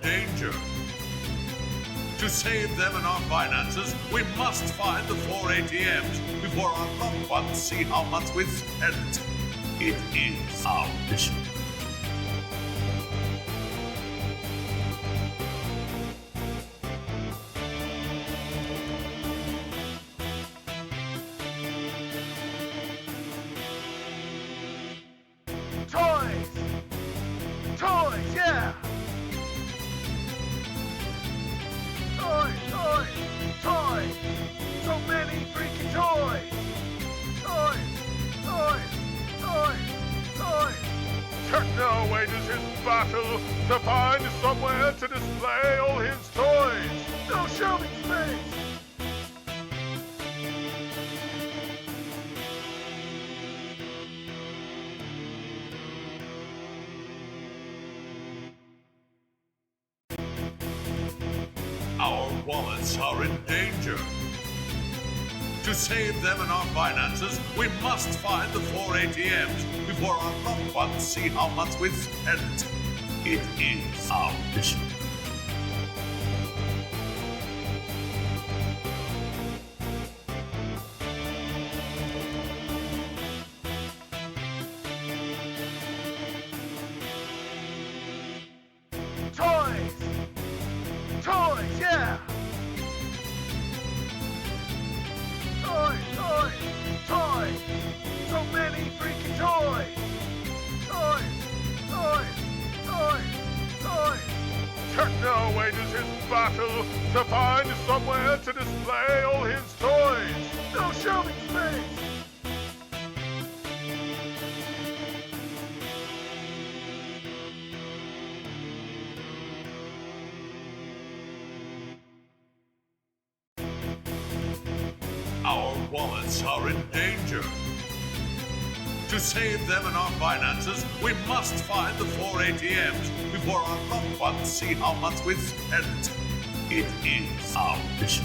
danger. To save them and our finances, we must find the 4 ATMs before our loved ones see how much we've spent. It is our mission. Toys! Toys, yeah! Toys, toys, toys! So many freaking toys! Toys, toys, toys, toys! Techno wages his battle to find somewhere to display all his toys. No shelving space! Our wallets are in danger. To save them and our finances, we must find the 4 ATMs before our loved ones see how much we've spent. It is our mission. Toys! Toys, yeah! Toys, toys, toys! So many freaking toys! Toys, toys, toys, toys! Techno wages his battle to find somewhere to display all his toys. No shelving space! Our wallets are in danger. To save them and our finances, we must find the 4 ATMs before our loved ones see how much we've spent. It is our mission.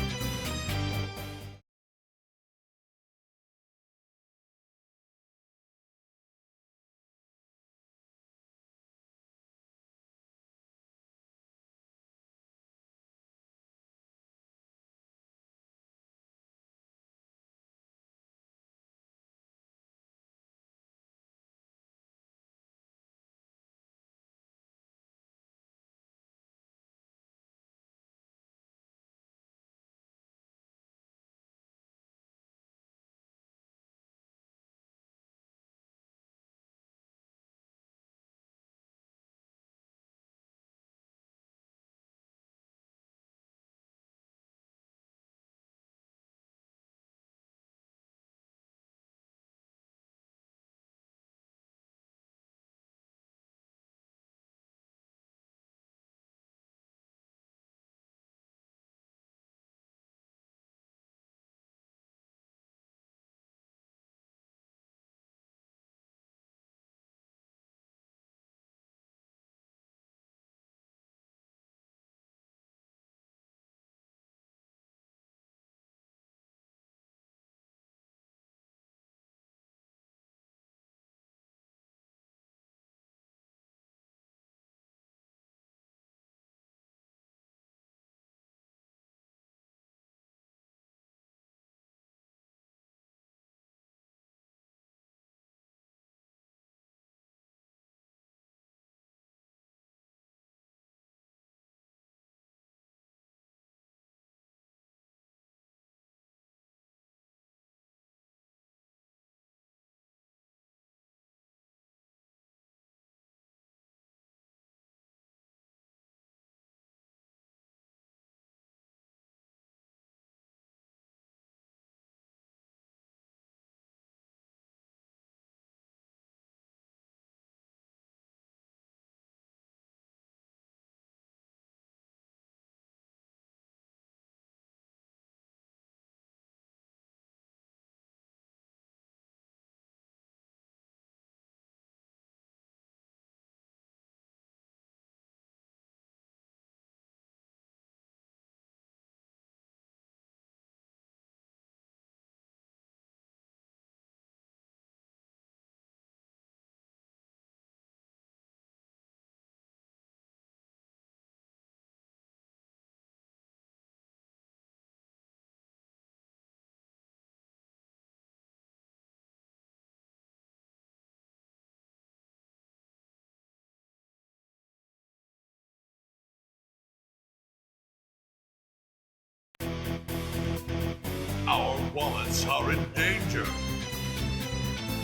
wallets are in danger.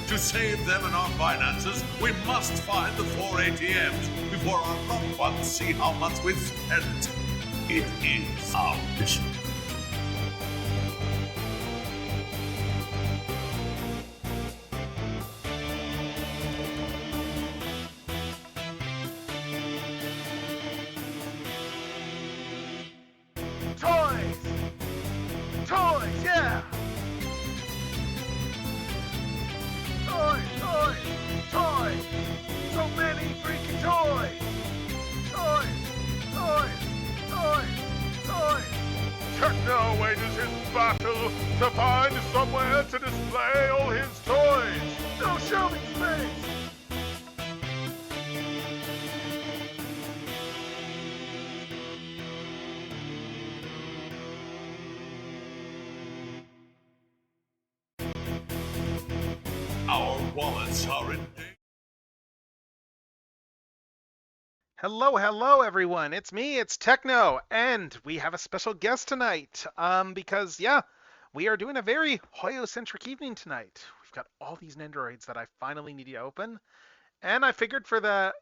To save them and our finances, we must find the 4 ATMs before our loved ones see how much we've spent. It is our mission. Toys! Toys, yeah! Toys, toys, toys! So many freaking toys! Toys, toys, toys, toys! Techno wages his battle to find somewhere to display all his toys. No shelving space! Our wallets are in danger. Hello, everyone. It's me, it's Techno, and we have a special guest tonight. Because we are doing a very Hoyo-centric evening tonight. We've got all these Nendoroids that I finally need to open, and I figured for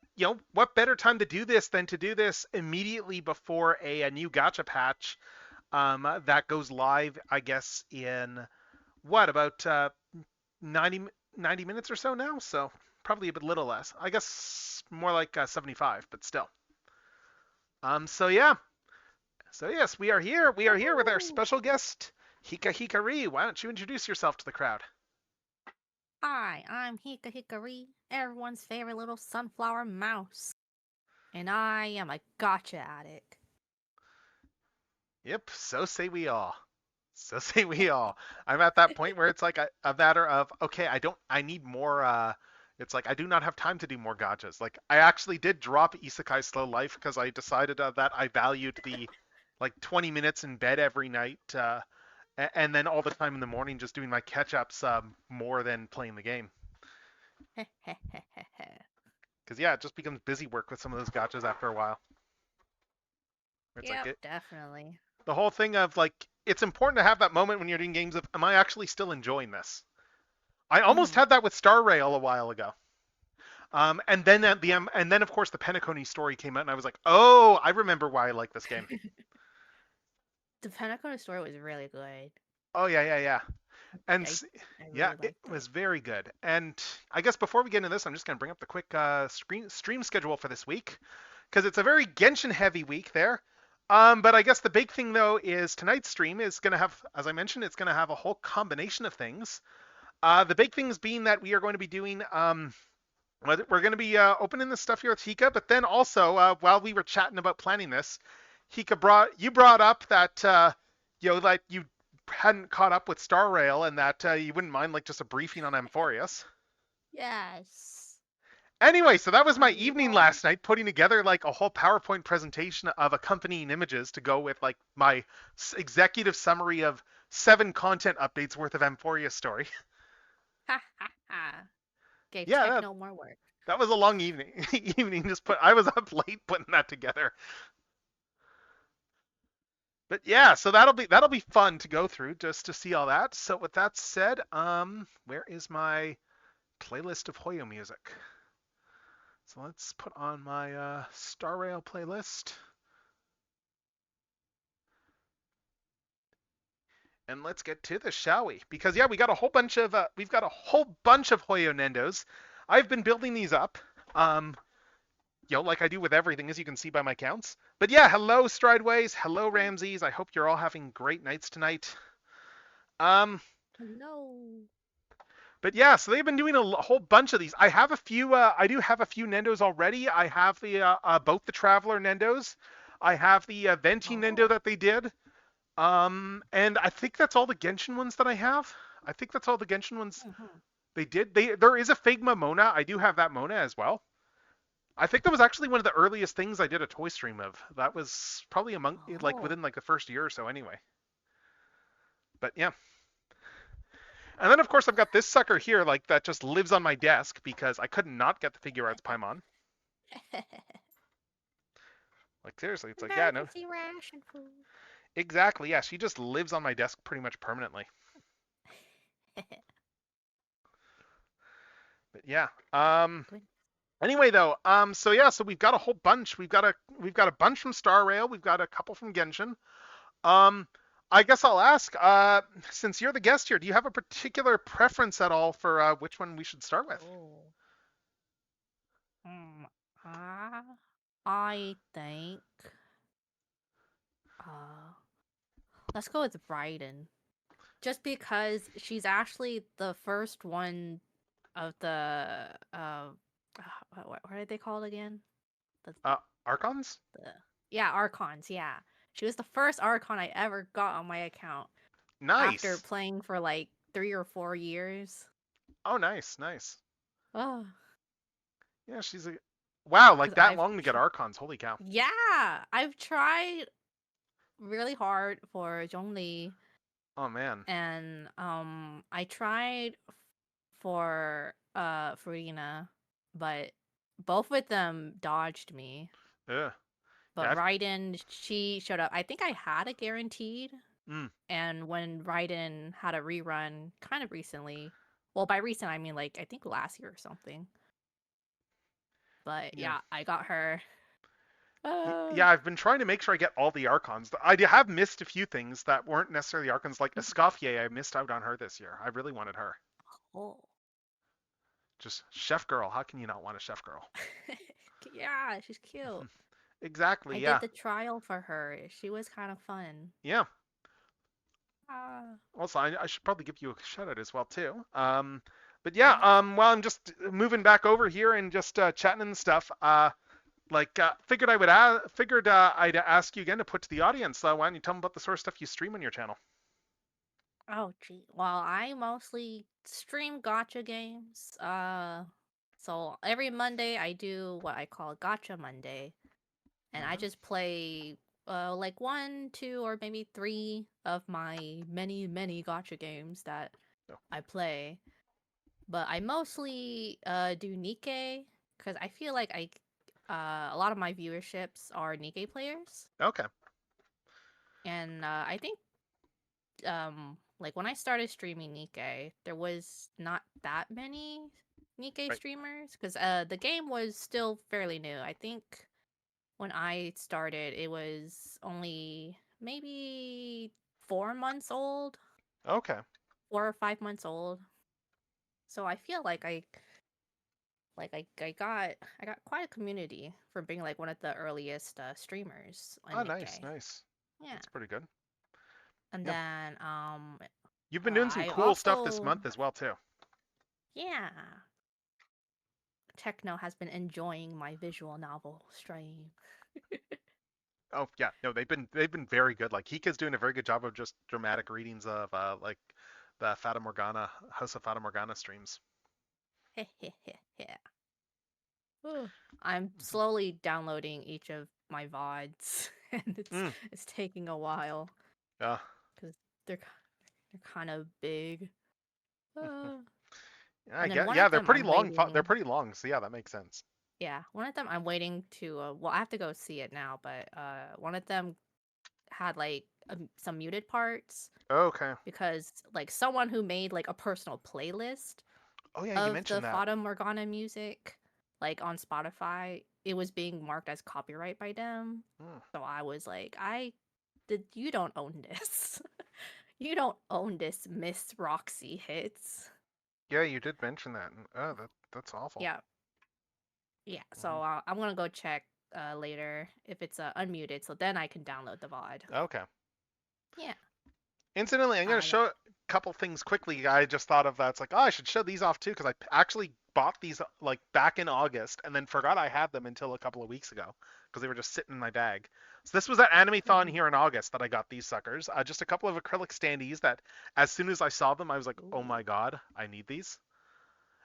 what better time to do this than to do this immediately before a new gacha patch that goes live, I guess, in about 90 minutes or so now. So probably a bit little less. I guess more like 75, but still. So yes, we are here. We are here with our special guest, Hikari. Why don't you introduce yourself to the crowd? Hi, I'm Hika Hikari, everyone's favorite little sunflower mouse. And I am a gotcha addict. Yep, so say we all. So say we all. I'm at that point where it's like a matter of, okay, I need more, it's like I do not have time to do more gachas. Like I actually did drop Isekai Slow Life because I decided that I valued the like 20 minutes in bed every night, and then all the time in the morning just doing my catch-ups more than playing the game. Because it just becomes busy work with some of those gachas after a while. It's Yep, definitely. the whole thing of like, it's important to have that moment when you're doing games of, am I actually still enjoying this? I almost had that with Star Rail a while ago. And then of course the Penacony story came out, and I was like, oh, I remember why I like this game. The Penacony story was really good. Oh yeah. And I really it was very good. And I guess before we get into this, I'm just gonna bring up the quick stream schedule for this week, because it's a very Genshin heavy week there. But I guess the big thing though is tonight's stream is gonna have, as I mentioned, it's gonna have a whole combination of things. The big things being that we are going to be doing, we're going to be opening this stuff here with Hika, but then also while we were chatting about planning this, Hika brought up that like you hadn't caught up with Star Rail, and that you wouldn't mind like just a briefing on Amphorius. Yes. Anyway, so that was my evening last night, putting together like a whole PowerPoint presentation of accompanying images to go with like my executive summary of 7 content updates worth of Amphorius story. Ha ha ha. Gave Yeah, Techno more work. That was a long evening. I was up late putting that together. But yeah, so that'll be fun to go through just to see all that. So with that said, where is my playlist of Hoyo music? So let's put on my Star Rail playlist. And let's get to this, shall we? Because we got a whole bunch of Hoyo Nendos. I've been building these up, like I do with everything, as you can see by my counts. But yeah, hello Strideways, hello Ramses. I hope you're all having great nights tonight. Hello. But yeah, so they've been doing a whole bunch of these. I have a few. I do have a few Nendos already. I have the both the Traveler Nendos. I have the Venti Nendo that they did. And I think that's all the Genshin ones that I have. I think that's all the Genshin ones they did. There is a Figma Mona. I do have that Mona as well. I think that was actually one of the earliest things I did a toy stream of. That was probably within like the first year or so anyway. But yeah. And then of course I've got this sucker here like that just lives on my desk because I could not get the Figure Arts Paimon. Like seriously, it's like Emergency ration food. Exactly, yeah. She just lives on my desk pretty much permanently. But yeah. Good. Anyway, though, so yeah, so we've got a whole bunch. We've got a bunch from Star Rail. We've got a couple from Genshin. Um, I guess I'll ask. Since you're the guest here, do you have a particular preference at all for which one we should start with? Oh. Hmm. Uh, I think. Uh, let's go with Bryden. Just because she's actually the first one of the what are they called again? The Uh, Archons? the yeah, Archons, yeah. She was the first Archon I ever got on my account after Nice. playing for like 3 or 4 years. Oh, nice, nice. Oh, Yeah, she's a wow, like because that long to get Archons. Holy cow. yeah, I've tried really hard for Zhongli, Oh man. and I tried for Farina, but both of them dodged me. Ugh. But Yeah. Raiden, she showed up. I think I had a guaranteed, Mm, and when Raiden had a rerun kind of recently, well, by recent I mean like I think last year or something. But yeah. yeah, I got her. Yeah, I've been trying to make sure I get all the Archons. I have missed a few things that weren't necessarily Archons, like Escoffier. I missed out on her this year. I really wanted her. Oh. Just Chef Girl. How can you not want a Chef Girl? Yeah, she's cute. Exactly. I Yeah. did the trial for her. She was kind of fun. Yeah. Ah. Also, I should probably give you a shout out as well too. But yeah. While I'm just moving back over here and just chatting and stuff. Figured I'd ask you again to put to the audience. Why don't you tell them about the sort of stuff you stream on your channel? Oh, gee. Well, I mostly stream gotcha games. So every Monday I do what I call Gotcha Monday, and I Mhm. just play like one, two, or maybe three of my many gotcha games that Oh, I play. But I mostly do Nikkei because I feel like a lot of my viewerships are Nikkei players, okay. and I think like when I started streaming Nikkei, there was not that many Nikkei Right. streamers because the game was still fairly new. I think when I started, it was only maybe 4 months old, Okay. 4 or 5 months old. So I feel like I got quite a community for being like one of the earliest streamers on Oh, nice, Nikkei. nice. Yeah, That's pretty good. and Yeah. then You've been doing some I cool stuff this also month as well too. yeah. Techno has been enjoying my visual novel stream. Oh yeah, no, they've been very good. Like Hika's doing a very good job of just dramatic readings of like the Fata Morgana House of Fata Morgana streams. Yeah. Ooh. I'm slowly downloading each of my VODs, and Mm. it's taking a while Yeah. because they're kind of big. Uh, I and then get. one Yeah, of they're them pretty I'm long. They're waiting. pretty long. So yeah, that makes sense. Yeah, one of them I'm waiting to. Well, I have to go see it now, but one of them had like some muted parts Okay. because like someone who made like a personal playlist Oh yeah, you of the mentioned that. Fata Morgana music, like on Spotify, it was being marked as copyright by them. Mm. So I was like, you don't own this. You don't own this, Miss Roxy Hits. Yeah, you did mention that. Oh, that's awful. Yeah, yeah. Mhm. So I'm gonna go check later if it's unmuted, so then I can download the VOD. Okay. Yeah. Incidentally, I'm going to Yeah. show a couple things quickly. I just thought of that. It's like, oh, I should show these off too because I actually bought these like back in August and then forgot I had them until a couple of weeks ago because they were just sitting in my bag. So this was at Animethon here in August that I got these suckers. Just a couple of acrylic standees that as soon as I saw them, I was like, oh my god, I need these.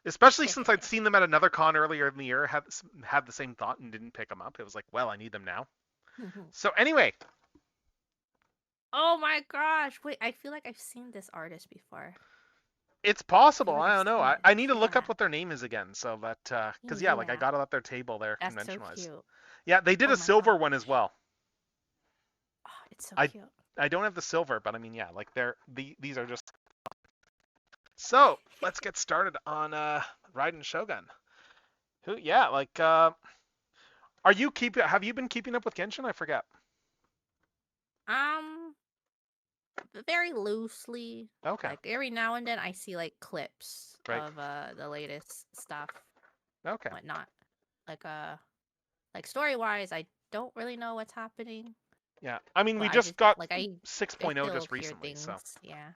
Especially since I'd seen them at another con earlier in the year, had the same thought and didn't pick them up. It was like, well, I need them now. So anyway, Oh my gosh! Wait, I feel like I've seen this artist before. it's I feel possible. like I I've don't know. seen I this. need to look Yeah. up what their name is again. So that, because yeah, like I Yeah. got it at their table there, That's so convention wise. cute. Yeah, they did Oh a my silver one gosh. as well. Oh, it's so I cute. I don't have the silver, but I mean, yeah, like these are just So let's get started on Raiden Shogun. Who? Yeah, like, have you been keeping up with Genshin? I forget. Um, very loosely. Okay. Like every now and then, I see like clips Right. of the latest stuff, Okay. whatnot. Like like story wise, I don't really know what's happening, Yeah. I mean, but we I just just got like I 6.0 still just hear recently, so things. Yeah.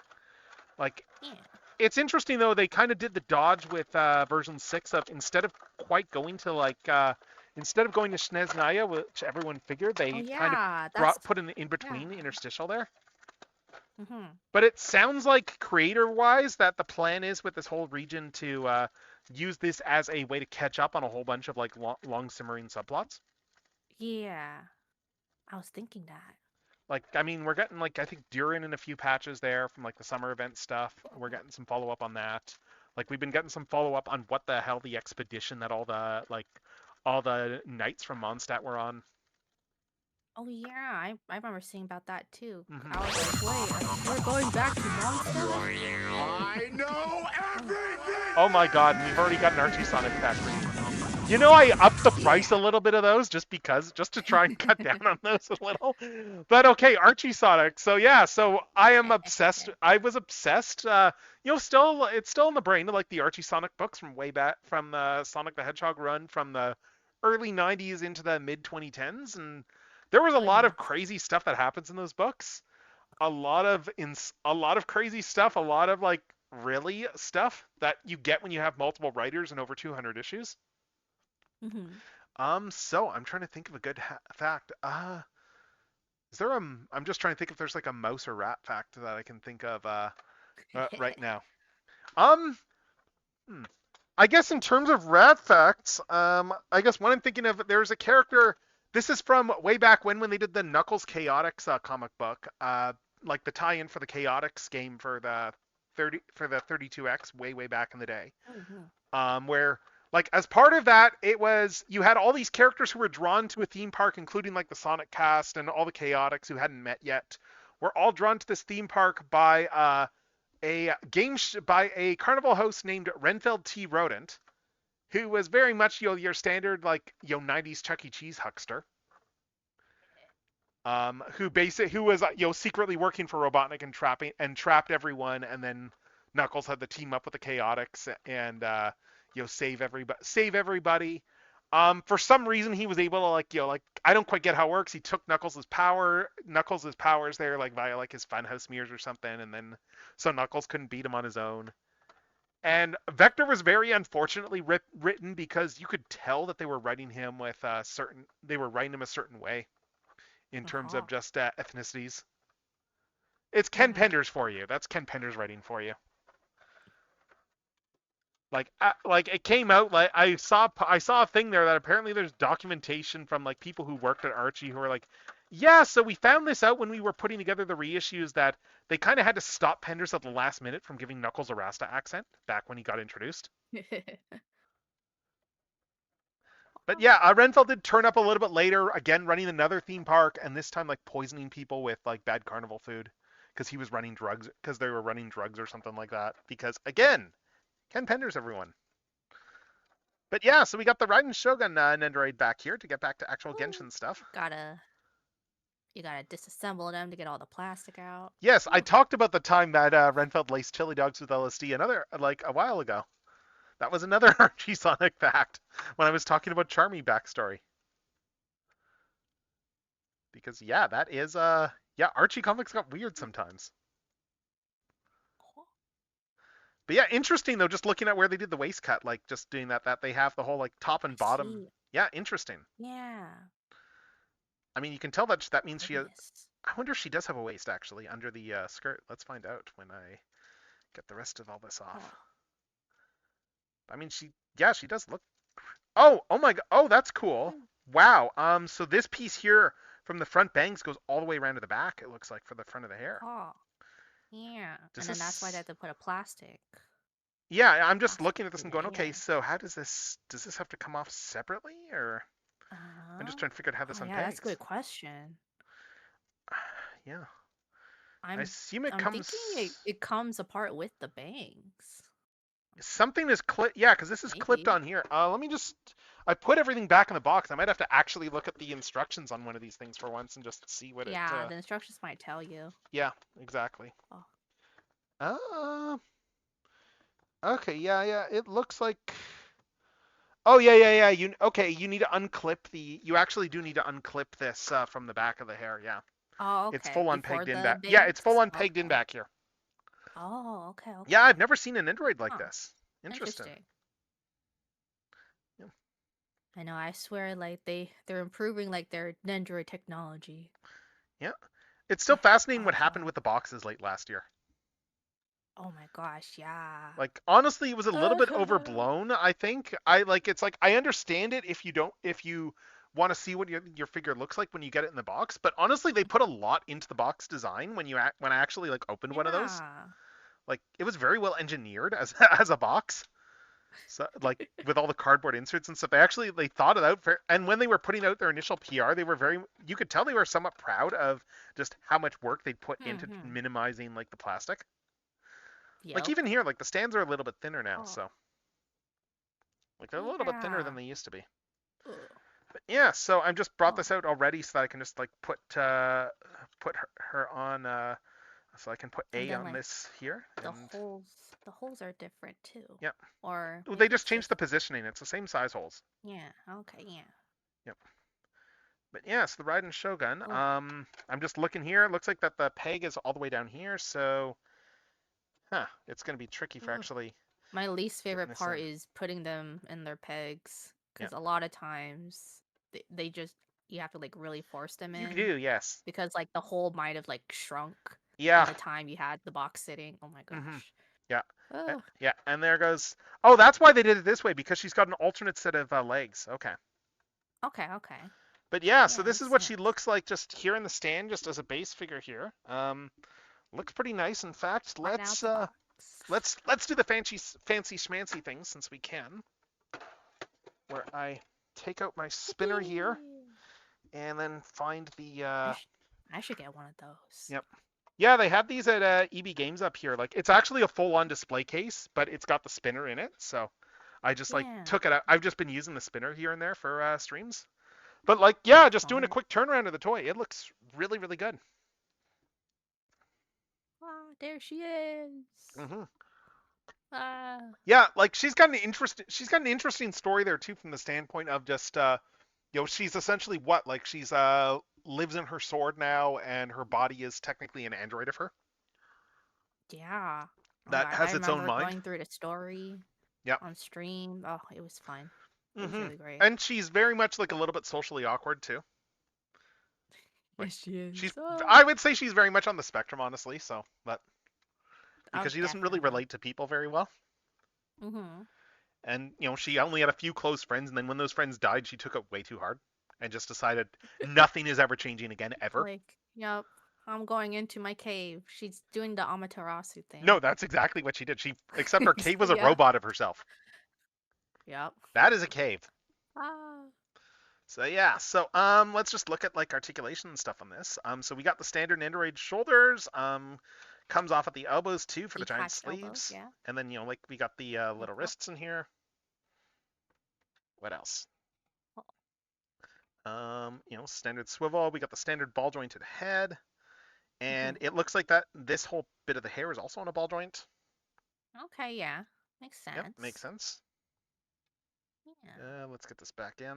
like Yeah. it's interesting though. They kind of did the dodge with version 6 of instead of quite going to instead of going to Sneznaya, which everyone figured, Oh they kind of yeah, that's put in the in yeah. between interstitial there. Mhm. But it sounds like creator-wise that the plan is with this whole region to use this as a way to catch up on a whole bunch of like long simmering subplots. Yeah, I was thinking that. Like, I mean, we're getting like I think Durin in a few patches there from like the summer event stuff. We're getting some follow up on that. Like we've been getting some follow up on what the hell the expedition that all the knights from Mondstadt were on. Oh yeah, I remember seeing about that too. Hmm. I was like, wait, we're going back to Mondstadt? I know everything! Oh my god, and we've already got an Archie Sonic factory. You know, I upped the price a little bit of those just to try and cut down on those a little. But okay, Archie Sonic. So yeah, so I am obsessed. I was obsessed. Still it's still in the brain of like the Archie Sonic books from way back from the Sonic the Hedgehog run from the early 90s into the mid 2010s, and there was a lot of Goodness. crazy stuff that happens in those books. A lot of crazy stuff, a lot of like really stuff that you get when you have multiple writers and over 200 issues. Mhm. So I'm trying to think of a good fact. Is there I'm just trying to think if there's like a mouse or rat fact that I can think of right now. Um, hmm. I guess in terms of rat facts, I guess when I'm thinking of, there's a character. This is from way back when they did the Knuckles Chaotix comic book, like the tie-in for the Chaotix game for the 32X way back in the day. Mhm. Where like as part of that, it was you had all these characters who were drawn to a theme park, including like the Sonic cast and all the Chaotix who hadn't met yet, were all drawn to this theme park by by a carnival host named Renfeld T. Rodent, who was very much your standard like 90s Chuck E. Cheese huckster. Who was secretly working for Robotnik and trapped everyone, and then Knuckles had to team up with the Chaotix and save everybody. For some reason he was able to like I don't quite get how it works. He took Knuckles' powers there like via like his funhouse mirrors or something, and then so Knuckles couldn't beat him on his own. And Vector was very unfortunately written because you could tell that they were writing him a certain way in terms Uh-huh. of just ethnicities. It's Ken Yeah. Penders for you. That's Ken Penders writing for you. Like it came out like I saw a thing there that apparently there's documentation from like people who worked at Archie who were like, yeah, so we found this out when we were putting together the reissues that they kind of had to stop Penders at the last minute from giving Knuckles a Rasta accent back when he got introduced. But yeah, Renfeld did turn up a little bit later, again running another theme park, and this time like poisoning people with like bad carnival food because he was running drugs because they were running drugs or something like that. Because again, Ken Penders, everyone. But yeah, so we got the Raiden Shogun Nendoroid back here to get back to actual Ooh, Genshin stuff. you gotta disassemble them to get all the plastic out. Yes, I Ooh. talked about the time that Renfeld laced chili dogs with LSD another like a while ago. That was another Archie Sonic fact when I was talking about Charmy backstory. Because yeah, that is yeah, Archie comics got weird sometimes. But yeah, interesting though, just looking at where they did the waist cut, like just doing that they have the whole like top I and bottom. see. Yeah, interesting. Yeah. I mean, you can tell that means she has. Goodness. I wonder if she does have a waist actually under the skirt. Let's find out when I get the rest of all this off. Huh. I mean, she does look. Oh my god. Oh, that's cool. Mm. Wow. So this piece here from the front bangs goes all the way around to the back. It looks like for the front of the hair. Oh. Yeah. Does And then that's why they this? have to put a plastic Yeah, I'm just plastic looking at this through and the going, okay, hair. so how does this have to come off separately, or I'm just Uh-huh. trying to figure out how this Oh yeah, that's a unpangs. good question. Yeah. I I'm assume it I'm comes. thinking it comes apart with the bangs. Something is clipped. Yeah, because this is clipped Maybe. on here. Let me just. I put everything back in the box. I might have to actually look at the instructions on one of these things for once and just see what it. Yeah, the instructions might tell you. Yeah, exactly. Oh. Okay. Yeah. It looks like. Oh yeah. You okay? You need to unclip the. You actually do need to unclip this from the back of the hair. Yeah. Oh, It's okay. full on Before pegged in the back. Yeah, it's full bangs? on pegged in Okay. back here. Oh, okay, Yeah, okay. I've never seen an Android like Huh. this. Interesting. Yeah. I know, I swear like they're improving like their Android technology. Yeah. It's still fascinating what happened Awesome. with the boxes late last year. Oh my gosh, yeah. Like honestly, it was a little bit overblown, I think. It's like I understand it if you want to see what your figure looks like when you get it in the box, but honestly, they put a lot into the box design when I actually like opened one of those. Yeah. Like it was very well engineered as as a box. So like with all the cardboard inserts and stuff, they thought it out. And when they were putting out their initial PR, they were you could tell they were somewhat proud of just how much work they put into Mm-hmm. minimizing like the plastic. Like Yep. even here, like the stands are a little bit thinner now, Oh, so like they're a little bit thinner than yeah. they used to be. Ugh. But yeah, so I just brought Oh, this out already so that I can just like put her on so I can put and A then on like this here the and holes are different too. yeah. Or They maybe just it's changed just the positioning. It's the same size holes. yeah. Okay, yeah. Yep. But yeah, it's the Raiden Shogun. Oh, I'm just looking here. It looks like that the peg is all the way down here, so it's gonna be tricky for ugh. actually My least getting favorite this part in. is putting them in their pegs Yeah. because a lot of times they just you have to like really force them You in do, yes. because like the hole might have like shrunk by Yeah. the time you had the box sitting. Oh my Mm-hmm. gosh. Yeah. Ugh. Yeah, and there goes. Oh, that's why they did it this way because she's got an alternate set of legs. Okay. Okay, okay. But yeah, so Yeah, this is makes what she sense. looks like just here in the stand, just as a base figure here. Looks pretty nice. In fact, Right out let's the box. let's do the fancy schmancy things since we can. Where I take out my spinner here and then find the I should get one of those. Yep. Yeah, they have these at EB Games up here. Like it's actually a full-on display case, but it's got the spinner in it. So I just like Yeah. took it out. I've just been using the spinner here and there for streams. But like, yeah, just doing a Fun. quick turnaround of the toy. It looks really, really good. Ah, there she is. Hmm. Ah. Yeah, like she's got an interesting story there too, from the standpoint of just she's essentially what, like she's lives in her sword now, and her body is technically an android of her Yeah. Oh my that gosh, I has its own remember mind. going through the story Yep. on stream. Oh, it was fun. It was Hmm. really great. And she's very much like a little bit socially awkward too. Like Yes, she is. she's, Oh, I would say she's very much on the spectrum, honestly. So, but oh, because she doesn't really definitely. relate to people very well. Mm-hmm. And she only had a few close friends, and then when those friends died, she took it way too hard and just decided nothing is ever changing again ever. Like, yep, I'm going into my cave. She's doing the Amaterasu thing. No, that's exactly what she did. Except her cave was a Yeah. robot of herself. Yep. That is a cave. Ah. So yeah, so let's just look at like articulation and stuff on this. So we got the standard Android shoulders. Comes off at the elbows too for the giant Detached elbows, sleeves. yeah. And then like we got the little wrists in here. What else? Standard swivel. We got the standard ball jointed head. And it looks like that this whole bit of the hair is also on a ball joint. Okay, yeah. Makes sense. Yep, makes sense. Yeah. Let's get this back in.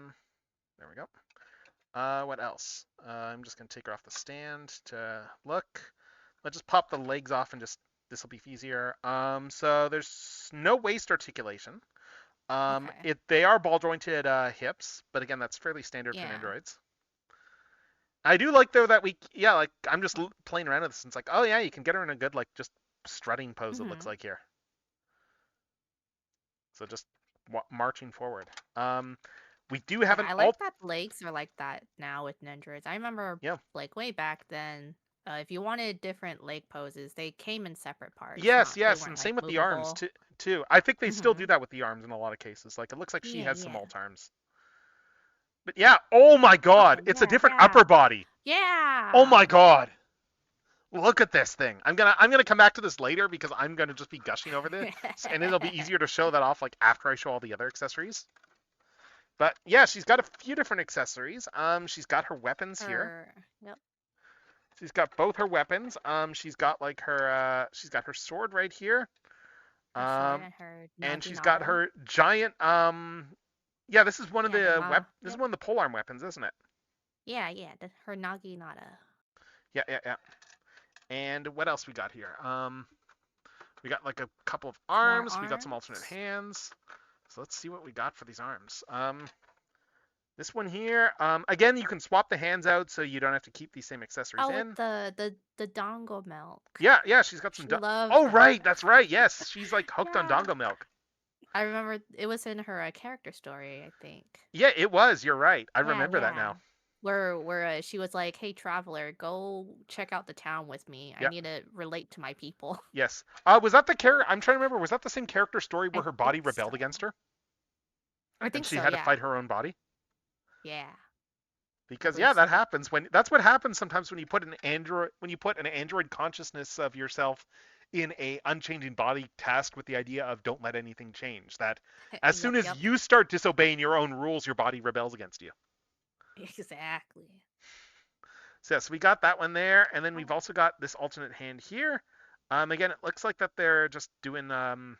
There we go. What else? I'm just going to take her off the stand to look. Let's just pop the legs off and this will be easier. So there's no waist articulation. Okay. They are ball jointed hips, but again, that's fairly standard for Yeah. androids. I do like though that I'm just playing around with this and it's like, oh yeah, you can get her in a good like just strutting pose. It looks like here. So just marching forward. We do have I like that legs are like that now with Nendroids. I remember like way back then, if you wanted different leg poses, they came in separate parts. Yes, they weren't, and like, same with the movable. arms too. I think they still do that with the arms in a lot of cases. Like it looks like she has some Yeah. alt arms. But yeah, oh my god, it's a different upper body. Yeah. Oh my god. Look at this thing. I'm gonna come back to this later because I'm gonna just be gushing over this, and it'll be easier to show that off like after I show all the other accessories. But yeah, she's got a few different accessories. She's got her weapons here. Yep. She's got both her weapons. She's got like she's got her sword right here. Her sword and her And she's got her giant yeah, this is one of this is one of the polearm weapons, isn't it? Yeah, her naginata. Yeah. And what else we got here? We got like a couple of arms. We got some alternate hands. So let's see what we got for these arms. This one here, again, you can swap the hands out so you don't have to keep these same accessories in. Oh, the dongo milk. Yeah, she's got some. Oh, right, that's right. Yes, she's like hooked on dongo milk. I remember it was in her character story, I think. Yeah, it was. You're right. I remember that now. Where she was like, "Hey, traveler, go check out the town with me. I need to relate to my people." Yes. Was that the character? I'm trying to remember. Was that the same character story where her body rebelled against her? I think so. And she had to fight her own body. Yeah. Because that happens that's what happens sometimes when you put an android consciousness of yourself in a unchanging body tasked with the idea of don't let anything change. That as soon as you start disobeying your own rules, your body rebels against you. Exactly. So yes, we got that one there, and then we've also got this alternate hand here. Again, it looks like that they're just doing hold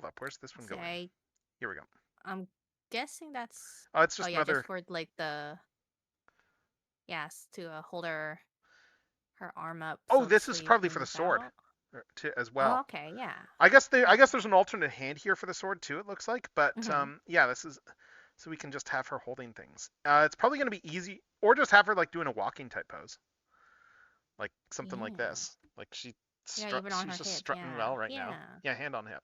up, where's this one going? Here we go. I'm guessing that's it's just another just for like the to hold her arm up. Oh, this is probably for the sword as well. Oh, okay, yeah. I guess there's an alternate hand here for the sword too, it looks like, but yeah, this is so we can just have her holding things. It's probably going to be easy, or just have her like doing a walking type pose, like something like this. Like she's just strutting well right now. Yeah, hand on hip.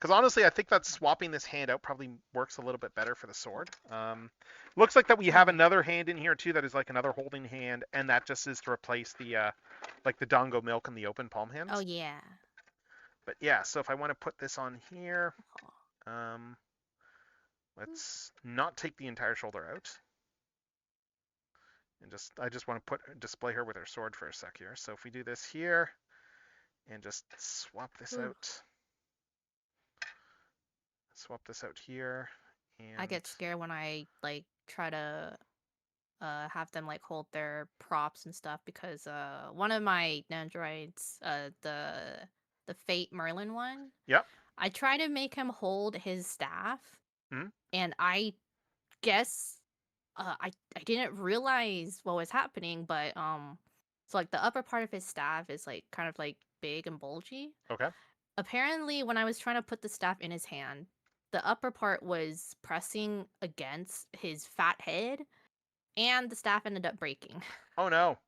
Because honestly, I think that swapping this hand out probably works a little bit better for the sword. Looks like that we have another hand in here too that is like another holding hand, and that just is to replace the like the dongo milk and the open palm hands. Oh yeah. But yeah, so if I want to put this on here, let's not take the entire shoulder out, and I just want to display her with her sword for a sec here. So if we do this here, and just swap this out. Swap this out here. And I get scared when I like try to have them like hold their props and stuff because one of my androids, the Fate Merlin one. Yep. I try to make him hold his staff, Mhm. and I guess I didn't realize what was happening, but so like the upper part of his staff is like kind of like big and bulgy. Okay. Apparently, when I was trying to put the staff in his hand, the upper part was pressing against his fat head, and the staff ended up breaking. Oh no.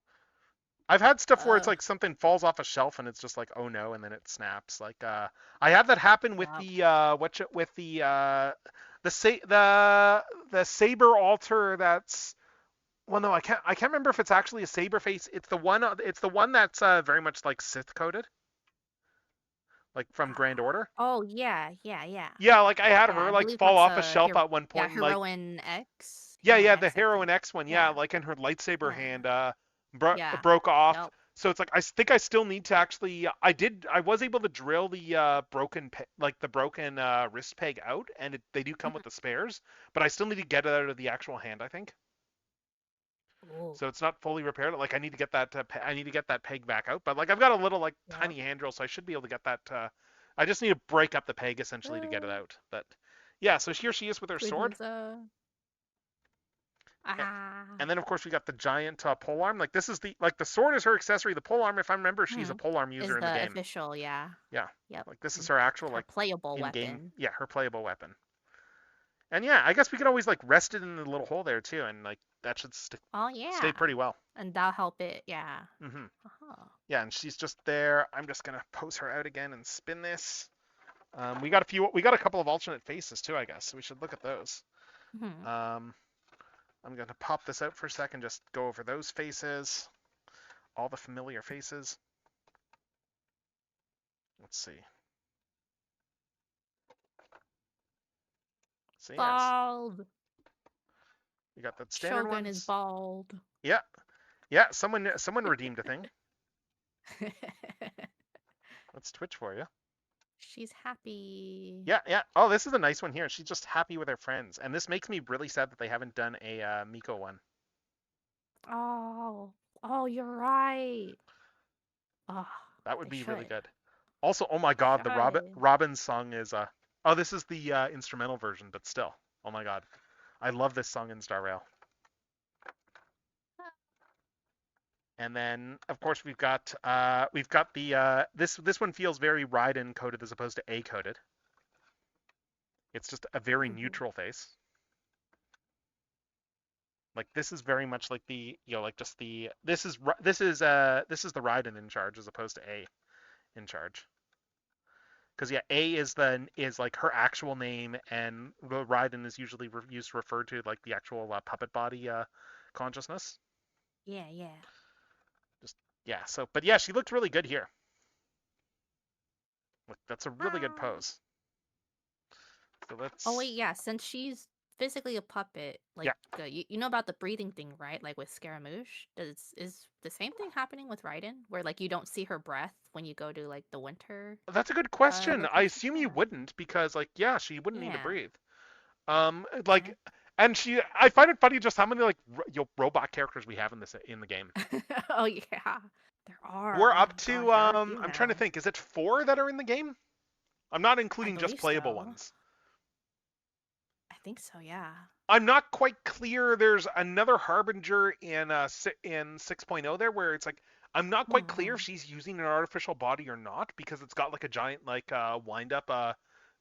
I've had stuff where it's like something falls off a shelf and it's just like, oh no, and then it snaps. Like I had that happen with the saber altar. That's no, I can't remember if it's actually a saber face. It's the one that's very much like Sith coded. Like from Grand Order. Oh yeah. Yeah, like I had her like fall off a shelf at one point. Yeah, Heroine X. Yeah, the Heroine X one. Yeah, like in her lightsaber hand broke off. Yep. So it's like I think I still need to actually. I was able to drill the broken wrist peg out, and they do come with the spares, but I still need to get it out of the actual hand, I think. Ooh. So it's not fully repaired. Like I need to get that peg back out. But like I've got a little tiny hand drill, so I should be able to get that. I just need to break up the peg essentially to get it out. But yeah, so here she is with her sword. And then of course we got the giant polearm. Like this is the sword is her accessory. The polearm, if I remember, she's a polearm user in the game. Official, yeah. Yeah. Yep. Like this is her actual playable weapon. Yeah, her playable weapon. And yeah, I guess we can always like rest it in the little hole there too, and like that should stay pretty well. And that'll help it, yeah. Mm-hmm. Yeah, and she's just there. I'm just gonna pose her out again and spin this. We got a couple of alternate faces too, I guess. So we should look at those. Mm-hmm. I'm gonna pop this out for a second, just go over those faces, all the familiar faces. Let's see. Bald. You got that standard one. Shogun is bald. Yeah. Yeah, someone redeemed a thing. Let's Twitch for you. She's happy. Yeah. Oh, this is a nice one here. She's just happy with her friends, and this makes me really sad that they haven't done a Miko one. Oh, you're right. Oh, That would they be really should. good. Also, oh my They God, the should. Robin song is oh, this is the instrumental version, but still, oh my God, I love this song in Star Rail. And then, of course, we've got the this one feels very Raiden coded as opposed to A coded. It's just a very neutral face. Like this is very much like the like just the this is the Raiden in charge as opposed to A in charge. Because yeah, A is like her actual name, and Raiden is usually used to refer to like the actual puppet body consciousness. Yeah. Just yeah. So, but yeah, she looked really good here. Look, that's a really good pose. So let's. Oh wait, yeah. Since she's physically a puppet, like you know about the breathing thing, right? Like with Scaramouche, is the same thing happening with Raiden, where like you don't see her breath when you go to like the winter? That's a good question. I Location? assume you wouldn't, because like yeah, she wouldn't need to Yeah. breathe. Like, and I find it funny just how many like robot characters we have in the game. Oh yeah, there are. We're Oh up my to gosh, there are a few I'm trying to now. think. Is it 4 that are in the game? I'm not including just believe playable so. ones. I think so, yeah. I'm not quite clear. There's another Harbinger in 6.0 there where it's like I'm not quite clear if she's using an artificial body or not, because it's got like a giant like wind up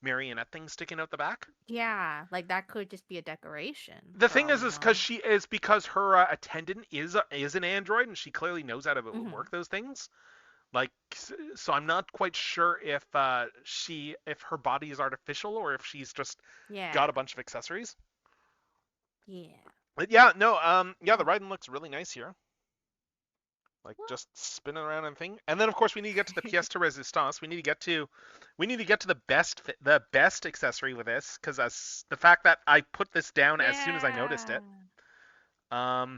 marionette thing sticking out the back. Yeah, like that could just be a decoration. The for thing all is we because her attendant is an android, and she clearly knows how to work those things. Like, so I'm not quite sure if her body is artificial or if she's just got a bunch of accessories. Yeah. But yeah, no, yeah, the Raiden looks really nice here. Like just spinning around and thing. And then of course we need to get to the pièce de résistance. We need to get to the best accessory with this, because as the fact that I put this down as soon as I noticed it. Woo!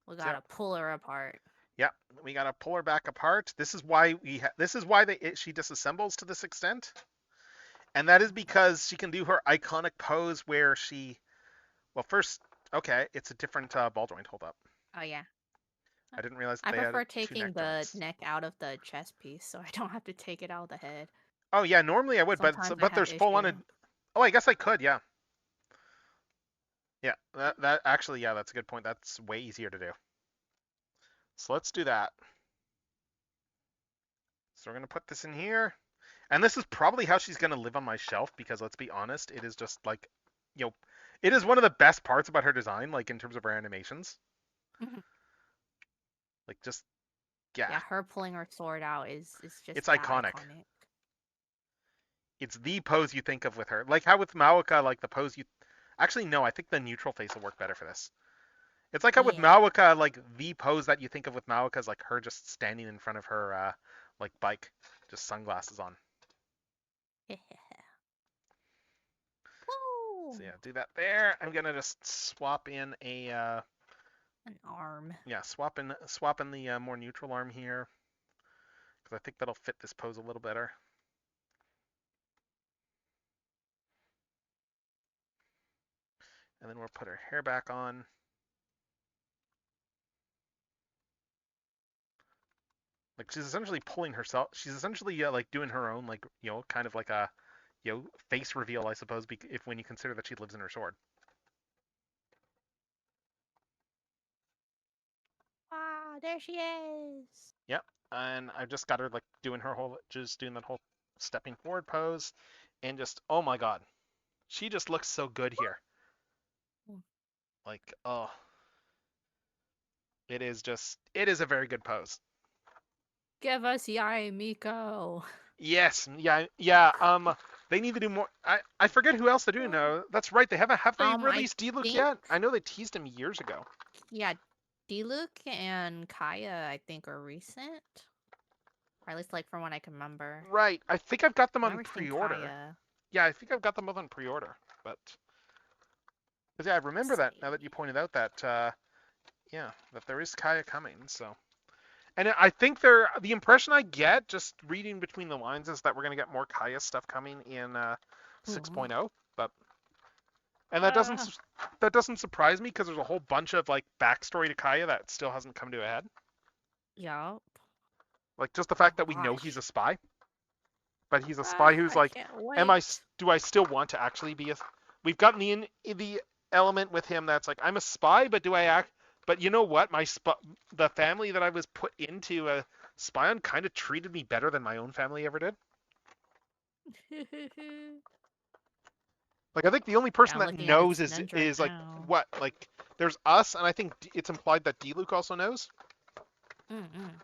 We gotta pull her apart. Yeah, we gotta pull her back apart. This is why she disassembles to this extent, and that is because she can do her iconic pose where she, well, first, okay, it's a different ball joint. Hold up. Oh yeah. I didn't realize I they prefer had two taking neck the joints. neck out of the chest piece, so I don't have to take it out of the head. Oh yeah, normally I would, Sometimes but there's full on. Oh, I guess I could, yeah. Yeah, that actually, yeah, that's a good point. That's way easier to do. So let's do that. So we're gonna put this in here, and this is probably how she's gonna live on my shelf, because let's be honest, it is just like, it is one of the best parts about her design, like in terms of her animations. Like just, yeah, her pulling her sword out is just it's iconic. It's the pose you think of with her, like how with Maoka, like the pose you. Actually, no, I think the neutral face will work better for this. It's like how with Maoka, like the pose that you think of with Maoka is like her just standing in front of her like bike, just sunglasses on. So yeah, do that there. I'm gonna just swap in an arm. Yeah, swap in the more neutral arm here, because I think that'll fit this pose a little better. And then we'll put her hair back on. Like she's essentially pulling herself. She's essentially like doing her own, like, kind of like a face reveal, I suppose, if when you consider that she lives in her sword. Ah, there she is. Yep, and I've just got her like doing that whole stepping forward pose, and just, oh my God, she just looks so good here. Like, oh, it is a very good pose. Give us Yae Miko. Yes, yeah. They need to do more. I forget who else they're doing now. That's right. Have they released Diluc yet? I know they teased him years ago. Yeah, Diluc and Kaya, I think, are recent. Or at least, like, from what I can remember. Right. I think I've got them on pre-order. Yeah, I think I've got them both on pre-order. But yeah, I remember that now that you pointed out that yeah, that there is Kaya coming. So, and I think the impression I get just reading between the lines is that we're gonna get more Kaya stuff coming in 6.0. But and that doesn't surprise me because there's a whole bunch of like backstory to Kaya that still hasn't come to a head. Yup. Like just the fact that we know he's a spy, but he's a spy who's I like, can't wait. do I still want to actually be a? We've gotten the element with him that's like I'm a spy, but do I act? But you know what? The family that I was put into a spy on kind of treated me better than my own family ever did. Like I think the only person I'm that looking at knows his ninja right is like now. what like there's us, and I think it's implied that D-Luke also knows. Mm-mm.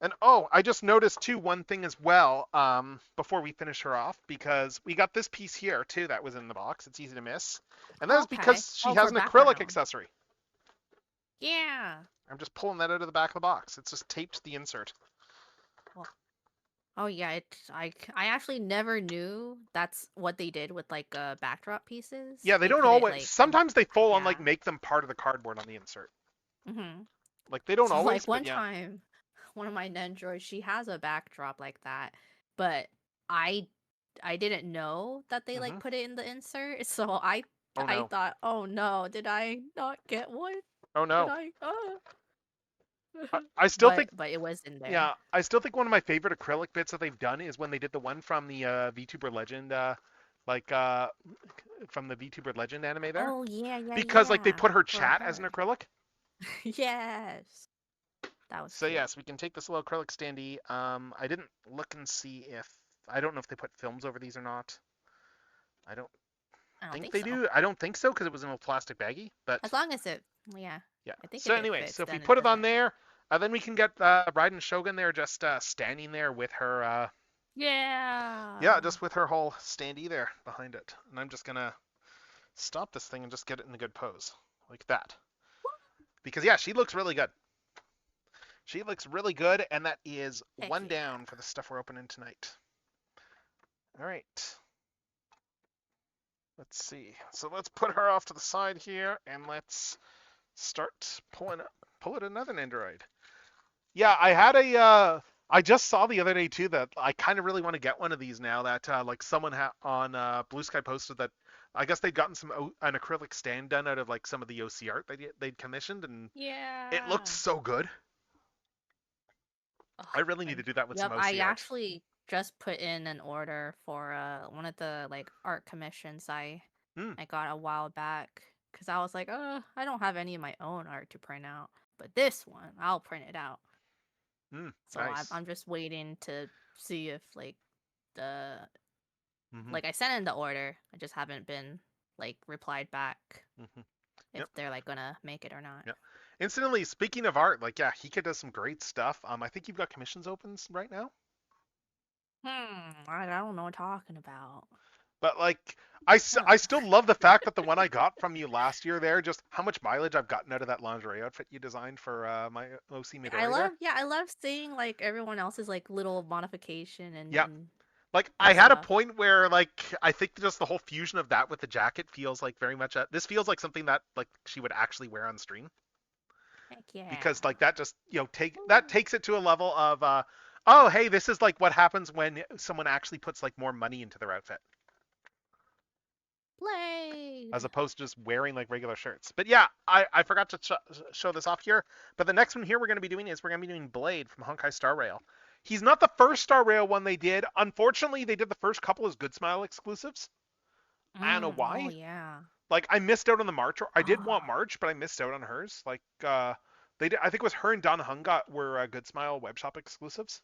And oh, I just noticed too one thing as well. Before we finish her off, because we got this piece here too that was in the box. It's easy to miss, and that is Okay. because she Oh, has for an acrylic background. accessory. Yeah. I'm just pulling that out of the back of the box. It's just taped to the insert. Oh yeah, I actually never knew that's what they did with like backdrop pieces. Yeah, they don't put it, always. like, Sometimes they full on yeah. like make them part of the cardboard on the insert. Mm-hmm. Like they don't So always. like one But yeah. time, one of my Nendroids, she has a backdrop like that, but I didn't know that they like Mhm. put it in the insert, so I Oh no. thought, oh no, did I not get one? Oh Did no. I? I still think. But it was in there. Yeah, I still think one of my favorite acrylic bits that they've done is when they did the one from the VTuber Legend, from the VTuber Legend anime there. Oh yeah, yeah, Because like they yeah. put her For chat as her. an acrylic. Yes. That was So cute. yes, we can take this little acrylic standee. I didn't look and see if I don't know if they put films over these or not. I don't I don't think think they so. do. I don't think so because it was in a plastic baggie. But As long as it, yeah. yeah. I think So if it anyway, fits, so if we then it put it on doesn't. there, then we can get Raiden Shogun there just standing there with her. Yeah. Yeah, just with her whole standee there behind it. And I'm just gonna stop this thing and just get it in a good pose like that. Because yeah, she looks really good. She looks really good, and that is Heck one yeah. down for the stuff we're opening tonight. All right. Let's see. So let's put her off to the side here, and let's start pulling another Nendoroid. Yeah, I had I just saw the other day too that I kind of really want to get one of these now that like someone on Blue Sky posted that I guess they'd gotten an acrylic stand done out of like some of the OC art they'd commissioned, and Yeah. it looked so good. Ugh, I really need to do that with yep, some OC I art. actually just put in an order for one of the like art commissions I got a while back because I was like, I don't have any of my own art to print out, but this one I'll print it out. So Nice. I'm just waiting to see if like the Mm-hmm. like I sent in the order, I just haven't been like replied back Mm-hmm. if they're like gonna make it or not. Yep. Incidentally, speaking of art, like yeah, Hika does some great stuff. I think you've got commissions open right now. I don't know what you're talking about. But like, I still love the fact that the one I got from you last year there, just how much mileage I've gotten out of that lingerie outfit you designed for my OC Midori there. I love seeing like everyone else's like little modification and Yeah. and Like I had a stuff. point where like I think just the whole fusion of that with the jacket feels like very much this feels like something that like she would actually wear on stream. Heck yeah. Because like that just takes it to a level of oh hey, this is like what happens when someone actually puts like more money into their outfit. Blade. As opposed to just wearing like regular shirts. But yeah, I forgot to show this off here. But the next one here we're going to be doing Blade from Honkai Star Rail. He's not the first Star Rail one they did. Unfortunately, they did the first couple as Good Smile exclusives. I don't know why. Oh yeah. Like I missed out on the March. I did want March, but I missed out on hers. Like they did. I think it was her and Don Hung were Good Smile web shop exclusives.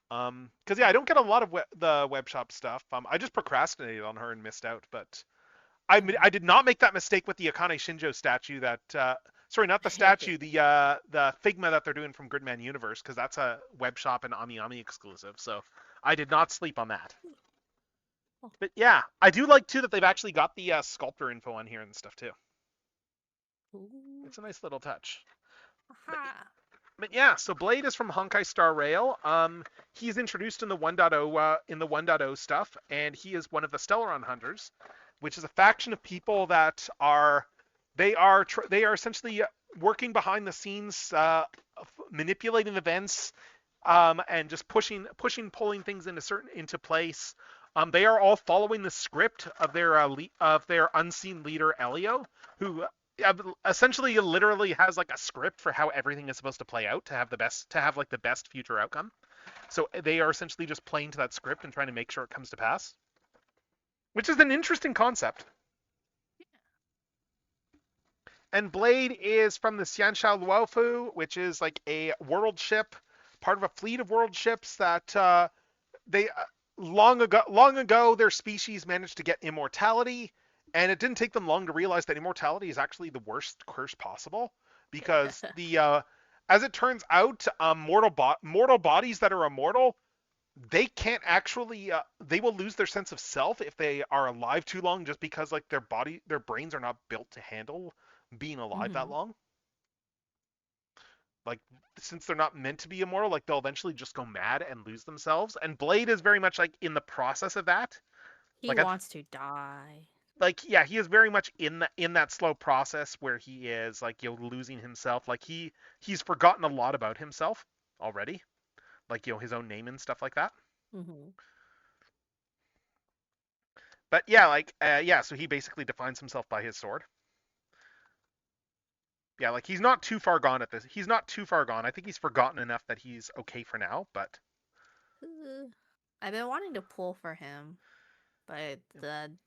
Because yeah, I don't get a lot of the web shop stuff. I just procrastinated on her and missed out. But I did not make that mistake with the Akane Shinjo statue. Sorry, not the statue. The Figma that they're doing from Gridman Universe, because that's a web shop and Ami exclusive. So I did not sleep on that. But yeah, I do like too that they've actually got the sculptor info on here and stuff too. Ooh. It's a nice little touch. Aha. But yeah, so Blade is from Honkai Star Rail. He's introduced in the 1.0 stuff, and he is one of the Stellaron Hunters, which is a faction of people that are they are essentially working behind the scenes, manipulating events, and just pulling things into place. They are all following the script of their unseen leader Elio, who essentially literally has like a script for how everything is supposed to play out to have the best future outcome. So they are essentially just playing to that script and trying to make sure it comes to pass, which is an interesting concept. And Blade is from the Xianshao Luofu, which is like a world ship, part of a fleet of world ships that they long ago their species managed to get immortality, and it didn't take them long to realize that immortality is actually the worst curse possible, because as it turns out, mortal bodies that are immortal, they can't actually they will lose their sense of self if they are alive too long, just because like their brains are not built to handle being alive that long. Like, since they're not meant to be immortal, like they'll eventually just go mad and lose themselves. And Blade is very much like in the process of that. He Like wants to die. like yeah, he is very much in that slow process where he is like losing himself. Like he's forgotten a lot about himself already, like his own name and stuff like that. Mm-hmm. But yeah, like yeah, so he basically defines himself by his sword. Yeah, like he's not too far gone at this. He's not too far gone. I think he's forgotten enough that he's okay for now, but I've been wanting to pull for him, but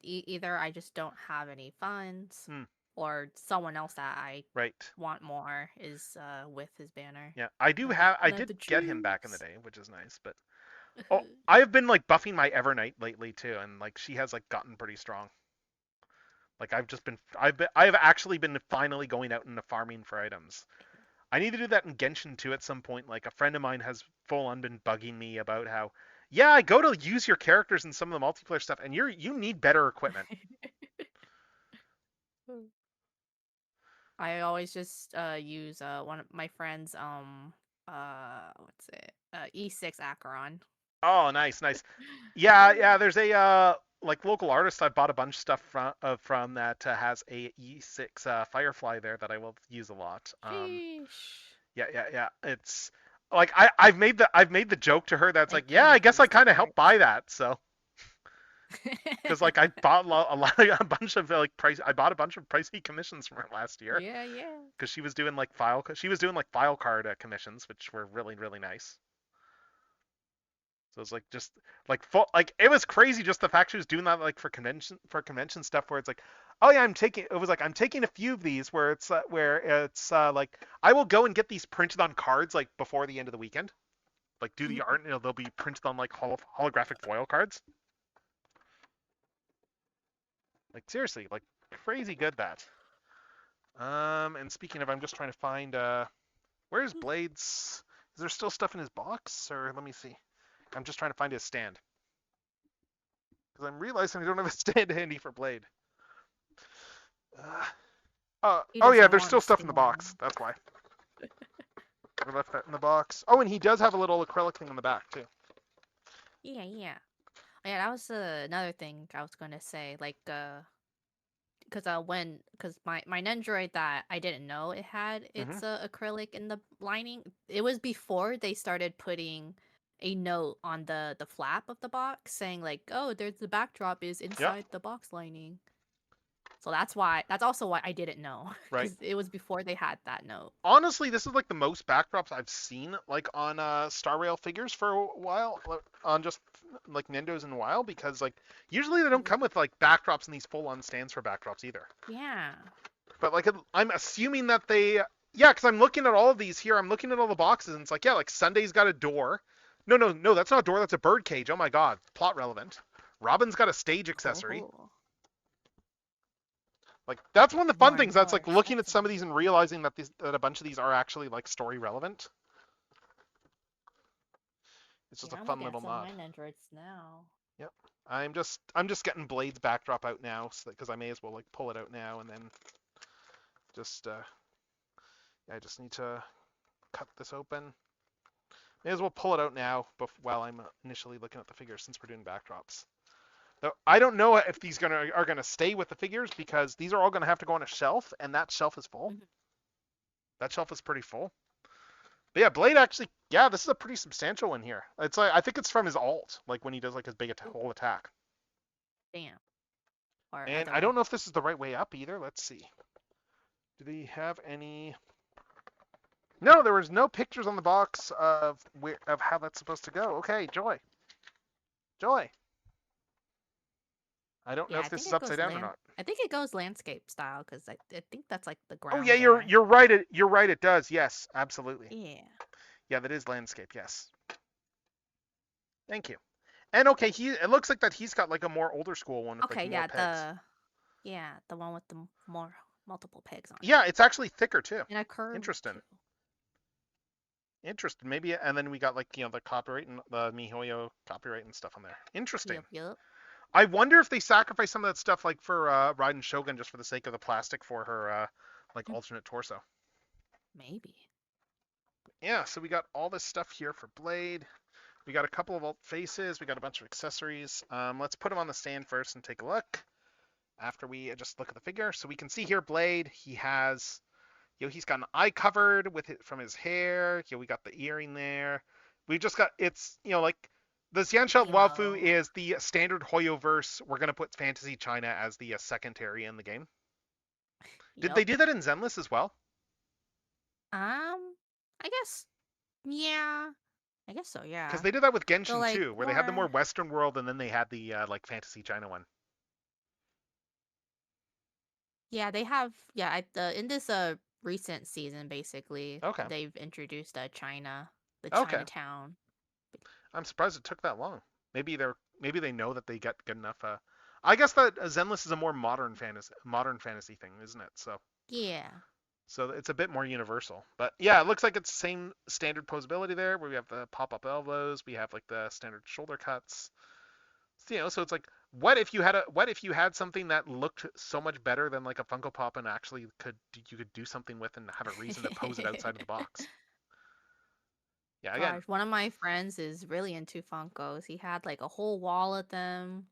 either I just don't have any funds, or someone else that I right. want more is with his banner. Yeah, I did get him back in the day, which is nice, but oh, choose. I have been like buffing my Evernight lately too, and like she has like gotten pretty strong. Like I have actually been finally going out and farming for items. I need to do that in Genshin too at some point. Like a friend of mine has full on been bugging me about how, yeah, I go to use your characters in some of the multiplayer stuff, and you need better equipment. I always just use one of my friends what's it E6 Acheron. Oh, nice, nice. Yeah, yeah. There's a like local artist I bought a bunch of stuff from that has a E6 Firefly there that I will use a lot. Sheesh. Yeah, yeah, yeah. It's like I've made the joke to her that's like, yeah, Making I it guess I comes to kind of helped art. buy that. So because like I bought a bunch of like I bought a bunch of pricey commissions from her last year Yeah, yeah. because she was doing like file card commissions, which were really really nice. So it's like just like full like it was crazy just the fact she was doing that like for convention stuff where it's like, oh yeah, I'm taking a few of these where it's like I will go and get these printed on cards like before the end of the weekend, like do the art and they'll be printed on like holographic foil cards. Like seriously, like crazy good that. And speaking of, I'm just trying to find where's Blades? Is there still stuff in his box, or let me see. I'm just trying to find his stand because I'm realizing I don't have a stand handy for Blade. He Oh yeah, doesn't there's want still a stuff in the box. stand. That's why. I left that in the box. Oh, and he does have a little acrylic thing on the back too. Yeah, yeah. Yeah, that was another thing I was gonna say. Like, because my Nendroid that I didn't know it had its acrylic in the lining. It was before they started putting a note on the flap of the box saying like, oh, there's the backdrop is Yeah. inside the box lining. So that's also why I didn't know, Right. because it was before they had that note. Honestly, this is like the most backdrops I've seen like on Star Rail figures for a while, on just like Nindos in a while, because like usually they don't come with like backdrops and these full-on stands for backdrops either. Yeah. But like I'm assuming that they, yeah, because I'm looking at all of these here. I'm looking at all the boxes, and it's like, yeah, like Sunday's got a door. No, that's not a door. That's a bird cage. Oh my god, plot relevant. Robin's got a stage accessory. Oh. Like that's one of the fun More things. and That's more like looking at some of accessories. these and realizing that a bunch of these are actually like story relevant. It's just Yeah, a I'm fun looking at little some of nod. my Nendroids now. Yep. I'm just getting Blade's backdrop out now, so because I may as well like pull it out now and then just yeah, I just need to cut this open. May as well pull it out now while I'm initially looking at the figure since we're doing backdrops. Though I don't know if these are gonna stay with the figures because these are all gonna have to go on a shelf, and that shelf is full. Mhm. That shelf is pretty full. But yeah, Blade actually, yeah, this is a pretty substantial one here. It's like I think it's from his alt, like when he does like his big whole attack. Damn. Or And other I way. don't know if this is the right way up either. Let's see. Do they have any? No, there was no pictures on the box of how that's supposed to go. Okay, Joy. Joy. I don't know Yeah, if I this think is it goes upside down or not. I think it goes landscape style because I think that's like the Oh ground yeah, there. you're right. You're right. It does. Yes, absolutely. Yeah. Yeah, that is landscape. Yes. Thank you. And okay, it looks like that he's got like a more older school one with Okay, like more yeah, pegs. the one with the more multiple pegs on it. Yeah, it's actually thicker too. And a curve Interesting. too. Interesting. Maybe, and then we got like the copyright and the MiHoYo copyright and stuff on there. Interesting. Yep. I wonder if they sacrifice some of that stuff like for Raiden Shogun just for the sake of the plastic for her like alternate torso. Maybe. Yeah, so we got all this stuff here for Blade. We got a couple of alt faces. We got a bunch of accessories. Let's put them on the stand first and take a look. After we just look at the figure, so we can see here Blade. He has, he's got an eye covered with it from his hair. We got the earring there. We just got it's like the Xianxia Wafu is the standard Hoyo verse. We're gonna put Fantasy China as the second area in the game. Did they do that in Zenless as well? I guess. Yeah. I guess so. Yeah. Because they did that with Genshin like, too, where they had the more Western world, and then they had the like Fantasy China one. Yeah, they have. Yeah, in this recent season, basically, Okay. they've introduced China, the Okay. Chinatown. I'm surprised it took that long. Maybe they know that they get good enough. I guess that Zenless is a more modern fantasy thing, isn't it? So Yeah. so it's a bit more universal. But yeah, it looks like it's the same standard posability there, where we have the pop-up elbows, we have like the standard shoulder cuts. So, so it's like, what if you had something that looked so much better than like a Funko Pop and actually you could do something with and have a reason to pose it outside of the box? Yeah, again. Gosh, one of my friends is really into Funkos. He had like a whole wall of them,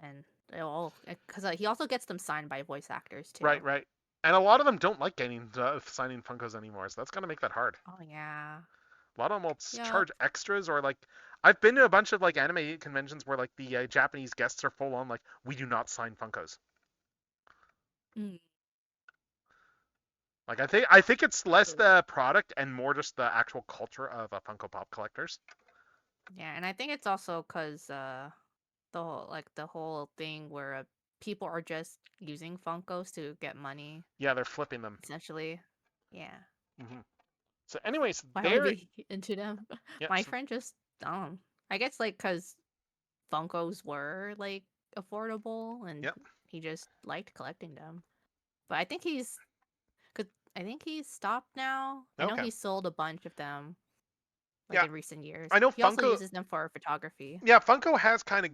and they all because he also gets them signed by voice actors too. Right. And a lot of them don't like signing Funkos anymore, so that's gonna make that hard. Oh yeah. A lot of them will charge extras, or like I've been to a bunch of like anime conventions where like the Japanese guests are full on like, we do not sign Funkos. Like I think it's less the product and more just the actual culture of Funko Pop collectors. Yeah, and I think it's also because the whole thing where people are just using Funkos to get money. Yeah, they're flipping them. Essentially. Yeah. So anyways, why are we into them? Yeah, My friend just I guess like because Funkos were like affordable and he just liked collecting them. But I think he's stopped now. I know he sold a bunch of them in recent years. I know he Funko also uses them for photography. Yeah, Funko has kind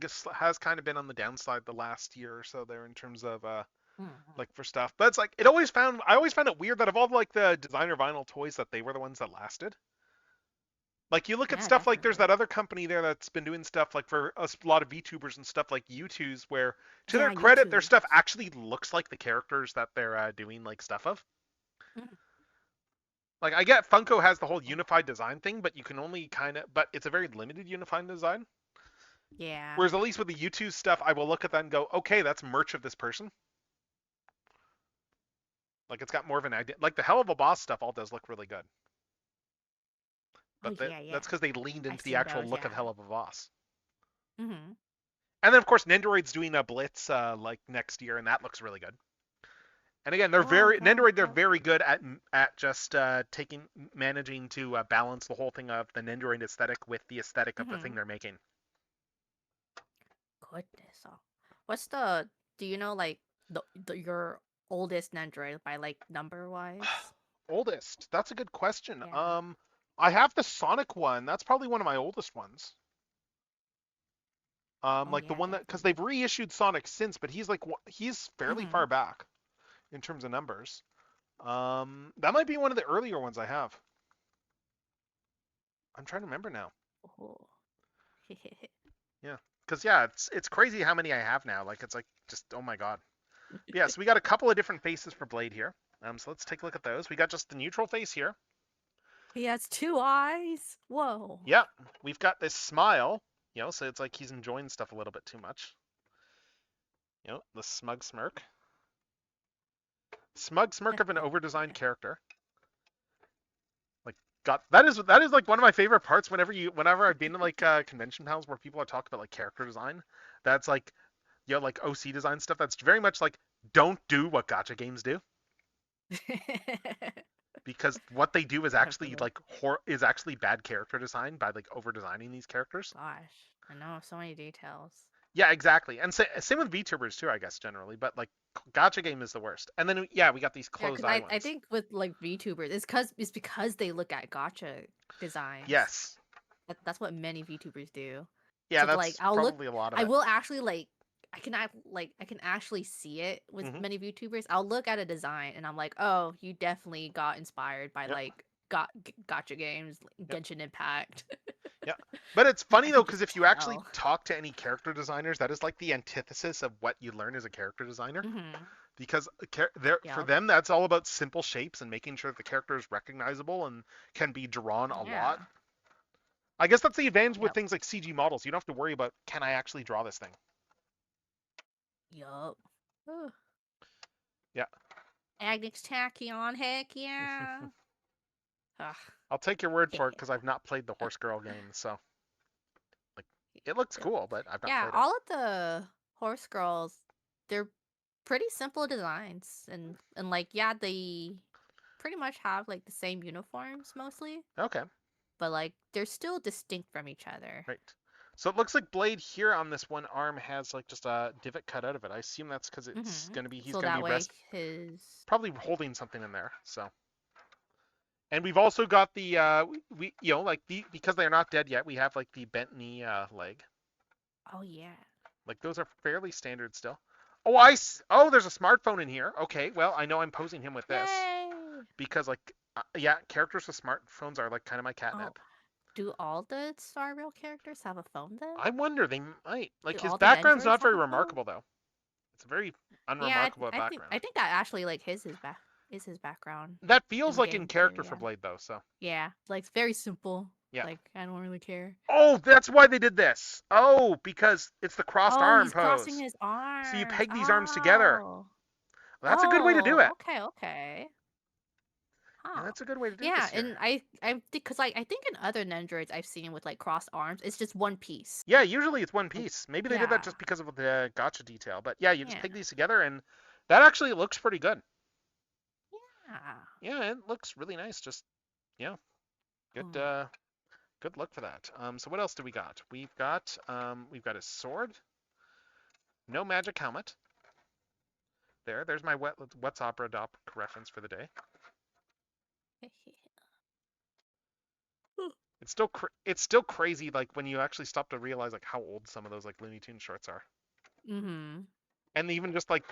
of been on the downside the last year or so there in terms of like for stuff. But it's like I always found it weird that of all like the designer vinyl toys that they were the ones that lasted. Like you look at stuff like there's that other company there that's been doing stuff like for a lot of VTubers and stuff like U2s where to their credit their stuff actually looks like the characters that they're doing like stuff of. Like I get Funko has the whole unified design thing, but you can only but it's a very limited unified design. Yeah. Whereas at least with the U2 stuff, I will look at that and go, okay, that's merch of this person. Like it's got more of an idea. Like the Hell of a Boss stuff all does look really good. But that's because they leaned into the actual look of Hell of a Boss. And then of course Nendoroid's doing a Blitz like next year, and that looks really good. And again, Nendoroid. They're very good at just managing to balance the whole thing of the Nendoroid aesthetic with the aesthetic of the thing they're making. Goodness, what's do you know like your oldest Nendoroid by like number wise? Oldest? That's a good question. Yeah. I have the Sonic one. That's probably one of my oldest ones. Like the one that because they've reissued Sonic since, but he's fairly far back in terms of numbers. That might be one of the earlier ones I have. I'm trying to remember now. Oh. Yeah, Because yeah, it's crazy how many I have now. Like it's like just oh my god. Yeah, so we got a couple of different faces for Blade here. So let's take a look at those. We got just the neutral face here. He has 2 eyes. Whoa. Yeah, we've got this smile. So it's like he's enjoying stuff a little bit too much. The smug smirk. Smug smirk of an over-designed character. Like, God, that is like one of my favorite parts. Whenever I've been to like convention panels where people are talking about like character design, that's like, like OC design stuff. That's very much like don't do what gacha games do, because what they do is actually like is actually bad character design by like over designing these characters. Gosh, I know so many details. Yeah, exactly. And same with VTubers too, I guess generally. But like gacha game is the worst. And then yeah, we got these closed eye ones. I think with like VTubers, it's because they look at gacha designs. Yes. That's what many VTubers do. Yeah, so, that's like, probably a lot of it. I will actually like I can actually see it with many VTubers. I'll look at a design and I'm like, oh, you definitely got inspired by like gacha games, Genshin Impact. Yeah, but it's funny though, because if you actually talk to any character designers, that is like the antithesis of what you learn as a character designer. Because for them, that's all about simple shapes and making sure that the character is recognizable and can be drawn a lot. I guess that's the advantage with things like CG models. You don't have to worry about, can I actually draw this thing? Yup. Yeah. Agnes Tachyon, heck yeah. I'll take your word for it because I've not played the Horse Girl game, so like it looks cool, but I've not played it. All of the Horse Girls, they're pretty simple designs, and like they pretty much have like the same uniforms mostly. Okay. But like they're still distinct from each other. Right. So it looks like Blade here on this one arm has like just a divot cut out of it. I assume that's because it's gonna be he's gonna be probably holding something in there. So. And we've also got the because they're not dead yet, we have like the bent knee leg. Oh yeah. Like those are fairly standard still. Oh, there's a smartphone in here. Okay, well I know I'm posing him with this. Yay! Because like characters with smartphones are like kind of my catnip. Oh. Do all the Star Rail characters have a phone then? I wonder, they might. Like his background's not very remarkable though. It's a very unremarkable background. I think that actually like his background. That feels like in character for Blade though, so. Yeah, like it's very simple. Yeah. Like I don't really care. Oh, that's why they did this. Oh, because it's the crossed arm he's pose. Crossing his arms. So you peg these arms together. Well, that's a good way to do it. Okay. Huh. Yeah, that's a good way to do it. Yeah, and I because I think in other Nendroids I've seen with like crossed arms, it's just one piece. Yeah, usually it's one piece. Maybe they did that just because of the gotcha detail. But yeah, you just peg these together, and that actually looks pretty good. Yeah, it looks really nice. Just good good look for that. So what else do we got? We've got a sword. No magic helmet. There's my What's Opera Doc reference for the day. It's still crazy like when you actually stop to realize like how old some of those like Looney Tunes shorts are. And even just like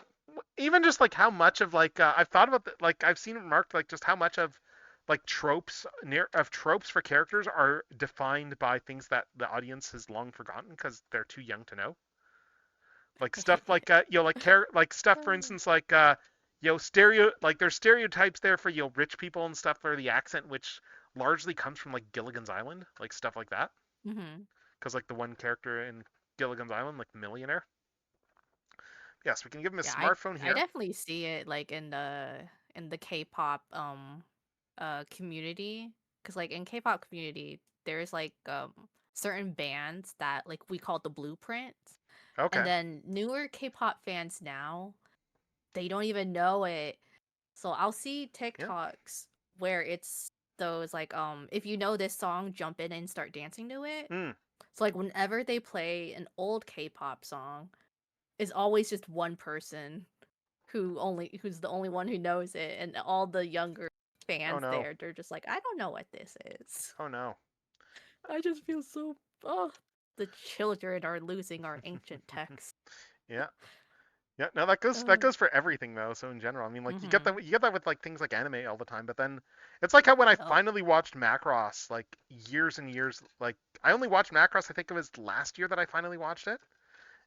how much of like I've thought about like I've seen it marked like just how much of like tropes for characters are defined by things that the audience has long forgotten because they're too young to know. Like stuff like like stuff for instance like there's stereotypes there for rich people and stuff for the accent, which largely comes from like Gilligan's Island, like stuff like that. Because like the one character in Gilligan's Island, like the millionaire. Yes, we can give him a smartphone here. I definitely see it like in the K-pop community, because like in K-pop community there's like certain bands that like we call the blueprints. Okay. And then newer K-pop fans now, they don't even know it. So I'll see TikToks where it's those like if you know this song, jump in and start dancing to it. So like whenever they play an old K-pop song, it's always just one person who's the only one who knows it, and all the younger fans they're just like, I don't know what this is. Oh no. I just feel so the children are losing our ancient texts. Yeah. No, that goes for everything though. So in general, I mean, like you get that with like things like anime all the time. But then it's like how when I finally watched Macross like years and years, like I only watched Macross. I think it was last year that I finally watched it.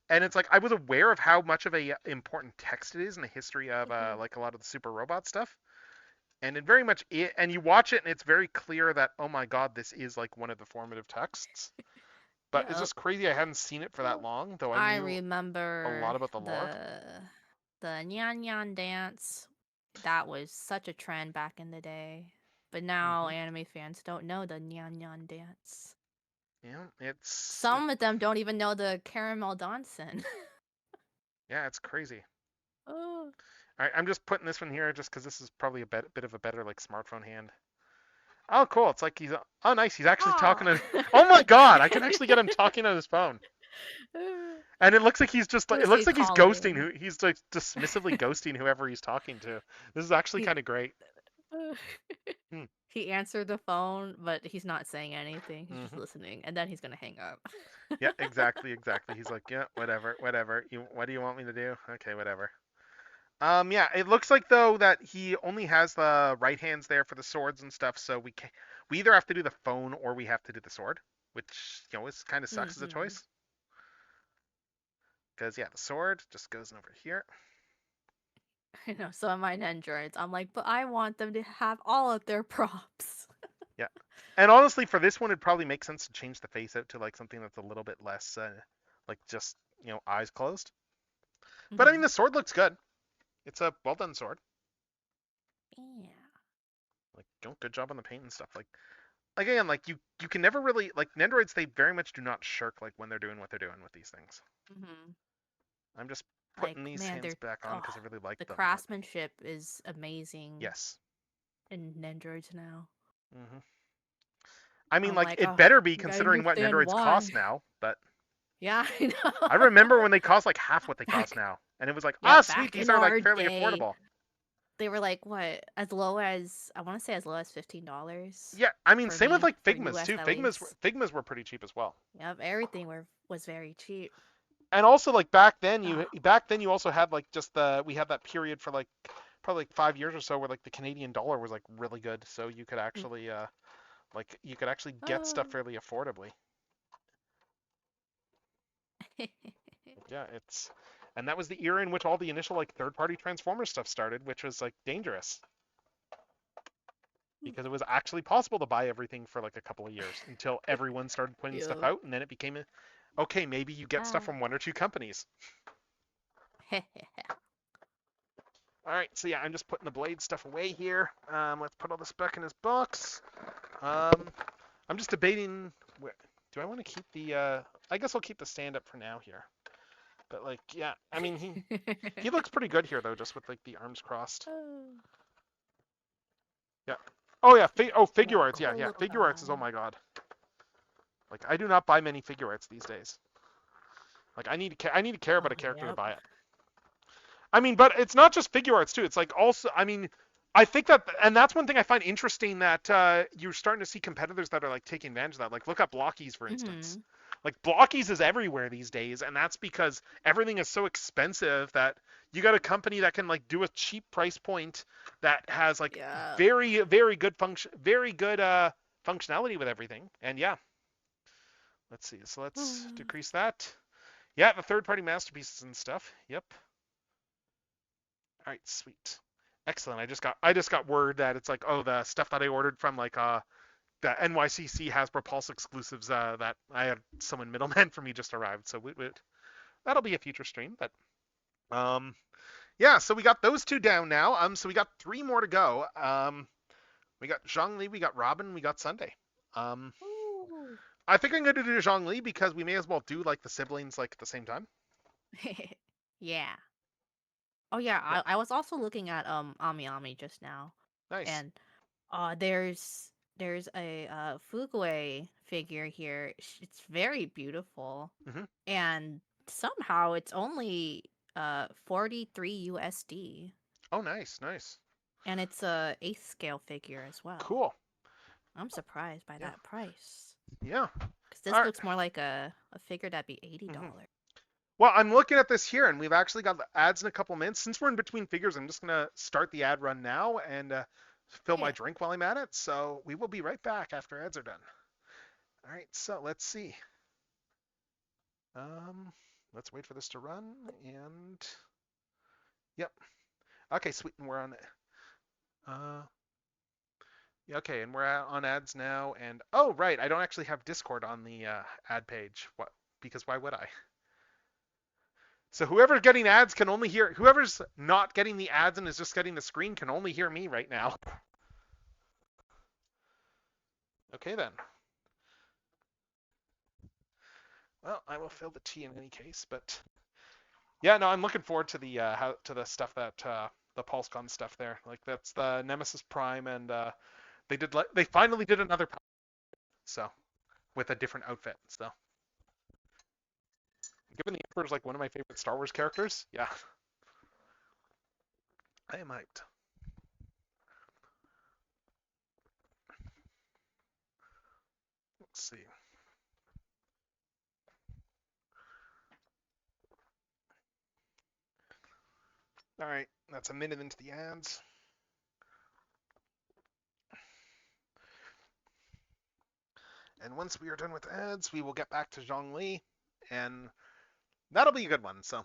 And it's like I was aware of how much of a important text it is in the history of like a lot of the super robot stuff. And it very much and you watch it and it's very clear that oh my god, this is like one of the formative texts. But it's Yep. just crazy I hadn't seen it for that long, though I I knew a remember lot about the lore. the Nyan Nyan dance. That was such a trend back in the day. But now anime fans don't know the Nyan Nyan dance. Yeah, it's Some of them don't even know the caramel dansen. yeah, it's crazy. Oh. All right, I'm just putting this one here just because this is probably a bit of a better like smartphone hand. Oh, cool. It's like he's oh nice. He's actually talking to. Oh my god, I can actually get him talking on his phone. And it looks like he's just like it looks like he's ghosting who he's like dismissively ghosting whoever he's talking to. This is actually kind of great. He answered the phone, but he's not saying anything. He's just listening, and then he's gonna hang up. Yeah, exactly. He's like, yeah, whatever. What do you want me to do? Okay, whatever. Yeah, it looks like though that he only has the right hands there for the swords and stuff, so we either have to do the phone or we have to do the sword, which is kind of sucks as a choice. Because yeah, the sword just goes over here. I know some of my androids. I'm like, but I want them to have all of their props. Yeah, and honestly, for this one, it'd probably make sense to change the face out to like something that's a little bit less, like just eyes closed. But I mean, the sword looks good. It's a well done sword. Yeah. Like, good job on the paint and stuff. Like again, like you can never really like Nendoroids. They very much do not shirk like when they're doing what they're doing with these things. I'm just putting these hands back on because I really like them. The craftsmanship is amazing. Yes. In Nendoroids now. I mean, like it better be considering what Nendoroids cost now, but. Yeah, I know. I remember when they cost like half what they cost now, and it was like, sweet, these are like fairly affordable. They were like what, as low as I want to say as low as $15. Yeah, I mean, same with like Figmas too. Figmas were pretty cheap as well. Yep, everything was very cheap. And also like back then you also had like we had that period for like probably like 5 years or so where like the Canadian dollar was like really good, so you could actually get stuff fairly affordably. Yeah, and that was the era in which all the initial like third-party Transformers stuff started, which was like dangerous because it was actually possible to buy everything for like a couple of years until everyone started putting stuff out, and then it became okay, maybe you get stuff from one or two companies. All right, so yeah, I'm just putting the blade stuff away here. Let's put all this back in his box. I'm just debating. Do I want to keep the? I guess I'll keep the stand up for now here. But like, yeah, I mean, he looks pretty good here though, just with like the arms crossed. Yeah. Oh yeah. Figure arts. Yeah. Figure arts is oh my god. Like I do not buy many figure arts these days. Like I need to care about a character to buy it. I mean, but it's not just figure arts too. It's like also, I mean, I think that, and that's one thing I find interesting that you're starting to see competitors that are like taking advantage of that. Like look at Blockies for instance. Like Blockies is everywhere these days, and that's because everything is so expensive that you got a company that can like do a cheap price point that has like very good functionality with everything. And yeah, let's see. So let's decrease that. Yeah, the third-party masterpieces and stuff. Yep. All right, sweet, excellent. I just got word that it's like the stuff that I ordered from like the NYCC Hasbro Pulse exclusives that I had someone middleman for me just arrived. So that'll be a future stream. But yeah, so we got those two down now. So we got 3 more to go. We got Zhongli, we got Robin, we got Sunday. I think I'm going to do Zhongli because we may as well do like the siblings like at the same time. Yeah. Oh yeah, I was also looking at Ami Ami just now. Nice. And there's a Fugue figure here. It's very beautiful. And somehow it's only 43 USD. Oh, nice. And it's a 8th scale figure as well. Cool. I'm surprised by that price. Yeah. Because this looks more like a figure that'd be $80. Well, I'm looking at this here, and we've actually got the ads in a couple minutes. Since we're in between figures, I'm just going to start the ad run now and fill my drink while I'm at it. So we will be right back after ads are done. All right, so let's see. Let's wait for this to run, and yep. Okay, sweet, and we're on it. Yeah, okay, and we're on ads now, and oh right, I don't actually have Discord on the ad page. What? Because why would I? So whoever's getting ads can only hear. Whoever's not getting the ads and is just getting the screen can only hear me right now. Okay then. Well, I will fill the tea in any case, but yeah, no, I'm looking forward to the to the stuff that the PulseCon stuff there. Like that's the Nemesis Prime, and they finally did another so with a different outfit. So given the Emperor's like one of my favorite Star Wars characters, yeah, I am hyped. Let's see. All right, that's a minute into the ads. And once we are done with ads, we will get back to Zhongli, and that'll be a good one. So,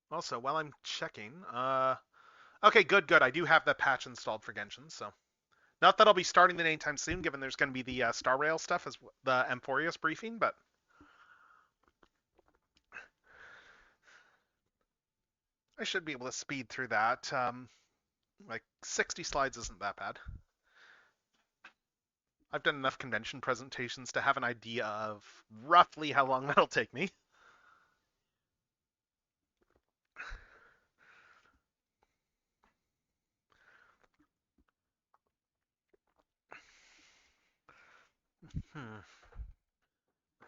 also while I'm checking, okay, good. I do have the patch installed for Genshin, so not that I'll be starting it anytime soon, given there's going to be the Star Rail stuff as the Amphorius briefing, but I should be able to speed through that. Like 60 slides isn't that bad. I've done enough convention presentations to have an idea of roughly how long that'll take me. Let's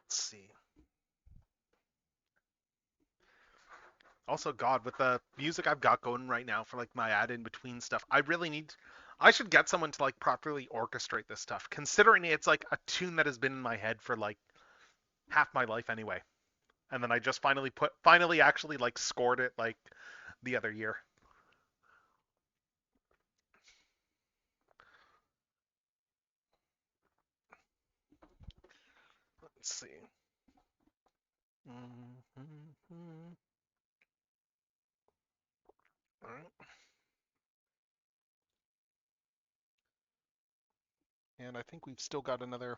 see. Also, God, with the music I've got going right now for like my ad in between stuff, I should get someone to like properly orchestrate this stuff, considering it's like a tune that has been in my head for like half my life anyway. And then I just finally actually like scored it like the other year. Let's see. All right. And I think we've still got another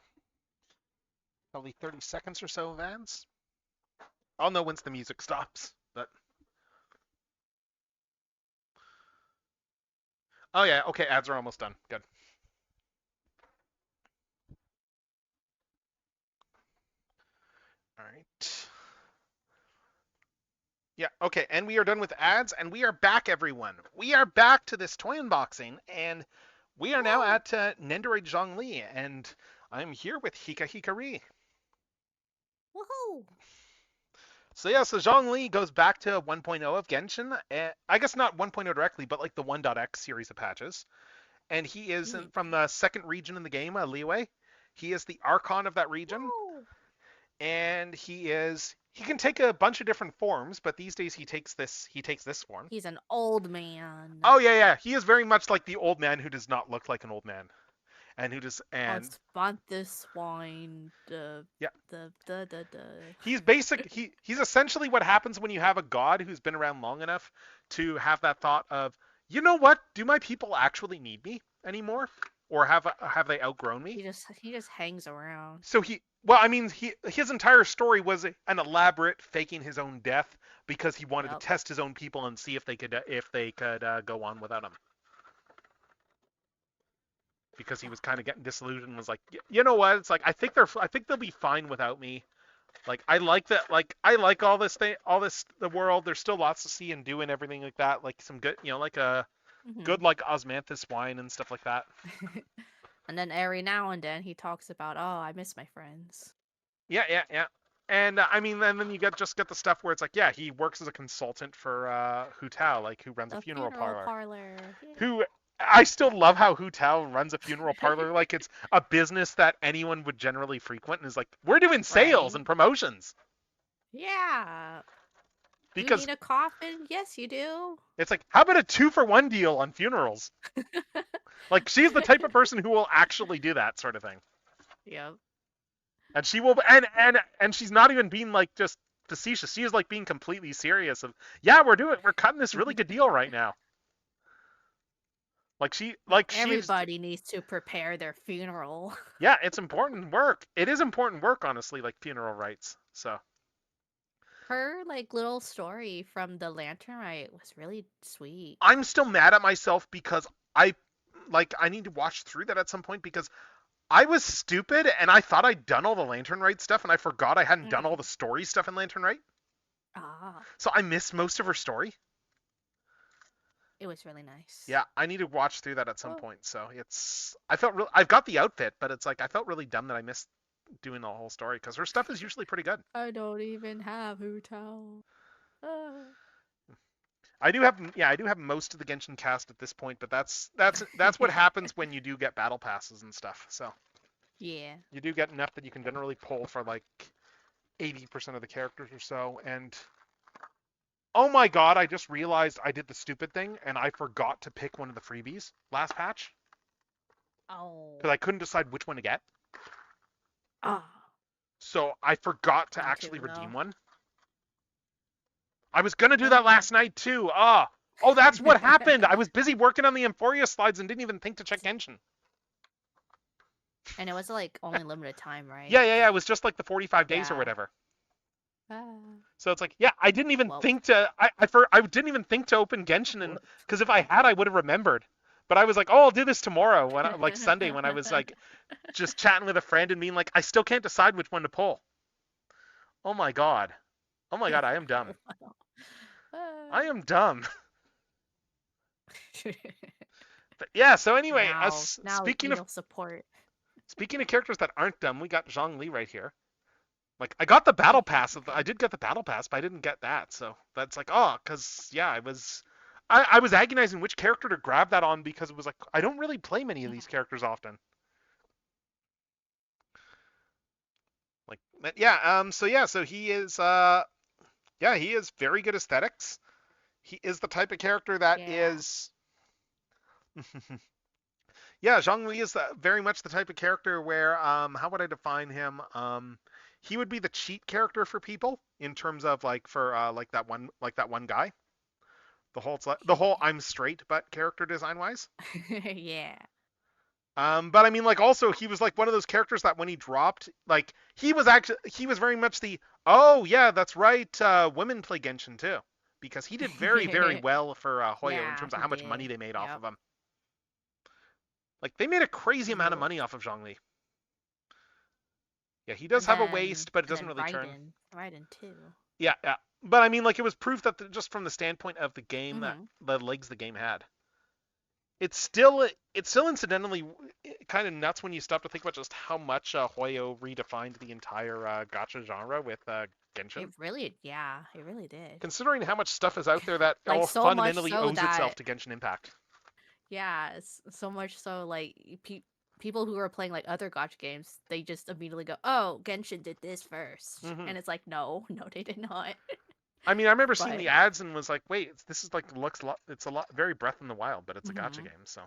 probably 30 seconds or so of ads. I'll know once the music stops, but oh yeah, okay, ads are almost done. Good. All right. Yeah, okay, and we are done with ads, and we are back, everyone. We are back to this toy unboxing, and we are now at Nendoroid Zhongli, and I'm here with Hika Hikari. Woohoo! So yeah, so Zhongli goes back to 1.0 of Genshin. I guess not 1.0 directly, but like the 1.x series of patches. And he is from the second region in the game, Liyue. He is the Archon of that region. Woo! And he can take a bunch of different forms, but these days he takes this form. He's an old man. Oh yeah. He is very much like the old man who does not look like an old man. And who does and want this wine. Yeah. The. He's essentially what happens when you have a god who's been around long enough to have that thought of, you know what? Do my people actually need me anymore? Or have they outgrown me? He just hangs around. So his entire story was an elaborate faking his own death because he wanted to test his own people and see if they could go on without him. Because he was kind of getting disillusioned and was like, you know what? It's like I think they'll be fine without me. Like I like that. Like I like all this the world. There's still lots to see and do and everything like that. Like some good, like a good like osmanthus wine and stuff like that. And then every now and then he talks about, oh, I miss my friends. Yeah. And and then you get the stuff where it's like, yeah, he works as a consultant for Hu Tao, like who runs a funeral parlor. Yeah. Who I still love how Hu Tao runs a funeral parlor like it's a business that anyone would generally frequent, and is like, we're doing sales and promotions. Yeah. Because you need a coffin? Yes, you do. It's like, how about a 2-for-1 deal on funerals? Like, she's the type of person who will actually do that sort of thing. Yep. And she will, and she's not even being like just facetious. She is like being completely serious. Of yeah, we're cutting this really good deal right now. She's Everybody needs to prepare their funeral. yeah, it's important work. It is important work, honestly, like funeral rites. So Her like little story from the lantern rite was really sweet. I'm still mad at myself because I need to watch through that at some point because I was stupid and I thought I'd done all the Lantern Rite stuff and I forgot I hadn't done all the story stuff in Lantern Rite. Ah, So I missed most of her story. it was really nice. Yeah, I need to watch through that at some point. So I've got the outfit, but it's like I felt really dumb that I missed doing the whole story because her stuff is usually pretty good. I don't even have Hu Tao. I do have most of the Genshin cast at this point, but that's what happens when you do get battle passes and stuff. So Yeah. you do get enough that you can generally pull for like 80% of the characters or so. And oh my god, I just realized I did the stupid thing and I forgot to pick one of the freebies last patch Oh. because I couldn't decide which one to get. Ah. So I forgot to Me actually too, no. redeem one. I was gonna do that last night too. Oh, that's what happened. I was busy working on the Emphoria slides and didn't even think to check Genshin. And it was like only limited time, right? Yeah. It was just like the 45 days or Yeah. whatever. Ah. So it's like, yeah, I didn't even Well. think to. I didn't even think to open Genshin, and because if I had, I would have remembered. But I was like, oh, I'll do this tomorrow, like Sunday, when I was like just chatting with a friend and being like, I still can't decide which one to pull. Oh my god, I am dumb. I am dumb. But yeah, so anyway, now speaking of support. characters that aren't dumb, we got Zhongli right here. Like, I got the battle pass. I did get the battle pass, but I didn't get that. So that's like, because yeah, I was agonizing which character to grab that on because it was like I don't really play many of these characters often. Like, yeah. So he is he is very good aesthetics. He is the type of character that is. Yeah, Zhongli is very much the type of character where, how would I define him? He would be the cheat character for people in terms of like for like that one guy. The whole I'm straight but character design wise. Yeah. But I mean, like, also he was like one of those characters that when he dropped, like he was very much the yeah, that's right, women play Genshin too, because he did very very well for Hoyo in terms of how much money they made off of him. Like, they made a crazy amount of money off of Zhongli. Yeah, he does have a waist, but it doesn't really turn. Raiden too. Yeah. But I mean, like, it was proof that just from the standpoint of the game, that the legs the game had. It's still incidentally kind of nuts when you stop to think about just how much Hoyo redefined the entire gacha genre with Genshin. It really did. Considering how much stuff is out there that Like, all so fundamentally much so owes itself to Genshin Impact. Yeah, so much so, like, people who are playing like other gacha games, they just immediately go, "Oh, Genshin did this 1st," and it's like, no, they did not. I mean, I remember seeing the ads and was like, "Wait, this is like it's a lot very Breath in the Wild, but it's a gacha game." So,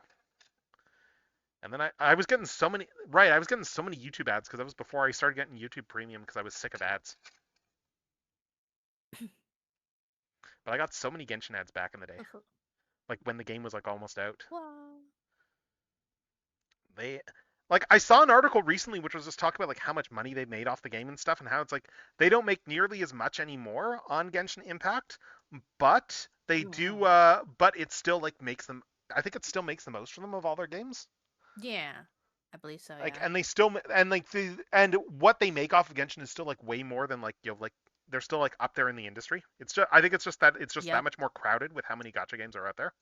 and then I was getting so many YouTube ads because that was before I started getting YouTube Premium because I was sick of ads. But I got so many Genshin ads back in the day, like when the game was like almost out. Wow. I saw an article recently which was just talking about like how much money they made off the game and stuff, and how it's like they don't make nearly as much anymore on Genshin Impact, but they do. But it still like makes them. I think it still makes the most for them of all their games. Yeah, I believe so. Like, yeah. and they still and what they make off of Genshin is still like way more than like they're still like up there in the industry. I think it's just that that much more crowded with how many gacha games are out there.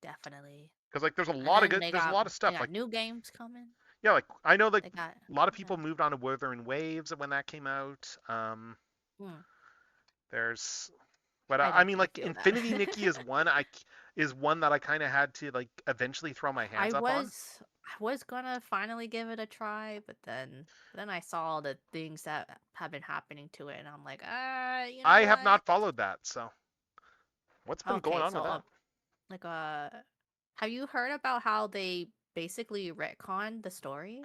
Definitely. Because like there's a lot of stuff, like new games coming. Yeah, like I know like a lot of people moved on to Wuthering Waves when that came out. There's, but I mean, like Infinity Nikki is one that I kind of had to like eventually throw my hands up on. I was gonna finally give it a try, but then I saw the things that have been happening to it, and I'm like, I have not followed that. So what's been going on with that? Like have you heard about how they basically retconned the story?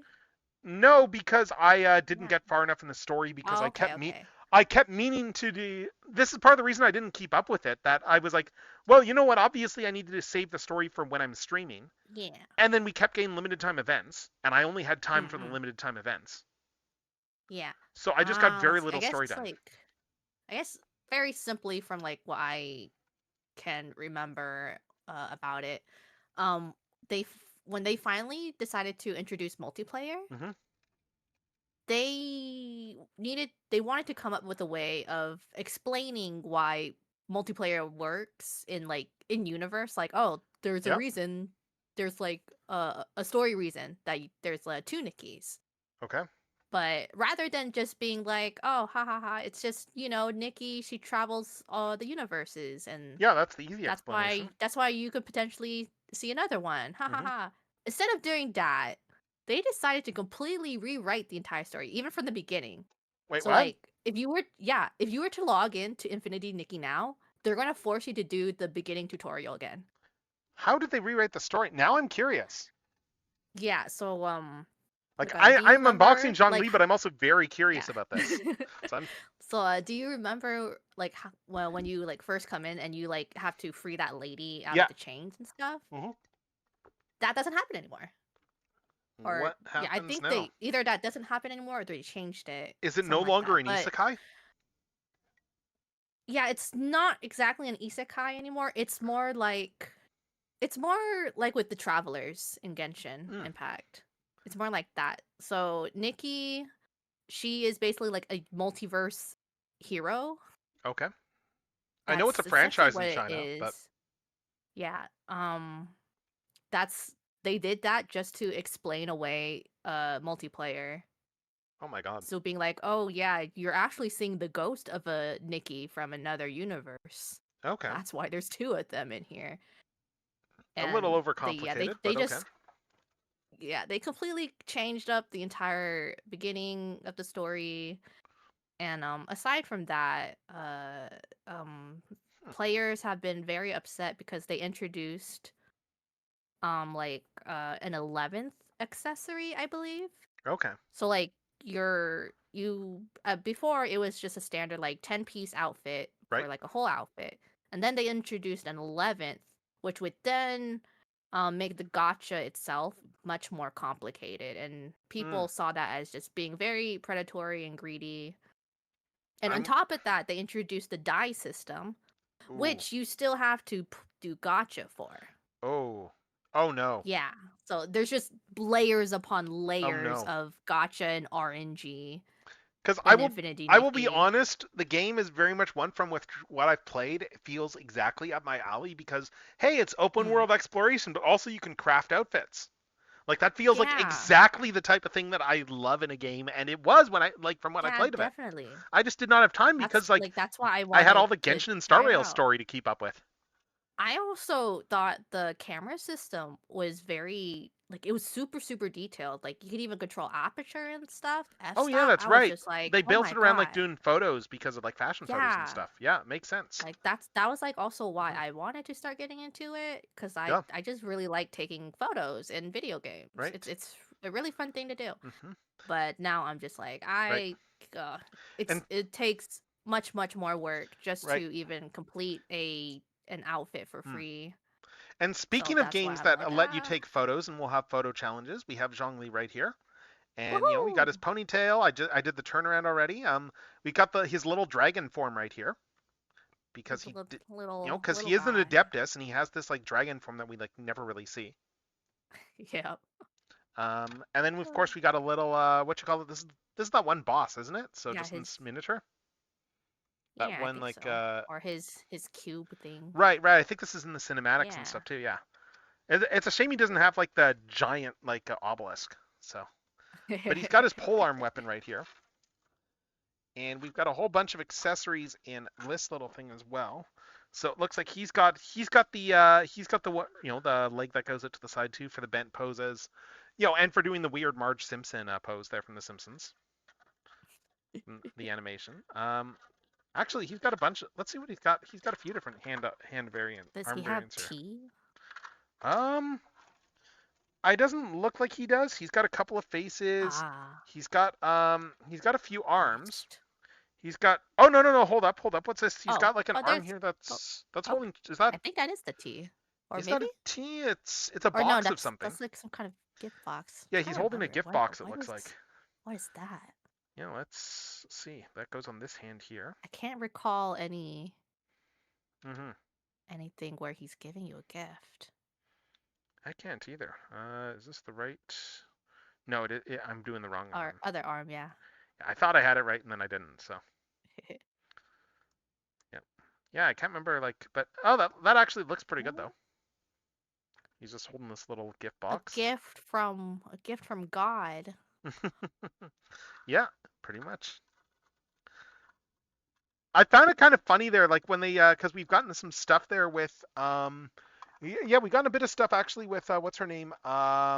No, because I didn't Yeah. get far enough in the story because Oh, okay, okay. I kept meaning to do. This is part of the reason I didn't keep up with it. That I was like, well, you know what? Obviously, I needed to save the story for when I'm streaming. Yeah. And then we kept getting limited time events, and I only had time for the Mm-hmm. limited time events. Yeah. So I just got very Let's see. little story done. I guess very simply from like what I can remember about it, um, when they finally decided to introduce multiplayer, Hmm. they wanted to come up with a way of explaining why multiplayer works in universe. Like, oh, there's a Yep. reason. There's like a story reason that there's two Nikki's. Okay. But rather than just being like, oh, ha ha ha, it's just, Nikki, she travels all the universes, and Yeah, that's the easy explanation. that's why you could potentially see another one. Ha ha Hmm. ha. Instead of doing that, they decided to completely rewrite the entire story, even from the beginning. Wait, So what? like, if you were to log in to Infinity Nikki now, they're gonna force you to do the beginning tutorial again. How did they rewrite the story? Now I'm curious. Yeah, so Like do you I'm unboxing remember Zhongli, but I'm also very yeah. curious about this. So I'm So, do you remember like well when you like first come in and you like have to free that lady out of yeah. the chains and stuff? Hmm. That doesn't happen anymore. Or What yeah, I happens think now? they either that doesn't happen anymore or they changed it, Is it no something like longer that. an But isekai? yeah, it's not exactly an isekai anymore. It's more like with the travelers in Genshin Mm, Impact. It's more like that. So Nikki, she is basically like a multiverse hero. okay. I know it's a That's essentially franchise what in it China, but is. Yeah. That's they did that just to explain away multiplayer. oh my god. So being like, "Oh yeah, you're actually seeing the ghost of a Nikki from another universe. Okay. That's why there's two of them in here." A little And overcomplicated, they but okay. just they completely changed up the entire beginning of the story. And aside from that, um players have been very upset because they introduced an 11th accessory, I believe. Okay. So like you before it was just a standard like 10-piece outfit Right. for like a whole outfit. And then they introduced an 11th, which would then make the gotcha itself much more complicated, and Mm, people saw that as just being very predatory and greedy. And on I'm top of that, they introduced the die system, ooh. which you still have to do gotcha for. Oh. Oh no. Yeah. So there's just layers upon Oh layers no. of gotcha and RNG Because in Infinity I will be Nikki. honest, the game is very much one from with what I've played. It feels exactly up my alley because hey, it's open Mm. world exploration, but also you can craft outfits. Like that feels like Yeah. exactly the type of thing that I love in a game, and it was when I like from what I Yeah, played of it. definitely. I just did not have time because like That's why I I had all wanted the to Genshin and Star try it Rail out. story to keep up with. I also thought the camera system was very like it was super super detailed. Like you could even control aperture and stuff, Oh yeah, f-stop. that's I was right. just like, They "Oh built my it around like god." doing photos because of like fashion photos and Yeah. stuff. Yeah, it makes sense. Like that was like also why Mhm. I wanted to start getting into it, cuz Yeah, I just really like taking photos in video games. right. It's a really fun thing to do. Hmm. But now I'm just like Right. uh, And it takes much more work just to right. even complete an outfit for Hmm. free. And So speaking of that's why games I'm that like, let you take photos and we'll have photo challenges, we have Zhongli right here. And you know, we got woohoo! his ponytail. I did the turnaround already. We got the his little dragon form right here because He's a he little did, you know, because little he is an guy. adeptus and he has this like dragon form that we like never really see. Yeah. And then of course we got a little what you call it? This is that one boss, isn't it? So Yeah, just in his this miniature. That yeah, I one think like so. Or his cube thing. right. I think this is in the cinematics and Yeah. stuff too. Yeah. It's a shame he doesn't have like the giant like obelisk. So, but he's got his polearm weapon right here. And we've got a whole bunch of accessories in this little thing as well. So it looks like he's got the what you know the leg that goes out to the side too for the bent poses, you know, and for doing the weird Marge Simpson pose there from The Simpsons, the animation. Actually he's got a bunch. Let's see what he's got. He's got a few different hand Does arm he have variants here. tea? It doesn't look like he does. He's got a couple of faces. Ah, He's got a few arms. lost. He's got. Oh no, hold up. What's this? He's Oh, got like an oh, arm there's. here Oh, that's oh, holding. Is that I think that is the T, or that maybe, a T? It's a or no, box of something. that's like some kind of gift box. Yeah, I'm he's trying to holding a remember gift box, it what looks was. like. What is that? Yeah, let's see. That goes on this hand here. I can't recall Hmm. anything where he's giving you a gift. I can't either. Is this the right? No, I'm doing the wrong Or arm. other arm, yeah. I thought I had it right and then I didn't. So yeah, yeah. I can't remember but that actually looks pretty good though. He's just holding this little gift box. A gift from God. Yeah, pretty much. I found it kind of funny there, like when they, because we've gotten some stuff there with, yeah, we got a bit of stuff actually with, what's her name? How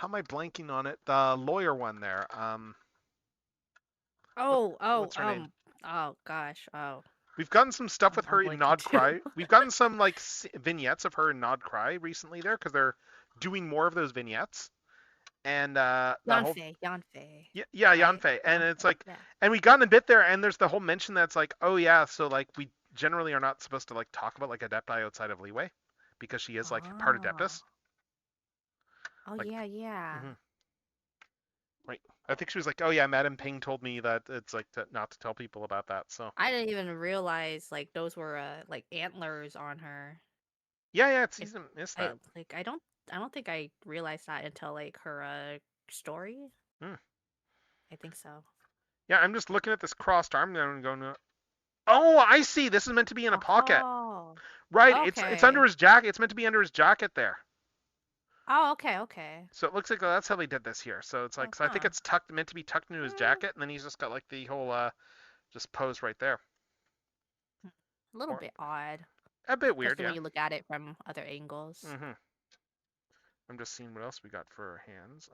am I blanking on it? The lawyer one there. What's her name? Oh gosh, oh. We've gotten some stuff with I'm her in blanking Nod too. Cry. We've gotten some like vignettes of her in Nod Cry recently there because they're doing more of those vignettes. And that whole Yanfei. yeah, Right? Yanfei. And it's like, Yeah. and we gotten a bit there, and there's the whole mention that's like, oh yeah, so like we generally are not supposed to like talk about like Adepti outside of Leeway because she is like part Oh. Adeptus. Oh Like, yeah. mhm, right. I think she was like, oh yeah, Madam Ping told me that it's like not to tell people about that. So I didn't even realize like those were like antlers on her. yeah, it's It, easy to miss I that. like I don't think I realized that until like her story. Hmm. I think so. Yeah, I'm just looking at this crossed arm there and going, oh, I see. This is meant to be in a pocket. Oh. Right. It's under Okay. his jacket. It's meant to be under his jacket there. Oh, okay. So it looks like that's how they did this here. So it's like, Oh, so I think huh. it's meant to be tucked into his Mm, jacket, and then he's just got like the whole just pose right there. a little Or bit odd, a bit weird, especially yeah. when you look at it from other angles. Hmm. I'm just seeing what else we got for our hands.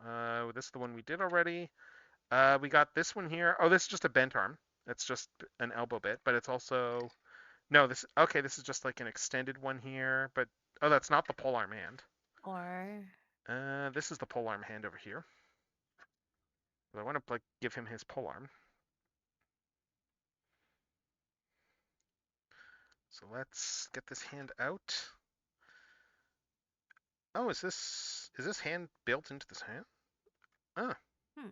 This is the one we did already. We got this one here. Oh, this is just a bent arm. It's just an elbow bit, but it's also no. This is just like an extended one here, but oh, that's not the pole arm hand. Or This is the pole arm hand over here. I want to like give him his pole arm. So let's get this hand out. Oh, is this hand built into this hand? Oh. hmm.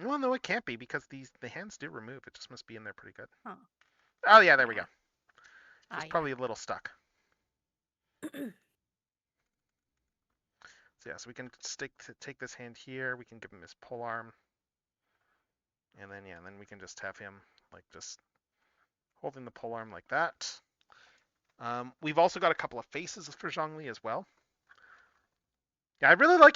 Well, no, it can't be because the hands do remove. It just must be in there pretty good. Huh. Oh yeah, there we Yeah. go. Just probably a little stuck. So yeah, so we can take this hand here. We can give him his pole arm, and then yeah, then we can just have him like just holding the pole arm like that. We've also got a couple of faces for Zhongli as well. Yeah, I really like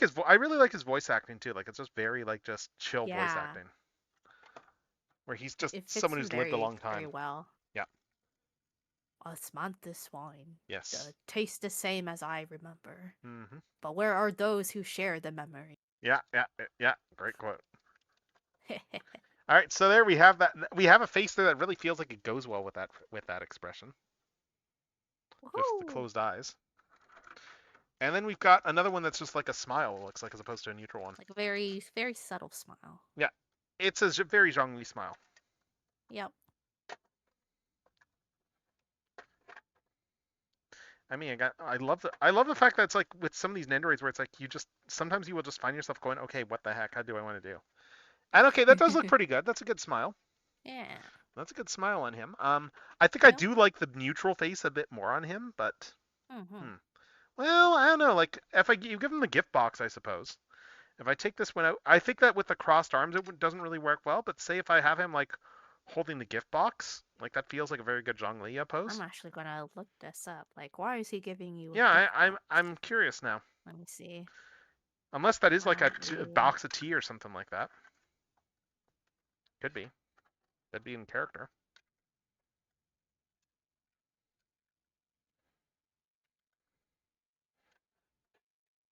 his voice acting too. Like it's just very like just chill voice Yeah. acting, where he's just It fits someone him who's lived a long very time. well. Yeah. Osmanthus wine. Yes. Tastes the same as I remember. Mm-hmm. But where are those who share the memory? Yeah. Great quote. All right, so there we have that. We have a face there that really feels like it goes well with that expression, with the closed eyes. And then we've got another one that's just like a smile, it looks like, as opposed to a neutral one. Like a very, very subtle smile. Yeah, it's a very Zhongli smile. Yep. I mean, I love the fact that it's like with some of these Nendoroids where it's like sometimes you will just find yourself going, okay, what the heck? How do I want to do? And okay, that does look pretty good. That's a good smile. Yeah. That's a good smile on him. I think I do like the neutral face a bit more on him, but well, I don't know. Like if you give him the gift box, I suppose. If I take this one out, I think that with the crossed arms, it doesn't really work well. But say if I have him like holding the gift box, like that feels like a very good Zhongli pose. I'm actually gonna look this up. Like, why is he giving you? I'm curious now. Let me see. Unless that is like a box of tea or something like that. Could be. That'd be in character.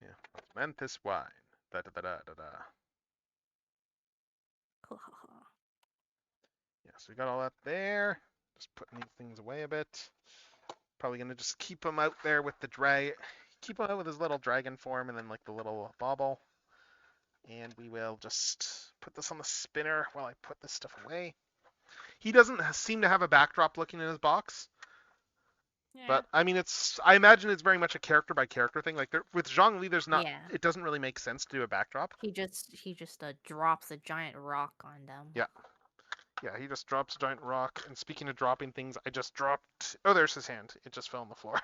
Yeah. Mantis wine. Da da da da da da. Yeah, so we got all that there. Just putting these things away a bit. Probably gonna just keep him out there with keep him out with his little dragon form and then like the little bauble. And we will just put this on the spinner while I put this stuff away. He doesn't seem to have a backdrop looking in his box. Yeah. But I mean, I imagine it's very much a character by character thing. Like with Zhongli, there's not. Yeah. It doesn't really make sense to do a backdrop. He just drops a giant rock on them. Yeah. Yeah, he just drops a giant rock. And speaking of dropping things, I just dropped. Oh, there's his hand. It just fell on the floor.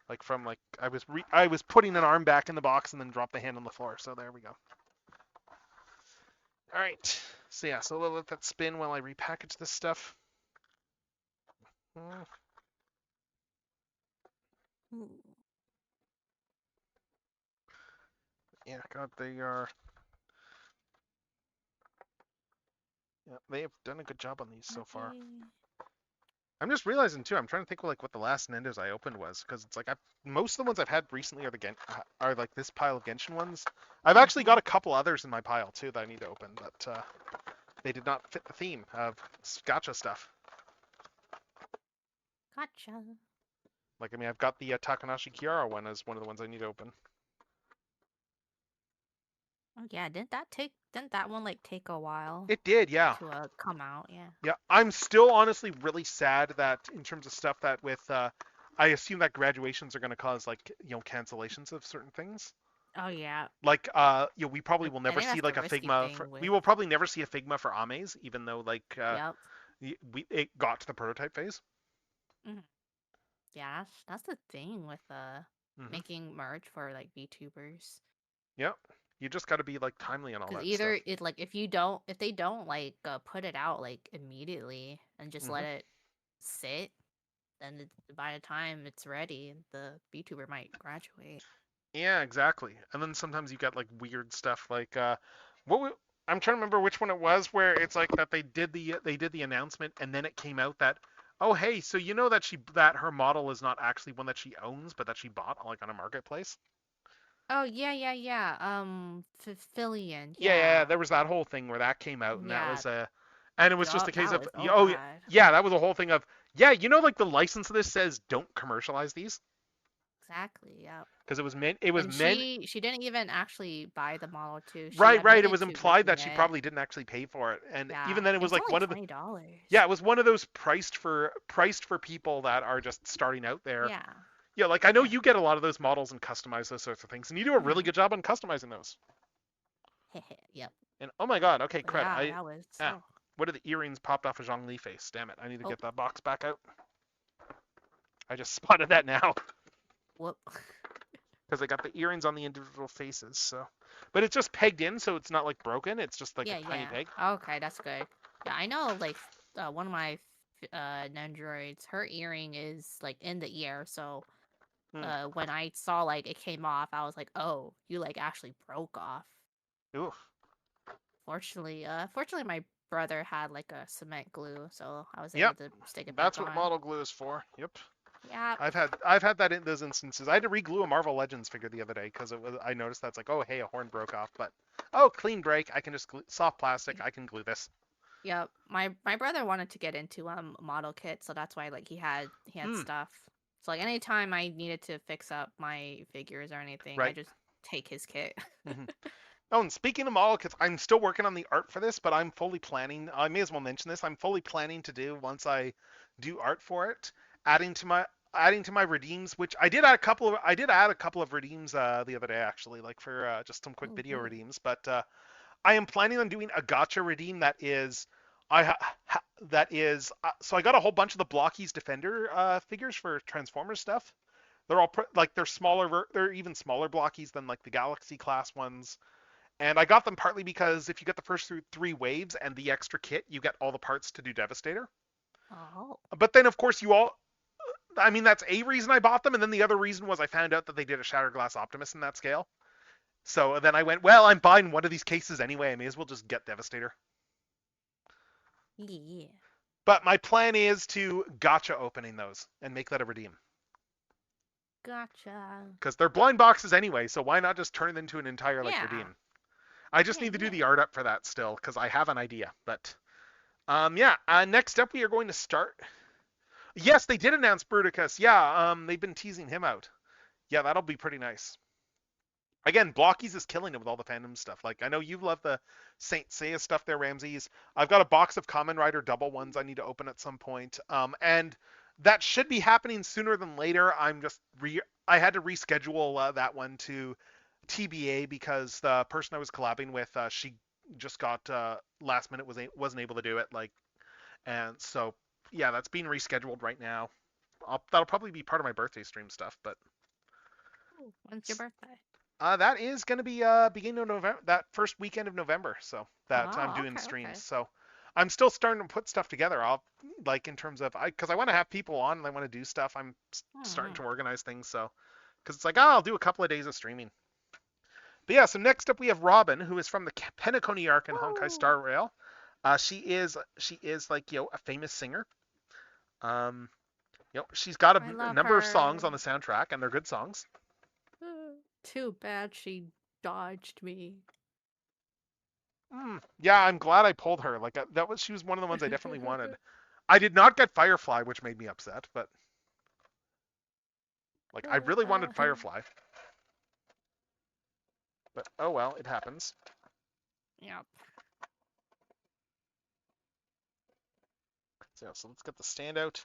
Like from like I was putting an arm back in the box and then dropped the hand on the floor. So there we go. All right. So yeah, so we'll let that spin while I repackage this stuff. Ooh. Yeah, God, they are. Yeah, they have done a good job on these so far. I'm just realizing too. I'm trying to think like what the last Nintendos I opened was, because it's like most of the ones I've had recently are like this pile of Genshin ones. I've actually got a couple others in my pile too that I need to open, but they did not fit the theme of gacha stuff. Gotcha. Like I mean, I've got the Takanashi Kiara one as one of the ones I need to open. Oh yeah, didn't that one like take a while It did, yeah. to come out? Yeah. Yeah, I'm still honestly really sad that in terms of stuff that with I assume that graduations are going to cause like cancellations of certain things. Oh yeah. Like we probably will never think see that's like a the risky Figma. thing We with- will probably never see a Figma for Ames, even though like Yep. it got to the prototype phase. Yeah, that's the thing with Mhm. making merch for like VTubers. Yep. You just got to be like timely on all that Because either stuff. it like if they don't like put it out like immediately and just let it sit, then by the time it's ready, the VTuber might graduate. Yeah, exactly. And then sometimes you get like weird stuff like I'm trying to remember which one it was where it's like that they did the announcement and then it came out that oh hey, so you know that her model is not actually one that she owns but that she bought like on a marketplace. Oh yeah. Filian. Yeah, there was that whole thing where that came out and that was and it was just a case that of was bad. yeah, that was a whole thing of like the license of this says don't commercialize these. Exactly. Yeah. Because it was meant. She didn't even actually buy the Model 2. She Right. It admitted was to implied that ripping she it. probably didn't actually pay for it, and Yeah, even then it was like only one of the. $20. Yeah, it was one of those priced for people that are just starting out there. Yeah. Yeah, like I know you get a lot of those models and customize those sorts of things, and you do a really good job on customizing those. Yep. And oh my god, okay, cred. Yeah, that was. What are the earrings popped off of Zhongli face? Damn it, I need to get that box back out. I just spotted that now. Whoop. Because I got the earrings on the individual faces, so. But it's just pegged in, so it's not like broken. It's just like a tiny peg. Okay, that's good. Yeah, I know. Like one of my Nendroids, her earring is like in the ear, so when I saw like it came off, I was like, oh, you like actually broke off. Oof. Fortunately, my brother had like a cement glue, so I was able to stick it back That's on. what model glue is for. Yep. Yeah. I've had that in those instances. I had to re-glue a Marvel Legends figure the other day because I noticed that's like, oh hey, a horn broke off, but clean break. I can just soft plastic. I can glue this. Yep. My brother wanted to get into model kit, so that's why like he had stuff. So like anytime I needed to fix up my figures or anything, I just take his kit. Oh, and speaking of model kits, I'm still working on the art for this, but I'm fully planning. I may as well mention this. I'm fully planning to do once I do art for it, adding to my redeems, which I did add a couple of redeems the other day actually, like for just some quick video redeems. But I am planning on doing a gacha redeem that is so I got a whole bunch of the Blockies Defender figures for Transformers stuff. They're all they're smaller. They're even smaller Blockies than like the Galaxy class ones. And I got them partly because if you get the first 3 waves and the extra kit, you get all the parts to do Devastator. Oh. But then, of course, that's a reason I bought them. And then the other reason was I found out that they did a Shatterglass Optimus in that scale. So then I went, well, I'm buying one of these cases anyway. I may as well just get Devastator. Yeah. But my plan is to gacha opening those and make that a redeem. Gotcha. Because they're blind boxes anyway, so why not just turn it into an entire redeem? I just need to do the art up for that still, because I have an idea. But next up we are going to start. Yes, they did announce Bruticus. Yeah, they've been teasing him out. Yeah, that'll be pretty nice. Again, Blockies is killing it with all the fandom stuff. Like, I know you love the Saint Seiya stuff there, Ramses. I've got a box of Kamen Rider double ones I need to open at some point. And that should be happening sooner than later. I had to reschedule that one to TBA because the person I was collabing with, she just got last minute wasn't able to do it. Like, and so yeah, that's being rescheduled right now. That'll probably be part of my birthday stream stuff, but Ooh, when's your birthday? that is going to be beginning of November, that first weekend of November. So that I'm Oh, doing okay, streams. okay. So I'm still starting to put stuff together. I'll like in terms of because I want to have people on and I want to do stuff. I'm starting to organize things. So because it's like I'll do a couple of days of streaming. But yeah, so next up we have Robin, who is from the Penacony arc in Honkai Star Rail. She is like a famous singer. She's got I a love number of songs her. on the soundtrack, and they're good songs. Too bad she dodged me. Yeah, I'm glad I pulled her. Like she was one of the ones I definitely wanted. I did not get Firefly, which made me upset, but like I really wanted Firefly. But oh well, it happens. Yep. So let's get the standout.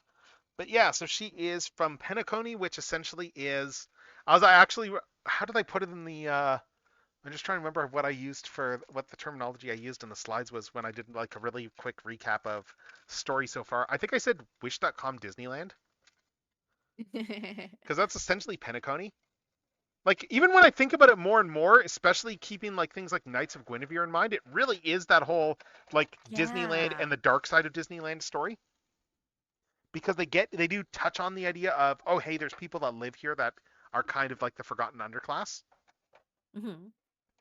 But yeah, so she is from Penacony, which essentially is. How did I put it in the? I'm just trying to remember what I used for what the terminology I used in the slides was when I did like a really quick recap of story so far. I think I said Wish.com Disneyland because that's essentially Penacony. Like even when I think about it more and more, especially keeping like things like Knights of Guinevere in mind, it really is that whole like Disneyland and the dark side of Disneyland story. Because they do touch on the idea of, oh hey, there's people that live here that are kind of like the forgotten underclass.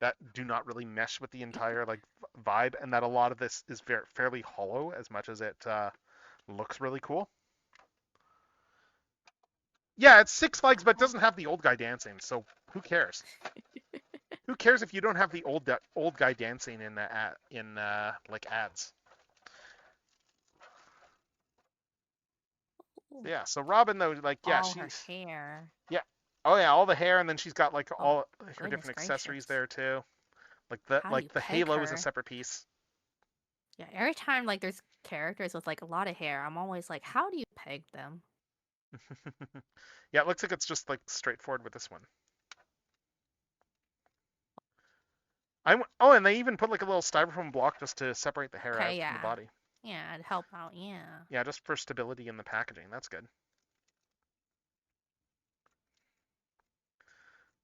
That do not really mesh with the entire like vibe, and that a lot of this is fairly hollow as much as it looks really cool. Yeah, it's Six Flags, but it doesn't have the old guy dancing, so who cares? Who cares if you don't have the old guy dancing in like ads? Yeah, so Robin though, like yeah, all she's her hair. Yeah. Oh yeah, all the hair, and then she's got like all her goodness different accessories gracious. there too. Like How do you the peg halo is a her? separate piece. Yeah, every time like there's characters with like a lot of hair, I'm always like, how do you peg them? Yeah, it looks like it's just like straightforward with this one. And they even put like a little styrofoam block just to separate the hair out from the body. Yeah, to help out, yeah. Yeah, just for stability in the packaging. That's good.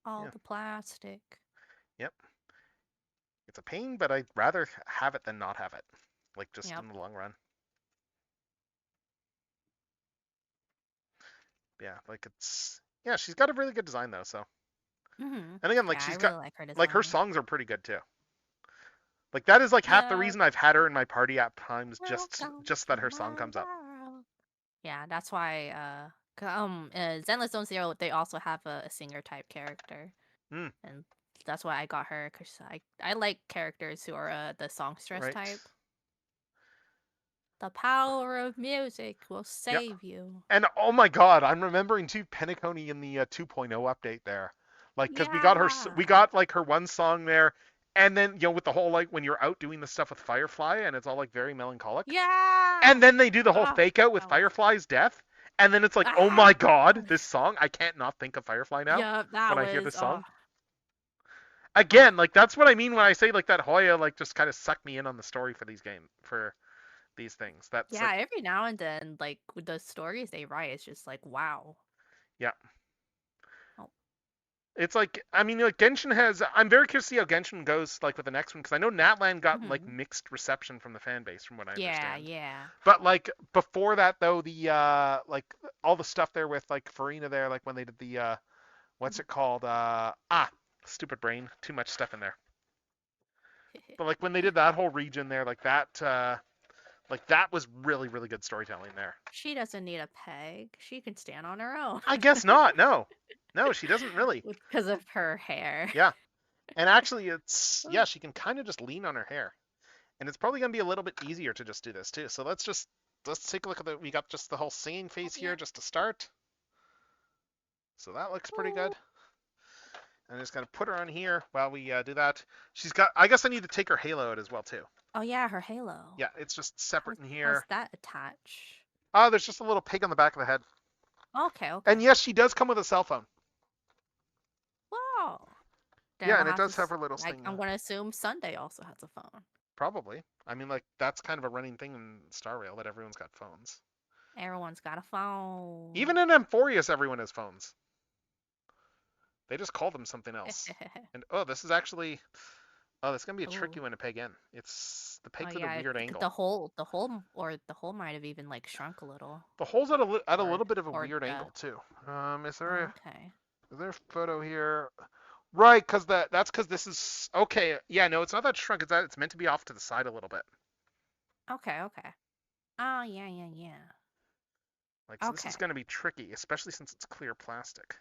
All the plastic. Yep. It's a pain, but I'd rather have it than not have it. Like just in the long run. Yeah, like she's got a really good design though, so. And again, like she's got like her songs are pretty good too. Like that is like half the reason I've had her in my party at times, just that her song comes up. Yeah, that's why Zenless Zone Zero, they also have a singer type character. And that's why I got her, because I like characters who are the songstress type. The power of music will save you. And oh my god, I'm remembering too Penacony in the 2.0 update there. Like, because we got like her one song there, and then with the whole like when you're out doing the stuff with Firefly and it's all like very melancholic. Yeah. And then they do the whole fake out with Firefly's death, and then it's like, oh my god, this song, I can't not think of Firefly now when I hear this song. Again, like that's what I mean when I say like that Hoyo like just kind of sucked me in on the story for these things. That's like, every now and then, like with the stories they write, it's just like wow. Yeah. It's like, I mean, like Genshin has. I'm very curious to see how Genshin goes like with the next one because I know Natlan got like mixed reception from the fan base, from what I understand. Yeah. But like before that though, the like all the stuff there with like Farina there, like when they did the what's it called? Stupid brain, too much stuff in there. But like when they did that whole region there, like that was really, really good storytelling there. She doesn't need a peg. She can stand on her own. I guess not. No, she doesn't really. Because of her hair. Yeah. And actually, she can kind of just lean on her hair. And it's probably going to be a little bit easier to just do this too. So let's just let's take a look at we got just the whole singing face here Yeah. just to start. So that looks pretty good. I'm just gonna put her on here while we do that. She's got. I guess I need to take her halo out as well too. Oh yeah, her halo. Yeah, it's just separate in How's here. that attach? Oh, there's just a little pig on the back of the head. Okay, okay. And yes, she does come with a cell phone. Wow. Then Yeah, I'll and it does to have her little thing. I'm gonna assume Sunday also has a phone. Probably. I mean, like that's kind of a running thing in Star Rail that everyone's got phones. Everyone's got a phone. Even in Amphorius, everyone has phones. They just call them something else. And oh, this is actually. Oh, this is gonna be a tricky Ooh. one to peg in. It's the peg's Oh, at yeah, a weird angle. the hole might have even like shrunk a little. The hole's at a Or- little bit of a or weird the- angle too. Is Oh, there okay. is there a photo here? Right, that's because this is okay. Yeah, no, it's not that shrunk. It's that it's meant to be off to the side a little bit. Okay, okay. Oh yeah, yeah, yeah. Like so this is Okay. gonna be tricky, especially since it's clear plastic.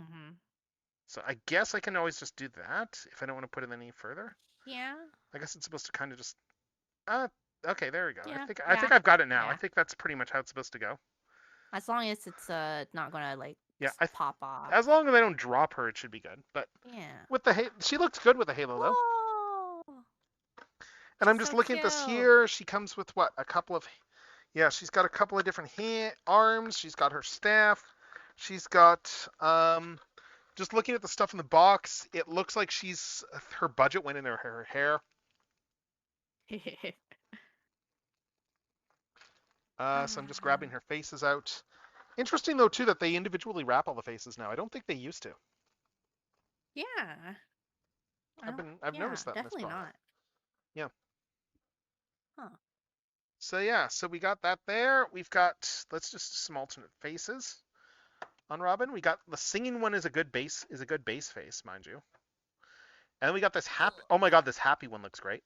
Mhm. So I guess I can always just do that if I don't want to put it any further. Yeah. I guess it's supposed to kind of just. Okay, there we go. Yeah, I think I've got it now. I yeah. think that's pretty much how it's supposed to go. As long as it's not gonna like Yeah, pop off. as long as I don't drop her, it should be good. But Yeah. with the she looks good with the halo though. Whoa! And I'm She's just so looking at this cute. here. She comes with what? A couple of. Yeah, she's got a couple of different arms. She's got her staff. She's got just looking at the stuff in the box, it looks like her budget went in her hair. So I'm just grabbing her faces out. Interesting though too that they individually wrap all the faces now. I don't think they used to. Yeah. I've noticed that in this definitely box. not. Yeah. Huh. So yeah, so we got that there. We've got let's just some alternate faces on Robin. We got the singing one is a good base face, mind you. And we got this happy. Oh my god, this happy one looks great.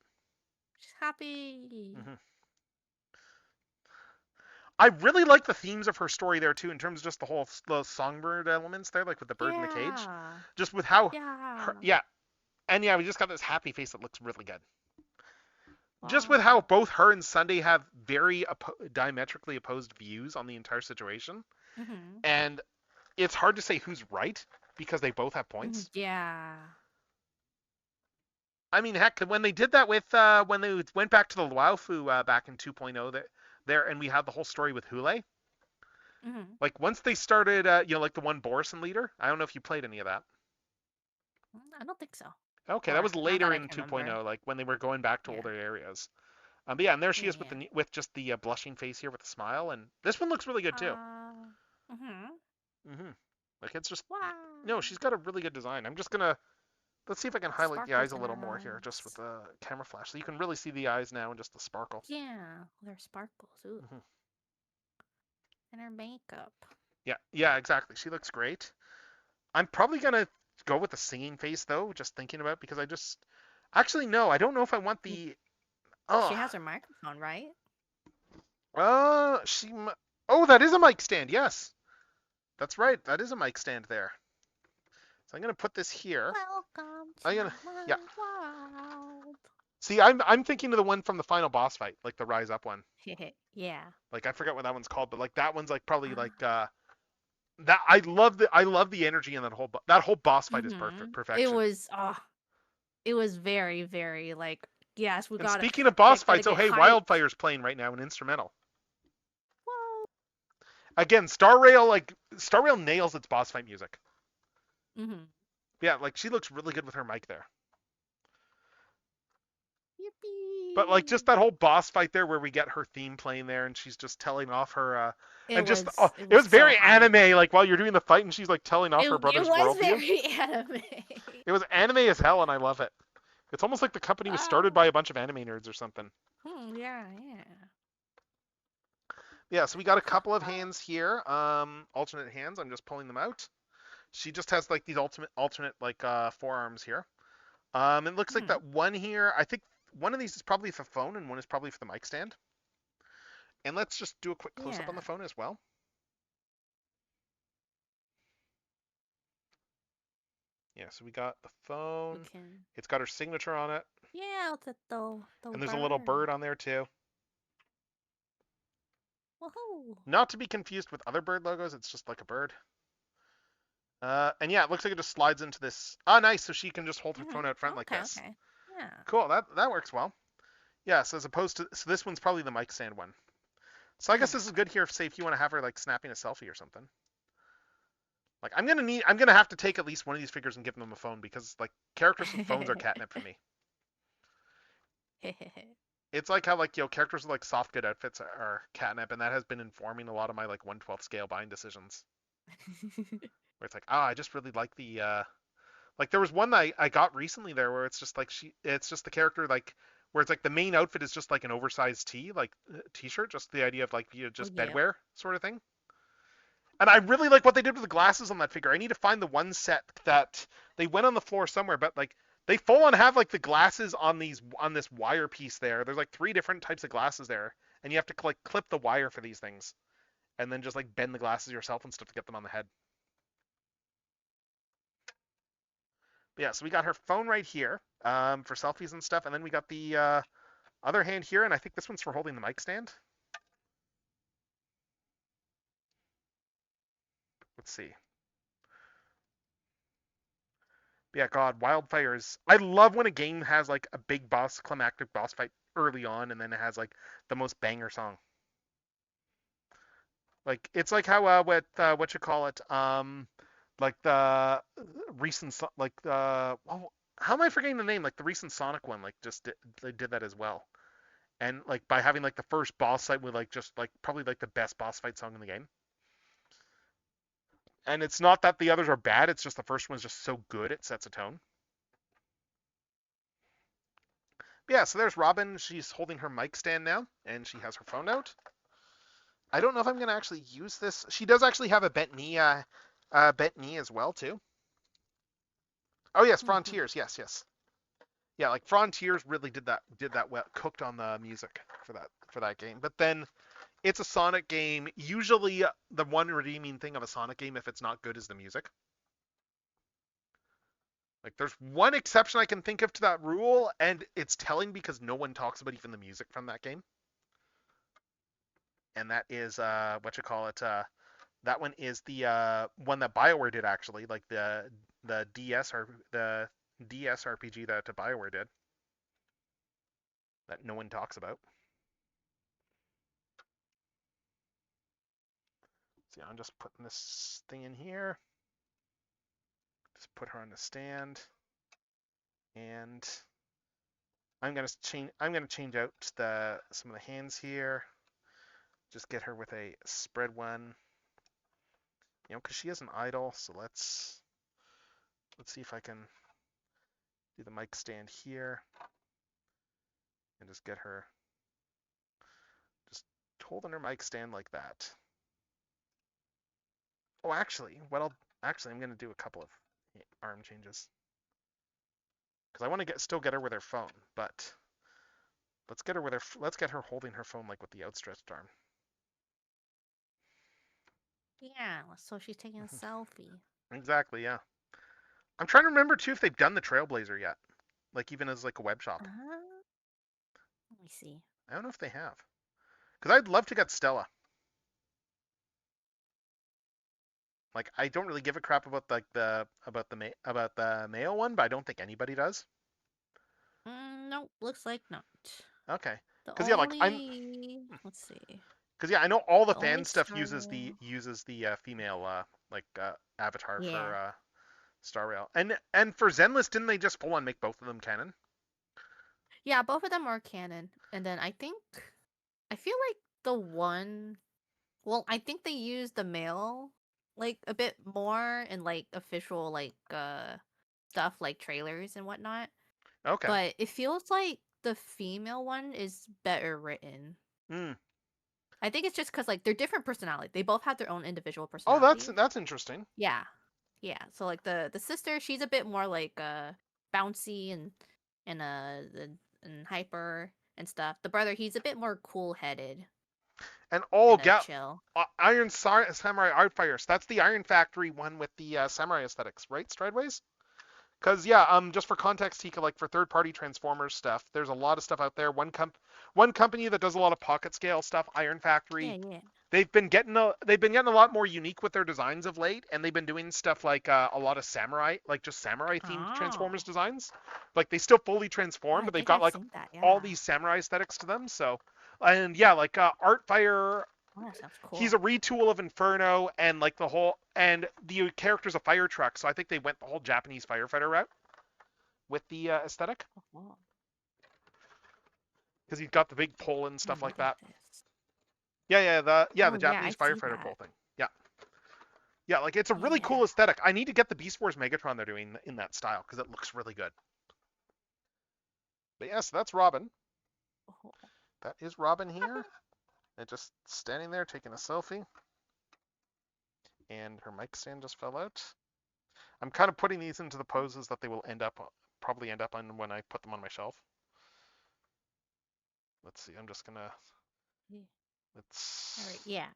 She's happy. Mm-hmm. I really like the themes of her story there too, in terms of just the songbird elements there, like with the bird in the cage. Just with how, and yeah, we just got this happy face that looks really good. Wow. Just with how both her and Sunday have very diametrically opposed views on the entire situation, and it's hard to say who's right because they both have points. Yeah. I mean, heck, when they did that with when they went back to the Luofu back in 2.0, there, and we had the whole story with Hule. Like once they started, like the one Borison leader. I don't know if you played any of that. I don't think so. Okay, that was later in 2.0, like when they were going back to older areas. But yeah, and there she is with just the blushing face here with a smile, and this one looks really good too. Like it's just no, she's got a really good design. I'm just gonna let's see if I can highlight the eyes a little more here, just with the camera flash, so you can really see the eyes now and just the sparkle. Yeah, they're sparkles. Ooh. And her makeup. Yeah, exactly. She looks great. I'm probably gonna go with the singing face though, just thinking about because I just actually no, I don't know if I want the. She has her microphone, right? That is a mic stand. Yes, that's right. That is a mic stand there. So I'm gonna put this here. Welcome to my world. See, I'm thinking of the one from the final boss fight, like the Rise Up one. Yeah. Like I forget what that one's called, but like that one's like probably like that. I love the energy in that whole boss fight is perfection. It was very, very like yes, we got. Speaking of boss fights, Wildfire's playing right now, an instrumental. Whoa. Again, Star Rail nails its boss fight music. Yeah, like she looks really good with her mic there. Yippee. But like just that whole boss fight there where we get her theme playing there and she's just telling off her it was very anime, like while you're doing the fight and she's like telling off her brother's worldview. It was very anime. It was anime as hell and I love it. It's almost like the company was started by a bunch of anime nerds or something. Yeah. Yeah, so we got a couple of hands here, alternate hands. I'm just pulling them out. She just has like these alternate like forearms here. It looks like that one here, I think one of these is probably for phone and one is probably for the mic stand. And let's just do a quick close-up on the phone as well. Yeah, so we got the phone. It's got her signature on it. Yeah, and there's a little bird on there too. Woohoo! Not to be confused with other bird logos, it's just like a bird. And yeah, it looks like it just slides into this. Ah, nice. So she can just hold her phone out front like Okay, this. okay. Yeah. Cool. That works well. Yeah. So as opposed to, so this one's probably the mic stand one. So I guess this is good here. Say if you want to have her like snapping a selfie or something. Like I'm gonna have to take at least one of these figures and give them a phone because like characters with phones are catnip for me. It's like how like characters with like soft good outfits are catnip, and that has been informing a lot of my like 1/12 scale buying decisions. Where it's like, I just really like the like there was one that I got recently there where it's just like it's just the character like where it's like the main outfit is just like an oversized tee, like t-shirt, just the idea of like just Yeah. bedwear sort of thing. And I really like what they did with the glasses on that figure. I need to find the one set that they went on the floor somewhere, but like they full on have like the glasses on this wire piece there. There's like 3 different types of glasses there, and you have to like clip the wire for these things, and then just like bend the glasses yourself and stuff to get them on the head. But yeah, so we got her phone right here for selfies and stuff, and then we got the other hand here, and I think this one's for holding the mic stand. Let's see. But yeah, God, Wildfires. I love when a game has like a big climactic boss fight early on, and then it has like the most banger song. Like it's like how with what you call it, like the recent like how am I forgetting the name? Like the recent Sonic one, like they did that as well. And like by having like the first boss fight with like just like probably like the best boss fight song in the game. And it's not that the others are bad, it's just the first one's just so good it sets a tone. But yeah, so there's Robin. She's holding her mic stand now, and she has her phone out. I don't know if I'm gonna actually use this. She does actually have a bent knee as well too. Oh yes, Frontiers. Yes, yes. Yeah, like Frontiers really did that well, cooked on the music for that game. But then it's a Sonic game. Usually, the one redeeming thing of a Sonic game, if it's not good, is the music. Like, there's one exception I can think of to that rule, and it's telling because no one talks about even the music from that game. And that is what you call it. That one is the one that BioWare did actually, like the DS or the DS RPG that BioWare did. That no one talks about. See, I'm just putting this thing in here. Just put her on the stand, and I'm gonna change out some of the hands here. Just get her with a spread one, because she is an idol. So let's see if I can do the mic stand here, and just get her just holding her mic stand like that. Oh, actually, I'm gonna do a couple of arm changes because I want to still get her with her phone, but let's get her holding her phone like with the outstretched arm. Yeah, so she's taking a selfie. Exactly, yeah. I'm trying to remember too if they've done the Trailblazer yet, like even as like a web shop. Let me see. I don't know if they have, because I'd love to get Stella. Like I don't really give a crap about like about the male one, but I don't think anybody does. Nope, looks like not. Okay. The Because yeah, like let's see. Because yeah, I know all the The fan only stuff Star uses Rail. the female avatar Yeah. for Star Rail, and for Zenless, didn't they just full on make both of them canon? Yeah, both of them are canon. And then I feel like the one, well, I think they use the male like a bit more in like official like stuff like trailers and whatnot. Okay. But it feels like the female one is better written. Hmm. I think it's just because like they're different personality. They both have their own individual Oh, personality. that's interesting. Yeah. Yeah. So like the sister, she's a bit more like bouncy and and hyper and stuff. The brother, he's a bit more cool headed. And Chill. Iron Samurai Art Fires. That's the Iron Factory one with the samurai aesthetics, right? Strideways. Because just for context, Tika, like for third-party Transformers stuff, there's a lot of stuff out there. One company that does a lot of pocket scale stuff, Iron Factory. Yeah. They've been getting a lot more unique with their designs of late, and they've been doing stuff like a lot of samurai, like just samurai themed Transformers designs. Like they still fully transform, I but they've think got I've like seen that, all yeah. these samurai aesthetics to them. So, and yeah, like Artfire. Oh, that sounds cool. He's a retool of Inferno, and like the character's a fire truck, so I think they went the whole Japanese firefighter route with the aesthetic, Oh, because he's got the big pole and oh, stuff like look at that. this. The Oh, Japanese I see firefighter that. pole thing. Yeah, like it's a really Yeah. cool aesthetic. I need to get the Beast Wars Megatron they're doing in that style because it looks really good. But yeah, so that's Robin. Oh. That is Robin here, and just standing there taking a selfie. And her mic stand just fell out. I'm kind of putting these into the poses that they will probably end up on when I put them on my shelf. Let's see. I'm just gonna. Yeah. Let's. All right, yeah.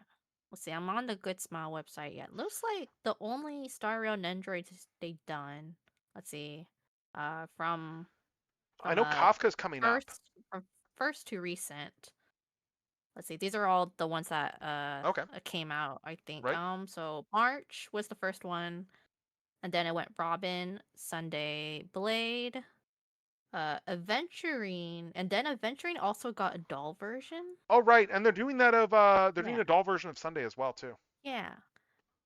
Let's see. I'm on the Good Smile website yet. Looks like the only Star Rail Nendroids they've done. Let's see. From I know Kafka's coming up. from first to recent. Let's see. These are all the ones that Okay. came out, I think. Right. So March was the first one, and then it went Robin, Sunday, Blade, Aventurine, and then Aventurine also got a doll version. Oh right, and they're doing that of doing Yeah. a doll version of Sunday as well too. Yeah.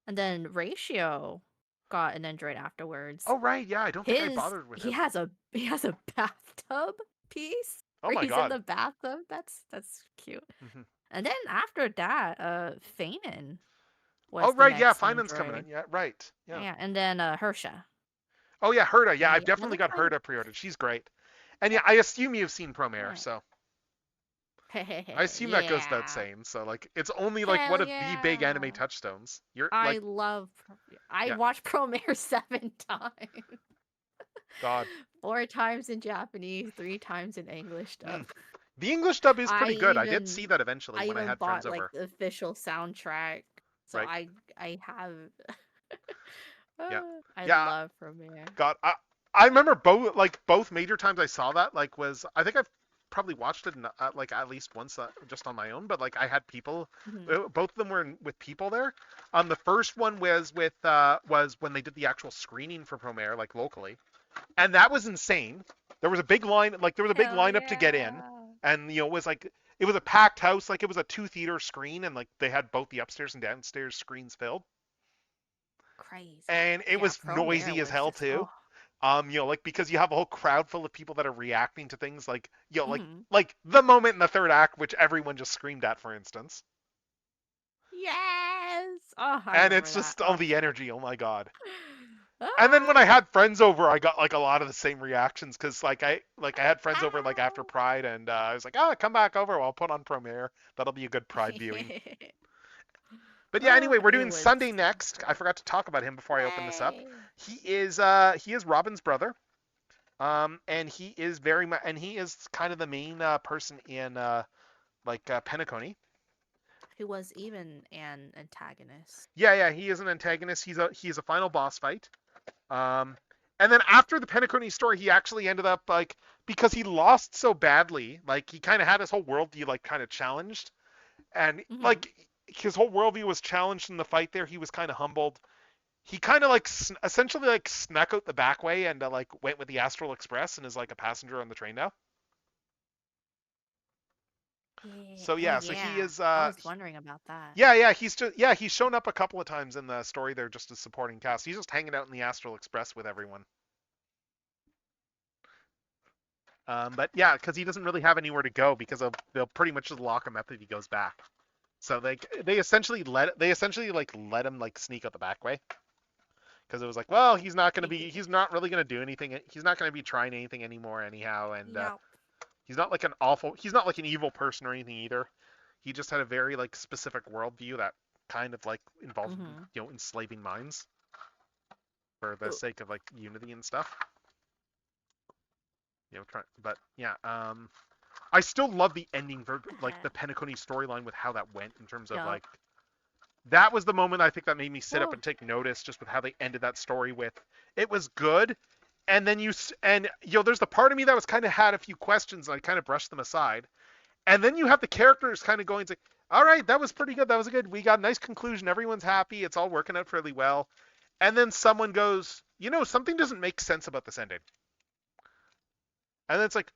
And then Ratio got an Android afterwards. Oh right, yeah. I don't think I bothered with he him. has a bathtub piece. Oh where my he's God. in the bathtub. That's cute. Mhm. And then after that, Feynman was Oh the right, yeah. next Finance coming Android. in. Yeah, right. Yeah. Yeah, and then Hersha. Oh yeah, Herda. Yeah, I've It definitely got looks like- Herda pre-ordered. She's great. And yeah, I assume you've seen Promare, Yeah. so I assume that goes without saying. So like, it's only like Hell one of the big anime yeah. touchstones. You're I like, love. I Yeah. watched Promare 7 times. God. 4 times in Japanese, 3 times in English dub. The English dub is pretty I good. I did even- see that eventually I when I even had bought friends like over. the official soundtrack, so Right. I have. Yeah. I Yeah. love Premiere. God, I remember both major times I saw that was I think I've probably watched it like at least once just on my own, but like I had people. Mhm. Both of them were with people there. The first one was was when they did the actual screening for Promare like locally, and that was insane. There was a big line, like there was a big Hell lineup to get in, yeah. and it was like it was a packed house, like it was a 2-theater screen, and like they had both the upstairs and downstairs screens filled, Crazy. and it was Promare noisy as was hell just- too. oh. Like because you have a whole crowd full of people that are reacting to things like Mhm. like the moment in the third act, which everyone just screamed at, for instance. Yes. Oh, I And remember it's just that. all the energy. Oh my God. And then when I had friends over, I got like a lot of the same reactions because like I had friends over like after Pride, and I was like, come back over. I'll put on Premiere. That'll be a good Pride viewing. But yeah, anyway, we're It doing was Sunday so next. I forgot to talk about him before I open this up. Yay. He is Robin's brother, and he is very much, and he is kind of the main person in Penacony. Who was even an antagonist. Yeah, he is an antagonist. He's a final boss fight. And then after the Penacony story, he actually ended up like, because he lost so badly, like he kind of had his whole worldview like kind of challenged, and Mhm. like his whole worldview was challenged in the fight there. He was kind of humbled. He kind of like essentially like snuck out the back way and like went with the Astral Express and is like a passenger on the train now. So yeah, so he is. I was wondering about that. Yeah, he's shown up a couple of times in the story there just as supporting cast. He's just hanging out in the Astral Express with everyone. But yeah, because he doesn't really have anywhere to go because they'll pretty much just lock him up if he goes back. So they essentially let him like sneak out the back way. Because it was like, well, he's not really gonna do anything. He's not gonna be trying anything anymore anyhow, and Yep. he's not like an evil person or anything either. He just had a very like specific worldview that kind of like involved Mhm. enslaving minds for the sake of like unity and stuff. But yeah, I still love the ending for like the Penacony storyline with how that went in terms of Yup. like, that was the moment I think that made me sit up Well- and take notice just with how they ended that story with. It was good, and then there's the part of me that was kind of had a few questions, and I kind of brushed them aside. And then you have the characters kind of going like, all right, that was pretty good. That was good. We got a nice conclusion. Everyone's happy. It's all working out fairly well. And then someone goes, something doesn't make sense about this ending. And then it's like,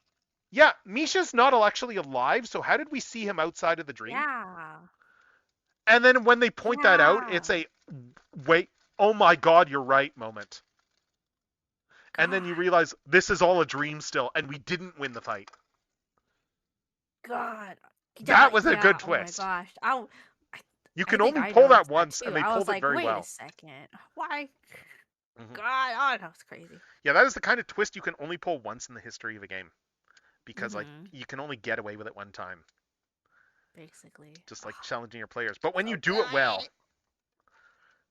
yeah, Misha's not actually alive. So how did we see him outside of the dream? Yeah. And then when they point that out, it's a, wait, oh my God, you're right moment. And then you realize this is all a dream still, and we didn't win the fight. God. That was a good twist. Oh my gosh. You can I think only I pull that noticed once, too. and they I was pulled it like, very wait well. a second. Why? Mhm. God, oh, that was crazy. Yeah, that is the kind of twist you can only pull once in the history of a game. Because, like, Mhm. you can only get away with it one time. Basically. Just, like, challenging your players. But when So you do it well, good.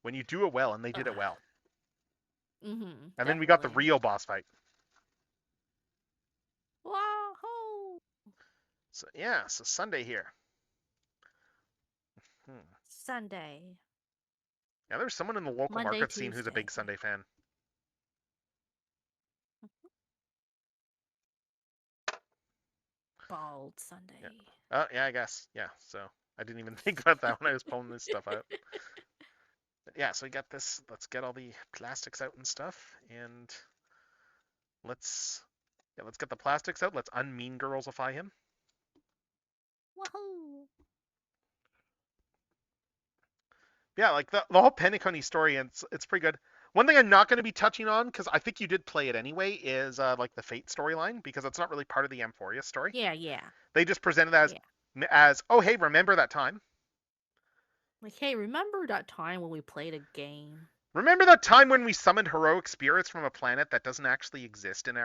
and they did it well. Mm-hmm. And then we got the real boss fight. Whoa! So, yeah, so Sunday here. Sunday. Yeah, there's someone in the local Monday, market scene who's a Tuesday. big Sunday fan. Bald Sunday. Oh, yeah, I guess. Yeah, so I didn't even think about that when I was pulling this stuff out. But yeah, so we got this. Let's get all the plastics out and stuff. And let's get the plastics out. Let's unmean girlsify him. Woohoo! Yeah, like the whole Penacony story, and it's pretty good. One thing I'm not going to be touching on, because I think you did play it anyway, is like the Fate storyline, because it's not really part of the Amphoria story. Yeah. They just presented it as oh, hey, remember that time? Like, hey, remember that time when we played a game? Remember that time when we summoned heroic spirits from a planet that doesn't actually exist in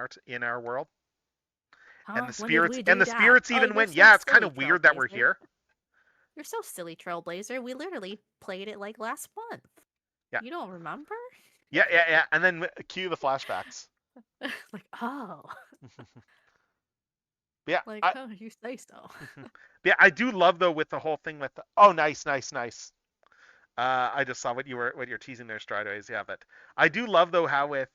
our world? Huh? And the When did spirits we do and the that? spirits Oh, even you're went, so yeah, it's kind silly, of weird that we're Trailblazer. here. You're so silly, Trailblazer. We literally played it like last month. Yeah. You don't remember? Yeah. And then cue the flashbacks. Like, oh. Yeah. Like, oh, you say so. Yeah, I do love though with the whole thing with oh, nice. I just saw what you're teasing there, Strideways. Yeah, but I do love though how with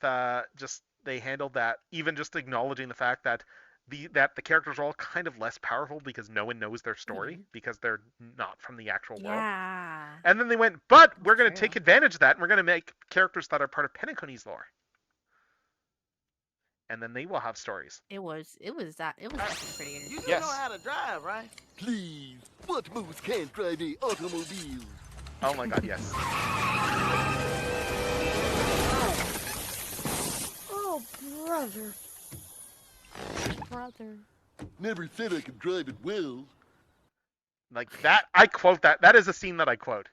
just they handled that, even just acknowledging the fact that the characters are all kind of less powerful because no one knows their story because they're not from the actual world. Yeah. And then they went, but we're going to true. take advantage of that, and we're going to make characters that are part of Penacony's lore. And then they will have stories. It was actually pretty interesting. You do Yes. know how to drive, right? Please, what moves can't drive the automobile? Oh my god, yes. Oh, brother. Never said I could drive it well. Like that, I quote that. That is a scene that I quote.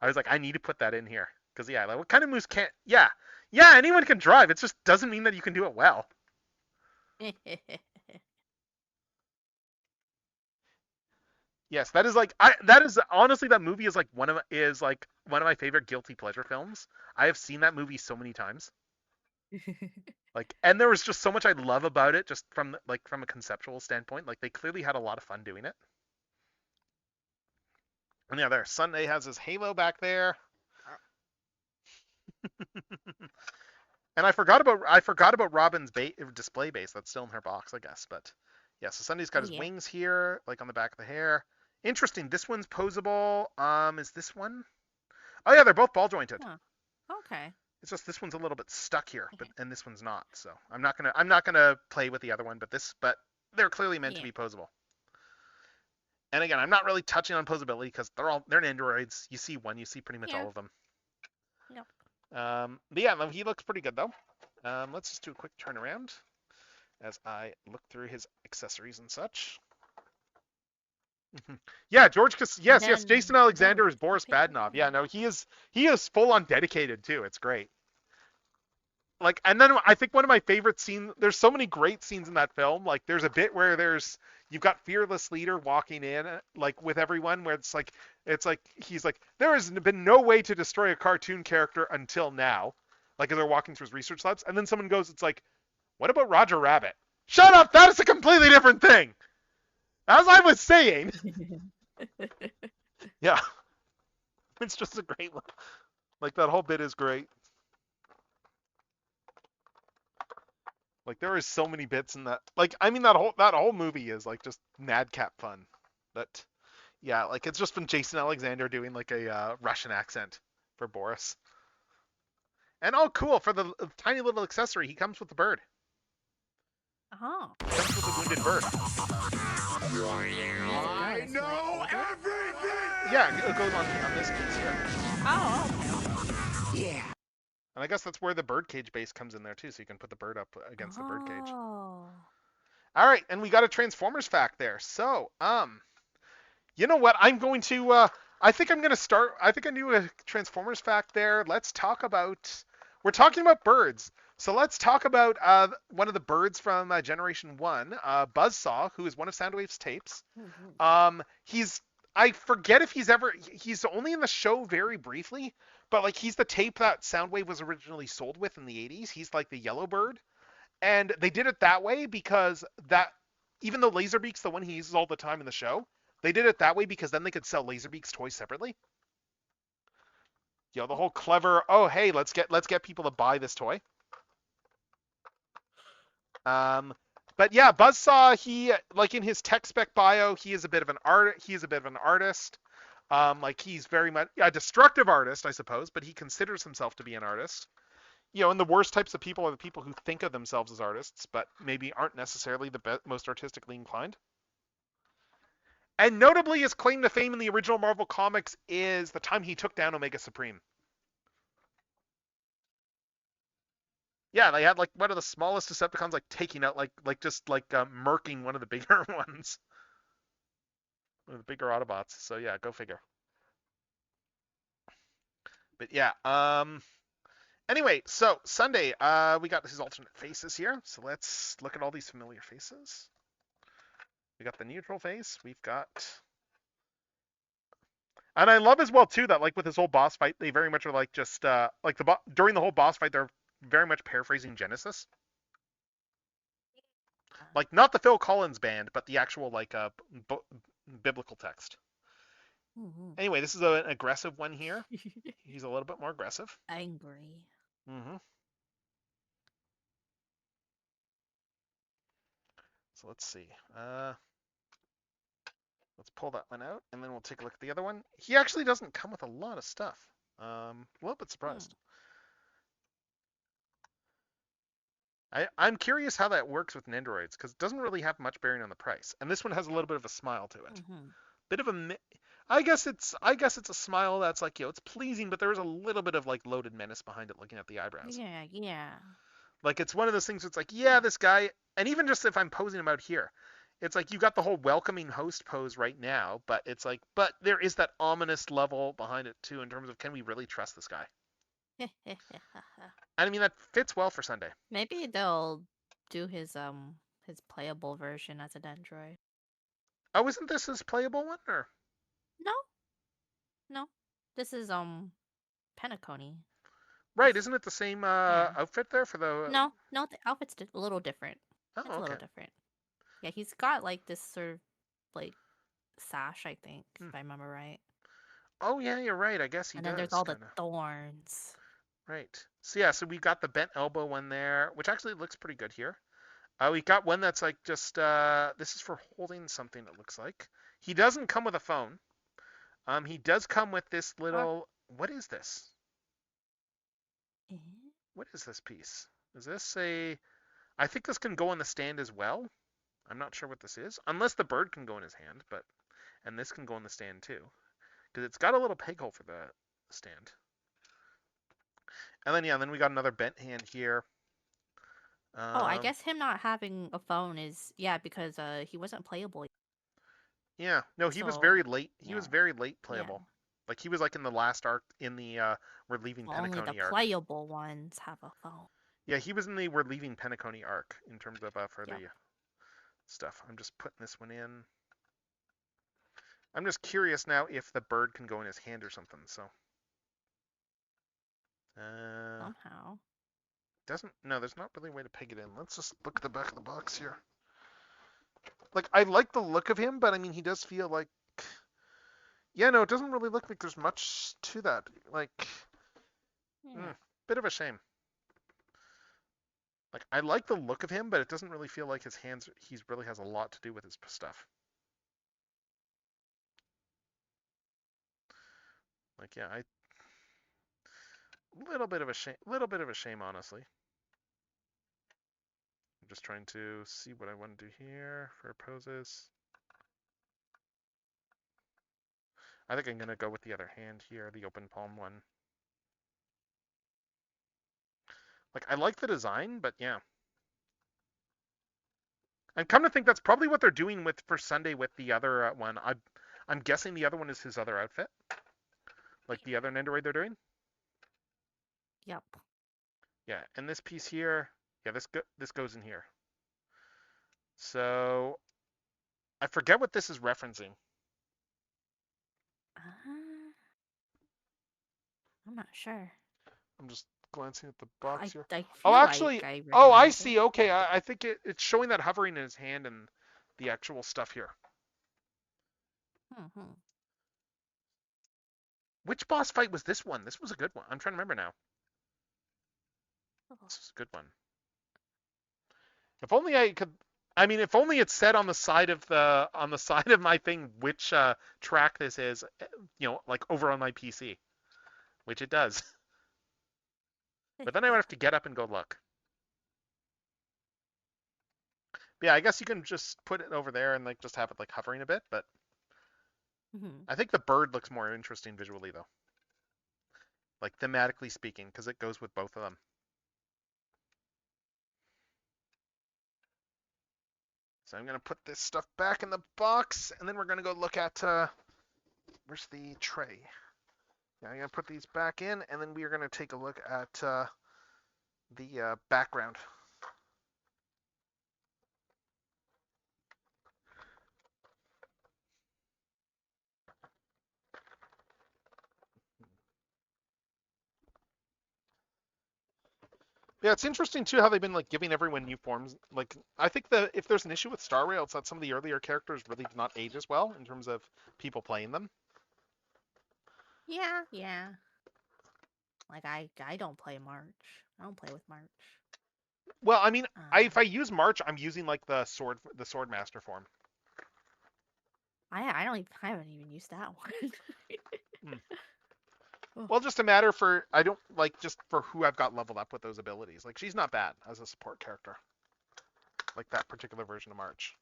I was like, I need to put that in here. Because, yeah, like, what kind of moves can't... Yeah, anyone can drive. It just doesn't mean that you can do it well. Yes, that is like... honestly, that movie is like one of my favorite guilty pleasure films. I have seen that movie so many times. Like, and there was just so much I love about it, just from a conceptual standpoint. Like, they clearly had a lot of fun doing it. And yeah, there, Sunday has his halo back there. And I forgot about Robin's display base. That's still in her box, I guess. But yeah, so Sunday's got his wings here, like on the back of the hair. Interesting. This one's posable. Is this one? Oh yeah, they're both ball jointed. Huh. Okay. It's just this one's a little bit stuck here, and this one's not. So I'm not gonna play with the other one, but they're clearly meant to be posable. And again, I'm not really touching on posability because they're androids. You see one, you see pretty much all of them. Yep. But yeah, he looks pretty good though. Let's just do a quick turnaround as I look through his accessories and such. Yeah, George. Yes. Jason Alexander is Boris Badnov. Yeah, no, he is full on dedicated too. It's great. Like, and then I think one of my favorite scenes. There's so many great scenes in that film. Like, there's a bit where you've got Fearless Leader walking in, like with everyone, where it's like he's like, there has been no way to destroy a cartoon character until now. Like, as they're walking through his research labs, and then someone goes, it's like, what about Roger Rabbit? Shut up! That is a completely different thing. As I was saying. Yeah. It's just a great one. Like, that whole bit is great. Like there is so many bits in that. Like I mean that whole movie is like just madcap fun. But yeah, like it's just been Jason Alexander doing like a Russian accent for Boris. And oh, cool for the tiny little accessory. He comes with the bird. Oh. He comes with a wounded bird. I know everything. Yeah, it goes on this piece here. Oh, okay. And I guess that's where the birdcage base comes in there too, so you can put the bird up against the birdcage. Oh. All right, and we got a Transformers fact there. So, you know what? I'm going to. I think I'm going to start. I think I knew a Transformers fact there. Let's talk about. We're talking about birds, so let's talk about one of the birds from Generation One, Buzzsaw, who is one of Soundwave's tapes. He's. I forget if he's ever. He's only in the show very briefly, but like he's the tape that Soundwave was originally sold with in the 80s. He's like the yellow bird. And they did it that way because that, even though Laserbeak's the one he uses all the time in the show, they did it that way because then they could sell Laserbeak's toys separately. You know, the whole clever, oh hey, let's get people to buy this toy. But yeah, Buzzsaw, he like in his tech spec bio, he is a bit of an artist. Like he's very much a destructive artist, I suppose, but he considers himself to be an artist. You know, and the worst types of people are the people who think of themselves as artists, but maybe aren't necessarily the most artistically inclined. And notably, his claim to fame in the original Marvel Comics is the time he took down Omega Supreme. Yeah, they had like one of the smallest Decepticons, like taking out, murking one of the bigger ones, one of the bigger Autobots. So yeah, go figure. But yeah, anyway, so Sunday, we got his alternate faces here. So let's look at all these familiar faces. We got the neutral face. We've got, and I love as well too that like with this whole boss fight, they very much are like just like during the whole boss fight, they're very much paraphrasing Genesis. Like not the Phil Collins band, but the actual like biblical text. Mm-hmm. Anyway, this is an aggressive one here. He's a little bit more aggressive. Angry. Mm-hmm. So let's see. Let's pull that one out, and then we'll take a look at the other one. He actually doesn't come with a lot of stuff. A little bit surprised. I'm curious how that works with Nendoroids, because it doesn't really have much bearing on the price. And this one has a little bit of a smile to it. Bit of a, I guess it's a smile that's like, you know, it's pleasing, but there is a little bit of like loaded menace behind it, looking at the eyebrows. Yeah. Like it's one of those things where it's like, yeah, this guy, and even just if I'm posing him out here, it's like you got the whole welcoming host pose right now, but it's like, but there is that ominous level behind it too, in terms of can we really trust this guy? I mean, that fits well for Sunday. Maybe they'll do his playable version as an android. Oh, isn't this his playable one, or? No. This is Penacony. Right, isn't it the same outfit there for the? No, the outfit's a little different. Oh, It's okay. a little different. Yeah, he's got like this sort of like sash, I think, if I remember right. Oh yeah, you're right. I guess he and does. then there's all kinda. the thorns. Right. So yeah, so we've got the bent elbow one there, which actually looks pretty good here. We got one that's like just this is for holding something. It looks like he doesn't come with a phone. He does come with this little. What is this? What is this piece? Is this a? I think this can go on the stand as well. I'm not sure what this is, unless the bird can go in his hand, but and this can go in the stand too, because it's got a little peg hole for the stand. And then yeah, then we got another bent hand here. I guess him not having a phone is because he wasn't playable. Yeah, no, he was very late. He was very late playable. Like he was like in the last arc in the We're Leaving Penacony only the arc. playable ones have a phone. Yeah, he was in the We're Leaving Penacony arc in terms of for the stuff. I'm just putting this one in. I'm just curious now if the bird can go in his hand or something. So somehow doesn't. No, there's not really a way to peg it in. Let's just look at the back of the box here. Like I like the look of him, but I mean he does feel like. Yeah, no, it doesn't really look like there's much to that. Like, bit of a shame. Like, I like the look of him, but it doesn't really feel like his hands, he's really has a lot to do with his stuff. Like, yeah, little bit of a shame, honestly. I'm just trying to see what I want to do here for poses. I think I'm going to go with the other hand here, the open palm one. Like, I like the design, but yeah. And come to think, that's probably what they're doing with for Sunday with the other one. I'm guessing the other one is his other outfit. Like the other Nendoroid they're doing. Yep. Yeah, and this piece here, yeah, this goes in here. So I forget what this is referencing. I'm not sure. I'm just glancing at the box here. I Oh, feel actually, like I oh, I recognize see. it. Okay, I think it's showing that hovering in his hand and the actual stuff here. Mm-hmm. Which boss fight was this one? This was a good one. I'm trying to remember now. This is a good one. If only I could. I mean, if only it said on the side of my thing which track this is, like over on my PC, which it does. But then I would have to get up and go look. But yeah, I guess you can just put it over there and like just have it like hovering a bit. But I think the bird looks more interesting visually though, like thematically speaking, because it goes with both of them. So I'm gonna put this stuff back in the box, and then we're gonna go look at where's the tray? Yeah, I'm gonna put these back in, and then we are gonna take a look at the background. Yeah, it's interesting too how they've been like giving everyone new forms. Like, I think that if there's an issue with Star Rail, it's that some of the earlier characters really did not age as well in terms of people playing them. Yeah. Like I don't play March. I don't play with March. Well, I mean, if I use March, I'm using like the sword master form. I haven't even used that one. Well, just a matter for I don't like just for who I've got leveled up with those abilities. Like she's not bad as a support character. Like that particular version of March.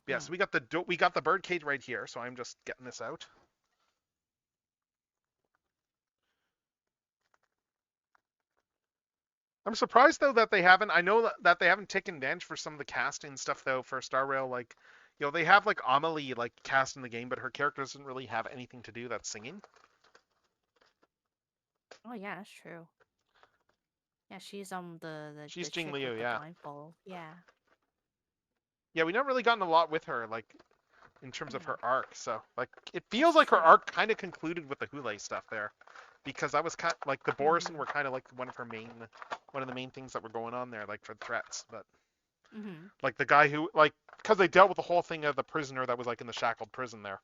Yeah, so we got the bird cage right here, so I'm just getting this out. I'm surprised though that they haven't. I know that they haven't taken advantage for some of the casting stuff though for Star Rail. Like, they have like Amelie like cast in the game, but her character doesn't really have anything to do that's singing. Oh yeah, that's true. Yeah, she's she's the Jing chick Liu, with the yeah. blindfold. Yeah. Yeah, we've not really gotten a lot with her, like in terms of her arc. So like it feels That's like her true. arc kind of concluded with the Hule stuff there, because that was kind of like the Borison were kind of like one of the main things that were going on there, like for the threats. But like the guy who like because they dealt with the whole thing of the prisoner that was like in the shackled prison there,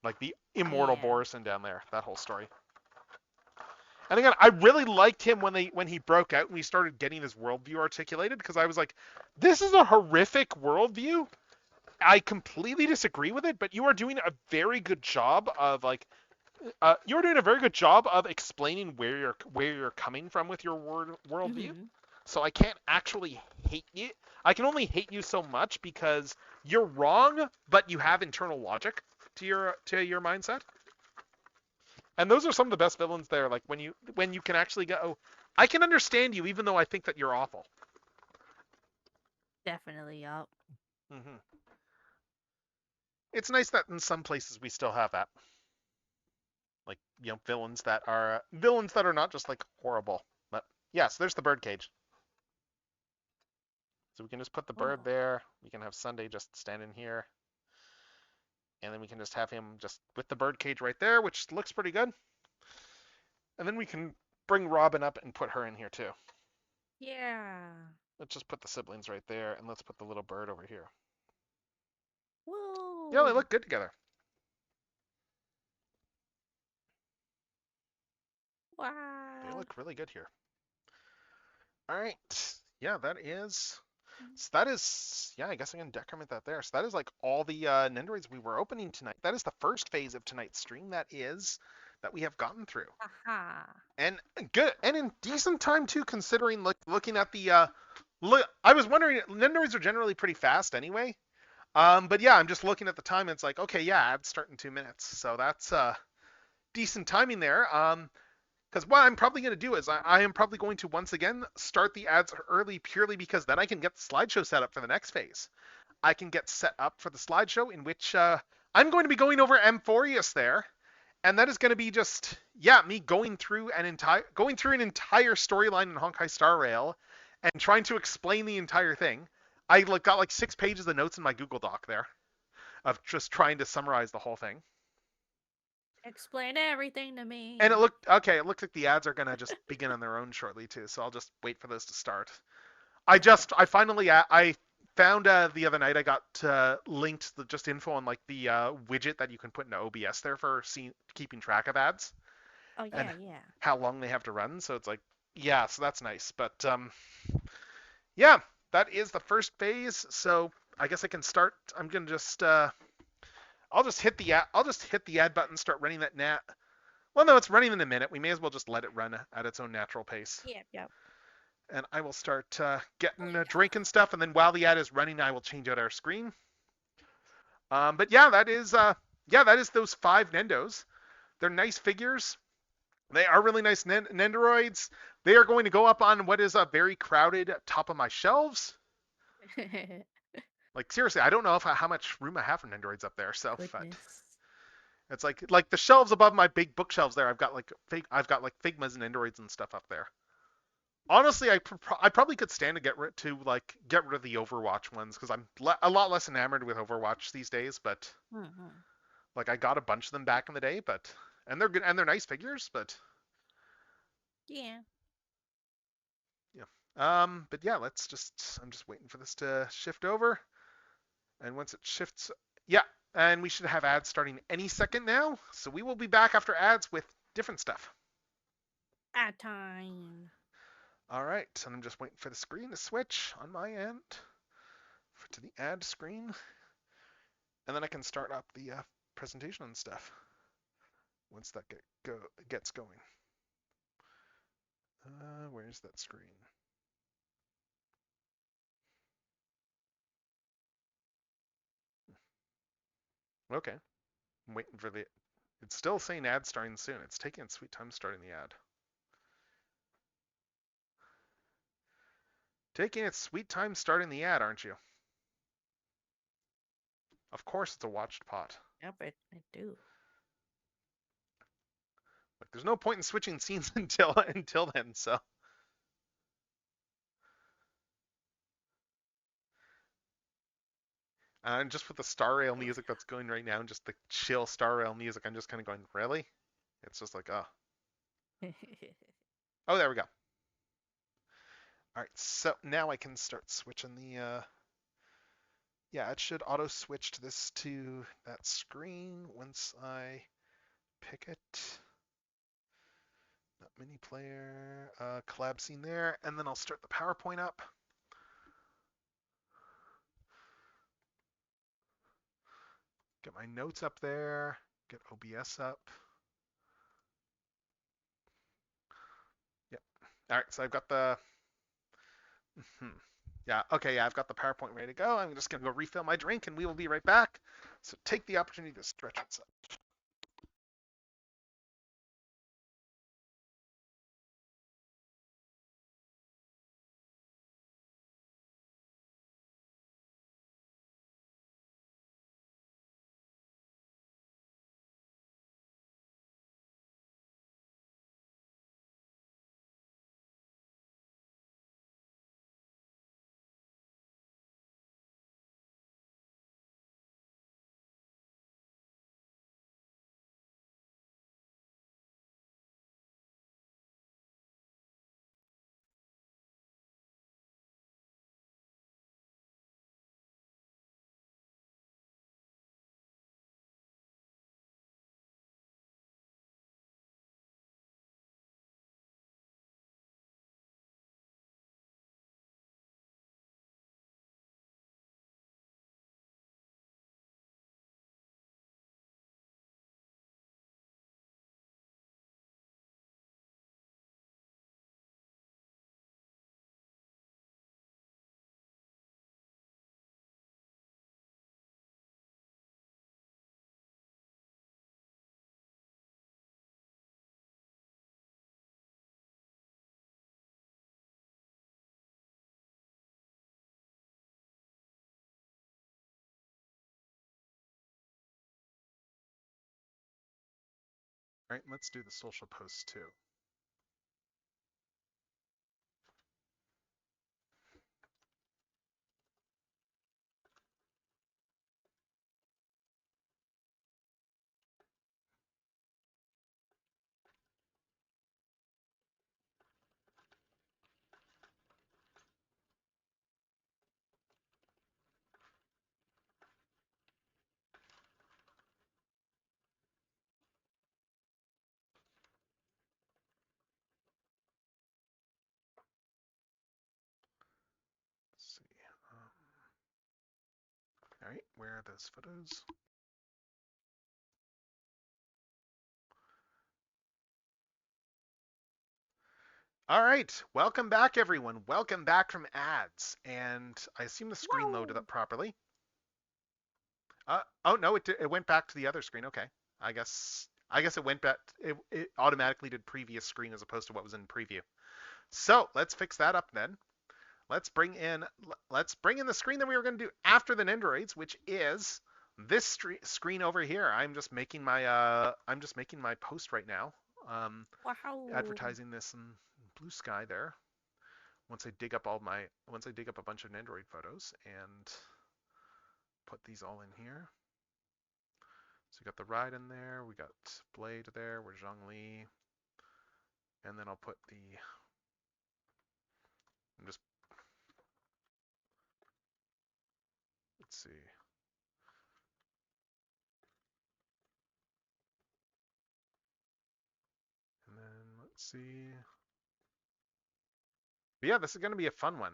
like the immortal Borison down there, that whole story. And again, I really liked him when he broke out and we started getting his worldview articulated, because I was like, this is a horrific worldview. I completely disagree with it, but you are doing a very good job of explaining where you're coming from with your worldview. So I can't actually hate you. I can only hate you so much because you're wrong, but you have internal logic to your mindset. And those are some of the best villains there. Like when you can actually go, I can understand you, even though I think that you're awful. Definitely, yup. It's nice that in some places we still have that. Like, villains that are not just like horrible. But yes, there's the birdcage. So we can just put the bird there. We can have Sunday just stand in here. And then we can just have him just with the birdcage right there, which looks pretty good. And then we can bring Robin up and put her in here too. Yeah. Let's just put the siblings right there, and let's put the little bird over here. Whoa. Yeah, they look good together. Wow. They look really good here. All right. Yeah, that is. So that is, yeah, I guess I can decrement that there. So that is like all the Nendoroids we were opening tonight. That is the first phase of tonight's stream. That we have gotten through. Aha. And good, and in decent time too, considering looking at the look. I was wondering, Nendoroids are generally pretty fast anyway. But yeah, I'm just looking at the time. And it's like, okay, yeah, ads start in 2 minutes, so that's decent timing there. Because what I'm probably going to do is I am probably going to once again start the ads early purely because then I can get the slideshow set up for the next phase. I can get set up for the slideshow in which I'm going to be going over Amphorius there, and that is going to be just me going through an entire storyline in Honkai Star Rail and trying to explain the entire thing. I got like 6 pages of notes in my Google Doc there of just trying to summarize the whole thing. Explain everything to me. And it looked okay. It looks like the ads are gonna just begin on their own shortly too. So I'll just wait for those to start. I finally I found the other night I got linked just info on like the widget that you can put into OBS there for keeping track of ads Oh and yeah. how long they have to run. So it's like so that's nice. But yeah, that is the first phase. So I guess I can start. I'm gonna just I'll just hit the ad button, start running that nat. Well, no, it's running in a minute. We may as well just let it run at its own natural pace. Yep. And I will start getting a drink and stuff, and then while the ad is running, I will change out our screen. But yeah, that is those 5 Nendos. They're nice figures. They are really nice Nendoroids. They are going to go up on what is a very crowded top of my shelves. Like seriously, I don't know how much room I have for Nendoroids up there. So it's like the shelves above my big bookshelves there. I've got like Figmas and Nendoroids and stuff up there. Honestly, I probably could stand to get rid of the Overwatch ones because I'm a lot less enamored with Overwatch these days. But like I got a bunch of them back in the day, and they're good and they're nice figures. But yeah. But yeah, I'm just waiting for this to shift over, and once it shifts, and we should have ads starting any second now. So we will be back after ads with different stuff. Ad time. All right, and I'm just waiting for the screen to switch on my end to the ad screen, and then I can start up the presentation and stuff once that gets going. Where's that screen? Okay, I'm waiting for the. It's still saying ad starting soon. It's taking its sweet time starting the ad. Taking its sweet time starting the ad, aren't you? Of course it's a watched pot. Yep, I do. Like, there's no point in switching scenes until then, so. And just with the Star Rail music that's going right now, and just the chill Star Rail music, I'm just kind of going, really? It's just like, oh. Oh, there we go. All right, so now I can start switching the. Yeah, it should auto switch to that screen once I pick it. Not mini player, collab scene there, and then I'll start the PowerPoint up. Get my notes up there, get OBS up. Yep. All right, so I've got the. Yeah, okay, yeah, I've got the PowerPoint ready to go. I'm just going to go refill my drink and we will be right back. So take the opportunity to stretch yourself. Right, let's do the social posts too. Let's see. All right, where are those photos? All right, welcome back, everyone. Welcome back from ads, and I assume the screen loaded Wow. up properly. Oh no, it went back to the other screen. Okay, I guess it went back. It automatically did previous screen as opposed to what was in preview. So let's fix that up then. Let's bring in the screen that we were going to do after the Nendoroids, which is this screen over here. I'm just making my post right now. Wow. Advertising this in blue sky there. Once I dig up a bunch of Nendoroid photos and put these all in here. So we got the ride in there, we got Blade there, we're Zhongli, and then I'll put let's see. And then let's see. But yeah, this is going to be a fun one.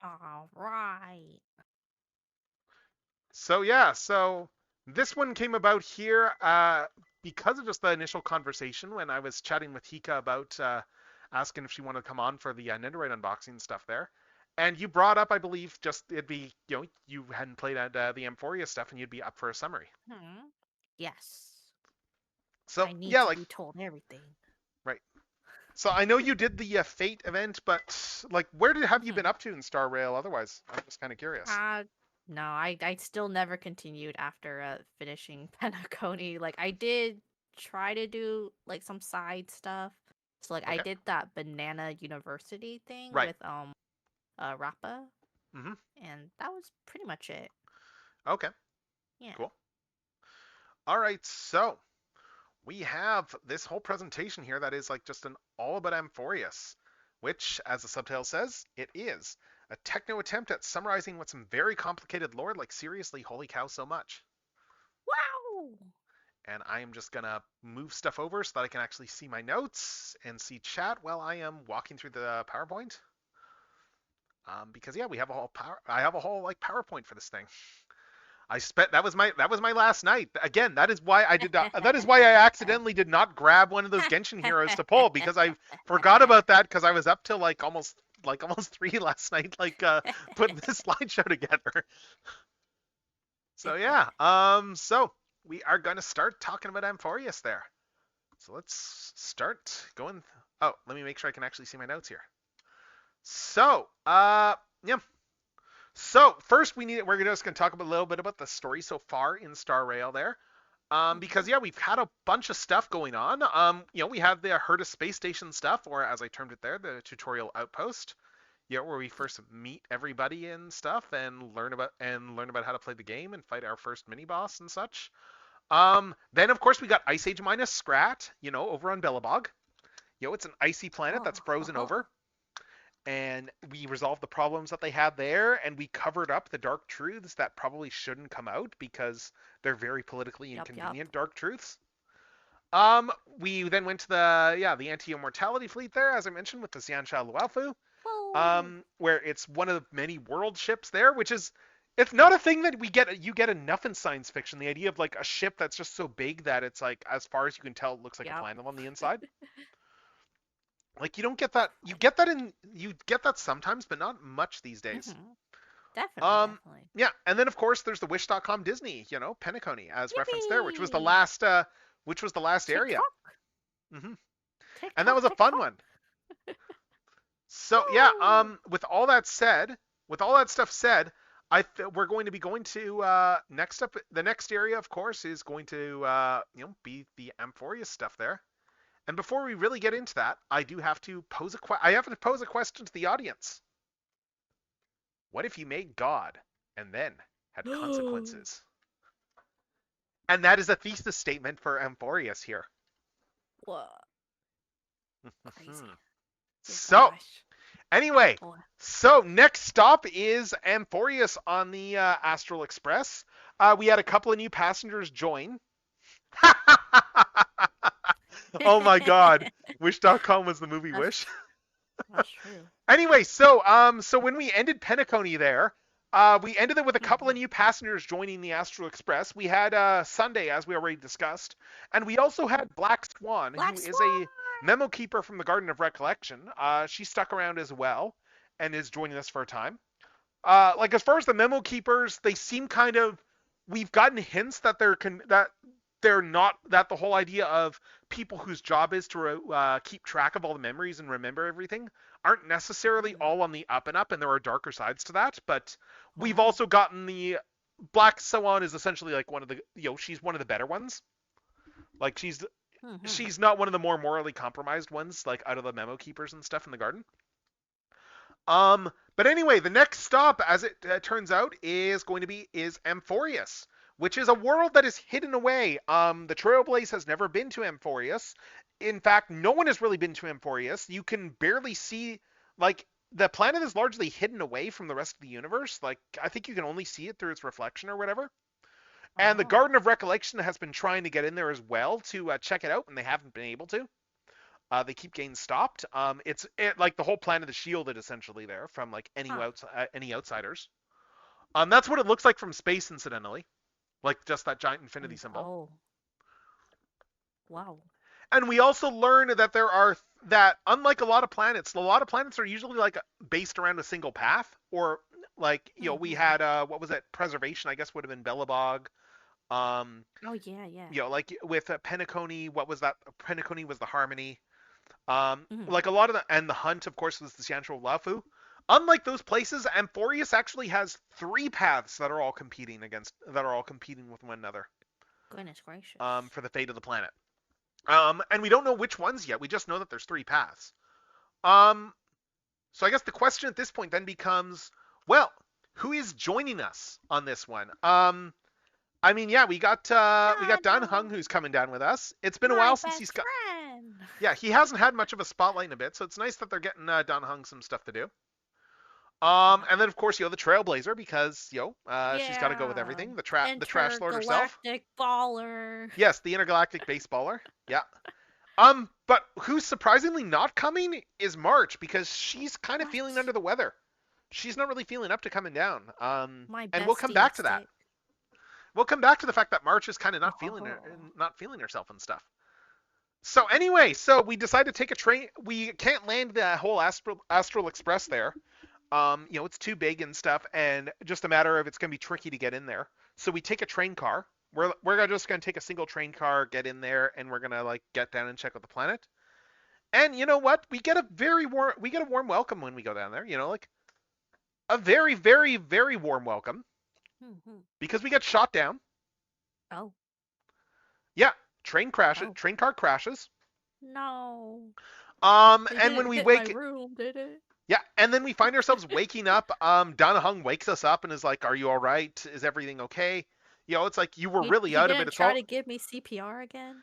All right. So yeah, this one came about here because of just the initial conversation when I was chatting with Hika about asking if she wanted to come on for the Nendoroid unboxing stuff there. And you brought up, I believe, just it'd be, you hadn't played at the Amphoria stuff and you'd be up for a summary. Yes. So I need yeah, to like, be told everything. right. So I know you did the Fate event, but like, have you been up to in Star Rail otherwise? I'm just kind of curious. No, I still never continued after finishing Penacony. Like I did try to do like some side stuff. So like I Okay. did that Banana University thing Right. with Rappa, Mm-hmm. and that was pretty much it. Okay. Yeah. Cool. All right. So we have this whole presentation here that is like just an all about Amphorius, which, as the subtitle says, it is a techno attempt at summarizing what some very complicated lore. Like seriously, holy cow, so much. Wow. And I am just gonna move stuff over so that I can actually see my notes and see chat while I am walking through the PowerPoint. Because yeah, I have a whole like PowerPoint for this thing. That was my last night. Again, that is why I accidentally did not grab one of those Genshin heroes to pull because I forgot about that because I was up till like almost 3 last night, putting this slideshow together. So yeah, so we are gonna start talking about Amphorius there. So let's start going. Oh, let me make sure I can actually see my notes here. So, yeah. So first we're just going to talk a little bit about the story so far in Star Rail there. Because yeah, we've had a bunch of stuff going on. We have the Herta space station stuff, or as I termed it there, the tutorial outpost. Where we first meet everybody and stuff and learn about how to play the game and fight our first mini boss and such. Then of course we got Ice Age minus Scrat, over on Belobog. It's an icy planet that's frozen over. And we resolved the problems that they had there, and we covered up the dark truths that probably shouldn't come out because they're very politically inconvenient dark truths. We then went to the anti-immortality fleet there, as I mentioned, with the Xiansha Lualfu, where it's one of the many world ships there, which is it's not a thing that you get enough in science fiction. The idea of like a ship that's just so big that it's like as far as you can tell, it looks like a planet on the inside. Like you don't get that. You get that sometimes, but not much these days. Definitely. Yeah, and then of course there's the Wish.com Disney, Penacony as referenced there, which was the last area. Mm-hmm. And that was a fun one. So yeah, with all that stuff said, we're going to be going to next up. The next area, of course, is going to be the Amphorius stuff there. And before we really get into that, I do have to I have to pose a question to the audience. What if you made God and then had consequences? And that is a thesis statement for Amphorius here. What? Crazy. So, Gosh. anyway, Oh. so next stop is Amphorius on the Astral Express. We had a couple of new passengers join. Oh my god. Wish.com was the movie Wish. That's true. Anyway, so when we ended Penacony there, we ended it with a couple of new passengers joining the Astral Express. We had Sunday, as we already discussed, and we also had Black Swan, who is a memo keeper from the Garden of Recollection. She stuck around as well and is joining us for a time. As far as the memo keepers, they seem kind of. We've gotten hints that they're not, that the whole idea of people whose job is to keep track of all the memories and remember everything aren't necessarily all on the up and up, and there are darker sides to that. But we've also gotten the Black Swan is essentially like one of the, she's one of the better ones. Like she's not one of the more morally compromised ones, like out of the memo keepers and stuff in the garden. But anyway, the next stop, as it turns out, is Amphorius, which is a world that is hidden away. The Trailblaze has never been to Amphorius. In fact, no one has really been to Amphorius. You can barely see, the planet is largely hidden away from the rest of the universe. I think you can only see it through its reflection or whatever. And the Garden of Recollection has been trying to get in there as well to check it out, and they haven't been able to. They keep getting stopped. The whole planet is shielded essentially there from any outsiders. That's what it looks like from space, incidentally. Just that giant infinity symbol. Oh. Wow. And we also learn that unlike a lot of planets are usually based around a single path, or we had what was it? Preservation, I guess would have been Belobog. Oh yeah. With Penacony, what was that? Penacony was the Harmony. A lot of and the Hunt, of course, was the Xianzhou Lafu. Unlike those places, Amphorius actually has 3 paths that are all competing with one another. Goodness gracious. For the fate of the planet. And we don't know which ones yet. We just know that there's 3 paths. So I guess the question at this point then becomes, well, who is joining us on this one? We got Dan Hung, who's coming down with us. It's been a while since he's got. Yeah, he hasn't had much of a spotlight in a bit, so it's nice that they're getting Dan Hung some stuff to do. And then of course, the Trailblazer, because she's got to go with everything. The Trash Lord herself. Intergalactic baller. Yes, the intergalactic baseballer. Yeah. But who's surprisingly not coming is March, because she's kind of feeling under the weather. She's not really feeling up to coming down. And we'll come back to that. We'll come back to the fact that March is kind of not feeling herself and stuff. So anyway, we decide to take a train. We can't land the whole Astral Express there. It's too big and stuff, and just a matter of it's going to be tricky to get in there. So we take a train car. We're just going to take a single train car, get in there, and we're going to get down and check out the planet. And you know what? We get a warm welcome when we go down there. A very, very, very warm welcome. Because we get shot down. Oh. Yeah, train crashes. Train car crashes. No. And when we wake, my room, did it? Yeah, and then we find ourselves waking up. Donna Hung wakes us up and is like, "Are you all right? Is everything okay?" It's like you were really out of it. It's try to give me CPR again.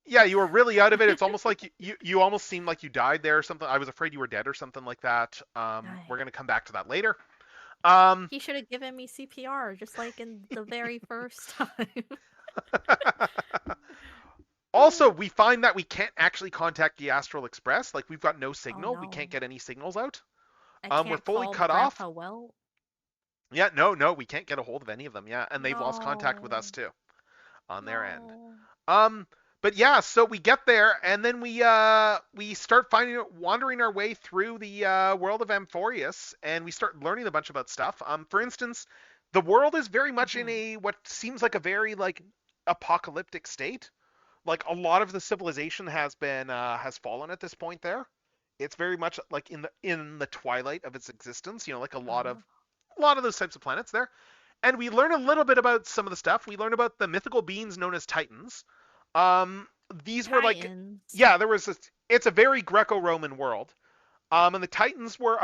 Yeah, you were really out of it. It's almost like you almost seemed like you died there or something. I was afraid you were dead or something like that. We're gonna come back to that later. He should have given me CPR just like in the very first time. Also, we find that we can't actually contact the Astral Express. We've got no signal. Oh, no. We can't get any signals out. We're fully cut off. Yeah, no, we can't get a hold of any of them. Yeah, and they've lost contact with us too, on their end. But yeah, so we get there, and then we start wandering our way through the world of Amphorius, and we start learning a bunch about stuff. For instance, the world is very much in a what seems like a very apocalyptic state. A lot of the civilization has fallen at this point there. It's very much in the twilight of its existence. A lot of lot of those types of planets there. And we learn a little bit about some of the stuff. We learn about the mythical beings known as Titans. Um, these were like, Titans. yeah, it's a very Greco-Roman world. And the Titans were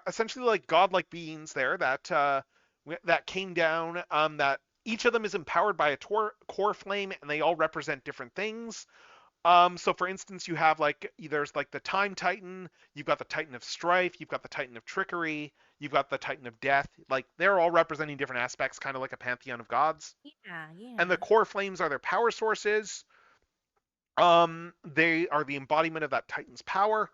essentially like godlike beings there that came down. That each of them is empowered by a core flame, and they all represent different things. So for instance, you have there's like the Time Titan, you've got the Titan of Strife, you've got the Titan of Trickery, you've got the Titan of Death. Like they're all representing different aspects, kind of like a pantheon of gods. Yeah, yeah. And the core flames are their power sources. They are the embodiment of that Titan's power.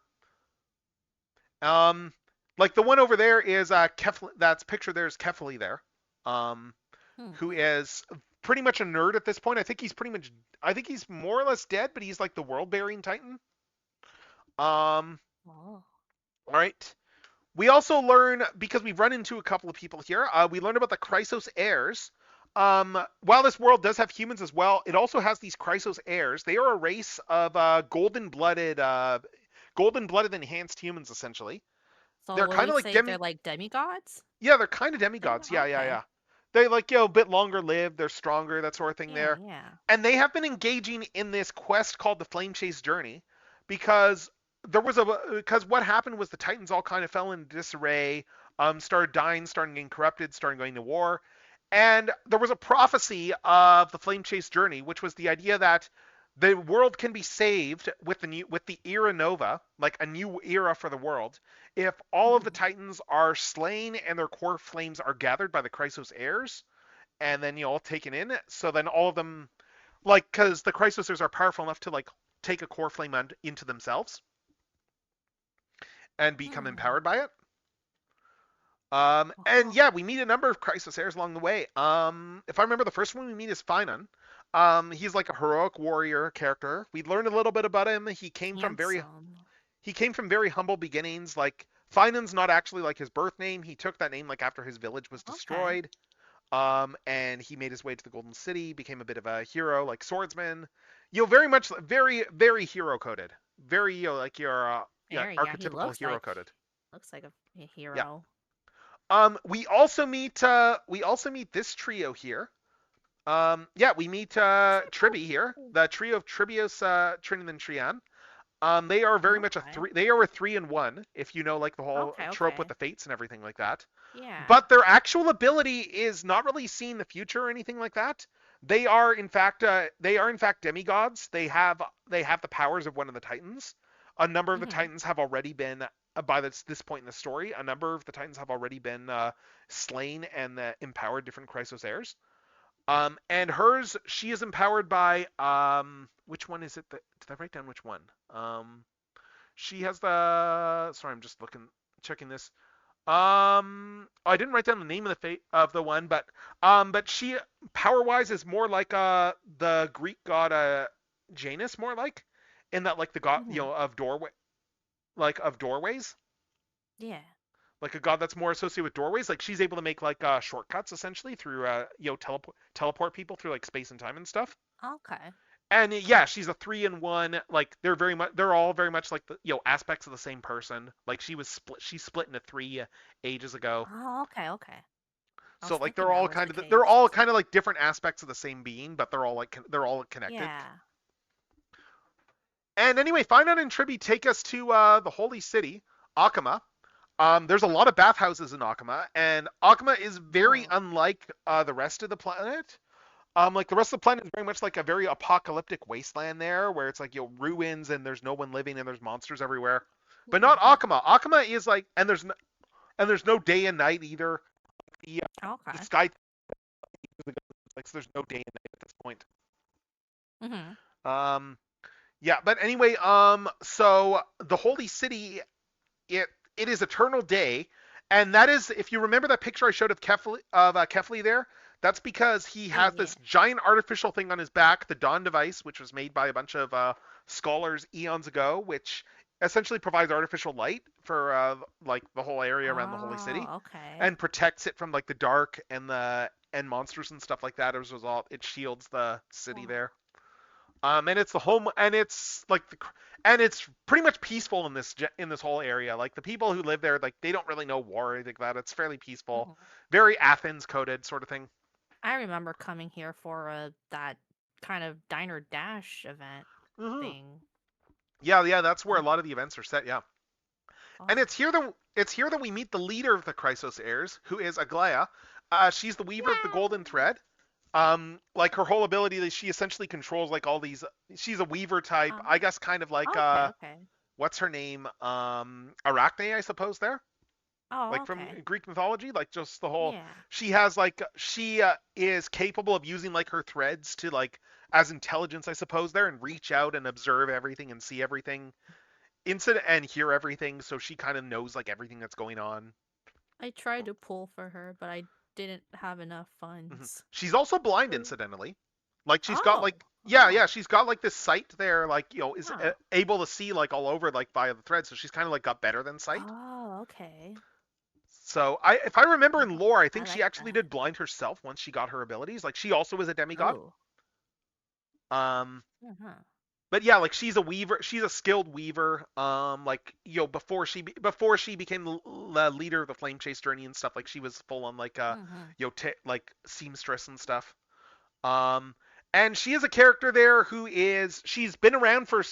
Like the one over there is Kefli, that's pictured there is Kefli there. Who is pretty much a nerd at this point. I think he's more or less dead, but he's like the world-bearing Titan. All right. We also learn, because we've run into a couple of people here, we learn about the Chrysos heirs. While this world does have humans as well, it also has these Chrysos heirs. They are a race of golden-blooded enhanced humans, essentially. So They're kind of like they're like demigods? Yeah, they're kind of demigods. Yeah, yeah, okay. yeah. They a bit longer lived, they're stronger, that sort of thing there. Yeah. And they have been engaging in this quest called the Flame Chase Journey because what happened was the Titans all kind of fell into disarray, started dying, started getting corrupted, started going to war. And there was a prophecy of the Flame Chase Journey, which was the idea that the world can be saved with the Era Nova, like a new era for the world, if all of the Titans are slain and their core flames are gathered by the Chrysos heirs, and then all taken in. So then all of them, because the Chrysos heirs are powerful enough to take a core flame into themselves and become empowered by it. And yeah, we meet a number of Chrysos heirs along the way. If I remember, the first one we meet is Finan. He's like a heroic warrior character. We learned a little bit about him. He came from very humble beginnings. Like Finan's not actually like his birth name. He took that name after his village was destroyed. And he made his way to the Golden City, became a bit of a hero, like swordsman. Very much, very, very hero coded. Very, your archetypical hero coded. Looks like a hero. Yeah. We also meet this trio here. We meet Tribi here, the trio of Tribios, Trin, and Trian. They are very much they are a 3-in-1, if you know the whole trope with the fates and everything like that. Yeah. But their actual ability is not really seeing the future or anything like that. They are in fact demigods. They have the powers of one of the Titans. A number of the Titans have already been by this point in the story. A number of the Titans have already been slain and empowered different Chrysos heirs. And hers, she is empowered by which one is it? Did I write down which one? She has the. Sorry, I'm just checking this. I didn't write down the name of the one, but she power-wise is more like the Greek god Janus, more in that the god of doorways. Yeah. Like a god that's more associated with doorways. She's able to make shortcuts essentially through teleport people through space and time and stuff. Okay. And yeah, she's a 3-in-1. They're all very much aspects of the same person. She split into 3 ages ago. Oh, okay. So they're all kind of different aspects of the same being, but they're all connected. Yeah. And anyway, Finan and Tribi take us to the holy city, Akama. There's a lot of bathhouses in Akama, and Akama is very unlike the rest of the planet. The rest of the planet is very much a very apocalyptic wasteland there, where it's ruins and there's no one living and there's monsters everywhere. But not Akama. Akama is and there's no day and night either. The sky, so there's no day and night at this point. Yeah, but anyway, so the holy city, it is eternal day, and that is, if you remember that picture I showed of Kefli there, that's because he has this giant artificial thing on his back, the Dawn device, which was made by a bunch of scholars eons ago, which essentially provides artificial light for the whole area around the holy city, and protects it from the dark and monsters and stuff like that. As a result, it shields the city there. And it's the home, and it's and it's pretty much peaceful in this whole area. Like the people who live there, like they don't really know war or anything like that. It's fairly peaceful, Mhm. very Athens coded sort of thing. I remember coming here for that kind of Diner Dash event Hmm. thing. Yeah, that's where a Oh, lot of the events are set. Yeah, and oh. it's here that we meet the leader of the Chrysos heirs, who is Aglaia. She's the weaver of the golden Yeah. thread. Like her whole ability is she essentially controls like all these. She's a weaver type, I guess, kind of like Okay, okay. what's her name? Arachne, I suppose. There, Oh, like from okay. Greek mythology, like just the whole. Yeah. She has like she is capable of using like her threads to like as intelligence, I suppose, there and reach out and observe everything and see everything, incident and hear everything. So she kind of knows like everything that's going on. I tried to pull for her, but I didn't have enough Hmm. funds. She's also blind, incidentally. Like she's got Oh. like yeah, Oh. she's got like this sight there, like is Huh. able to see like all over like via the thread. So she's kind of like got better than sight. Oh, okay. So if I remember in Oh, lore, I I think she like actually that. did blind herself once she got her abilities. Like she also is a demigod. Oh. Um, Uh-huh. but yeah, like she's a weaver. She's a skilled weaver. Like before she became the leader of the Flame Chase journey and stuff. Like she was full on like Mm-hmm. like seamstress and stuff. Um, and she is a character there who is she's been around for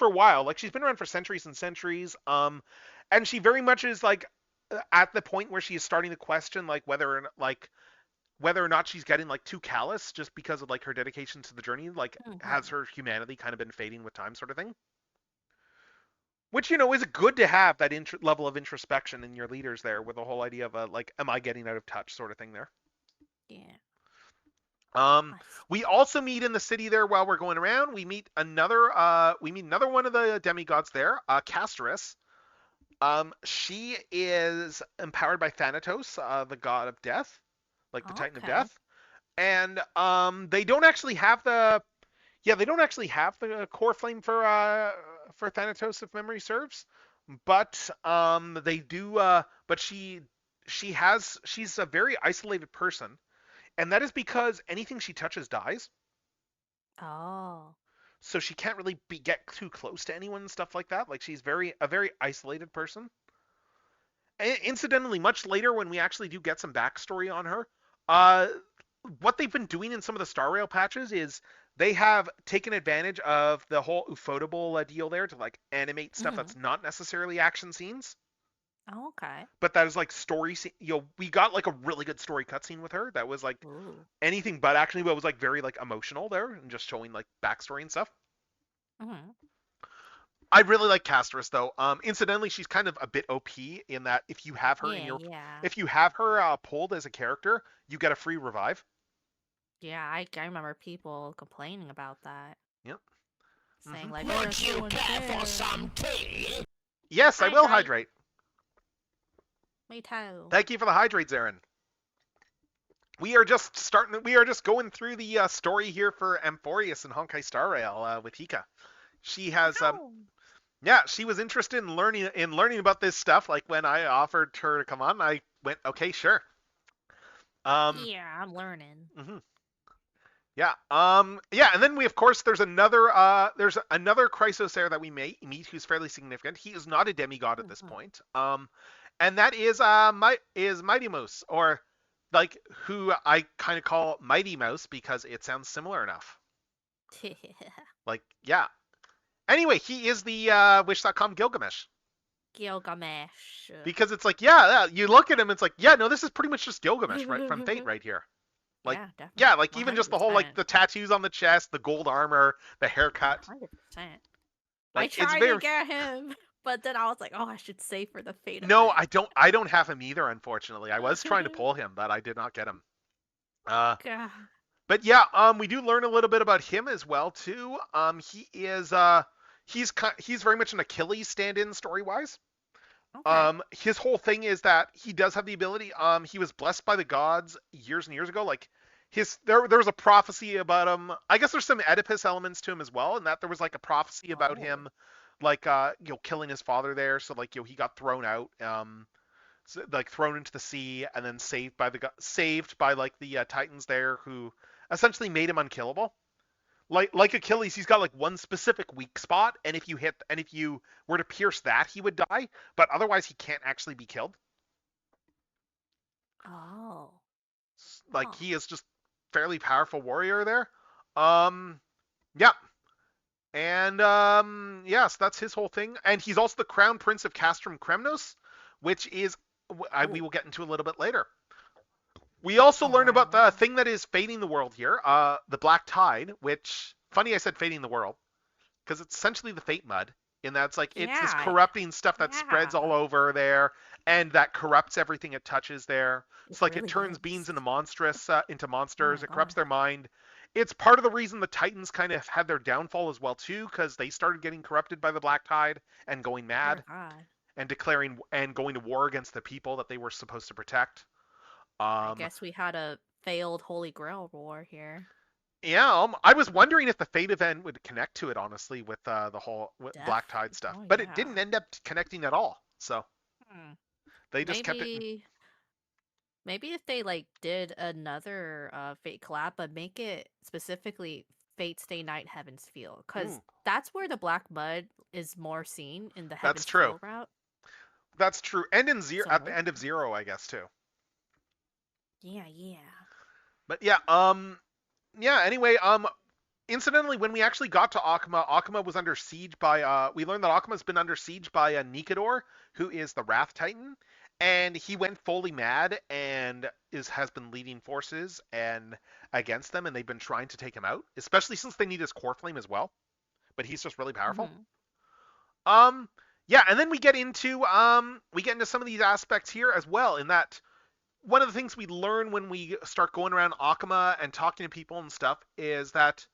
a while. Like she's been around for centuries and centuries. And she very much is like at the point where she is starting to question like whether or not she's getting like too callous just because of like her dedication to the journey. Like has Mm-hmm. her humanity kind of been fading with time, sort of thing. Which is good to have that level of introspection in your leaders there, with the whole idea of like, am I getting out of touch, sort of thing there. Yeah. Um, I see. we also meet in the city there while we're going around. We meet another one of the demigods there, Casterus. She is empowered by Thanatos, the god of death, like the Titan of Okay. Death. And they don't actually have the core flame for Thanatos, if memory serves. But they do. But she's a very isolated person, and that is because anything she touches dies. Oh. So she can't really get too close to anyone and stuff like that. Like she's a very isolated person. And incidentally, much later when we actually do get some backstory on her, uh, what they've been doing in some of the Star Rail patches is they have taken advantage of the whole Ufotable deal there to like animate stuff Mm-hmm. that's not necessarily action scenes, Oh, okay. but that is like we got like a really good story cutscene with her that was like Ooh. anything but actually, but was like very like emotional there and just showing like backstory and stuff. Mm-hmm. I really like Casterus though. Incidentally, she's kind of a bit OP in that if you have her Yeah, yeah. if you have her pulled as a character, you get a free revive. Yeah, I remember people complaining about that. Yep. Saying Hmm. like, oh, that's so unfair. Yes, I will Hydrate. hydrate. Me too. Thank you for the hydrates, Aaron. We are just going through the story here for Amphorius and Honkai Star Rail with Hika. She has Ow. yeah, she was interested in learning about this stuff. Like when I offered her to come on, I went, okay, sure. Yeah, I'm learning. Mhm. Yeah. Yeah, and then we of course there's another Chrysos heir that we meet who's fairly significant. He is not a demigod at this Mhm. point. And that is Mighty Mouse, or like who I kind of call Mighty Mouse because it sounds similar enough. Like, yeah. Anyway, he is the Wish.com Gilgamesh. Gilgamesh. Because it's like, yeah, you look at him, it's like, yeah, no, this is pretty much just Gilgamesh right from Fate right here. Like, Yeah, definitely. yeah, like even just the whole like 100%. the tattoos on the chest, the gold armor, the haircut. 100%. I Like it's tried very to get him, but then I was like, oh, I should save for the fate No, event. I don't have him either, unfortunately. I was trying to pull him, but I did not get him. God. But yeah, we do learn a little bit about him as well too. He's very much an Achilles stand-in story-wise. Okay. His whole thing is that he does have the ability. He was blessed by the gods years and years ago. Like there was a prophecy about him. I guess there's some Oedipus elements to him as well, and that there was like a prophecy about Oh. him, like killing his father there. So like he got thrown out, so, like thrown into the sea, and then saved by like the Titans there, who essentially made him unkillable. Like Achilles, he's got like one specific weak spot, and if you were to pierce that, he would die. But otherwise, he can't actually be killed. Oh. Like Huh. he is just fairly powerful warrior there. Um, yeah, and yes, that's his whole thing. And he's also the crown prince of Castrum Kremnos, which is we Ooh. will get into a little bit later. We also learn All about the right. thing that is fading the world here, the Black Tide, which funny I said fading the world because it's essentially the fate mud in that it's like it's this Yeah. corrupting stuff that spreads Yeah. all over there and that corrupts everything it touches there. It It's like it really turns is. beings into Oh monsters. my It corrupts god. their mind. It's part of the reason the Titans kind of had their downfall as well too, because they started getting corrupted by the Black Tide and going Dear mad God. and declaring and going to war against the people that they were supposed to protect. I Um, guess we had a failed Holy Grail war here. Yeah, I was wondering if the Fate event would connect to it, honestly, with the whole Black Tide Definitely. stuff, Oh but it yeah. didn't end up connecting at all. So Hmm. they just kept it. Maybe maybe if they like did another Fate collab, but make it specifically Fate Stay Night Heaven's Feel, because Ooh, that's where the Black Mud is more seen in the that's Heaven's true. Feel route. That's true. And in zero at the So end of Zero, I guess too. yeah, yeah. But yeah, yeah. Anyway, incidentally, when we actually got to Akuma, Akuma was under siege by. We learned that Akuma's been under siege by Nikador, who is the Wrath Titan, and he went fully mad and has been leading forces and against them, and they've been trying to take him out, especially since they need his core flame as well. But he's just really powerful. Hmm. Um, yeah, and then we get into some of these aspects here as well. In that, one of the things we learn when we start going around Akuma and talking to people and stuff is that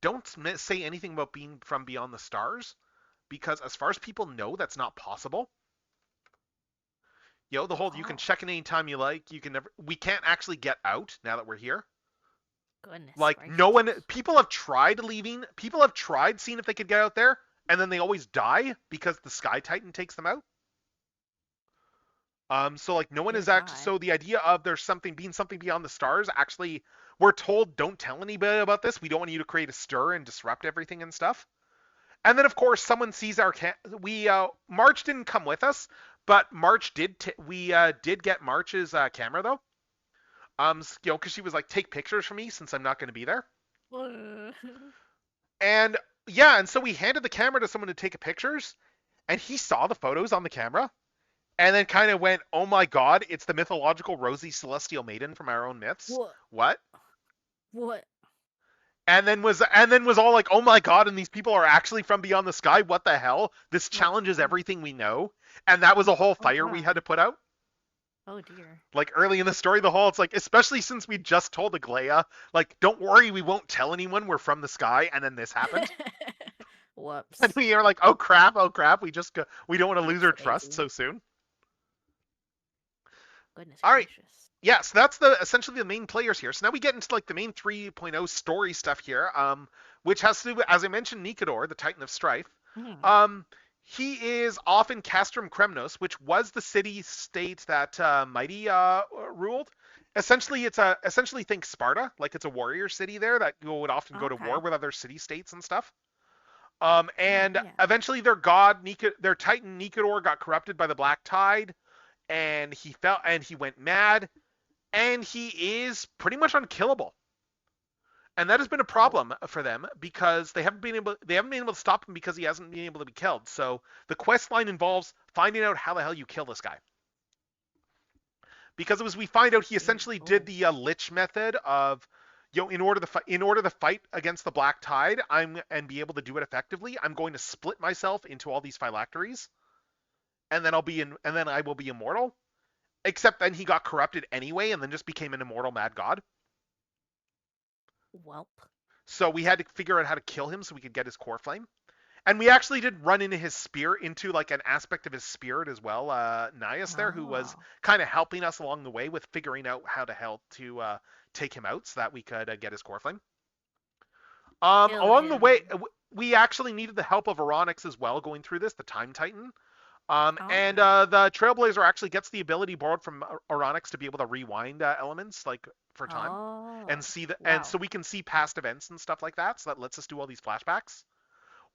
don't say anything about being from beyond the stars, because as far as people know, that's not possible. The whole you can Oh, check in anytime you like. You can never. We can't actually get out now that we're here. goodness Like no one. gracious. People have tried leaving. People have tried seeing if they could get out there, and then they always die because the Sky Titan takes them out. So like no one Dear is actually. God. So the idea of there's something beyond the stars. Actually, we're told don't tell anybody about this. We don't want you to create a stir and disrupt everything and stuff. And then of course someone sees our we March didn't come with us, but March did. We did get March's camera though. Because she was like, take pictures for me since I'm not going to be there. And yeah, and so we handed the camera to someone to take pictures, and he saw the photos on the camera, and then kind of went, "Oh my God, it's the mythological Rosie Celestial Maiden from our own myths." What? What? What? And then was all like, "Oh my God!" And these people are actually from beyond the sky. What the hell? This What? challenges everything we know. And that was a whole Oh fire we had God. to put out. Oh dear. Like early in the story, the whole it's like, especially since we just told Aglaya, like, don't worry, we won't tell anyone we're from the sky. And then this happened. And Whoops. we are like, oh crap, oh crap. We don't want to lose Oops, her trust daisy. so soon. Goodness All right. gracious. Yeah, so that's the essentially the main players here. So now we get into like the main 3.0 story stuff here, which has to do with, as I mentioned, Nikador, the Titan of Strife. Hmm. Um, he is off in Castrum Kremnos, which was the city-state that Mighty ruled. Essentially think Sparta, like it's a warrior city there that would often go to war Okay. with other city-states and stuff. Yeah, And yeah. eventually their Titan Nikador got corrupted by the Black Tide, and he went mad, and he is pretty much unkillable. And that has been a Oh. problem for them because they haven't been able to stop him because he hasn't been able to be killed. So the quest line involves finding out how the hell you kill this guy. Because as we find out, he Dear. essentially did Oh. the lich method of, in order to fight against the Black Tide, and be able to do it effectively, I'm going to split myself into all these phylacteries, and then I will be immortal. Except then he got corrupted anyway, and then just became an immortal mad god. Welp. So we had to figure out how to kill him so we could get his core flame. And we actually did run into like an aspect of his spirit as well, Nias there, who was Oh. kind of helping us along the way with figuring out how to help to take him out so that we could get his core flame. Kill Along the way, him. we actually needed the help of Aronix as well going through this, the Time Titan. And Oh. the Trailblazer actually gets the ability borrowed from Oronix to be able to rewind elements like for time and Oh. see the and Wow. so we can see past events and stuff like that. So that lets us do all these flashbacks.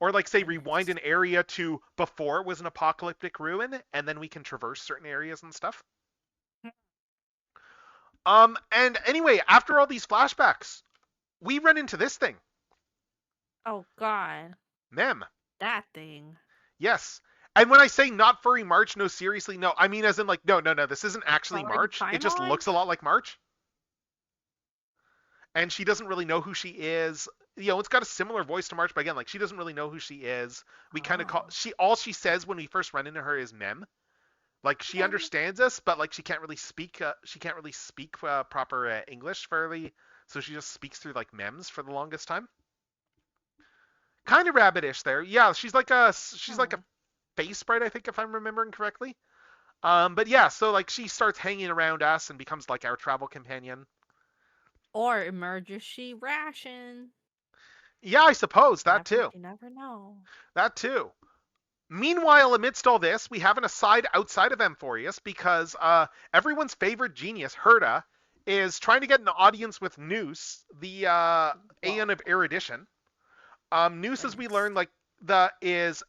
Or like say rewind Nice. an area to before it was an apocalyptic ruin, and then we can traverse certain areas and stuff. And anyway, after all these flashbacks, we run into this thing. Oh God. Mem. That thing. Yes. And when I say not furry March, no, seriously, no. I mean as in like, no, this isn't actually Already March. It just Paimon? looks a lot like March. And she doesn't really know who she is. You know, it's got a similar voice to March, but again, like she doesn't really know who she is. We kind of call Oh. all she says when we first run into her is Mem. Like she Mem. understands us, but like she can't really speak. She can't really speak proper English fairly, so she just speaks through like mems for the longest time. Kind of rabbitish there. Yeah, she's like a Oh. face sprite, I think, if I'm remembering correctly. But yeah, so like she starts hanging around us and becomes like our travel companion. Or emergency ration. Yeah, I suppose that too. You never know. That too. Meanwhile, amidst all this, we have an aside outside of Amphorius because everyone's favorite genius, Herda, is trying to get an audience with Noose, the Aeon Whoa. of Erudition. Noose, as we Thanks. learn, like is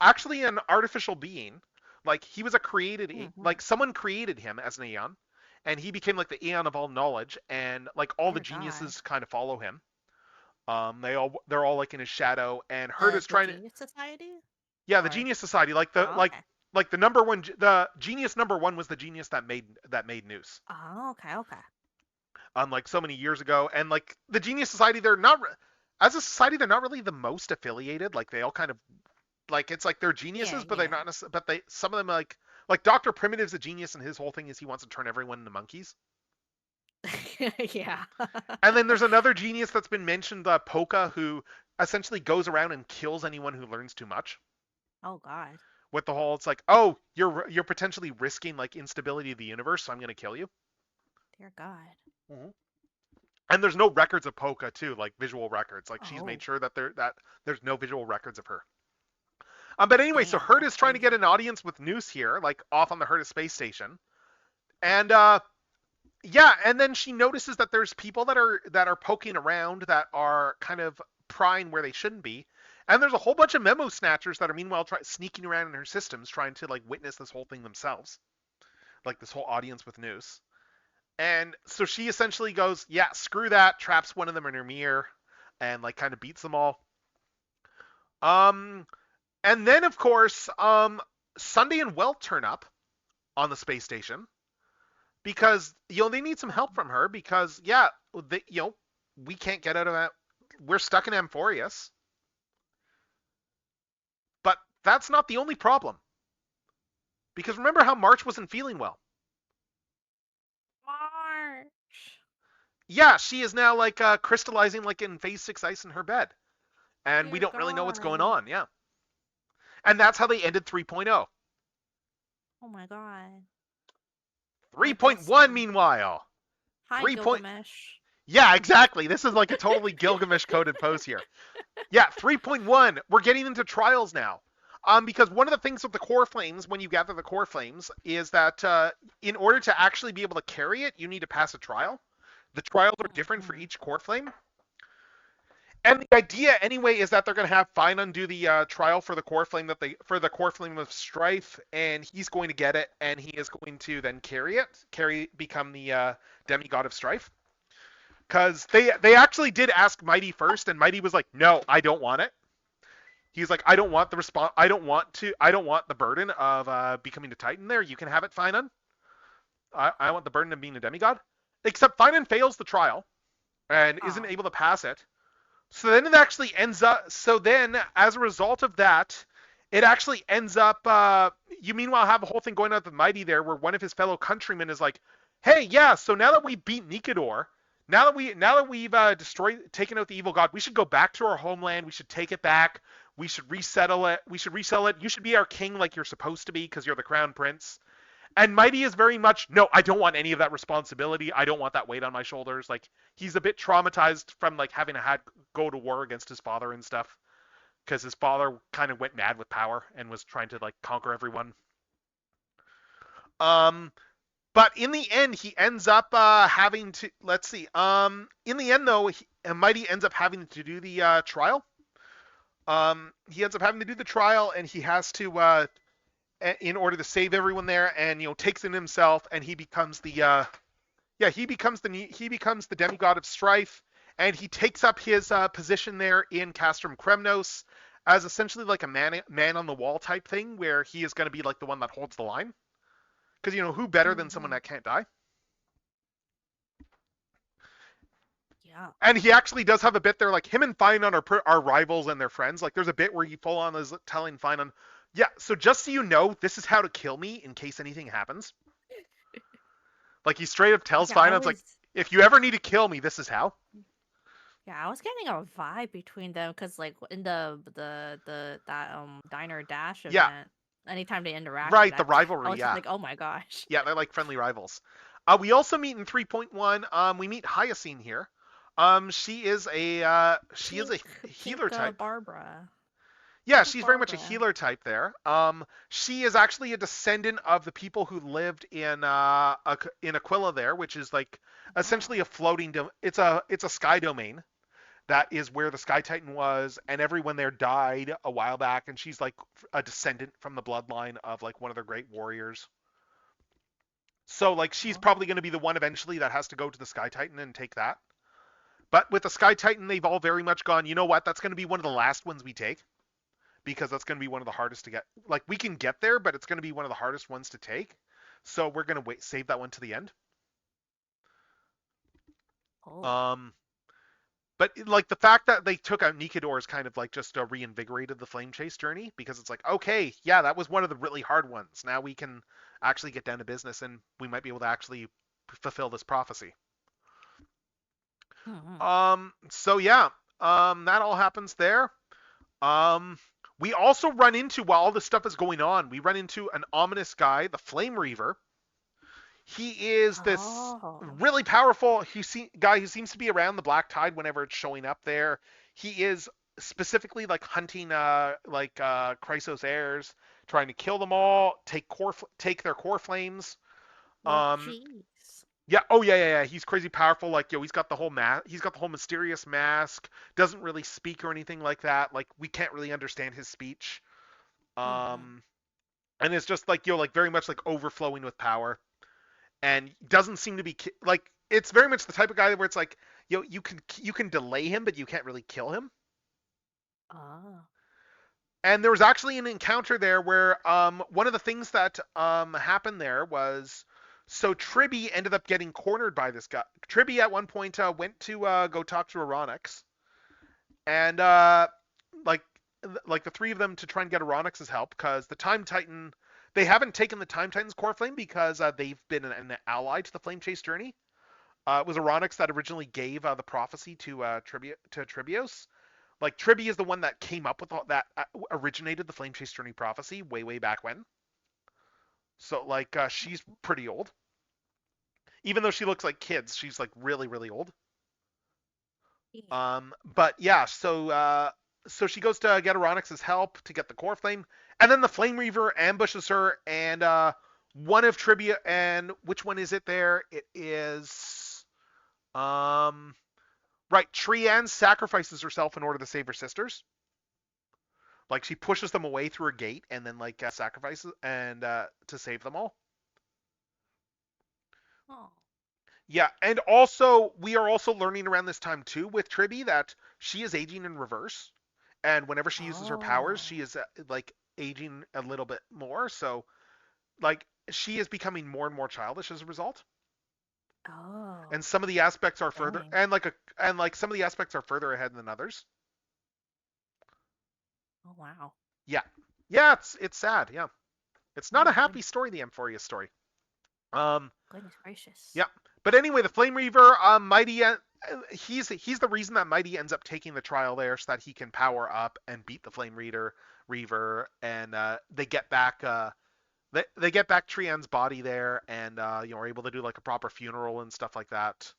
actually an artificial being. Like he was a created, Mm-hmm. like someone created him as an Aeon, and he became like the Aeon of all knowledge, and like all the Dear God. geniuses kind of follow him. They're all like in his shadow, and Herda's The trying to Genius Society? yeah, the Or Genius Society, like the oh, like okay. like the number one, the genius number one was the genius that made Noose. Oh, okay, okay. Like so many years ago, and like the Genius Society, they're not as a society, they're not really the most affiliated. Like they all kind of like it's like they're Yeah, geniuses, but they're yeah. not. But they some of them like Doctor Primitive's a genius, and his whole thing is he wants to turn everyone into monkeys. Yeah. And then there's another genius that's been mentioned, Poka, who essentially goes around and kills anyone who learns too much. Oh God. With the whole, it's like, oh, you're potentially risking like instability of the universe, so I'm gonna kill you. Dear God. Mm-hmm. And there's no records of Poka too, like visual records. Like she's made Oh, sure that there's no visual records of her. But anyway, so damn. Hurt That's is trying to get crazy. an audience with Noose here, like off on the Herta space station, and yeah, and then she notices that there's people that are poking around that are kind of prying where they shouldn't be, and there's a whole bunch of memo snatchers that are meanwhile sneaking around in her systems, trying to like witness this whole thing themselves, like this whole audience with Noose. And so she essentially goes, yeah, screw that, traps one of them in her mirror, and like kind of beats them all. Um, and then of course, Sunday and Welt turn up on the space station because they need some help from her because yeah, we can't get out of that. We're stuck in Amphorius. But that's not the only problem because remember how March wasn't feeling well. March. Yeah, she is now like crystallizing like in phase 6 ice in her bed. And we Dear don't really know what's going God. on. Yeah. And that's how they ended 3.0. Oh my God. My 3.1 bestie. meanwhile. Hi, 3. Gilgamesh. Yeah, exactly. This is like a totally Gilgamesh coded pose here. Yeah, 3.1. We're getting into trials now. Because one of the things with the core flames, when you gather the core flames, is that in order to actually be able to carry it, you need to pass a trial. The trials are different for Mhm. each core flame. And the idea, anyway, is that they're going to have Finon do the trial for the core flame the core flame of strife, and he's going to get it, and he is going to then become the demigod of strife. Because they actually did ask Mighty first, and Mighty was like, "No, I don't want it." He's like, "I don't want the response. I don't want the burden of becoming a Titan. There, you can have it, Finon. I want the burden of being a demigod." Except Finon fails the trial and isn't Oh. able to pass it. So then it actually ends up. So then, as a result of that, it actually ends up. You meanwhile have a whole thing going on with Mighty there, where one of his fellow countrymen is like, "Hey, yeah. So now that we beat Nikador, now that we've taken out the evil god, we should go back to our homeland. We should take it back. We should resettle it. We should resell it. You should be our king like you're supposed to be because you're the crown prince." And Mighty is very much, no, I don't want any of that responsibility. I don't want that weight on my shoulders. Like he's a bit traumatized from like having to go to war against his father and stuff. because his father kind of went mad with power and was trying to like conquer everyone. Um, but in the end, he ends up having to. Let's see. In the end, though, Mighty ends up having to do the trial. He ends up having to do the trial, and he has to, in order to save everyone there, and takes it himself, and he becomes the, he becomes the demigod of strife, and he takes up his position there in Castrum Kremnos as essentially like a man on the wall type thing, where he is going to be like the one that holds the line. Because who better than someone that can't die? Yeah. And he actually does have a bit there, like him and Finon are rivals and they're friends. Like there's a bit where he full on is telling Finon, yeah, so just so you know, this is how to kill me in case anything happens. Like he straight up tells Finon, like, if you ever need to kill me, this is how. Yeah, I was getting a vibe between them because like in that diner dash event, anytime they interact, right, the rivalry, I was just like, oh my gosh. Yeah, they're like friendly rivals. We also meet in 3.1. We meet Hyacine here. She is a healer type. Barbara. Yeah, she's very much a healer type there. She is actually a descendant of the people who lived in Aquila there, which is like essentially a floating. It's a sky domain. That is where the Sky Titan was, and everyone there died a while back, and she's like a descendant from the bloodline of like one of their great warriors. So like she's probably going to be the one eventually that has to go to the Sky Titan and take that. But with the Sky Titan, they've all very much gone, you know what, that's going to be one of the last ones we take. Because that's going to be one of the hardest to get. Like we can get there, but it's going to be one of the hardest ones to take. So we're going to save that one to the end. Oh. But like the fact that they took out Nikador is kind of like just reinvigorated the Flame Chase journey, because it's like, okay, yeah, that was one of the really hard ones. Now we can actually get down to business, and we might be able to actually fulfill this prophecy. So yeah, that all happens there. We also run into, while all this stuff is going on, we run into an ominous guy, the Flame Reaver. He is this really powerful guy who seems to be around the Black Tide whenever it's showing up there. He is specifically like hunting Chrysos heirs, trying to kill them all, take their core flames. Yeah. Oh yeah. He's crazy powerful. Like he's got the whole He's got the whole mysterious mask. Doesn't really speak or anything like that. Like we can't really understand his speech. And it's just like like very much like overflowing with power. And doesn't seem to be like it's very much the type of guy where it's like you can delay him, but you can't really kill him. And there was actually an encounter there where one of the things that happened there was, so Tribby ended up getting cornered by this guy. Tribby at one point went to go talk to Aronix, and like the three of them to try and get Aronix's help, because the Time Titan. They haven't taken the Time Titan's core flame because they've been an ally to the Flame Chase journey. It was Aronix that originally gave the prophecy to Tribios. Like Tribby is the one that came up with that originated the Flame Chase journey prophecy way back when. So like she's pretty old. Even though she looks like kids, she's like really old. But yeah, so she goes to get Aronix's help to get the core flame. And then the Flame Reaver ambushes her, and one of Trivia, and which one is it there? It is, right, Trianne sacrifices herself in order to save her sisters. Like, she pushes them away through a gate, and then, like, sacrifices, and to save them all. Oh. Yeah, and also, we are also learning around this time, too, with Tribby, that she is aging in reverse. And whenever she uses her powers, she is, like, aging a little bit more, so like she is becoming more and more childish as a result. And some of the aspects are further some of the aspects are further ahead than others. Oh wow. Yeah, it's sad. Yeah, it's not a happy story. The Amphoria story. Goodness gracious. Yeah, but anyway, the Flame Reaver, Mighty, he's the reason that Mighty ends up taking the trial there, so that he can power up and beat the Flame Reaver, and they get back they get back Trianne's body there, and are able to do like a proper funeral and stuff like that.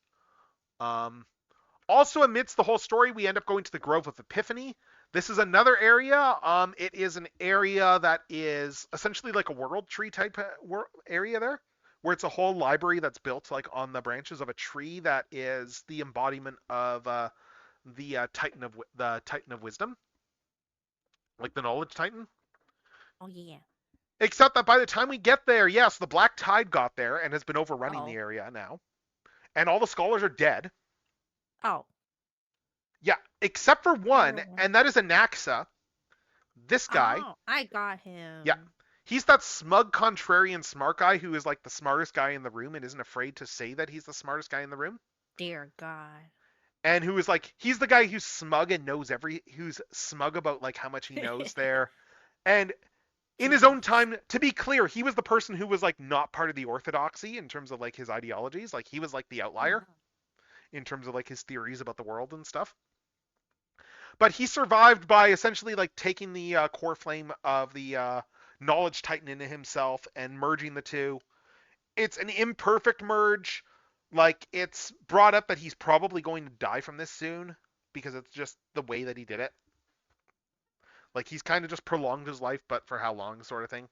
Also, amidst the whole story, we end up going to the Grove of Epiphany. This is another area. It is an area that is essentially like a world tree type area there, where it's a whole library that's built like on the branches of a tree that is the embodiment of the Titan of Wisdom, like the Knowledge Titan. Oh yeah. Except that by the time we get there, yes, the Black Tide got there and has been overrunning the Oh. area now, and all the scholars are dead. Oh. Yeah, except for one, Everyone. and that is Anaxa. This guy. Oh, I got him. Yeah. He's that smug, contrarian, smart guy who is like the smartest guy in the room and isn't afraid to say that he's the smartest guy in the room. Dear God. And who is like, he's the guy who's smug and who's smug about like how much he knows there. And in his own time, to be clear, he was the person who was like not part of the orthodoxy in terms of like his ideologies. Like he was like the outlier in terms of like his theories about the world and stuff. But he survived by essentially like taking the core flame of the Knowledge Titan into himself and merging the two. It's an imperfect merge. Like, it's brought up that he's probably going to die from this soon because it's just the way that he did it. Like, he's kind of just prolonged his life, but for how long, sort of thing.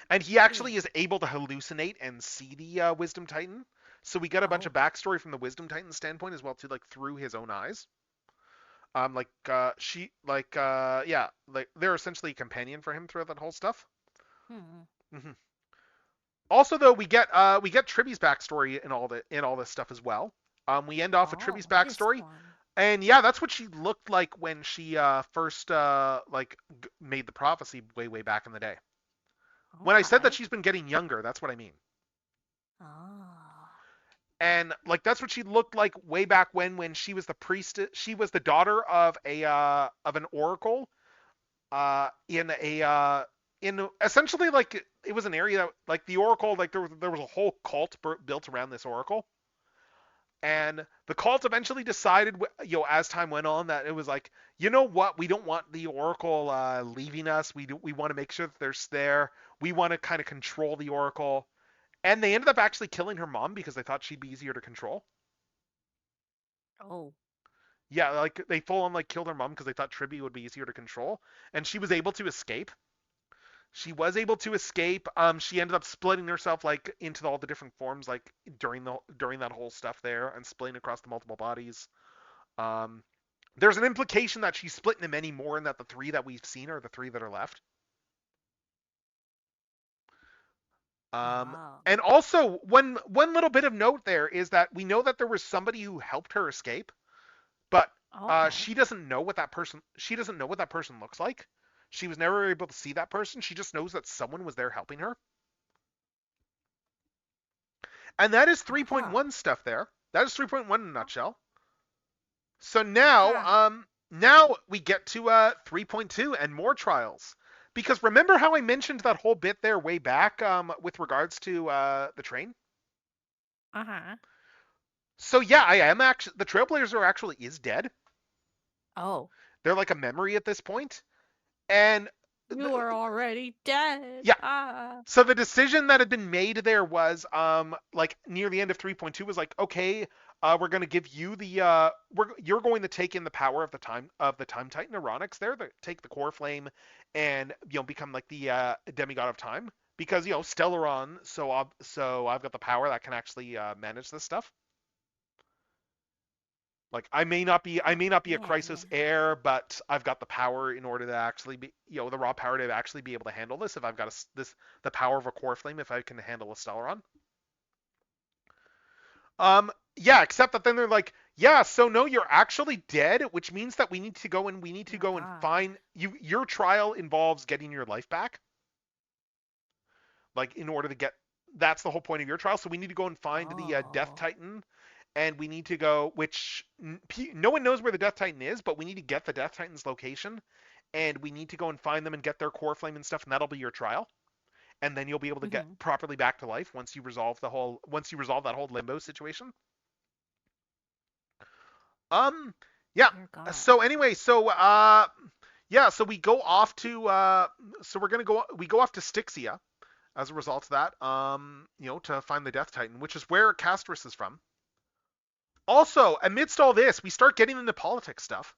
And he actually is able to hallucinate and see the Wisdom Titan. So we get a bunch of backstory from the Wisdom Titan standpoint as well, too, like through his own eyes. They're essentially a companion for him throughout that whole stuff. Mm-hmm. Also, though, we get Tribby's backstory in all this stuff as well. We end off with Tribby's backstory, and yeah, that's what she looked like when she first made the prophecy way back in the day. When I said that she's been getting younger, that's what I mean. Oh. And like that's what she looked like way back when she was the priestess. She was the daughter of an oracle, in essentially like it was an area that, like the oracle, like there was a whole cult built around this oracle, and the cult eventually decided, as time went on, that it was like, you know what, we don't want the oracle leaving us. We want to make sure that they're there. We want to kind of control the oracle. And they ended up actually killing her mom because they thought she'd be easier to control. Oh. Yeah, like they full on like killed her mom because they thought Tribby would be easier to control, and she was able to escape. She ended up splitting herself like into all the different forms, like during that whole stuff there, and splitting across the multiple bodies. There's an implication that she's split into many more, and that the 3 that we've seen are the 3 that are left. And also, one little bit of note there is that we know that there was somebody who helped her escape, but she doesn't know what that person looks like. She was never able to see that person. She just knows that someone was there helping her. And that is 3.1 stuff there. That is 3.1 in a nutshell. So now we get to 3.2 and more trials. Because remember how I mentioned that whole bit there way back with regards to the train? Uh-huh. So yeah, I am actually, the Trailblazer actually is dead. Oh. They're like a memory at this point. And you are already dead. Yeah. So the decision that had been made there was like near the end of 3.2 was like, okay, we're going to give you the you're going to take in the power of the time Titan Aronix there, take the core flame and become like the demigod of time, because Stellaron, so I've got the power that can actually manage this stuff. Like I may not be a Chrysos heir, but I've got the power in order to actually be, the raw power to actually be able to handle this. If I've got the power of a core flame, if I can handle a Stellaron. Yeah, except that then they're like, yeah, so no, you're actually dead, which means that we need to go and find you. Your trial involves getting your life back. Like in order to get, that's the whole point of your trial. So we need to go and find the Death Titan. And we need to go, which no one knows where the Death Titan is, but we need to get the Death Titan's location, and we need to go and find them and get their core flame and stuff, and that'll be your trial. And then you'll be able to get properly back to life once you resolve that whole limbo situation. Yeah. So anyway, so we go off to we go off to Styxia as a result of that, to find the Death Titan, which is where Castris is from. Also, amidst all this, we start getting into politics stuff,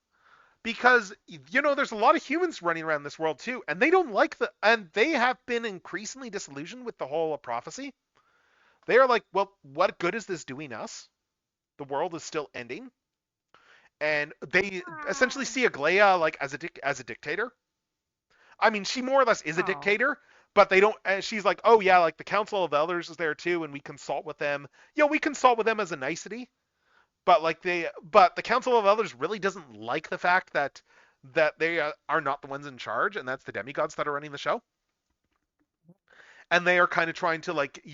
because there's a lot of humans running around this world too, and they don't like and they have been increasingly disillusioned with the whole prophecy. They are like, well, what good is this doing us? The world is still ending, and they essentially see Aglaia like as a dictator. I mean, she more or less is a Oh. dictator, but they don't. She's like, oh yeah, like the Council of Elders is there too, and we consult with them. We consult with them as a nicety, but the Council of Elders really doesn't like the fact that they are not the ones in charge, and that's the demigods that are running the show, and they are kind of trying to like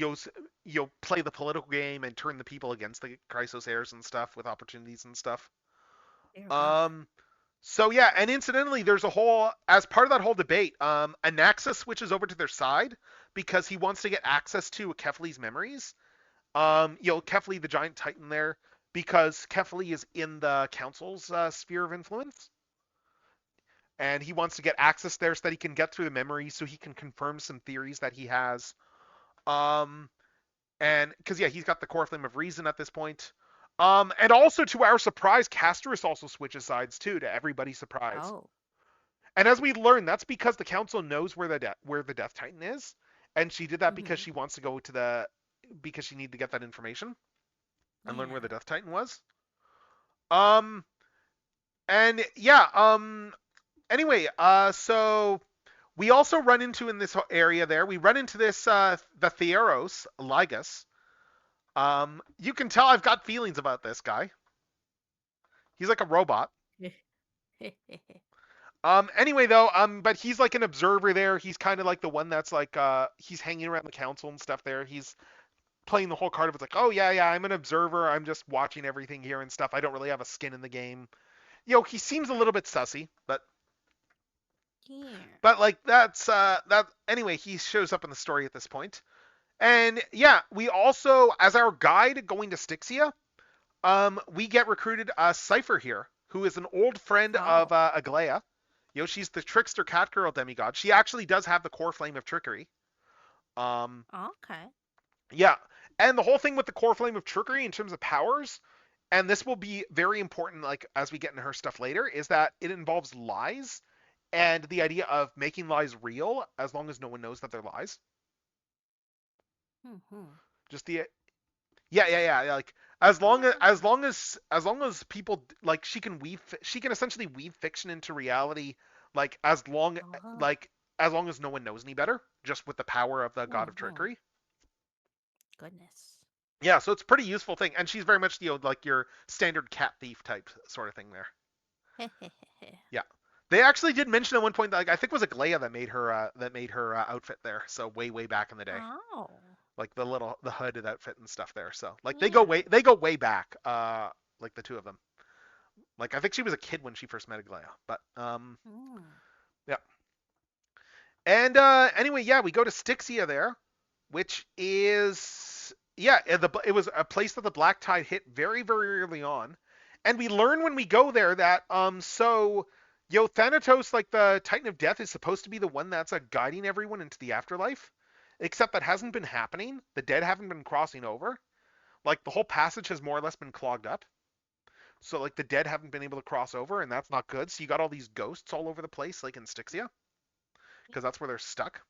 play the political game and turn the people against the Chrysos heirs and stuff with opportunities and stuff. Dear God. So yeah, and incidentally, there's a whole as part of that whole debate, Anaxus switches over to their side because he wants to get access to Kefli's memories. Kefli, the giant titan there, because Kefli is in the council's sphere of influence, and he wants to get access there so that he can get through the memories, so he can confirm some theories that he has. And because he's got the core flame of reason at this point. And also to our surprise, Castorus also switches sides too, to everybody's surprise. Oh. And as we learn, that's because the council knows where the Death Titan is, and she did that because she wants to go to because she needed to get that information and learn where the Death Titan was. And anyway, so we also run into in this area there, we run into this the Theros Ligus. You can tell I've got feelings about this guy. He's like a robot. Anyway though, but he's like an observer there. He's kind of like the one that's like he's hanging around the council and stuff there. He's playing the whole card of it's like, oh yeah, I'm an observer. I'm just watching everything here and stuff. I don't really have a skin in the game. He seems a little bit sussy, but like that's that anyway, he shows up in the story at this point. And we also, as our guide going to Styxia, we get recruited Cypher here, who is an old friend of Aglaia. She's the trickster cat girl demigod. She actually does have the core flame of trickery. Okay. Yeah, and the whole thing with the core flame of trickery in terms of powers, and this will be very important, like as we get into her stuff later, is that it involves lies, and the idea of making lies real as long as no one knows that they're lies. Just the like as long as people like she can essentially weave fiction into reality, like as long as no one knows any better, just with the power of the god of trickery. Goodness. Yeah, so it's a pretty useful thing, and she's very much like your standard cat thief type sort of thing there. Yeah. They actually did mention at one point, like I think it was Aglaia that made her outfit there. So way back in the day. Oh. Like the hooded outfit and stuff there. So like they go way back. Like the two of them. Like I think she was a kid when she first met Aglaia, but yeah. And anyway, we go to Styxia there, which is it was a place that the Black Tide hit very early on, and we learn when we go there that Thanatos, like the Titan of Death, is supposed to be the one that's guiding everyone into the afterlife, except that hasn't been happening. The dead haven't been crossing over. Like the whole passage has more or less been clogged up. So like the dead haven't been able to cross over, and that's not good. So you got all these ghosts all over the place, like in Styxia, because that's where they're stuck.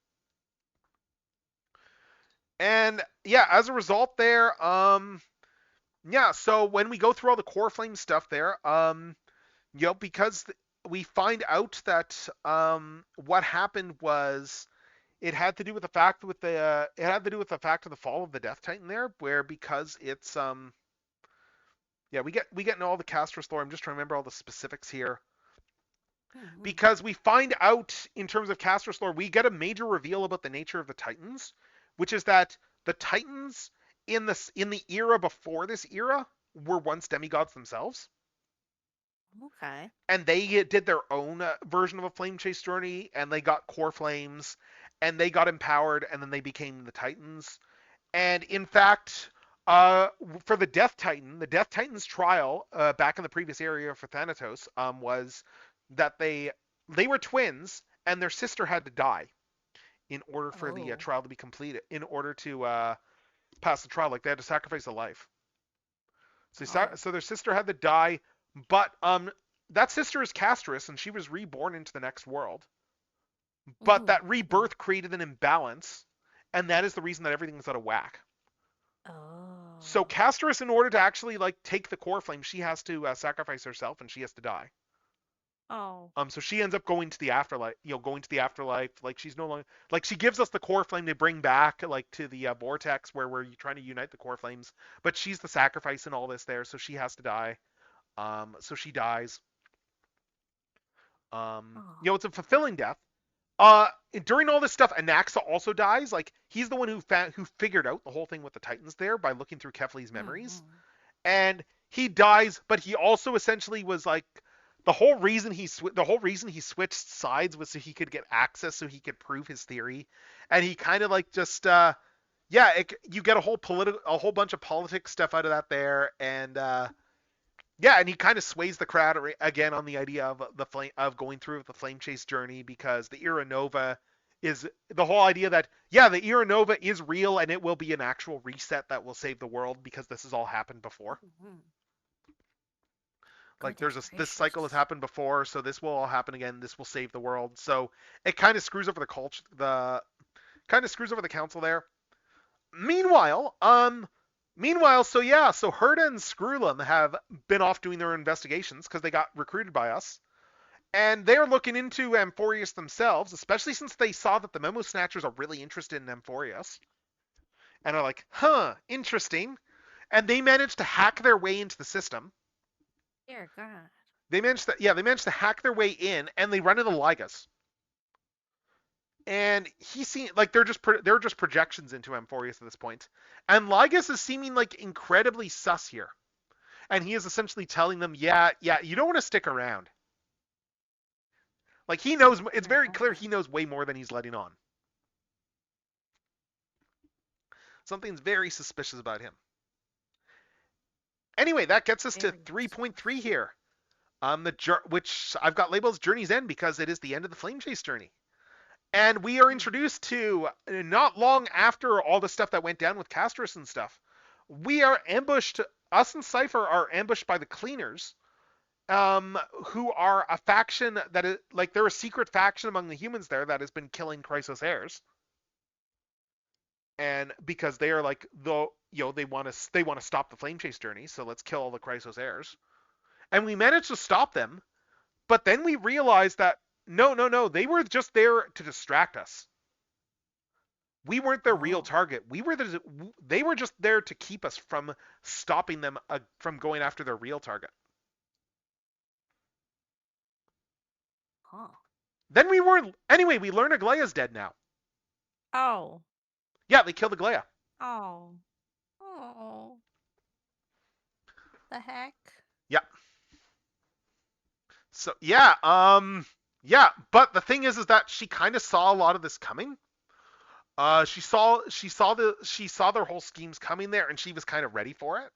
And as a result there, so when we go through all the core flame stuff there, because we find out that what happened was it had to do with the fact of the fall of the Death Titan there, where because it's we get into all the Castorus lore. I'm just trying to remember all the specifics here. Because we find out in terms of Castorus lore, we get a major reveal about the nature of the Titans, which is that the Titans in the era before this era were once demigods themselves. Okay. And they did their own version of a flame chase journey, and they got core flames, and they got empowered, and then they became the Titans. And in fact, for the Death Titan's trial back in the previous area for Thanatos was that they were twins, and their sister had to die in order for the trial to be completed. In order to pass the trial, like they had to sacrifice a life. So their sister had to die. But that sister is Castress, and she was reborn into the next world. But Ooh. that rebirth created an imbalance, and that is the reason that everything's out of whack. So Oh. Castress, in order to actually like take the core flame, she has to sacrifice herself, and she has to die. Oh. So she ends up going to the afterlife. Going to the afterlife. Like she's no longer like she gives us the core flame to bring back like to the vortex where we're trying to unite the core flames. But she's the sacrifice in all this there, so she has to die. So she dies. Oh. It's a fulfilling death. During all this stuff, Anaxa also dies. Like he's the one who figured out the whole thing with the Titans there by looking through Kefli's memories, Mm-hmm. and he dies. But he also essentially was like the whole reason he switched sides was so he could get access, so he could prove his theory, and he kind of like just you get a whole bunch of politics stuff out of that there, and and he kind of sways the crowd again on the idea of of going through the flame chase journey, because the Era Nova is the whole idea that the Era Nova is real and it will be an actual reset that will save the world because this has all happened before. Mm-hmm. Like Goodness this cycle has gracious. happened before, so this will all happen again. This will save the world. So it kind of screws over the culture, the council there. Meanwhile, so Herda and Screwlum have been off doing their investigations because they got recruited by us. And they're looking into Amphorius themselves, especially since they saw that the Memo Snatchers are really interested in Amphorius. And are like, interesting. And they managed to hack their way into the system. Dear God. They managed to hack their way in, and they run into Ligas. And he seems like they're just projections into Amphorius at this point. And Ligas is seeming like incredibly sus here. And he is essentially telling them, you don't want to stick around. Like he knows, it's very clear he knows way more than he's letting on. Something's very suspicious about him. Anyway, that gets us to 3.3 here. Which I've got labeled as Journey's End because it is the end of the Flame Chase journey. And we are introduced to, not long after all the stuff that went down with Castrus and stuff, we are ambushed, us and Cypher are ambushed by the Cleaners, who are a faction that is, like, they're a secret faction among the humans there that has been killing Chrysos heirs. And because they are like, they want to stop the Flame Chase journey, so let's kill all the Chrysos heirs. And we managed to stop them, but then we realized that no, they were just there to distract us. We weren't their real target. They were just there to keep us from stopping them from going after their real target. Huh. Then we learn Aglaea's dead now. Oh. Yeah, they killed Aglaea. Oh. Oh. The heck? Yeah. So but the thing is that she kind of saw a lot of this coming. She saw their whole schemes coming there, and she was kind of ready for it.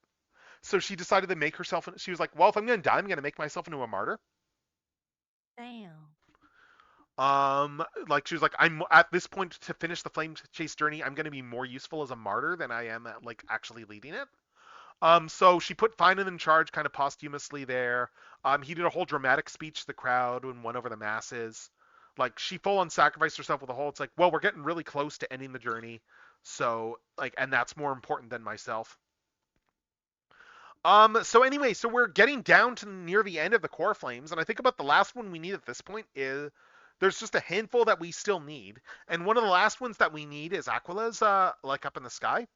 So she decided to make herself. She was like, "Well, if I'm gonna die, I'm gonna make myself into a martyr." Damn. Like she was like, "I'm at this point to finish the Flame Chase journey. I'm gonna be more useful as a martyr than I am at like actually leading it." So she put Finan in charge kind of posthumously there. He did a whole dramatic speech to the crowd and won over the masses. Like she full on sacrificed herself with a whole. It's like, well, we're getting really close to ending the journey. So like, and that's more important than myself. So anyway, so we're getting down to near the end of the core flames, and I think about the last one we need at this point is there's just a handful that we still need, and one of the last ones that we need is Aquila's, like up in the sky.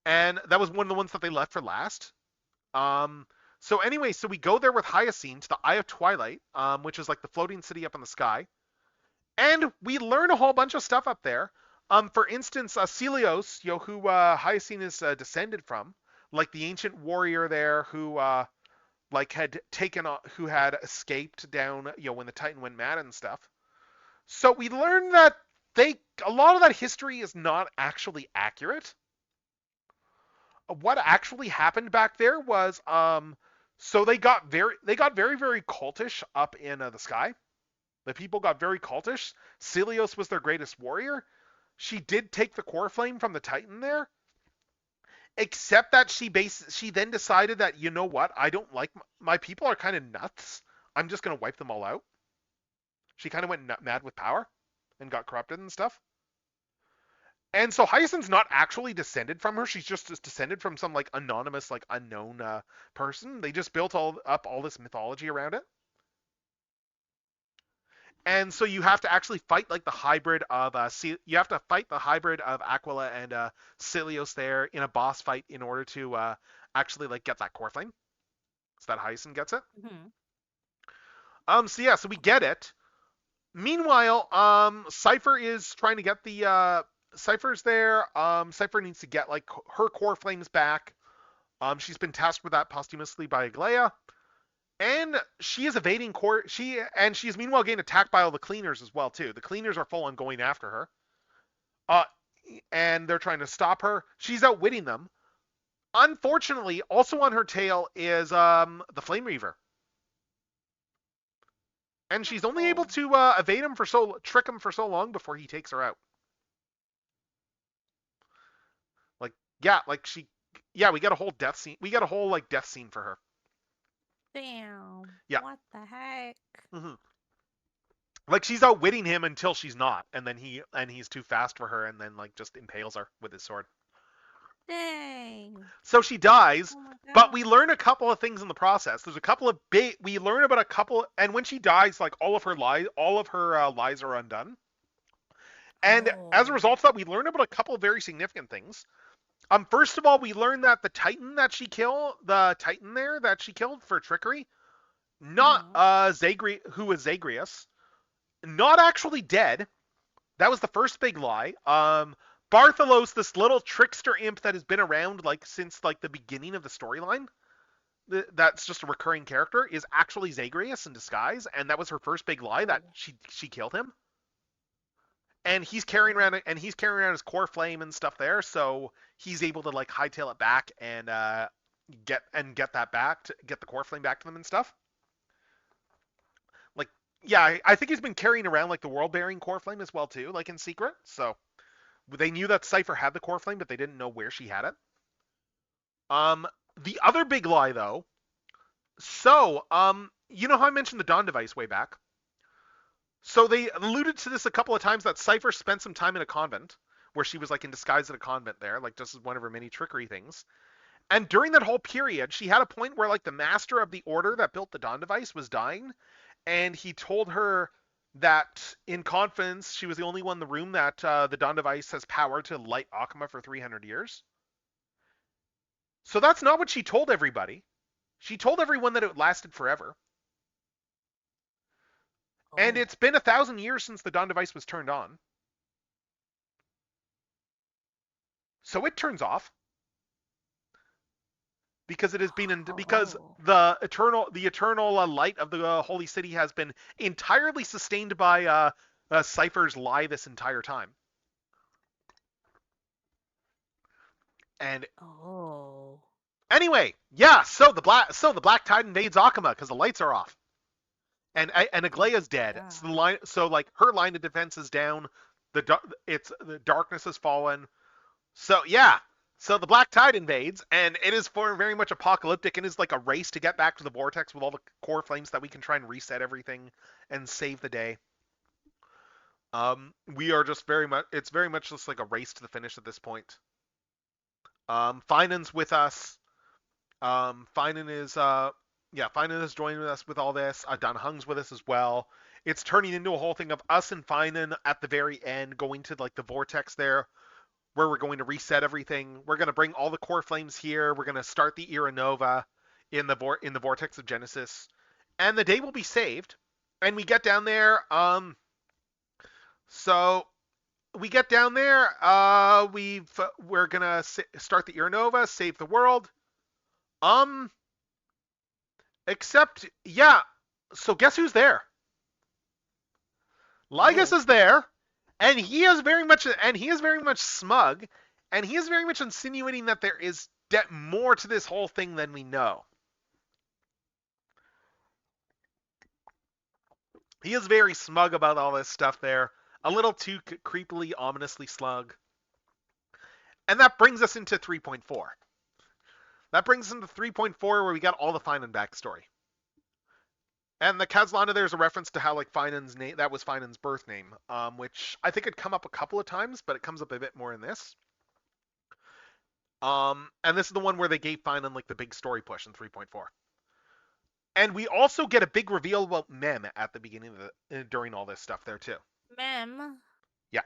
And that was one of the ones that they left for last. So anyway, so we go there with Hyacine to the Eye of Twilight, which is like the floating city up in the sky. And we learn a whole bunch of stuff up there. For instance, Celios, who Hyacine is descended from, like the ancient warrior there who who had escaped down, when the Titan went mad and stuff. So we learn that a lot of that history is not actually accurate. What actually happened back there was so they got very very cultish up in the sky. The people got very cultish. Celios was their greatest warrior. She did take the core flame from the Titan there, except that she then decided that, you know what, I don't like my people are kind of nuts. I'm just gonna wipe them all out. She kind of went mad with power and got corrupted and stuff. And so Hyacinth's not actually descended from her. She's just descended from some like anonymous, like unknown person. They just built up all this mythology around it. And so you have to actually fight like the hybrid of you have to fight the hybrid of Aquila and Cilios there in a boss fight in order to actually like get that core flame. So that Hyacinth gets it. Mm-hmm. So yeah, so we get it. Meanwhile, Cypher is trying to get the Cypher's there. Cypher needs to get like her core flames back. She's been tasked with that posthumously by Aglaia. And she is evading court. She's meanwhile getting attacked by all the cleaners as well too. The cleaners are full on going after her. And they're trying to stop her. She's outwitting them. Unfortunately, also on her tail is the Flame Reaver. And she's only able to evade him trick him for so long before he takes her out. Like, yeah, we got a whole death scene. We got a whole like death scene for her. Damn. Yeah. What the heck? Mm-hmm. Like she's outwitting him until she's not, and then he's too fast for her, and then like just impales her with his sword. Dang. So she dies, Oh but we learn a couple of things in the process. There's a couple of we learn about a couple, and when she dies, like all of her lies are undone. And as a result of that, we learn about a couple of very significant things. First of all, we learn that the Titan that she killed for trickery, not who was Zagreus, not actually dead. That was the first big lie. Bartholos, this little trickster imp that has been around like since like the beginning of the storyline, that's just a recurring character, is actually Zagreus in disguise, and that was her first big lie, that she killed him. And he's carrying around his core flame and stuff there, so he's able to like hightail it back and get that back to get the core flame back to them and stuff. Like, yeah, I think he's been carrying around like the world-bearing core flame as well too, like in secret. So they knew that Cypher had the core flame, but they didn't know where she had it. The other big lie though. So, you know how I mentioned the Dawn device way back? So they alluded to this a couple of times, that Cypher spent some time in a convent where she was like in disguise at a convent there, like just as one of her many trickery things. And during that whole period, she had a point where like the master of the order that built the Dawn device was dying, and he told her that in confidence she was the only one in the room that the Dawn device has power to light Akama for 300 years. So that's not what she told everybody. She told everyone that it lasted forever. And it's been 1,000 years since the Dawn device was turned on. So it turns off. Because it has been because the eternal light of the holy city has been entirely sustained by Cypher's lie this entire time. And anyway, yeah, so the Black Tide invades Akama because the lights are off. And Aglaia's dead. Yeah. So like her line of defense is down. The darkness has fallen. So yeah. So the Black Tide invades, and it is very much apocalyptic, and is like a race to get back to the vortex with all the core flames that we can try and reset everything and save the day. We are just it's very much just like a race to the finish at this point. Finan's with us. Finan is joining us with all this. Dan Hung's with us as well. It's turning into a whole thing of us and Finan at the very end going to like the vortex there, where we're going to reset everything. We're going to bring all the core flames here. We're going to start the Era Nova in the vortex of Genesis, and the day will be saved. And we get down there. So we get down there. We're gonna start the Era Nova, save the world. Except, yeah. So guess who's there? Lygus is there. And he is very much smug, and he is very much insinuating that there is more to this whole thing than we know. He is very smug about all this stuff there, a little too creepily, ominously smug. And that brings us into 3.4. That brings us into 3.4 where we got all the Finan backstory. And the Kazlana, there's a reference to how like Finan's name, that was Finan's birth name, which I think had come up a couple of times, but it comes up a bit more in this. And this is the one where they gave Finan like the big story push in 3.4. And we also get a big reveal about Mem at the beginning of during all this stuff there too. Mem. Yeah.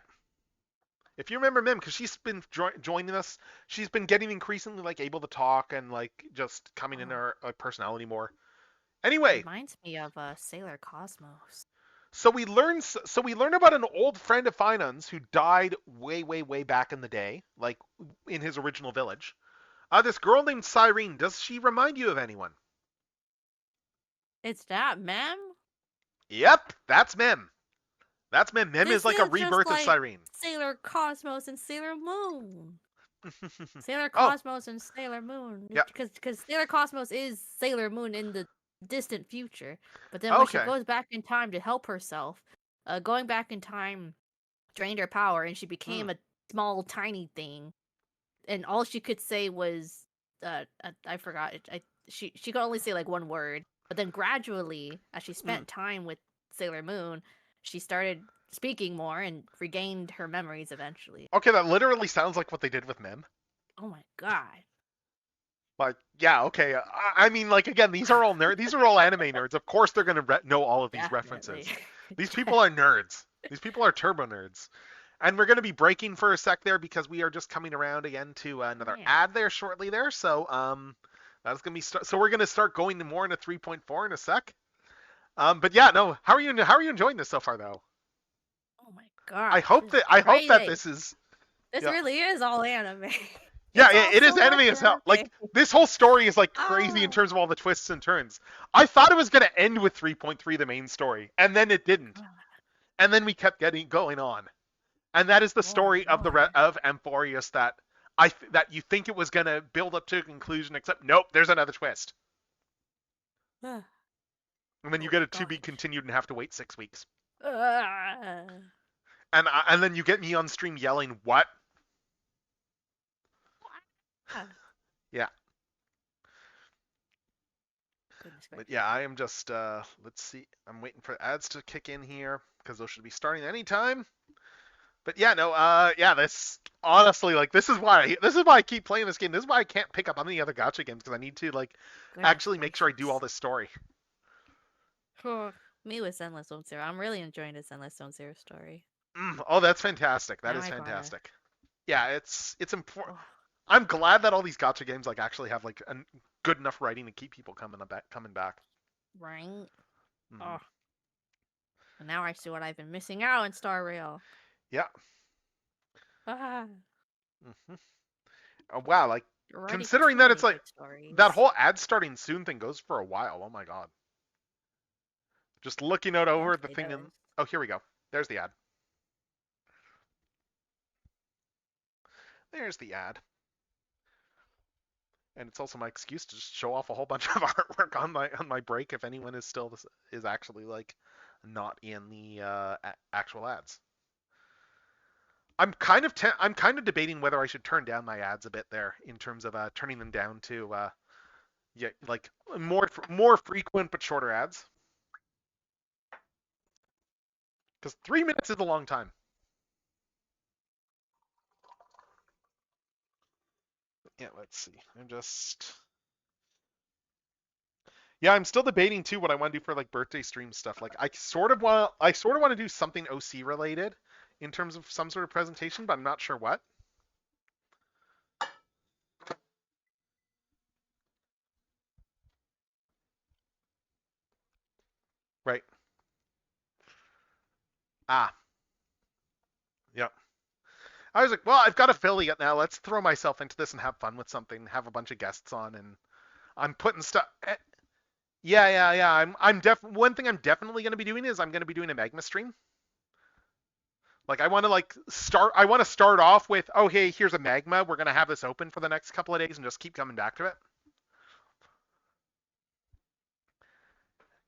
If you remember Mem, because she's been joining us, she's been getting increasingly like able to talk and like just coming in her personality more. Anyway, reminds me of Sailor Cosmos. So we learn about an old friend of Finan's who died way back in the day, like in his original village. This girl named Cyrene. Does she remind you of anyone? It's that Mem? Yep, that's Mem. That's Mem. Mem This is like a feels just rebirth of like Cyrene. Sailor Cosmos and Sailor Moon. Sailor Oh. Cosmos and Sailor Moon. Yeah. Because Sailor Cosmos is Sailor Moon in the distant future. But then when she Okay. goes back in time to help herself, going back in time drained her power and she became a small, tiny thing. And all she could say was, I forgot. She could only say like one word. But then gradually, as she spent time with Sailor Moon, she started speaking more and regained her memories eventually. Okay, that literally sounds like what they did with Mem. Oh my god. Like, yeah, okay. I mean, like, again, these are all these are all anime nerds. Of course, they're gonna know all of these Definitely. references. These people are nerds. These people are turbo nerds. And we're gonna be breaking for a sec there because we are just coming around again to another ad there shortly there. So that's gonna be so we're gonna start going more into 3.4 in a sec. But yeah, no. How are you enjoying this so far though? Oh my god. I hope that this is. This really is all anime. Yeah, it is anime as hell. Like, this whole story is like crazy in Oh. terms of all the twists and turns. I thought it was going to end with 3.3, the main story, and then it didn't. And then we kept going on. And that is the story of Amphorius that you think it was going to build up to a conclusion, except nope, there's another twist. And then you get it to be continued and have to wait 6 weeks. And then you get me on stream yelling, "What?" Yeah. But yeah, I am just let's see. I'm waiting for ads to kick in here because those should be starting anytime. But yeah, no, yeah, this honestly, like, this is why I keep playing this game. This is why I can't pick up on any other gacha games, because I need to like actually make sure I do all this story. Me with Endless Zone Zero. I'm really enjoying this Endless Zone Zero story. Oh, that's fantastic. That is fantastic. Yeah, it's important. I'm glad that all these gacha games like actually have like a good enough writing to keep people coming back. Right. Oh. And now I see what I've been missing out in Star Rail. Yeah. Ah. Oh, wow, like, considering that it's like that whole ad starting soon thing goes for a while. Oh my god. Just looking out over the thing and oh, here we go. There's the ad. There's the ad. And it's also my excuse to just show off a whole bunch of artwork on my break if anyone is actually like not in the actual ads. I'm kind of debating whether I should turn down my ads a bit there in terms of turning them down to like more frequent but shorter ads. Because 3 minutes is a long time. Yeah, let's see. I'm still debating too what I want to do for like birthday stream stuff. Like, I sort of want to do something OC related in terms of some sort of presentation, but I'm not sure what. Right. Yep. I was like, well, I've got affiliate now. Let's throw myself into this and have fun with something. Have a bunch of guests on, and I'm putting stuff. Yeah. One thing I'm definitely going to be doing is I'm going to be doing a magma stream. Like, I want to start off with, oh, hey, here's a magma. We're going to have this open for the next couple of days and just keep coming back to it.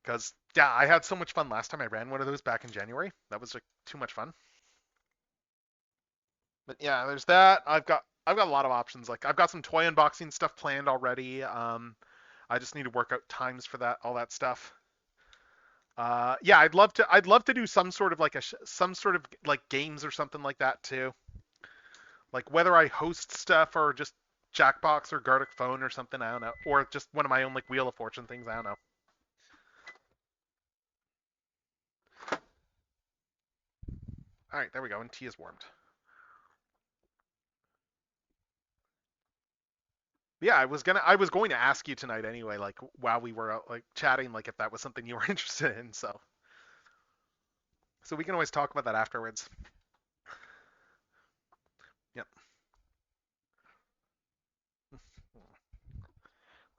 Because, yeah, I had so much fun last time I ran one of those back in January. That was like too much fun. But yeah, there's that. I've got I've got a lot of options. Like I've got some toy unboxing stuff planned already. I just need to work out times for that, all that stuff. Yeah, I'd love to do some sort of like some sort of like games or something like that too. Like whether I host stuff or just Jackbox or Gartic Phone or something, I don't know, or just one of my own like Wheel of Fortune things, I don't know. All right, there we go, and tea is warmed. Yeah, I was going to ask you tonight anyway, like while we were out like chatting, like if that was something you were interested in. So we can always talk about that afterwards. Yep.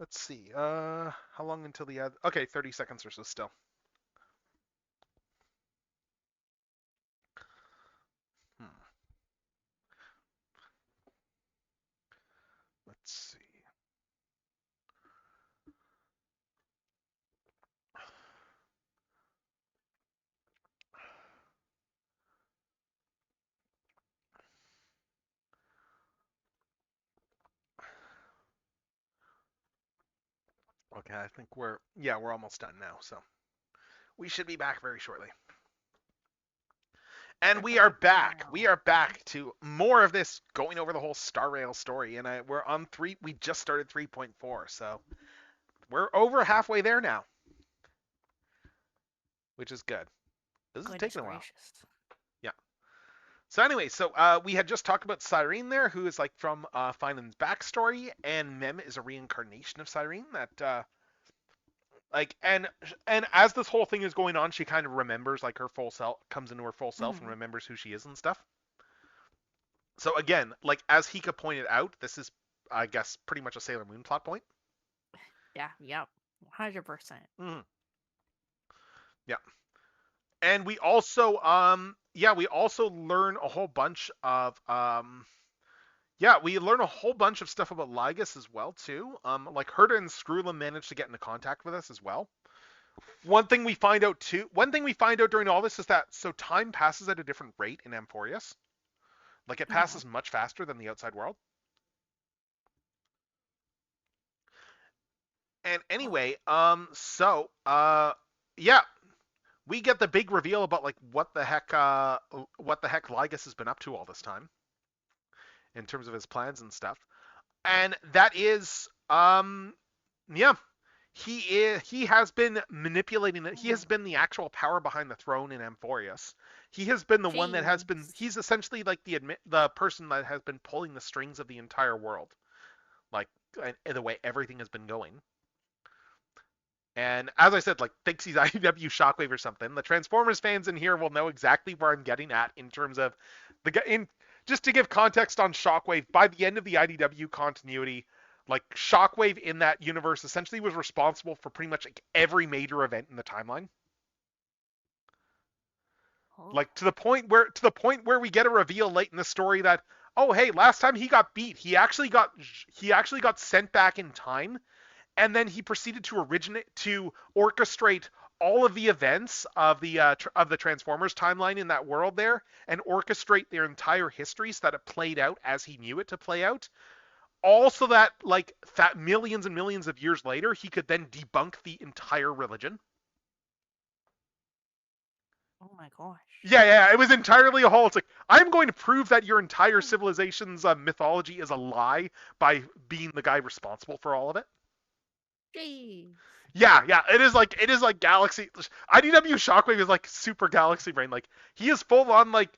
Let's see. How long until the ad? Okay, 30 seconds or so still. Hmm. Let's see. Okay, I think we're almost done now, so we should be back very shortly. And we are back. We are back to more of this, going over the whole Star Rail story, and we're on three. We just started 3.4, so we're over halfway there now, which is good. This is taking a while. Yeah. So anyway, we had just talked about Cyrene there, who is like from Finland's backstory, and Mem is a reincarnation of Cyrene that like and as this whole thing is going on, she kind of remembers like her full self, comes into her full self and remembers who she is and stuff. So again, like as Hika pointed out, this is I guess pretty much a Sailor Moon plot point. Yeah, yep. 100%. Mm-hmm. Yeah. And we also we also learn a whole bunch of we learn a whole bunch of stuff about Lygus as well too. Like Herta and Screwla managed to get into contact with us as well. One thing we find out during all this is that so time passes at a different rate in Amphorius. Like it passes much faster than the outside world. And anyway, we get the big reveal about like what the heck Lygus has been up to all this time in terms of his plans and stuff. And that is he has been manipulating it. He has been the actual power behind the throne in Amphorius. He has been the one that has been he's essentially like the person that has been pulling the strings of the entire world. Like the way everything has been going. And as I said, like thinks he's IDW Shockwave or something. The Transformers fans in here will know exactly where I'm getting at in terms of just to give context on Shockwave. By the end of the IDW continuity, like Shockwave in that universe essentially was responsible for pretty much like every major event in the timeline. Like to the point where we get a reveal late in the story that oh hey, last time he got beat, he actually got sent back in time. And then he proceeded to orchestrate all of the events of the Transformers timeline in that world there, and orchestrate their entire history so that it played out as he knew it to play out. Also, that like millions and millions of years later, he could then debunk the entire religion. Oh my gosh. Yeah, it was entirely a whole. It's like I'm going to prove that your entire civilization's mythology is a lie by being the guy responsible for all of it. Jeez. Yeah, it is like Galaxy. IDW Shockwave is like super Galaxy Brain. Like he is full on like,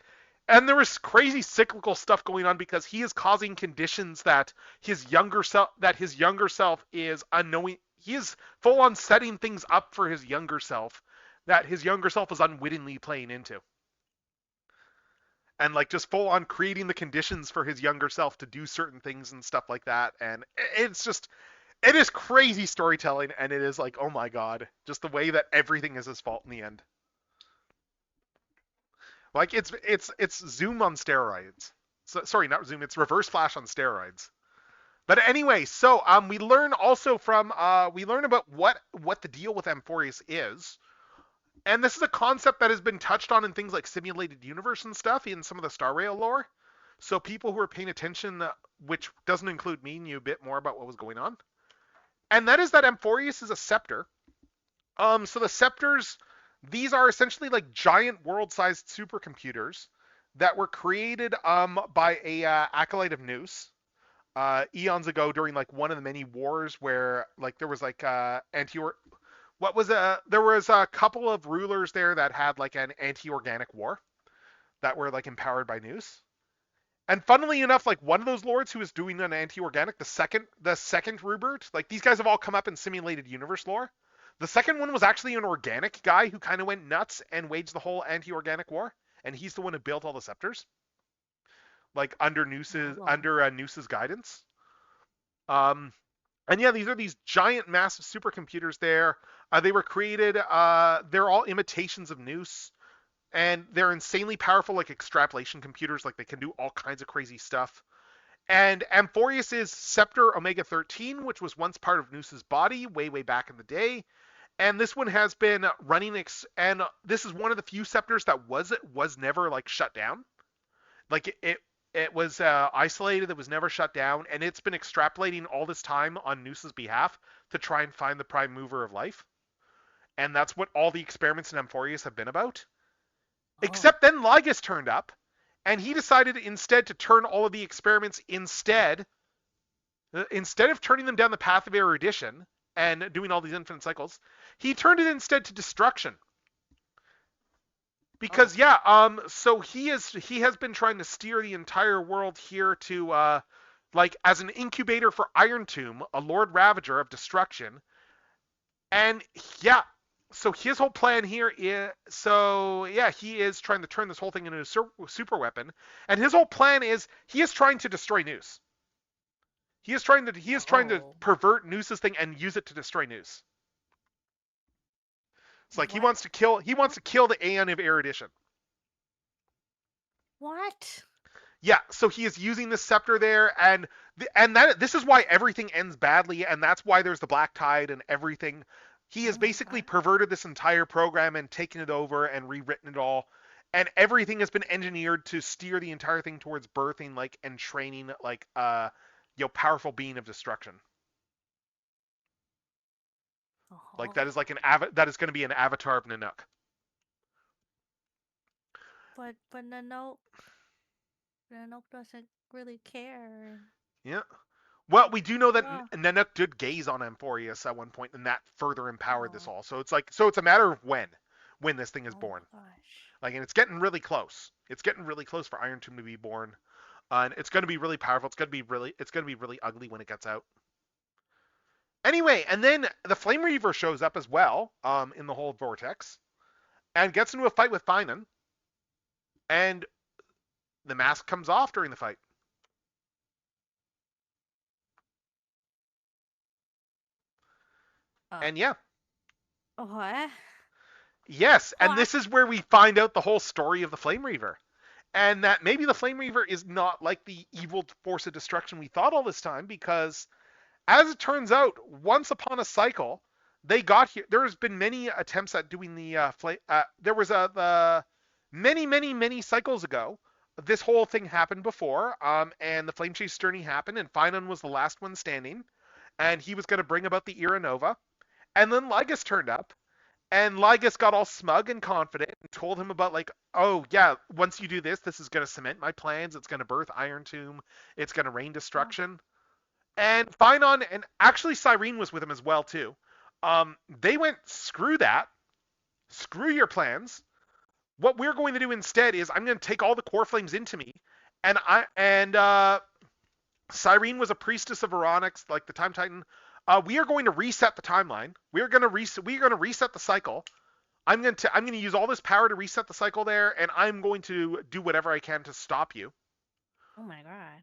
and there was crazy cyclical stuff going on because he is causing conditions that his younger self is unknowing. He is full on setting things up for his younger self that his younger self is unwittingly playing into. And like just full on creating the conditions for his younger self to do certain things and stuff like that. And it is crazy storytelling, and it is like, oh my god, just the way that everything is his fault in the end. Like it's Zoom on steroids. So, sorry, not Zoom. It's Reverse Flash on steroids. But anyway, so we learn also from we learn about what the deal with Amphorius is, and this is a concept that has been touched on in things like Simulated Universe and stuff in some of the Star Rail lore. So people who are paying attention, which doesn't include me, knew a bit more about what was going on. And that is that Amphorius is a scepter. So the scepters, these are essentially like giant world-sized supercomputers that were created by a acolyte of Nous eons ago during like one of the many wars where like there was like there was a couple of rulers there that had like an anti-organic war that were like empowered by Nous. And funnily enough, like one of those lords who was doing an anti-organic, the second Rupert, like these guys have all come up in simulated universe lore. The second one was actually an organic guy who kind of went nuts and waged the whole anti-organic war, and he's the one who built all the scepters, like under Noos's guidance. And yeah, these are these giant, massive supercomputers. There, they were created. They're all imitations of Nous. And they're insanely powerful, like extrapolation computers. Like they can do all kinds of crazy stuff. And Amphorius is Scepter Omega 13, which was once part of Noos's body way, way back in the day. And this one has been running, and this is one of the few scepters that was never like shut down. Like it was isolated, it was never shut down, and it's been extrapolating all this time on Noos's behalf to try and find the prime mover of life. And that's what all the experiments in Amphorius have been about. Except then Lygus turned up, and he decided instead to turn all of the experiments instead of turning them down the path of erudition and doing all these infinite cycles, he turned it instead to destruction. Because so he has been trying to steer the entire world here to like as an incubator for Iron Tomb, a Lord Ravager of destruction. And yeah, so his whole plan here is, he is trying to turn this whole thing into a super weapon, and his whole plan is he is trying to destroy Nous. He is trying to pervert Noos's thing and use it to destroy Nous. It's like he wants to kill the Aeon of erudition. What? Yeah, so he is using the scepter there, and this is why everything ends badly, and that's why there's the Black Tide and everything. He has basically perverted this entire program and taken it over and rewritten it all. And everything has been engineered to steer the entire thing towards birthing like and training like powerful being of destruction. Like that is like that is going to be an avatar of Nanook. But Nanook doesn't really care. Yeah. Well, we do know that Nanook did gaze on Amphorius at one point, and that further empowered this all. So it's a matter of when this thing is born. Gosh. Like, and it's getting really close. It's getting really close for Iron Tomb to be born, and it's going to be really powerful. It's going to be really ugly when it gets out. Anyway, and then the Flame Reaver shows up as well, in the whole vortex, and gets into a fight with Finan, and the mask comes off during the fight. And yeah. What? Yes, and this is where we find out the whole story of the Flame Reaver. And that maybe the Flame Reaver is not like the evil force of destruction we thought all this time, because as it turns out, once upon a cycle, they got here. There's been many attempts at doing the there was many cycles ago. This whole thing happened before, and the Flame Chase Journey happened, and Finan was the last one standing, and he was going to bring about the Era Nova. And then Lygus turned up, and Lygus got all smug and confident and told him about like, oh yeah, once you do this, this is going to cement my plans. It's going to birth Iron Tomb. It's going to rain destruction. And Finan, and actually Cyrene was with him as well too. They went, screw that. Screw your plans. What we're going to do instead is I'm going to take all the core flames into me. And Cyrene was a priestess of Veronix, like the Time Titan. We are going to reset the timeline. We're going to reset the cycle. I'm going to use all this power to reset the cycle there, and I'm going to do whatever I can to stop you. Oh my god.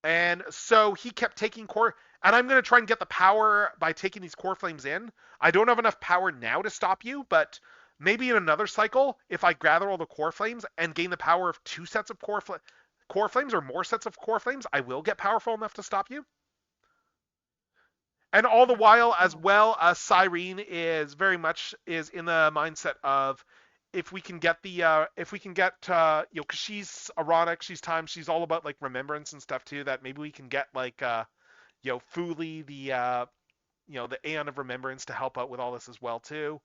And so he kept taking core, and I'm going to try and get the power by taking these core flames in. I don't have enough power now to stop you, but maybe in another cycle, if I gather all the core flames and gain the power of 2 sets of core flames or more sets of core flames, I will get powerful enough to stop you. And all the while, as well, Cyrene is very much in the mindset of, if we can get because she's erotic, she's time, she's all about like remembrance and stuff too. That maybe we can get like Fuli, the Aeon of Remembrance, to help out with all this as well too,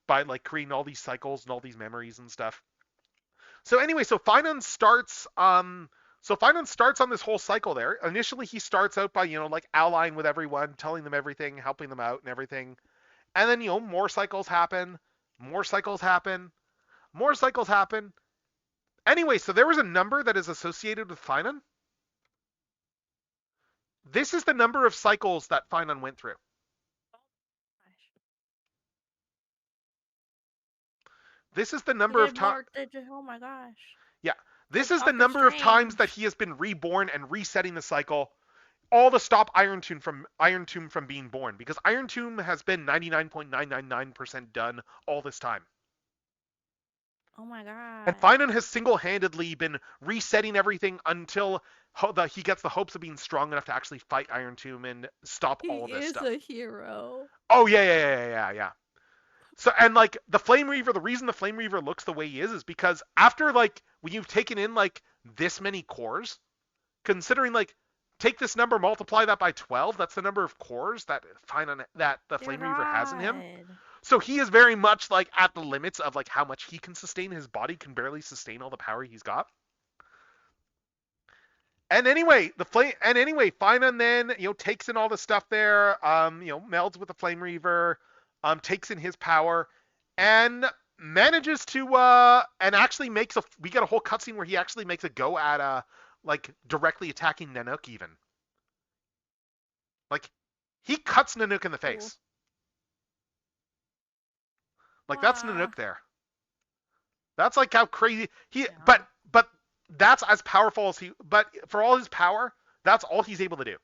by like creating all these cycles and all these memories and stuff. So anyway, Finon starts on this whole cycle there. Initially, he starts out by like allying with everyone, telling them everything, helping them out and everything, and then more cycles happen, more cycles happen, more cycles happen. Anyway, so there was a number that is associated with Finon. This is the number of cycles that Finon went through. This is the number of times. Oh my gosh. Yeah. This is the number of times that he has been reborn and resetting the cycle, all to stop Iron Tomb from being born, because Iron Tomb has been 99.999% done all this time. Oh my god. And Finon has single-handedly been resetting everything until he gets the hopes of being strong enough to actually fight Iron Tomb and stop all this stuff. He is a hero. Oh yeah. So, and like the Flame Reaver, the reason the Flame Reaver looks the way he is because after like when you've taken in like this many cores, considering like take this number, multiply that by 12, that's the number of cores that the Flame Reaver has in him. So he is very much like at the limits of like how much he can sustain. His body can barely sustain all the power he's got. And anyway, Finon then takes in all the stuff there, melds with the Flame Reaver, takes in his power, and manages to and actually we get a whole cutscene where he actually makes a go at like directly attacking Nanook even. Like he cuts Nanook in the face. Like that's Nanook there. That's like how crazy but that's as powerful as but for all his power, that's all he's able to do.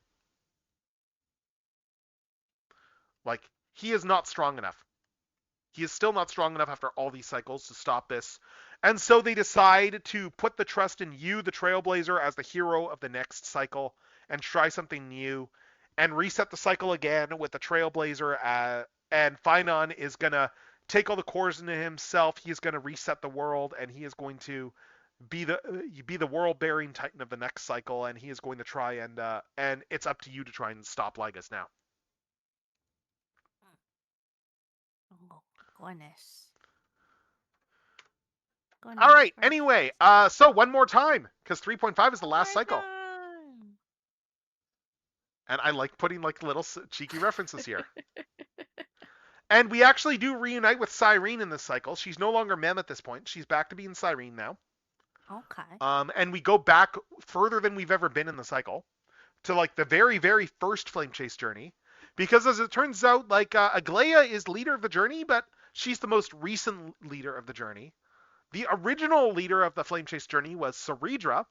Like he is not strong enough. He is still not strong enough after all these cycles to stop this. And so they decide to put the trust in you, the Trailblazer, as the hero of the next cycle and try something new and reset the cycle again with the Trailblazer. And Finon is going to take all the cores into himself. He is going to reset the world, and he is going to be the world-bearing titan of the next cycle, and he is going to try and it's up to you to try and stop Lygus now. Oh, goodness. All right. Anyway, so one more time, because 3.5 is the last cycle. God. And I like putting like little cheeky references here. And we actually do reunite with Cyrene in this cycle. She's no longer Mem at this point. She's back to being Cyrene now. Okay. And we go back further than we've ever been in the cycle to like the very, very first Flame Chase journey. Because as it turns out, like Aglaia is leader of the journey, but she's the most recent leader of the journey. The original leader of the Flame Chase journey was Saridra,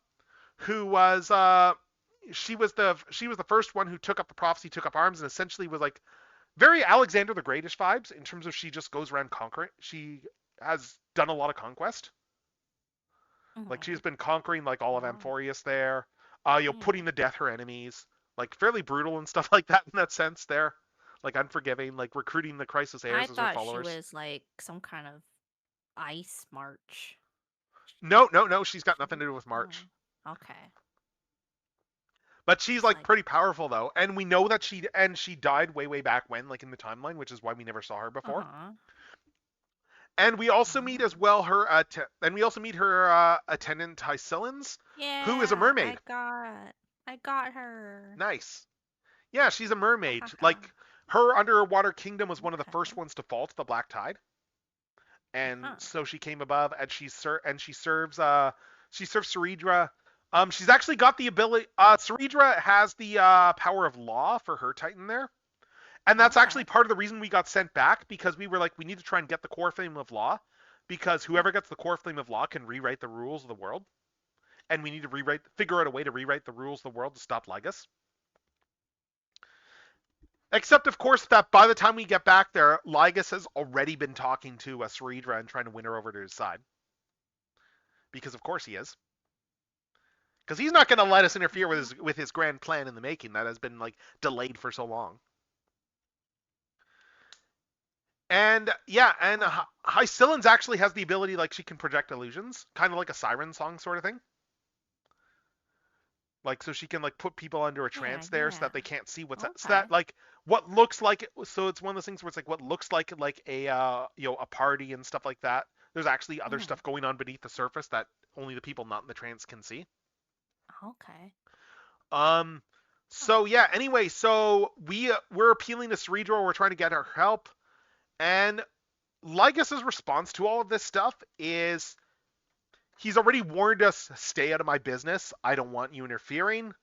who was she was the first one who took up the prophecy, took up arms, and essentially was like very Alexander the Greatish vibes in terms of she just goes around conquering. She has done a lot of conquest. Like she's been conquering like all of Amphorius there. Putting to death her enemies. Like fairly brutal and stuff like that in that sense there. Like unforgiving, like recruiting the Crisis Heirs as her followers. I thought she was like some kind of ice march. No, she's got nothing to do with March. Okay. But she's like pretty powerful though, and we know that she died way back when, like in the timeline, which is why we never saw her before. And we also meet as well her attendant Tysilens, who is a mermaid. I got her. Nice. Yeah, she's a mermaid. Like her underwater kingdom was one of the first ones to fall to the Black Tide, and so she came above, and she serves Saridra. She's actually got the ability. Saridra has the power of law for her Titan there. And that's actually part of the reason we got sent back, because we were like, we need to try and get the core flame of law, because whoever gets the core flame of law can rewrite the rules of the world. And we need to figure out a way to rewrite the rules of the world to stop Lygus. Except, of course, that by the time we get back there, Lygus has already been talking to Saridra and trying to win her over to his side. Because, of course, he is. Because he's not going to let us interfere with his grand plan in the making that has been like delayed for so long. And yeah, and Hycillens actually has the ability, like, she can project illusions, kind of like a siren song sort of thing. Like, so she can, like, put people under a Yeah, trance there so yeah. that they can't see what's so Okay. that, like, what looks like, so it's one of those things where it's like what looks like a a party and stuff like that. There's actually other Mm, stuff going on beneath the surface that only the people not in the trance can see. okay. Um, so yeah. Anyway, so we're appealing to Cerebro. We're trying to get her help, and Lygas's response to all of this stuff is he's already warned us, stay out of my business. I don't want you interfering.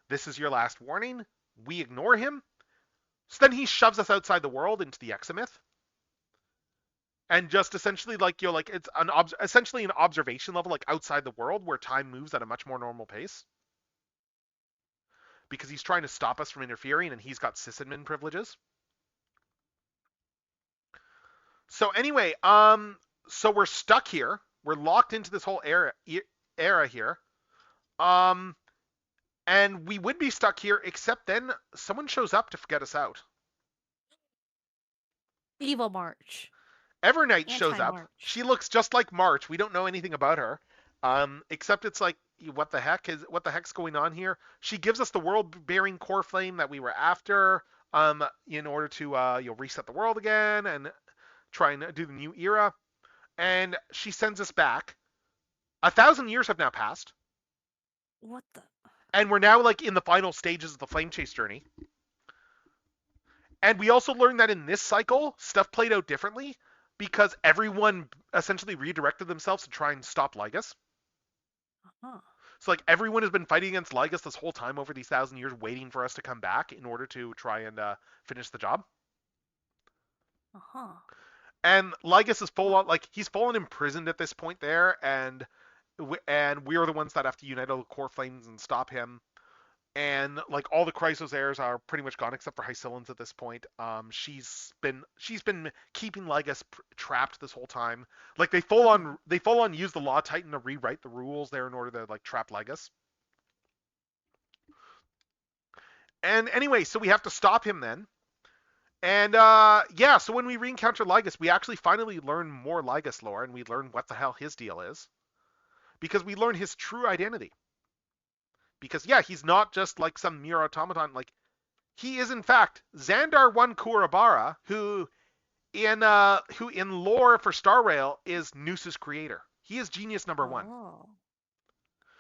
This is your last warning. We ignore him. So then he shoves us outside the world into the Examith. And just essentially, like, like, it's essentially an observation level, like, outside the world where time moves at a much more normal pace. Because he's trying to stop us from interfering, and he's got sysadmin privileges. So anyway, so we're stuck here. We're locked into this whole era here. Um, and we would be stuck here, except then someone shows up to get us out. Evil March. Evernight shows up. Anti-March. She looks just like March. We don't know anything about her, except it's like, what the heck's going on here? She gives us the world-bearing core flame that we were after, in order to reset the world again and try and do the new era. And she sends us back. 1,000 years have now passed, What the? and we're now, like, in the final stages of the flame chase journey. And we also learned that in this cycle, stuff played out differently because everyone essentially redirected themselves to try and stop Lygas. Uh-huh. So, like, everyone has been fighting against Lygas this whole time over these 1,000 years, waiting for us to come back in order to try and finish the job. Uh-huh. And Lygas is he's full on imprisoned at this point there, and we are the ones that have to unite all the core flames and stop him. And, like, all the Chrysos heirs are pretty much gone except for Hycillens at this point. She's been keeping Lygas trapped this whole time. Like, they full on use the Law Titan to rewrite the rules there in order to, like, trap Lygas. And anyway, so we have to stop him then. And yeah, so when we re-encounter Lygas, we actually finally learn more Lygas lore, and we learn what the hell his deal is, because we learn his true identity. Because yeah, he's not just like some mere automaton. Like, he is in fact Xandar One Kurabara, who in lore for Star Rail is Noose's creator. He is genius number one. Oh.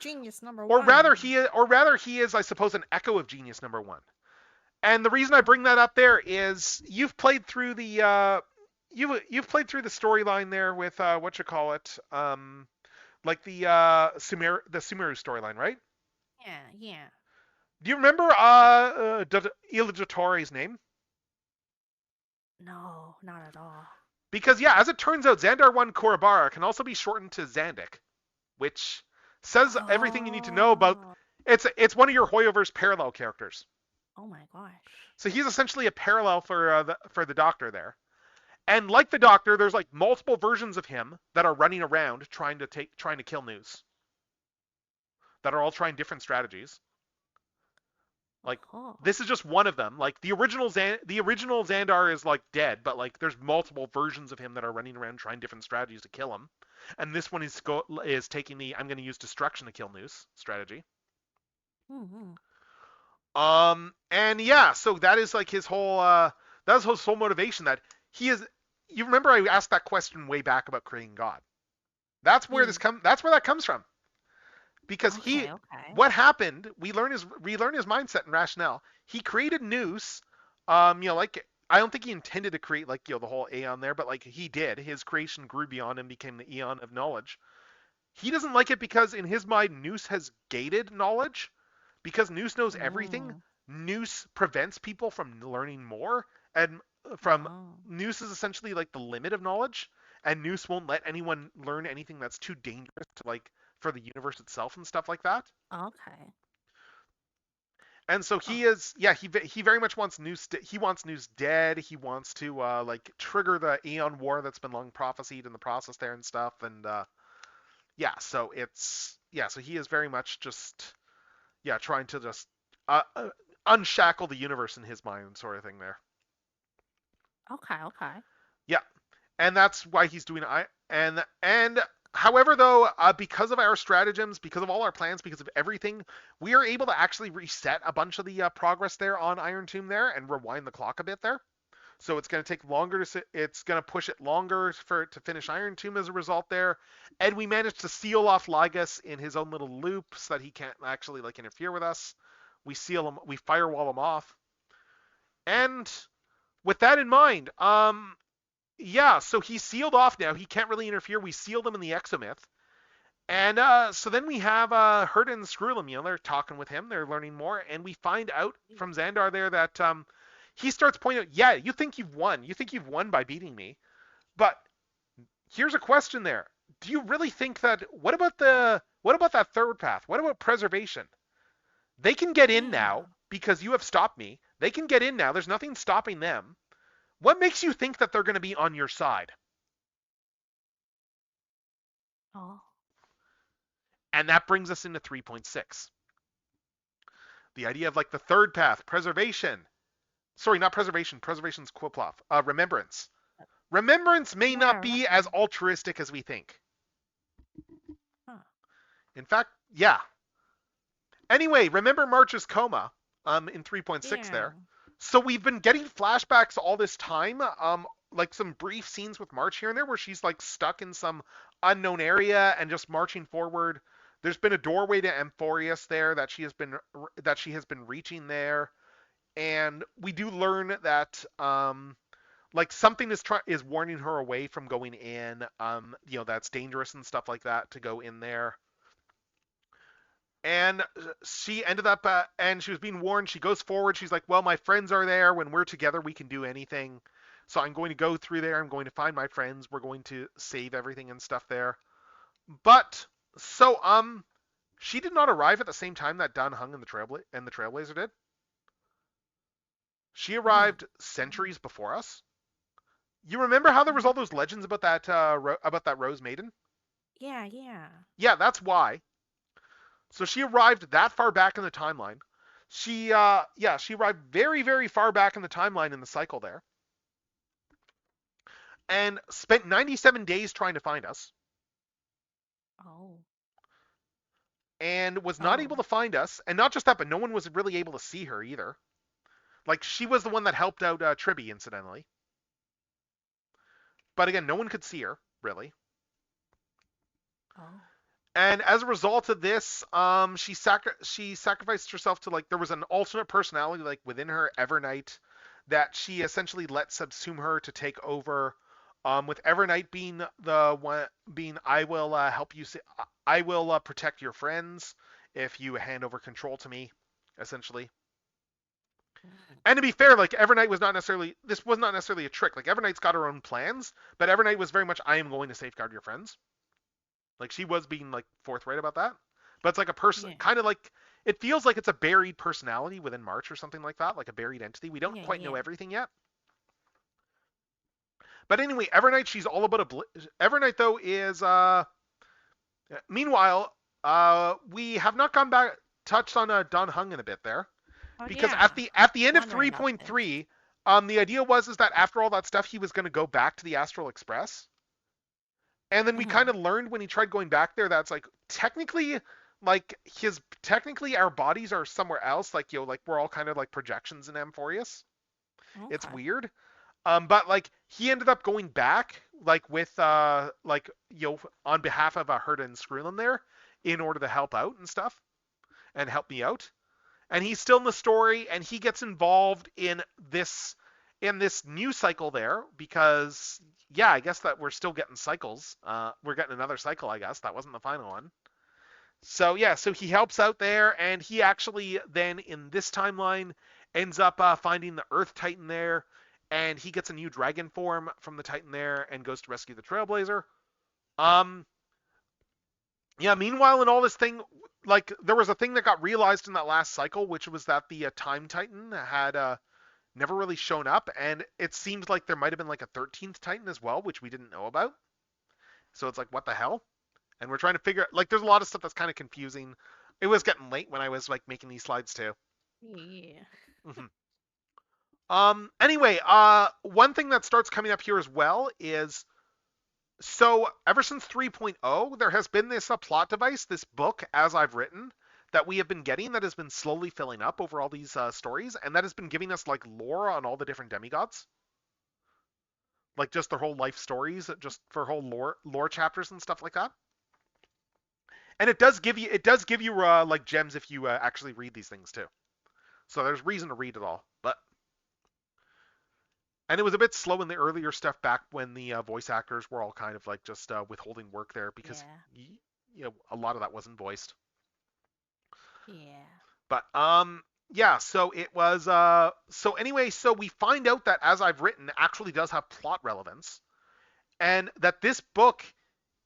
Genius number Or one. rather he is, I suppose, an echo of genius number one. And the reason I bring that up there is you've played through the storyline there with like the Sumeru storyline, right? Yeah, yeah. Do you remember Illugitori's name? No, not at all. Because yeah, as it turns out, Xandar One Kurabara can also be shortened to Zandik, which says everything you need to know about. It's one of your Hoyoverse parallel characters. Oh my gosh. So he's essentially a parallel for the Doctor there. And like the Doctor, there's like multiple versions of him that are running around trying to kill Noose. That are all trying different strategies. Like, this is just one of them. Like, the original Xandar is, like, dead, but, like, there's multiple versions of him that are running around trying different strategies to kill him. And this one is taking the I'm going to use destruction to kill Noose strategy. Mm-hmm. And yeah, so that is like his whole that's his whole motivation. That he is. You remember I asked that question way back about creating God. That's where That's where that comes from. Because what happened? We learn his mindset and rationale. He created Noose. Like, I don't think he intended to create, like, the whole Aeon there, but like he did. His creation grew beyond him, became the Aeon of knowledge. He doesn't like it because in his mind, Noose has gated knowledge. Because Noose knows everything, Noose prevents people from learning more, and Noose is essentially like the limit of knowledge, and Noose won't let anyone learn anything that's too dangerous to, like, for the universe itself and stuff like that. Okay. And so he is, yeah, he very much wants Noose. He wants Noose dead. He wants to like trigger the Aeon War that's been long prophesied in the process there and stuff. And yeah, so so he is very much just trying to just unshackle the universe in his mind, sort of thing there. Okay. Yeah. and that's why he's doing and however though, because of our stratagems, because of all our plans, because of everything, we are able to actually reset a bunch of the progress there on Iron Tomb there and rewind the clock a bit there. So it's going to take longer it's going to push it longer for it to finish Iron Tomb as a result there. And we managed to seal off Lygus in his own little loop so that he can't actually like interfere with us. We seal him, we firewall him off. And with that in mind, yeah, so he's sealed off now. He can't really interfere. We sealed him in the Exomyth. And so then we have Herta and Screwlum, they're talking with him. They're learning more. And we find out from Xandar there that he starts pointing out, yeah, you think you've won. You think you've won by beating me. But here's a question there. Do you really think that, what about that third path? What about preservation? They can get in now because you have stopped me. They can get in now. There's nothing stopping them. What makes you think that they're going to be on your side? Oh. And that brings us into 3.6. The idea of like the third path, preservation. Sorry, not preservation. Preservation's Quiploff. Remembrance. Remembrance may not be as altruistic as we think. Huh. In fact, yeah. Anyway, remember March's coma in 3.6 there. So we've been getting flashbacks all this time, like some brief scenes with March here and there where she's like stuck in some unknown area and just marching forward. There's been a doorway to Amphorius there that she has been reaching there, and we do learn that like something is warning her away from going in. That's dangerous and stuff like that to go in there. And she ended up, and she was being warned. She goes forward. She's like, well, my friends are there. When we're together, we can do anything. So I'm going to go through there. I'm going to find my friends. We're going to save everything and stuff there. But, so, she did not arrive at the same time that Dan Heng and the Trailblazer did. She arrived centuries before us. You remember how there was all those legends about that Rose Maiden? Yeah. Yeah, that's why. So she arrived that far back in the timeline. She arrived very, very far back in the timeline in the cycle there. And spent 97 days trying to find us. Oh. And was not able to find us. And not just that, but no one was really able to see her either. Like, she was the one that helped out Tribby, incidentally. But again, no one could see her, really. Oh. And as a result of this, she sacrificed herself to, like, there was an alternate personality, like, within her, Evernight, that she essentially let subsume her to take over. With Evernight being the one, I will help you, I will protect your friends if you hand over control to me, essentially. And to be fair, like, Evernight was not necessarily a trick. Like, Evernight's got her own plans, but Evernight was very much, I am going to safeguard your friends. Like, she was being, like, forthright about that. But it's like a person, kind of like, it feels like it's a buried personality within March or something like that, like a buried entity. We don't quite know everything yet. But anyway, Evernight, she's all about Evernight, though, is, meanwhile, we have not gone back, touched on Dan Heng in a bit there. Because at the end of 3.3, the idea was that after all that stuff, he was going to go back to the Astral Express. And then we kind of learned when he tried going back there, that's like, technically our bodies are somewhere else. Like, like we're all kind of like projections in Amphorius. Okay. It's weird. But like, he ended up going back, like with, on behalf of Herta and Screwlum there, in order to help out and stuff, and help me out. And he's still in the story, and he gets involved in this new cycle there, because, yeah, I guess that we're still getting cycles. We're getting another cycle, I guess. That wasn't the final one. So, yeah, so he helps out there, and he actually then, in this timeline, ends up finding the Earth Titan there, and he gets a new dragon form from the Titan there, and goes to rescue the Trailblazer. Yeah, meanwhile, in all this thing, like, there was a thing that got realized in that last cycle, which was that the Time Titan had never really shown up, and it seemed like there might have been like a 13th Titan as well, which we didn't know about. So it's like, what the hell? And we're trying to figure out, like, there's a lot of stuff that's kind of confusing. It was getting late when I was, like, making these slides too. Yeah. Anyway, one thing that starts coming up here as well is, so ever since 3.0, there has been this plot device, this book, as I've written, that we have been getting that has been slowly filling up over all these stories, and that has been giving us like lore on all the different demigods, like just their whole life stories, just for whole lore chapters and stuff like that. And it does give you like gems if you actually read these things too. So there's reason to read it all, but. And it was a bit slow in the earlier stuff back when the voice actors were all kind of like just withholding work there because Yeah. a lot of that wasn't voiced. Yeah. But yeah, so it was so anyway, so we find out that as I've written actually does have plot relevance, and that this book,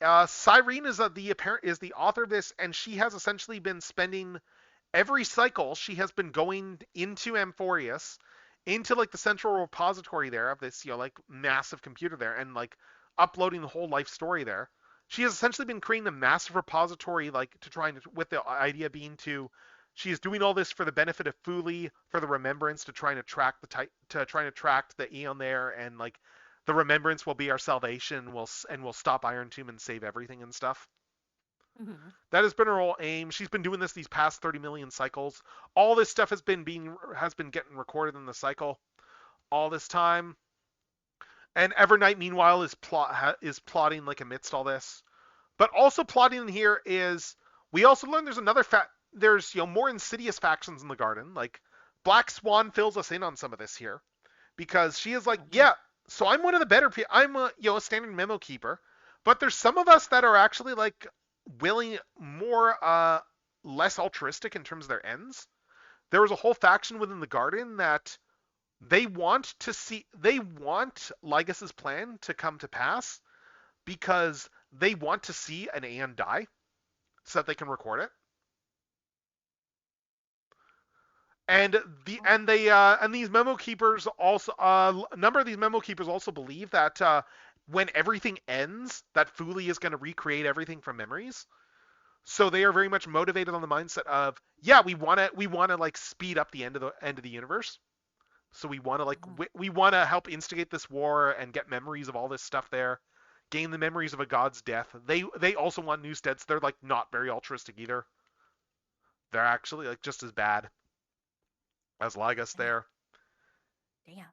Cyrene is the author of this, and she has essentially been spending every cycle she has been going into Amphorius, into like the central repository there of this like massive computer there, and like uploading the whole life story there. She has essentially been creating a massive repository, like to try and, with the idea being to, she is doing all this for the benefit of Fuli, for the remembrance, to trying to track the Eon there, and like the remembrance will be our salvation. We'll stop Iron Tomb and save everything and stuff. Hmm. That has been her whole aim. She's been doing this these past 30 million cycles. All this stuff has been getting recorded in the cycle all this time. And Evernight, meanwhile, is plotting like amidst all this. But also plotting here is, we also learn there's more insidious factions in the garden. Like Black Swan fills us in on some of this here, because she is like, yeah, so I'm one of the better people. I'm a standard memo keeper, but there's some of us that are actually like willing, more less altruistic in terms of their ends. There was a whole faction within the garden that they want Lygas's plan to come to pass, because they want to see an Aeon die so that they can record it. And these memo keepers also, a number of these memo keepers also believe that when everything ends, that Fuli is going to recreate everything from memories. So they are very much motivated on the mindset of, yeah, we want to like speed up the end of the universe. So we want to we want to help instigate this war and get memories of all this stuff there, gain the memories of a god's death. They also want Newsteads. They're like not very altruistic either. They're actually like just as bad as Lygas there. Damn.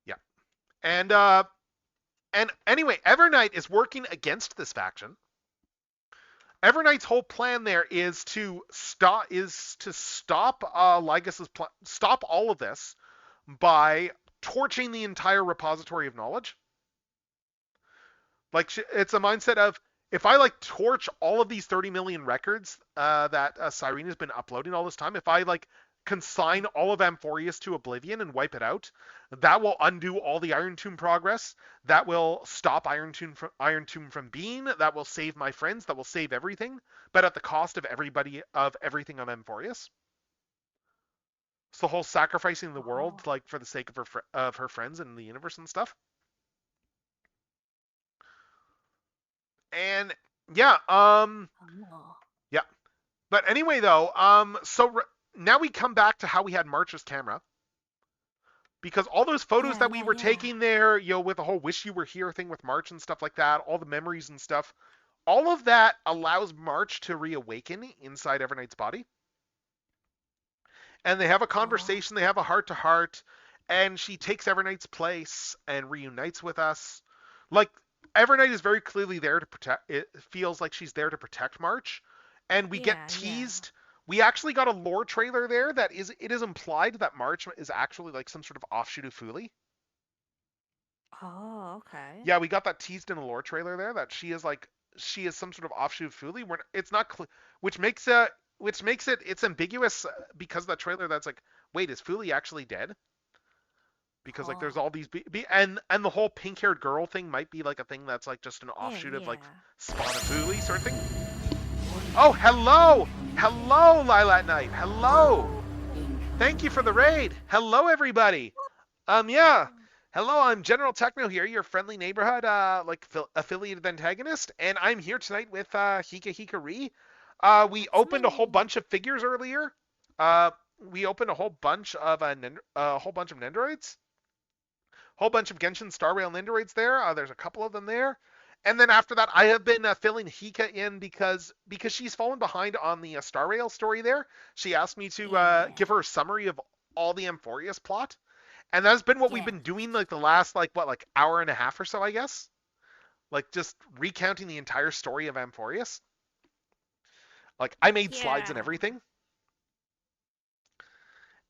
Yeah. And anyway, Evernight is working against this faction. Evernight's whole plan there is to stop Lygas's stop all of this by torching the entire repository of knowledge. Like, it's a mindset of, if I like torch all of these 30 million records that Cyrene has been uploading all this time, if I like consign all of Amphorius to oblivion and wipe it out, that will undo all the Iron Tomb progress. That will stop Iron Tomb from being. That will save my friends. That will save everything, but at the cost of everything on Amphorius. It's the whole sacrificing the world, like for the sake of her friends and the universe and stuff. And yeah, yeah. But anyway, though, so now we come back to how we had March's camera, because all those photos that we were taking there, with the whole "wish you were here" thing with March and stuff like that, all the memories and stuff, all of that allows March to reawaken inside Evernight's body. And they have a conversation, they have a heart-to-heart, and she takes Evernight's place and reunites with us. Like, Evernight is very clearly there to protect, it feels like she's there to protect March. And we get teased. We actually got a lore trailer there that it is implied that March is actually like some sort of offshoot of Fuli. Oh, okay. Yeah, we got that teased in a lore trailer there, that she is some sort of offshoot of Fuli. It's not which makes it it's ambiguous, because of that trailer. That's like, wait, is Fuli actually dead? Because like there's all these and the whole pink-haired girl thing might be like a thing that's like just an offshoot of like spawn of Fuli sort of thing. Oh, hello, Lilat Knight. Hello. Thank you for the raid. Hello, everybody. Yeah. Hello, I'm General Techno here, your friendly neighborhood affiliated antagonist, and I'm here tonight with Hika Hikari. We opened a whole bunch of figures earlier. we opened a whole bunch of Nendoroids, whole bunch of Genshin Star Rail Nendoroids there. There's a couple of them there. And then after that, I have been filling Hika in because she's fallen behind on the Star Rail story there. She asked me to give her a summary of all the Amphorius plot, and that's been what we've been doing like the last like hour and a half or so, I guess. Like just recounting the entire story of Amphorius. Like I made slides and everything.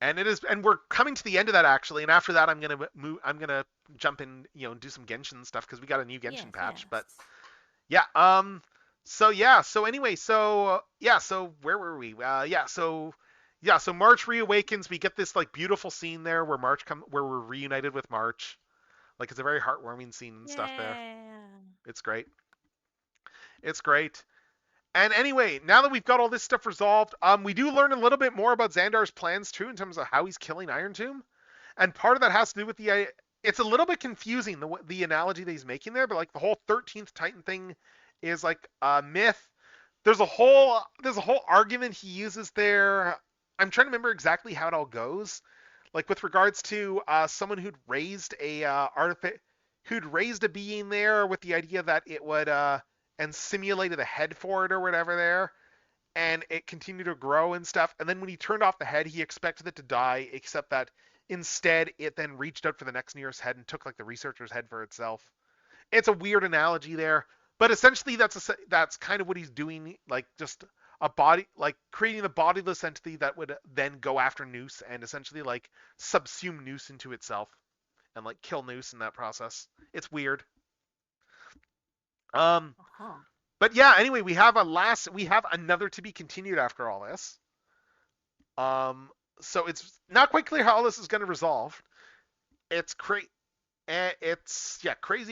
And we're coming to the end of that actually, and after that I'm gonna jump in, do some Genshin stuff because we got a new Genshin patch. But yeah, so where were we? So March reawakens. We get this like beautiful scene there where where we're reunited with March. Like it's a very heartwarming scene and stuff there. It's great. It's great. And anyway, now that we've got all this stuff resolved, we do learn a little bit more about Xandar's plans too, in terms of how he's killing Iron Tomb. And part of that has to do with it's a little bit confusing, the analogy that he's making there, but like the whole 13th Titan thing is like a myth. There's a whole argument he uses there. I'm trying to remember exactly how it all goes. Like with regards to someone who'd raised a being there with the idea that it would and simulated a head for it or whatever there, and it continued to grow and stuff. And then when he turned off the head, he expected it to die, except that instead it then reached out for the next nearest head and took like the researcher's head for itself. It's a weird analogy there, but essentially that's kind of what he's doing, like just a body, like creating a bodiless entity that would then go after Noose and essentially like subsume Noose into itself and like kill Noose in that process. It's weird. But yeah, anyway, we have another to be continued after all this. So it's not quite clear how all this is going to resolve. It's crazy,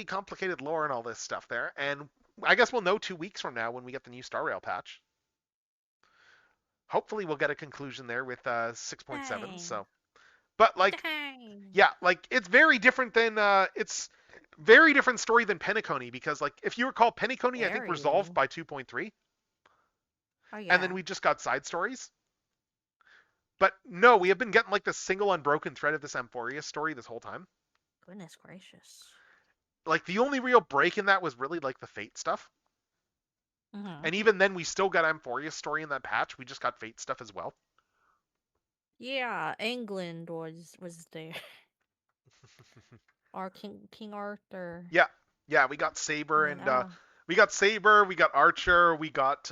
complicated lore and all this stuff there. And I guess we'll know 2 weeks from now when we get the new Star Rail patch. Hopefully we'll get a conclusion there with 6.7. So, but like, yeah, like it's very different than it's very different story than Penacony, because like if you recall, Penacony I think resolved by 2.3. Oh, yeah. And then we just got side stories. But no, we have been getting like the single unbroken thread of this Amphorius story this whole time. Goodness gracious. Like the only real break in that was really like the Fate stuff. Mm-hmm. And even then we still got Amphorius story in that patch. We just got Fate stuff as well. Yeah, England was there. Or King Arthur. Yeah, we got Saber and we got Saber, we got Archer, we got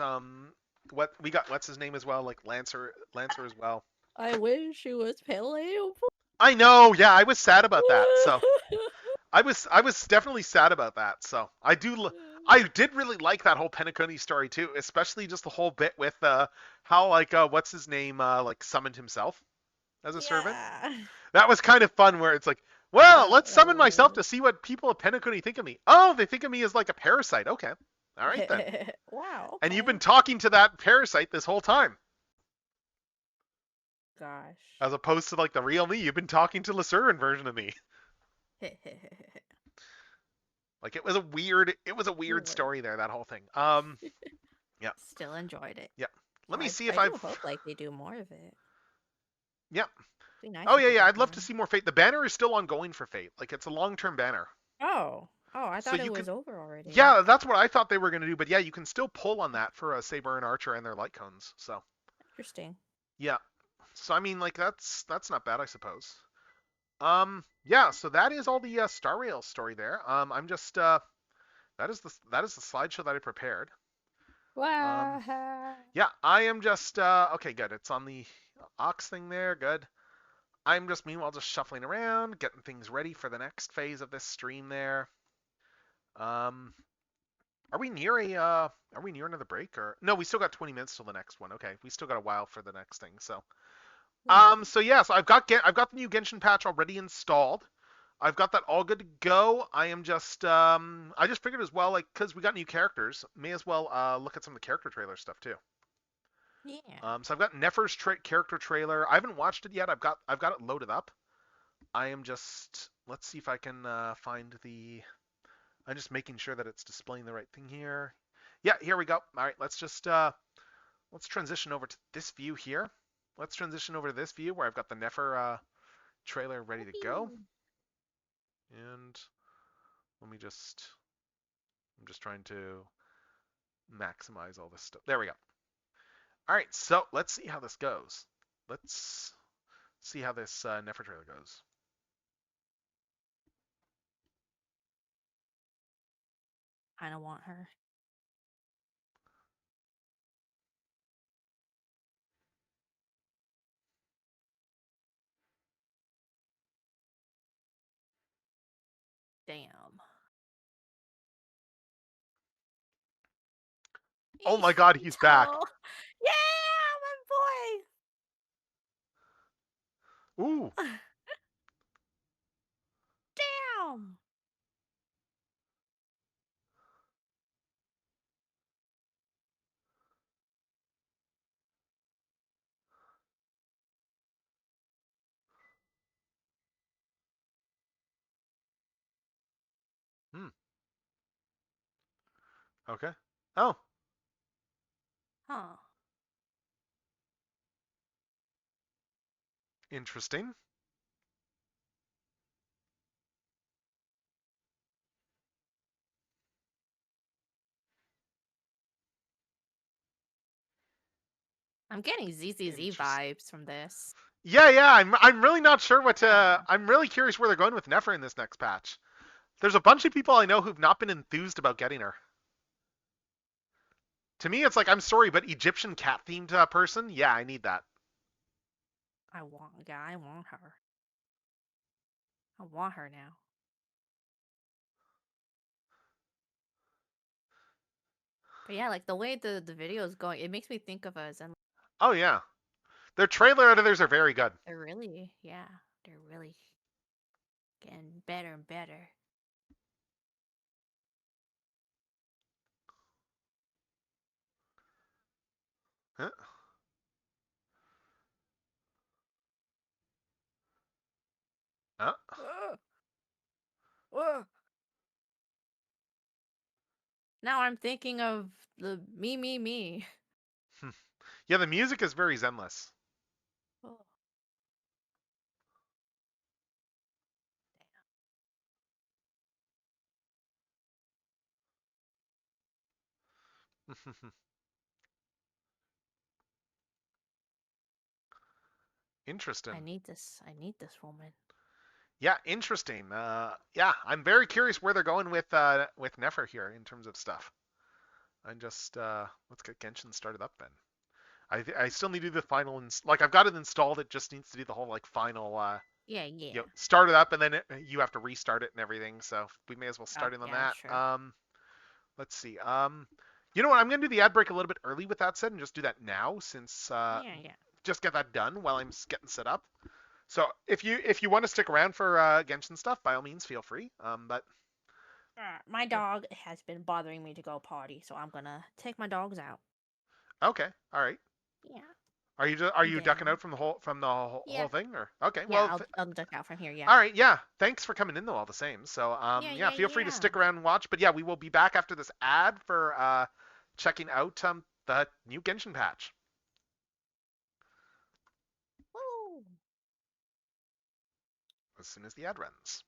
what's his name as well, like Lancer as well. I wish it was Pele. I know, yeah, I was sad about that. So I was definitely sad about that. So I did really like that whole Penacony story too, especially just the whole bit with how like what's his name like summoned himself as a servant. That was kind of fun, where it's like, well, let's summon myself to see what people of Penacony think of me. Oh, they think of me as like a parasite. Okay. All right then. Wow. Okay. And you've been talking to that parasite this whole time. Gosh. As opposed to like the real me, you've been talking to Lasuran version of me. Like it was a weird story there, that whole thing. Yeah. Still enjoyed it. Yeah. Let me see if I hope like they do more of it. Yeah. Nice, oh yeah, I'd love to see more Fate. The banner is still ongoing for Fate. Like it's a long-term banner. Oh, I thought it was over already. Yeah, that's what I thought they were going to do. But yeah, you can still pull on that for Saber and Archer and their light cones. So interesting. Yeah. So I mean, like that's not bad, I suppose. Yeah. So that is all the Star Rail story there. I'm just that is the slideshow that I prepared. Wow. Yeah, I am just okay. Good. It's on the Ox thing there. Good. I'm just meanwhile just shuffling around, getting things ready for the next phase of this stream there. Are we near another break, or no? We still got 20 minutes till the next one. Okay, we still got a while for the next thing. So, so I've got the new Genshin patch already installed. I've got that all good to go. I am just I just figured as well, like, because we got new characters, may as well look at some of the character trailer stuff too. Yeah. So I've got Nefer's character trailer. I haven't watched it yet. I've got it loaded up. I am just, let's see if I can find the. I'm just making sure that it's displaying the right thing here. Yeah, here we go. All right, let's just let's transition over to this view here. let's transition over to this view where I've got the Nefer trailer ready to go. And let me just, I'm just trying to maximize all this stuff. There we go. All right, so let's see how this goes. Let's see how this Nefer trailer goes. I don't want her. Damn. Oh my God, he's back. Yeah, Ooh. my boy. Damn. Hmm. Okay. Oh, Huh. interesting. I'm getting ZZZ Interesting. vibes from this. Yeah. I'm really not sure what Huh. to. I'm really curious where they're going with Nefer in this next patch. There's a bunch of people I know who've not been enthused about getting her. To me, it's like, I'm sorry, but Egyptian cat themed person, yeah, I need that. I want her. I want her now. But yeah, like the way the video is going, it makes me think of us, and Oh yeah, their trailer editors are very good. they're really getting better and better. Huh? Uh, Ugh. Ugh. Now I'm thinking of the me. yeah, the music is very zenless. Oh. Interesting. I need this woman. Yeah, interesting. Yeah, I'm very curious where they're going with Nefer here in terms of stuff. I'm just let's get Genshin started up then. I still need to do the final like I've got it installed. It just needs to do the whole like final Yeah. start it up and then you have to restart it and everything. So we may as well start in on Yeah, that. sure. Let's see. You know what? I'm gonna do the ad break a little bit early with that said, and just do that now since Yeah. just get that done while I'm getting set up. So if you want to stick around for Genshin stuff, by all means, feel free. But My dog has been bothering me to go potty, so I'm gonna take my dogs out. okay, all right. Yeah. Are And you ducking then out from the whole yeah. thing or okay? Yeah, Well, I'll duck out from here, yeah. all right. Yeah, thanks for coming in though, all the same. So yeah, feel free to Yeah. stick around and watch. But yeah, we will be back after this ad for checking out the new Genshin patch Woo! as soon as the ad runs.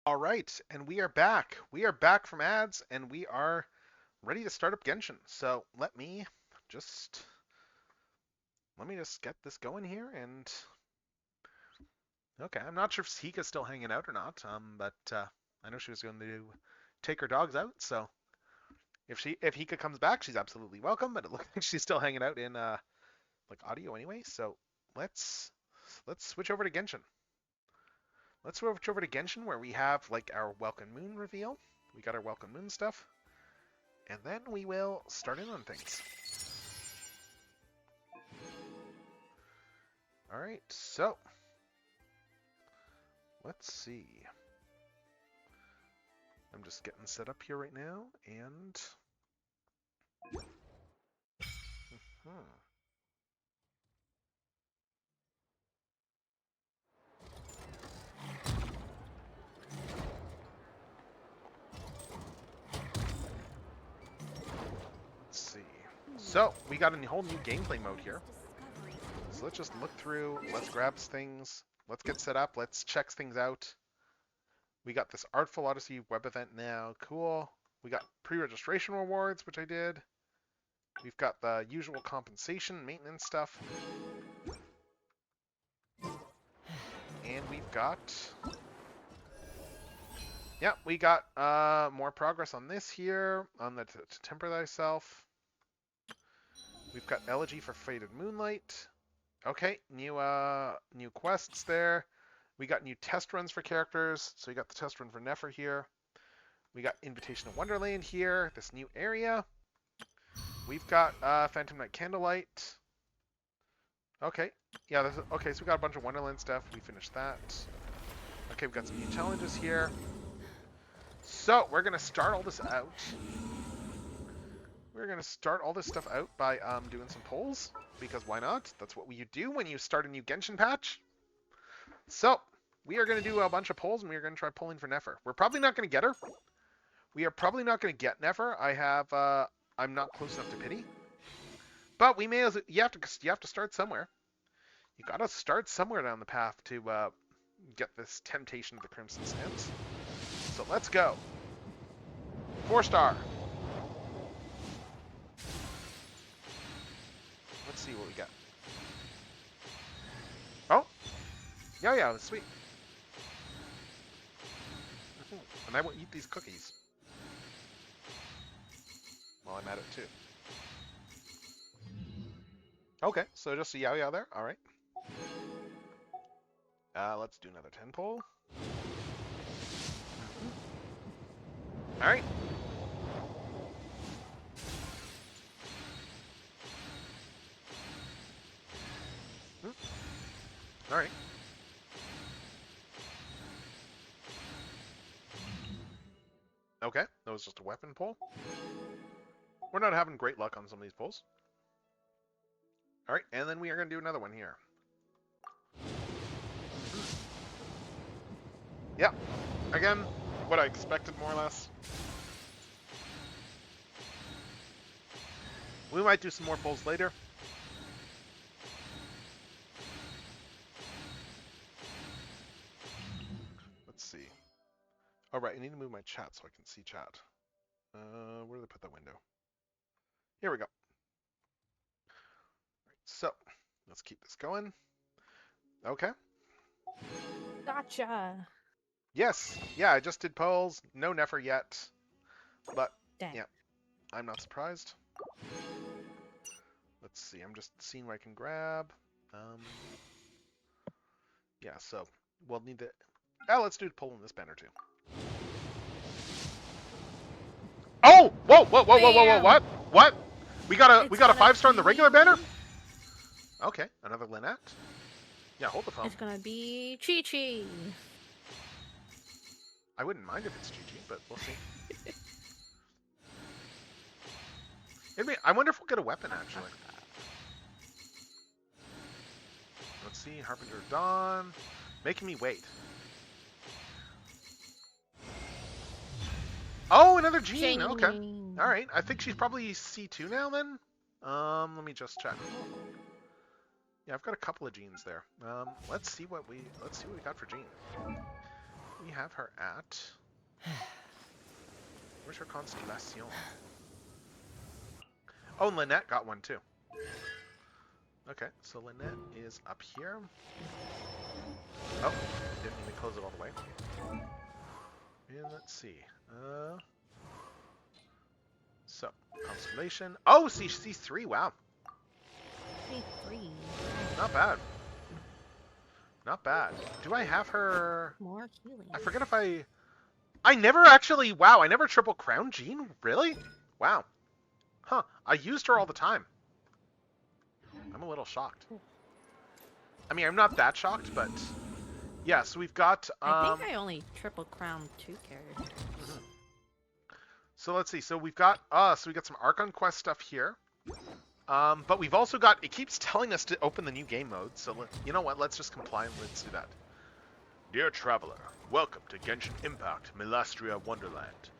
All right, and we are back. We are back from ads, and we are ready to start up Genshin. So just let me just get this going here. And okay, I'm not sure if Hika's still hanging out or not. But I know she was going to take her dogs out. So if Hika comes back, she's absolutely welcome. But it looks like she's still hanging out in like audio anyway. So let's switch over to Genshin. Let's switch over to Genshin where we have like our Welcome Moon reveal. We got our Welcome Moon stuff. And then we will start in on things. Alright, so let's see. I'm just getting set up here right now, and let's see. So we got a whole new gameplay mode here. So let's just look through, let's grab things, let's get set up, let's check things out. We got this Artful Odyssey web event now, cool. We got pre-registration rewards, which I did. We've got the usual compensation, maintenance stuff. And we've got... yeah, we got more progress on this here, on the to temper thyself. We've got Elegy for Faded Moonlight. Okay, new quests there. We got new test runs for characters. So we got the test run for Nefer here. We got Invitation to Wonderland here, this new area. We've got Phantom Night Candlelight. Okay, yeah, okay, so we got a bunch of Wonderland stuff. We finished that. Okay, we've got some new challenges here. So we're gonna start all this out. We're gonna start all this stuff out by doing some polls, because why not? That's what you do when you start a new Genshin patch. So we are gonna do a bunch of polls, and we are gonna try polling for Nefer. We're probably not gonna get her. We are probably not gonna get Nefer. I'm not close enough to pity. But we may as you have to start somewhere. You gotta start somewhere down the path to get this Temptation of the Crimson Sands. So let's go. 4-star. Let's see what we got. Oh! Yeah, sweet. And I will eat these cookies. Well, I'm at it too. Okay, so just a yeah there. All right. Let's do another 10 poll. All right. All right. Okay, that was just a weapon pull. We're not having great luck on some of these pulls. All right, and then we are going to do another one here. Yeah, again, what I expected more or less. We might do some more pulls later. Let's see. All right, I need to move my chat so I can see chat. Where did I put that window? Here we go. So, let's keep this going. Okay. Gotcha. Yes. Yeah, I just did polls. No Nefer yet. But, Dang. yeah. I'm not surprised. Let's see. I'm just seeing what I can grab. Yeah, so we'll need to... oh, let's do the poll in this banner, too. Oh! Whoa! What? What? We got a 5-star in the regular banner? Okay, another Lynette. Yeah, hold the phone. It's gonna be Chi-Chi. I wouldn't mind if it's Chi-Chi, but we'll see. I wonder if we'll get a weapon, actually. Let's see, Harbinger of Dawn. Making me wait. Oh, another Jean. Okay. All right. I think she's probably C2 now, then. Let me just check. Yeah, I've got a couple of Jeans there. Let's see what we got for Jean. we have her at? Where's her constellation? Oh, and Lynette got one too. Okay, so Lynette is up here. Oh, didn't even close it all the way. And let's see. So, constellation. Oh, she's 3. Wow. Three. Not bad. Not bad. Do I have her? More healing. I forget if I never actually. Wow, I never triple crown Jean. Really? Wow. Huh. I used her all the time. I'm a little shocked. I mean, I'm not that shocked, but yeah. So we've got. I think I only triple crown 2 characters. So let's see. So we've got so we got some Archon Quest stuff here. But we've also got. It keeps telling us to open the new game mode. So you know what? Let's just comply and let's do that. Dear traveler, welcome to Genshin Impact, Milastria Wonderland.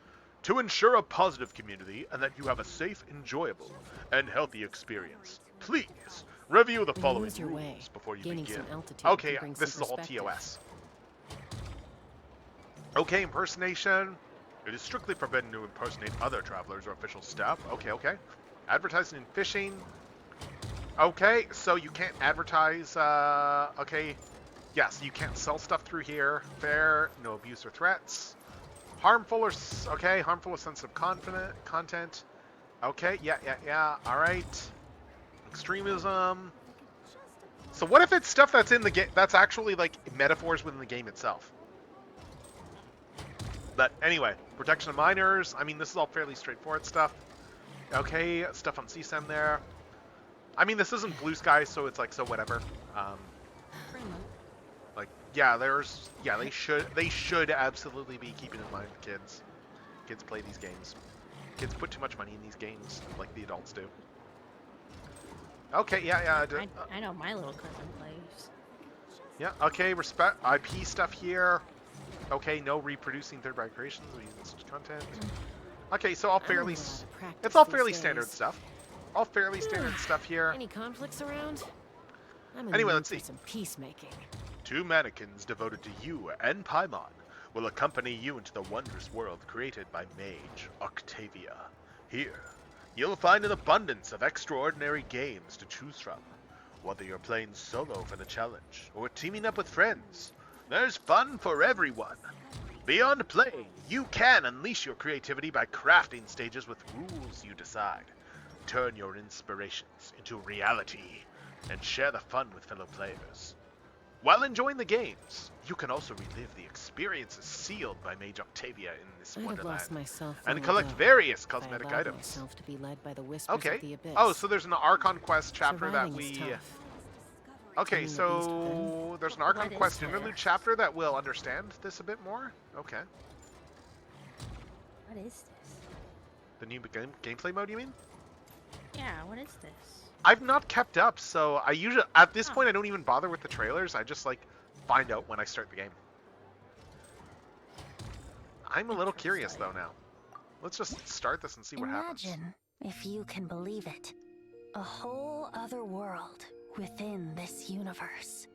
To ensure a positive community and that you have a safe, enjoyable, and healthy experience, please review the following rules before you begin. Okay, this is all TOS. Okay, impersonation. It is strictly forbidden to impersonate other travelers or official staff. Okay, okay. Advertising and phishing. Okay, so you can't advertise, okay. Yes, you can't sell stuff through here. Fair, no abuse or threats. Harmful or, okay, harmful or sensitive content. Okay, yeah, alright. Extremism. So what if it's stuff that's in the game, that's actually like metaphors within the game itself? But anyway, protection of minors. I mean, this is all fairly straightforward stuff. Okay, stuff on CSEM there. I mean, this isn't Blue Sky, so it's like, so whatever. Like, yeah, they should absolutely be keeping in mind kids. Kids play these games. Kids put too much money in these games, like the adults do. Okay, yeah. I know my little cousin plays. Yeah, okay, respect IP stuff here. Okay, no reproducing third-party creations or using such content. Okay, so all fairly, it's all fairly standard stuff. All fairly standard stuff here. Any conflicts around? Anyway, let's see. Some peacemaking. 2 mannequins devoted to you and Paimon will accompany you into the wondrous world created by Mage Octavia. Here, you'll find an abundance of extraordinary games to choose from. Whether you're playing solo for the challenge or teaming up with friends, there's fun for everyone. Beyond playing, you can unleash your creativity by crafting stages with rules you decide. Turn your inspirations into reality and share the fun with fellow players. While enjoying the games, you can also relive the experiences sealed by Mage Octavia in this wonderland and collect various cosmetic items. To be led by the whispers Okay. of the abyss. Oh, so there's an Archon Quest chapter that Surviving is we... tough. Okay, Taming the beast so there's an Archon What is Quest there? interlude chapter that will understand this a bit more. Okay. What is this? The new gameplay mode, you mean? Yeah, what is this? I've not kept up, so I usually, at this point, I don't even bother with the trailers. I just, like, find out when I start the game. I'm a little curious, though, now. Let's just start this and see what happens. Imagine, if you can believe it, a whole other world within this universe.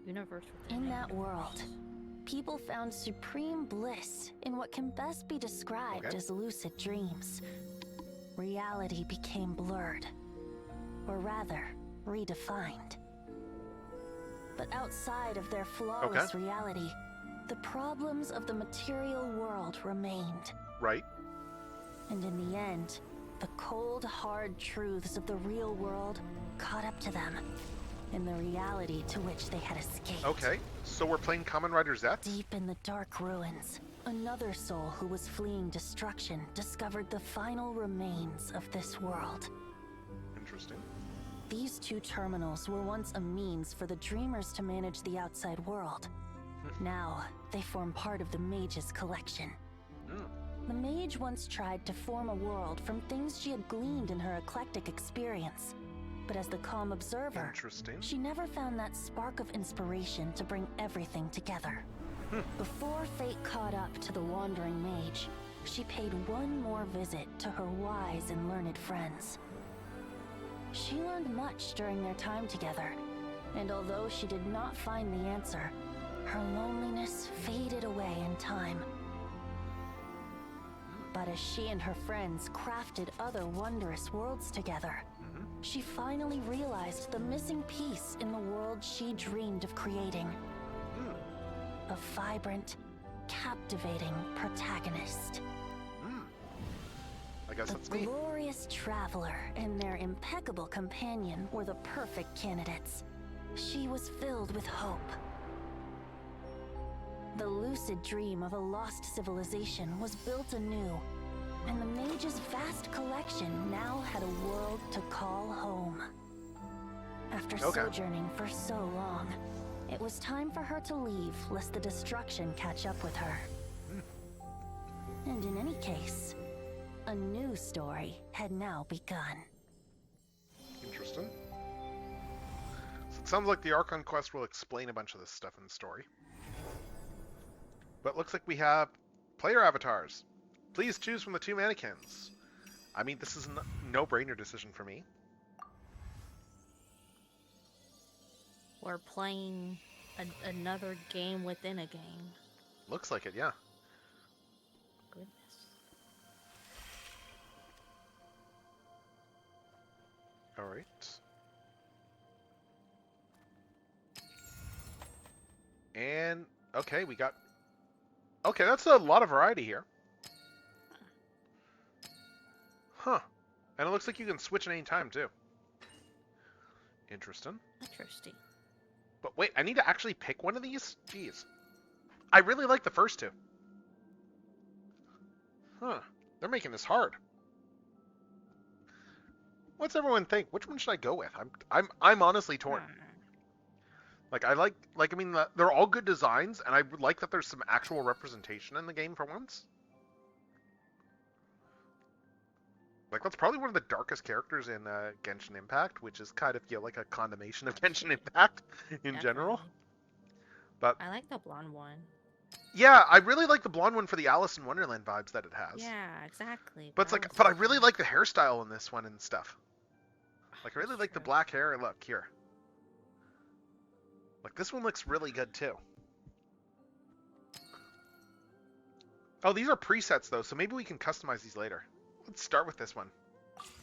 Universe. In that world, people found supreme bliss in what can best be described as lucid dreams. Reality became blurred, or rather, redefined. But outside of their flawless reality, the problems of the material world remained. Right. And in the end, the cold, hard truths of the real world caught up to them in the reality to which they had escaped. Okay, so we're playing Kamen Rider Z? Deep in the dark ruins, another soul who was fleeing destruction discovered the final remains of this world. Interesting. These 2 terminals were once a means for the dreamers to manage the outside world. Now, they form part of the Mage's collection. The Mage once tried to form a world from things she had gleaned in her eclectic experience. But as the calm observer, Interesting. she never found that spark of inspiration to bring everything together. Before fate caught up to the wandering mage, she paid one more visit to her wise and learned friends. She learned much during their time together, and although she did not find the answer, her loneliness faded away in time. But as she and her friends crafted other wondrous worlds together, she finally realized the missing piece in the world she dreamed of creating. A vibrant, captivating protagonist. I guess The that's me. glorious traveler and their impeccable companion were the perfect candidates. She was filled with hope. The lucid dream of a lost civilization was built anew, and the mage's vast collection now had a world to call home. After sojourning for so long, it was time for her to leave lest the destruction catch up with her. And in any case, a new story had now begun. Interesting. So it sounds like the Archon quest will explain a bunch of this stuff in the story. But it looks like we have player avatars. Please choose from the 2 mannequins. I mean, this is a no-brainer decision for me. We're playing another game within a game. Looks like it, yeah. Goodness. All right. And, okay, we got... Okay, that's a lot of variety here. Huh. And it looks like you can switch at any time, too. Interesting. Interesting. But wait, I need to actually pick one of these? Jeez. I really like the first 2. Huh. They're making this hard. What's everyone think? Which one should I go with? I'm honestly torn. Like I mean they're all good designs, and I would like that there's some actual representation in the game for once. Like that's probably one of the darkest characters in Genshin Impact, which is kind of like a condemnation of Genshin Impact in general. But I like the blonde one. Yeah, I really like the blonde one for the Alice in Wonderland vibes that it has. Yeah, exactly. But it's like, but I really like the hairstyle in this one and stuff. Like I really like the black hair. Look here. Like this one looks really good too. Oh, these are presets though, so maybe we can customize these later. Let's start with this one.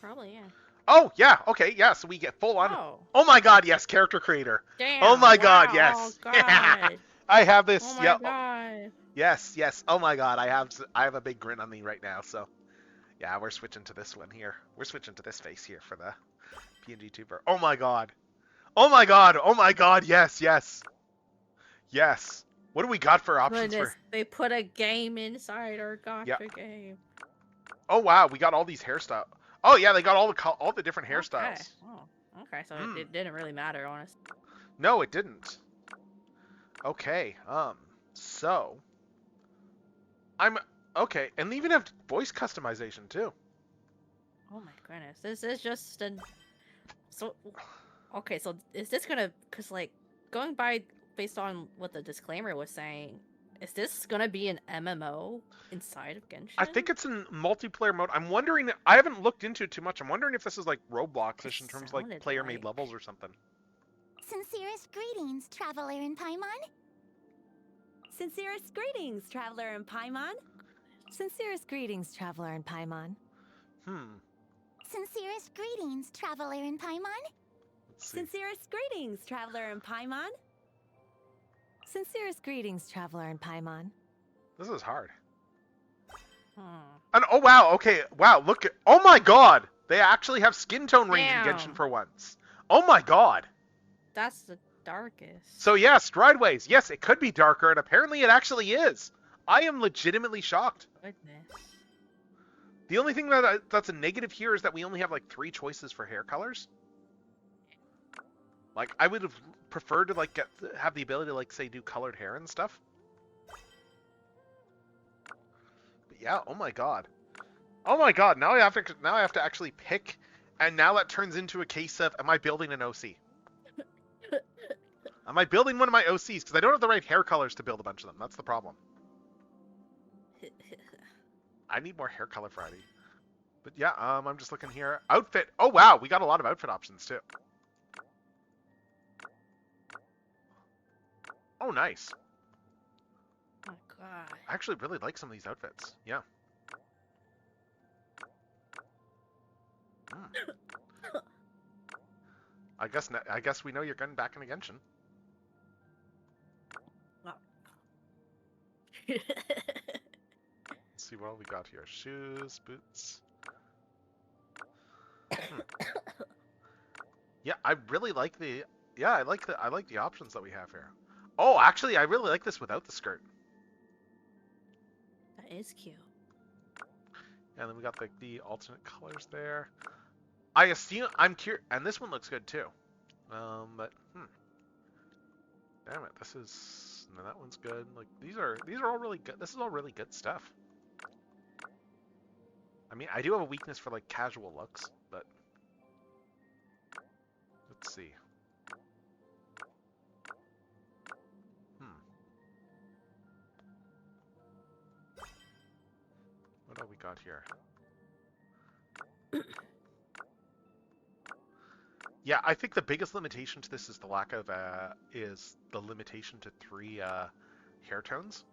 Probably, yeah. Oh, yeah, okay, yeah, so we get full on... Oh my god, yes, character creator. Damn, oh my god, wow, yes. Oh god. I have this, oh my yeah. god. Yes, oh my god, I have a big grin on me right now, so... Yeah, we're switching to this one here. We're switching to this face here for the PNG tuber. Oh my god. Oh my god, yes. Yes. What do we got for options Goodness, for... they put a game inside our gotcha game. Oh wow, we got all these hairstyles. Oh yeah, they got all the different hairstyles. Okay. Oh, okay, so it didn't really matter, honestly. No, it didn't. Okay, so I'm okay, and they even have voice customization too. Oh my goodness, this is just an okay. So is this gonna? Cause like going by based on what the disclaimer was saying, is this gonna be an MMO inside of Genshin? I think it's in multiplayer mode. I'm wondering. I haven't looked into it too much. I'm wondering if this is like Roblox-ish in terms of like player-made levels or something. Sincerest greetings, traveler in Paimon. Sincerest greetings, traveler in Paimon. Sincerest greetings, traveler in Paimon. Sincerest greetings, traveler in Paimon. Sincerest greetings, traveler in Paimon. Sincerest greetings, traveler in Paimon. This is hard. Hmm. And oh wow, okay, wow, look at, oh my god, they actually have skin tone range in Genshin for once. Oh my god. That's the darkest. So yeah, Strideways, yes, it could be darker, and apparently it actually is. I am legitimately shocked. Goodness. The only thing that's a negative here is that we only have like 3 choices for hair colors. Like, I would have preferred to like have the ability to like say do colored hair and stuff. But yeah, oh my god. Oh my god, now I have to actually pick, and now that turns into a case of, am I building an OC? Am I building one of my OCs? Because I don't have the right hair colors to build a bunch of them. That's the problem. I need more hair color variety. But yeah, I'm just looking here. Outfit. Oh wow, we got a lot of outfit options too. Oh nice. God. I actually really like some of these outfits. Yeah. Hmm. I guess we know you're getting back into Genshin. Oh. Let's see what all we got here. Shoes, boots. Yeah, I really like the. Yeah, I like the options that we have here. Oh, actually, I really like this without the skirt. That is cute. And then we got the alternate colors there. I assume I'm curious, and this one looks good too. But damn it, this is no, that one's good. Like these are all really good. This is all really good stuff. I mean, I do have a weakness for like casual looks, but let's see. What do we got here? Yeah, I think the biggest limitation to this is the lack of limitation to 3 hair tones.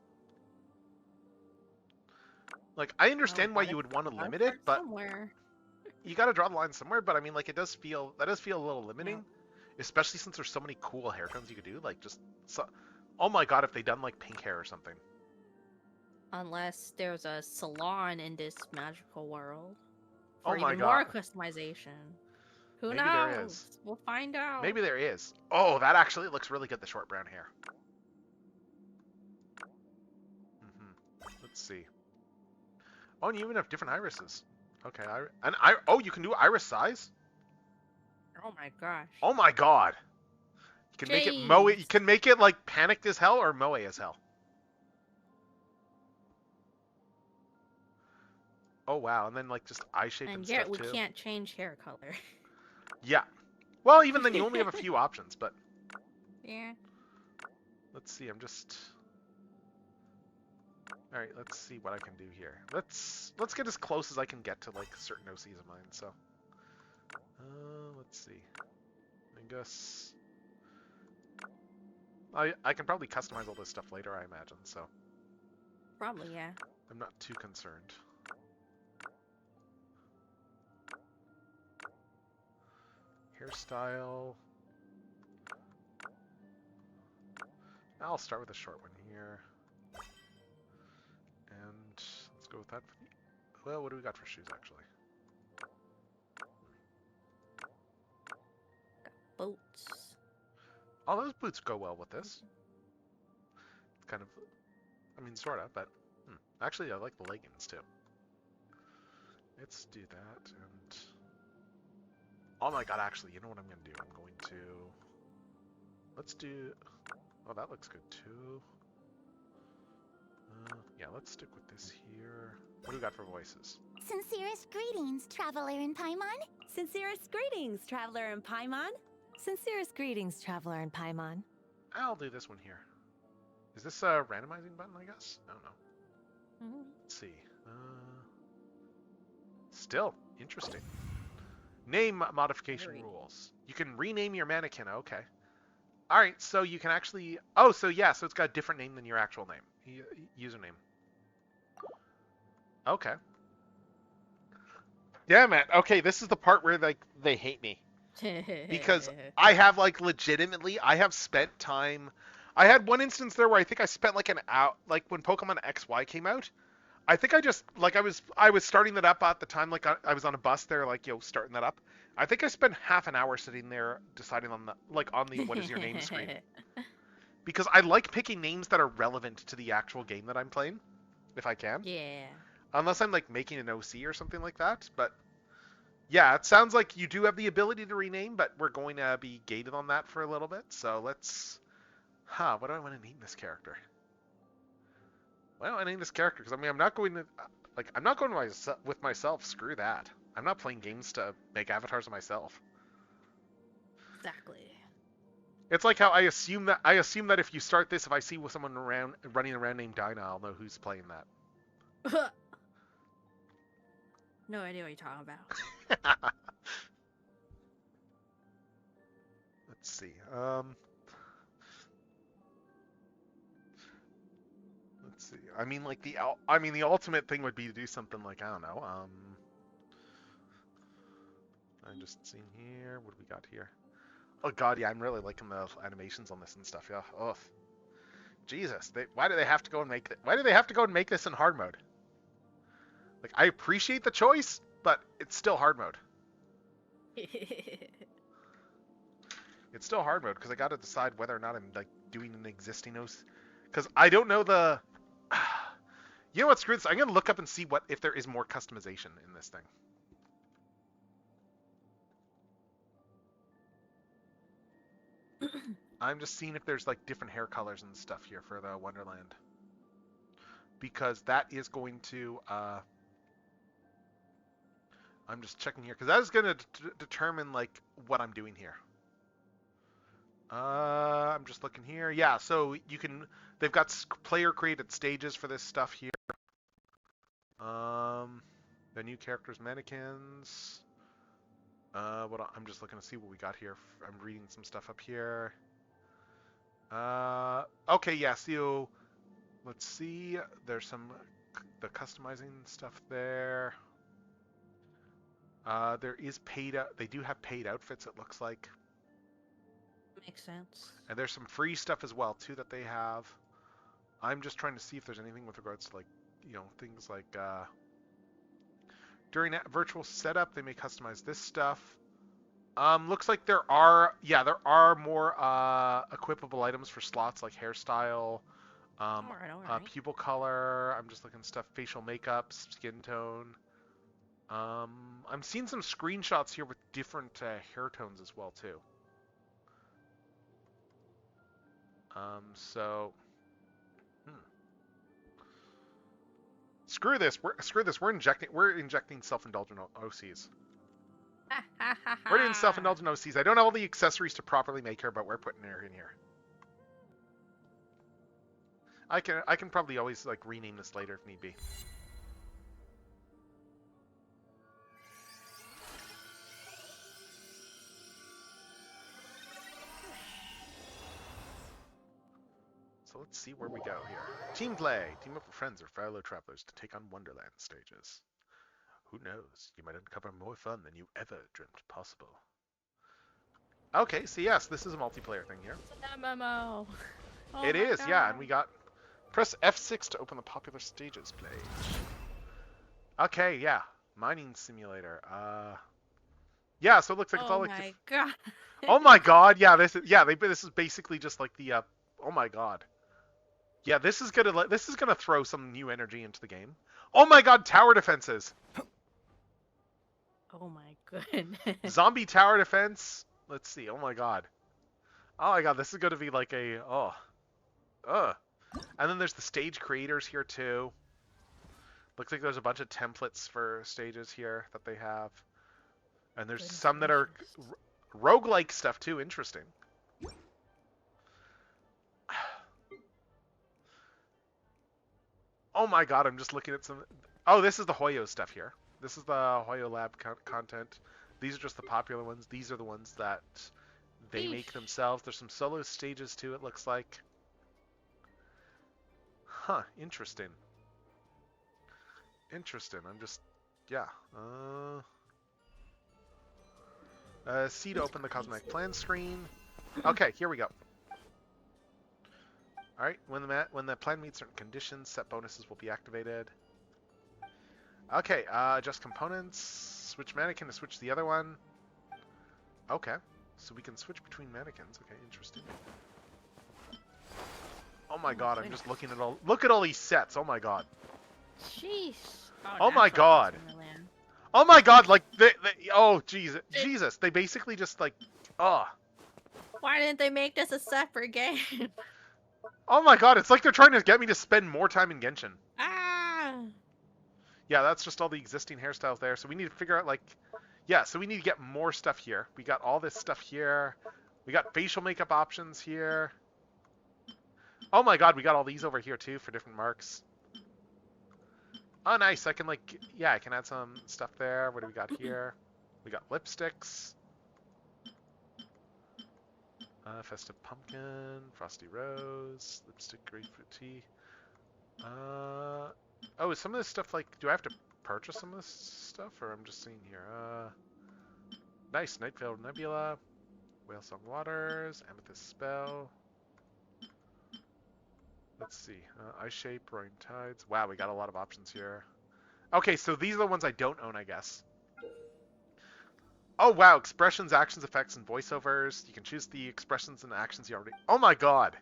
Like, I understand why you would want to limit it, but somewhere. You got to draw the line somewhere. But I mean, like, that does feel a little limiting, especially since there's so many cool hair tones you could do. Like, oh my god, if they done like pink hair or something. Unless there's a salon in this magical world Oh for my even god. more customization. Who Maybe knows? there is. We'll find out. Maybe there is. Oh, that actually looks really good, the short brown hair. Let's see. Oh, and you even have different irises. Okay, oh, you can do iris size? Oh my gosh. Oh my god. You can make it moe. You can make it like panicked as hell or moe as hell. Oh wow, and then like just eye shape and stuff too. And yet we can't change hair color. Yeah. Well, even then you only have a few options, but yeah. Let's see. I'm just. All right. Let's see what I can do here. Let's get as close as I can get to like certain OCs of mine. So, let's see. I guess I can probably customize all this stuff later. I imagine. So. Probably, yeah. I'm not too concerned. Hairstyle. I'll start with a short one here. And let's go with that. Well, what do we got for shoes, actually? Boots. Oh, those boots go well with this. It's kind of, I mean, sort of, but actually, I like the leggings too. Let's do that, and oh my god, actually, you know what I'm going to do? I'm going to, let's do, oh, that looks good too. Yeah, let's stick with this here. What do we got for voices? Sincerest greetings, traveler in Paimon. Sincerest greetings, traveler in Paimon. Sincerest greetings, traveler in Paimon. I'll do this one here. Is this a randomizing button, I guess? I don't know. Let's see. Still, interesting. Name modification rules. You can rename your mannequin. Okay. Alright, so you can actually... Oh, so yeah, so it's got a different name than your actual name. Username. Okay. Damn it. Okay, this is the part where like they hate me. Because I have like legitimately, I have spent time... I had one instance there where I think I spent like an hour, like when Pokemon XY came out, I think I just, like I was starting that up at the time, like I was on a bus there, like, starting that up. I think I spent half an hour sitting there deciding on the, like on the what is your name screen. Because I like picking names that are relevant to the actual game that I'm playing, if I can. Yeah. Unless I'm like making an OC or something like that, but yeah, it sounds like you do have the ability to rename, but we're going to be gated on that for a little bit, so let's... what do I want to name this character? Why don't I name this character? Because I mean, I'm not going to, like, I'm not going to with myself. Screw that. I'm not playing games to make avatars of myself. Exactly. It's like how I assume that if you start this, if I see someone running around named Dinah, I'll know who's playing that. No idea what you're talking about. Let's see. Let's see. I mean, like the ultimate thing would be to do something like, I don't know. I'm just seeing here. What do we got here? Oh God, yeah, I'm really liking the animations on this and stuff. Yeah. Oh, Jesus. Why do they have to go and make it? Why do they have to go and make this in hard mode? Like, I appreciate the choice, but it's still hard mode. It's still hard mode because I got to decide whether or not I'm like doing an existing OC. Because I don't know the. You know what? Screw this. I'm gonna look up and see if there is more customization in this thing. I'm just seeing if there's like different hair colors and stuff here for the Wonderland. Because that is going to. I'm just checking here because that is going to determine like what I'm doing here. I'm just looking here. Yeah, so you can. They've got player created stages for this stuff here. The new characters, mannequins. I'm just looking to see what we got here. I'm reading some stuff up here. Okay, yeah. So let's see. There's the customizing stuff there. There is paid. They do have paid outfits. It looks like. Makes sense. And there's some free stuff as well too that they have. I'm just trying to see if there's anything with regards to like, things like during that virtual setup they may customize this stuff. Looks like there are more equipable items for slots like hairstyle, All right. pupil color. I'm just looking at stuff, facial makeup, skin tone. I'm seeing some screenshots here with different hair tones as well too. Screw this. We're injecting self-indulgent OCs. We're doing self-indulgent OCs. I don't have all the accessories to properly make her, but we're putting her in here. I can probably always like rename this later if need be. So let's see where we go here. Team play. Team up with friends or fellow travelers to take on Wonderland stages. Who knows? You might uncover more fun than you ever dreamt possible. Okay, so yes, this is a multiplayer thing here. It's an MMO. Oh it is, God. Yeah, and we got... Press F6 to open the popular stages page. Okay, yeah. Mining simulator. Yeah, so it looks like it's all like... Oh my God. Oh my God, yeah, this is basically just like the... oh my God. Yeah, this is gonna throw some new energy into the game. Oh my God, tower defenses. Oh my goodness. Zombie tower defense. Let's see. Oh my God. Oh my God, this is gonna be like a And then there's the stage creators here too. Looks like there's a bunch of templates for stages here that they have. And there's some that are roguelike stuff too. Interesting. Oh my God, I'm just looking at some... Oh, this is the Hoyo stuff here. This is the Hoyo Lab content. These are just the popular ones. These are the ones that they make themselves. There's some solo stages too, it looks like. Huh, interesting. Interesting. I'm just... Yeah. C to open the cosmetic plan screen. Okay, here we go. Alright, when the plan meets certain conditions, set bonuses will be activated. Okay, adjust components, switch mannequin to switch the other one. Okay, so we can switch between mannequins. Okay, interesting. Oh my God, I'm just looking at look at all these sets. Oh my God. Jeez. Oh my God. Oh my God, like oh Jesus, they basically just like Why didn't they make this a separate game? Oh my God, it's like they're trying to get me to spend more time in Genshin. Ah. Yeah, that's just all the existing hairstyles there. So we need to figure out, like... Yeah, so we need to get more stuff here. We got all this stuff here. We got facial makeup options here. Oh my God, we got all these over here, too, for different marks. Oh, nice. I can, like... Yeah, I can add some stuff there. What do we got here? We got lipsticks. Festive pumpkin. Frosty rose. Lipstick grapefruit tea. Oh, is some of this stuff like, do I have to purchase some of this stuff, or I'm just seeing here? Nice, Nightveil Nebula, Whale Song Waters, Amethyst Spell. Let's see, Ice Shape, Roaring Tides. Wow, we got a lot of options here. Okay, so these are the ones I don't own, I guess. Oh wow, expressions, actions, effects, and voiceovers. You can choose the expressions and actions you already... Oh my god!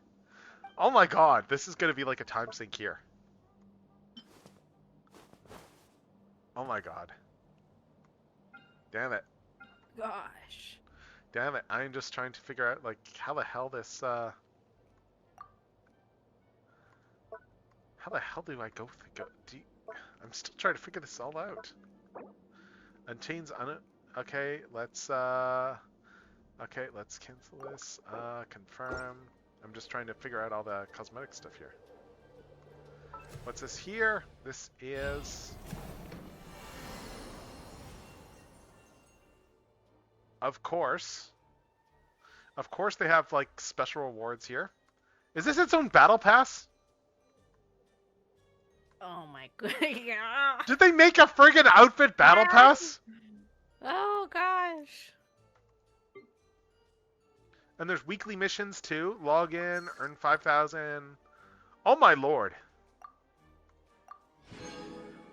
Oh my god, this is going to be like a time sink here. Oh my god. Damn it. Gosh. Damn it, I'm just trying to figure out, like, how the hell this, How the hell do I go... I'm still trying to figure this all out. Unchains... Okay, let's, Okay, let's cancel this. Confirm. I'm just trying to figure out all the cosmetic stuff here. What's this here? This is... Of course they have, like, special rewards here. Is this its own battle pass? Oh my god. Yeah. Did they make a friggin' outfit battle pass? Oh gosh. And there's weekly missions too. Log in, earn 5,000. Oh my lord.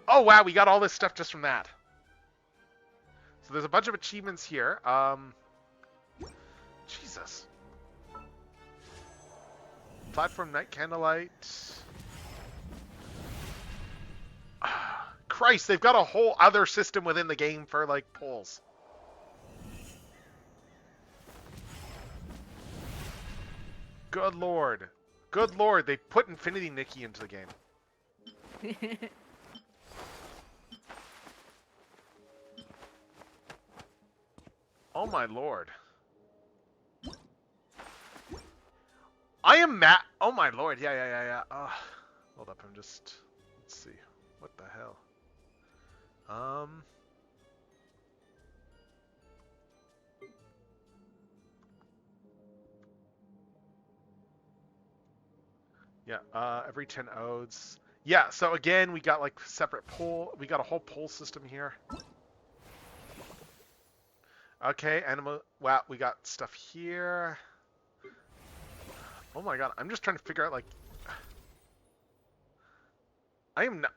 Oh wow, we got all this stuff just from that. So there's a bunch of achievements here. Jesus. Platform Night Candlelight. Christ, they've got a whole other system within the game for, like, polls. Good lord. Good lord, they put Infinity Nikki into the game. Oh my lord. I am mad. Oh my lord, yeah. Hold up, I'm just... Let's see. What the hell? Yeah, every 10 odes. Yeah, so again, we got like separate poll. We got a whole poll system here. Okay, animal. Wow, we got stuff here. Oh my god, I'm just trying to figure out, like...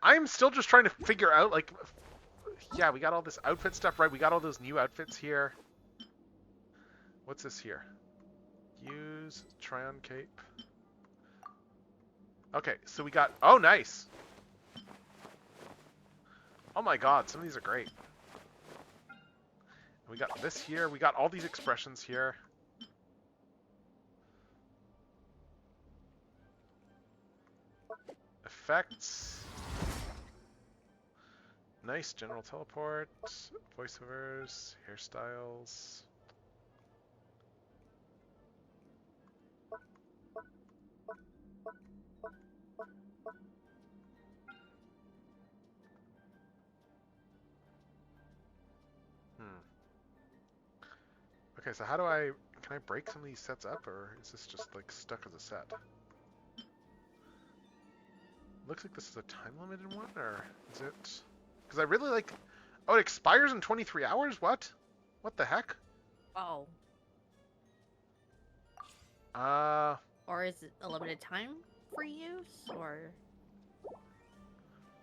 I'm still just trying to figure out, like... Yeah, we got all this outfit stuff, right? We got all those new outfits here. What's this here? Use try-on cape. Okay, so we got... Oh, nice! Oh my god, some of these are great. We got this here. We got all these expressions here. Effects. Nice general teleport. Voiceovers. Hairstyles. Okay, so how do I... Can I break some of these sets up, or is this just, like, stuck as a set? Looks like this is a time-limited one, or is it... Because I really like... Oh, it expires in 23 hours? What? What the heck? Oh. Or is it a limited time for use, or...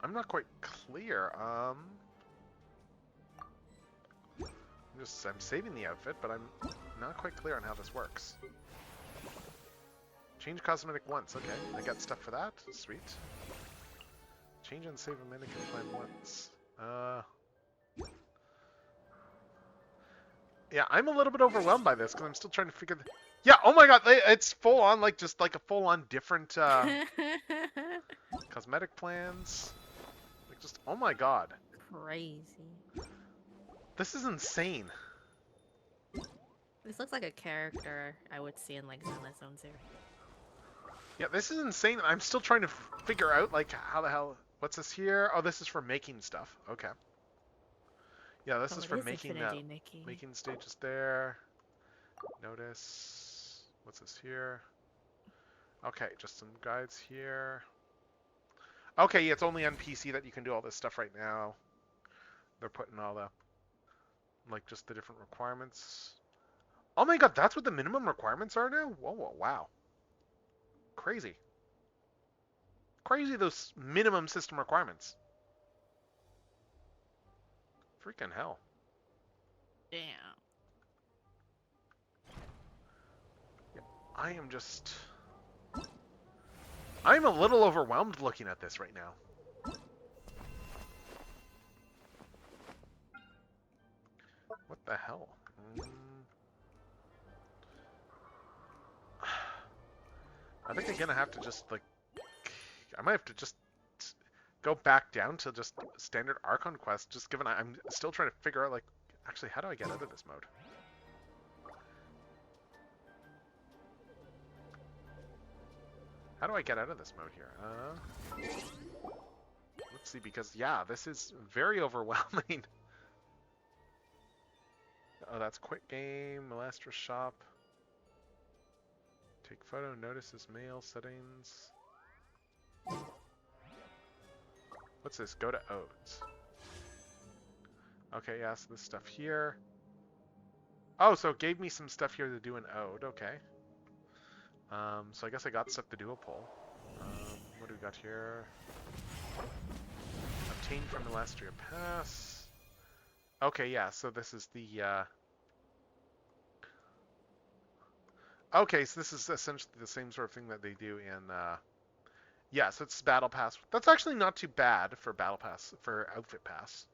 I'm not quite clear. I'm saving the outfit, but I'm not quite clear on how this works. Change cosmetic once. Okay, I got stuff for that. Sweet. Change and save a mannequin plan once. Yeah, I'm a little bit overwhelmed by this because I'm still trying to figure. Yeah. Oh my god, it's full on, like, just like a full on different cosmetic plans. Like, just oh my god. Crazy. This is insane. This looks like a character I would see in, like, Zenless Zone Zero. Yeah, this is insane. I'm still trying to figure out, like, how the hell... What's this here? Oh, this is for making stuff. Okay. Yeah, this is for making making stages there. Notice. What's this here? Okay, just some guides here. Okay, yeah, it's only on PC that you can do all this stuff right now. They're putting all the, like, just the different requirements. Oh my god, that's what the minimum requirements are now? Whoa, whoa, wow. Crazy. Crazy, those minimum system requirements. Freaking hell. Damn. I am just... I'm a little overwhelmed looking at this right now. What the hell? I think I'm gonna have to just, like... I might have to just go back down to just standard Archon quest, just given I'm still trying to figure out, like... Actually, how do I get out of this mode? How do I get out of this mode here? Let's see, because, yeah, this is very overwhelming. Oh, that's quick game, Molester shop. Take photo, notices, mail, settings. What's this? Go to Odes. Okay, yeah, so this stuff here. Oh, so it gave me some stuff here to do an Ode, okay. So I guess I got stuff to do a poll. What do we got here? Obtained from the Lastria Pass. Okay, yeah, so this is the, Okay, so this is essentially the same sort of thing that they do in, yeah, so it's Battle Pass. That's actually not too bad for Battle Pass, for Outfit Pass.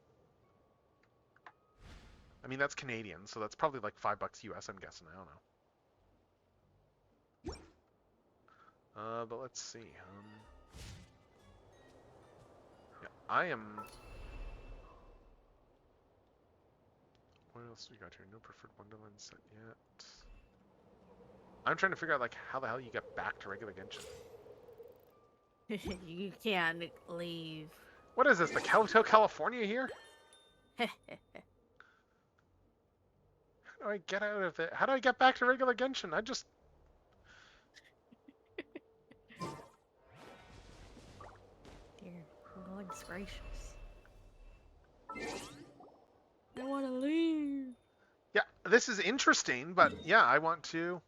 I mean, that's Canadian, so that's probably like $5 US, I'm guessing. I don't know. But let's see. Yeah, I am... What else do we got here? No preferred Wonderland set yet. I'm trying to figure out, like, how the hell you get back to regular Genshin. You can't leave. What is this, the Hotel California here? How do I get out of it? How do I get back to regular Genshin? I just... Dear Lord's gracious. I want to leave. Yeah, this is interesting, but yeah, I want to...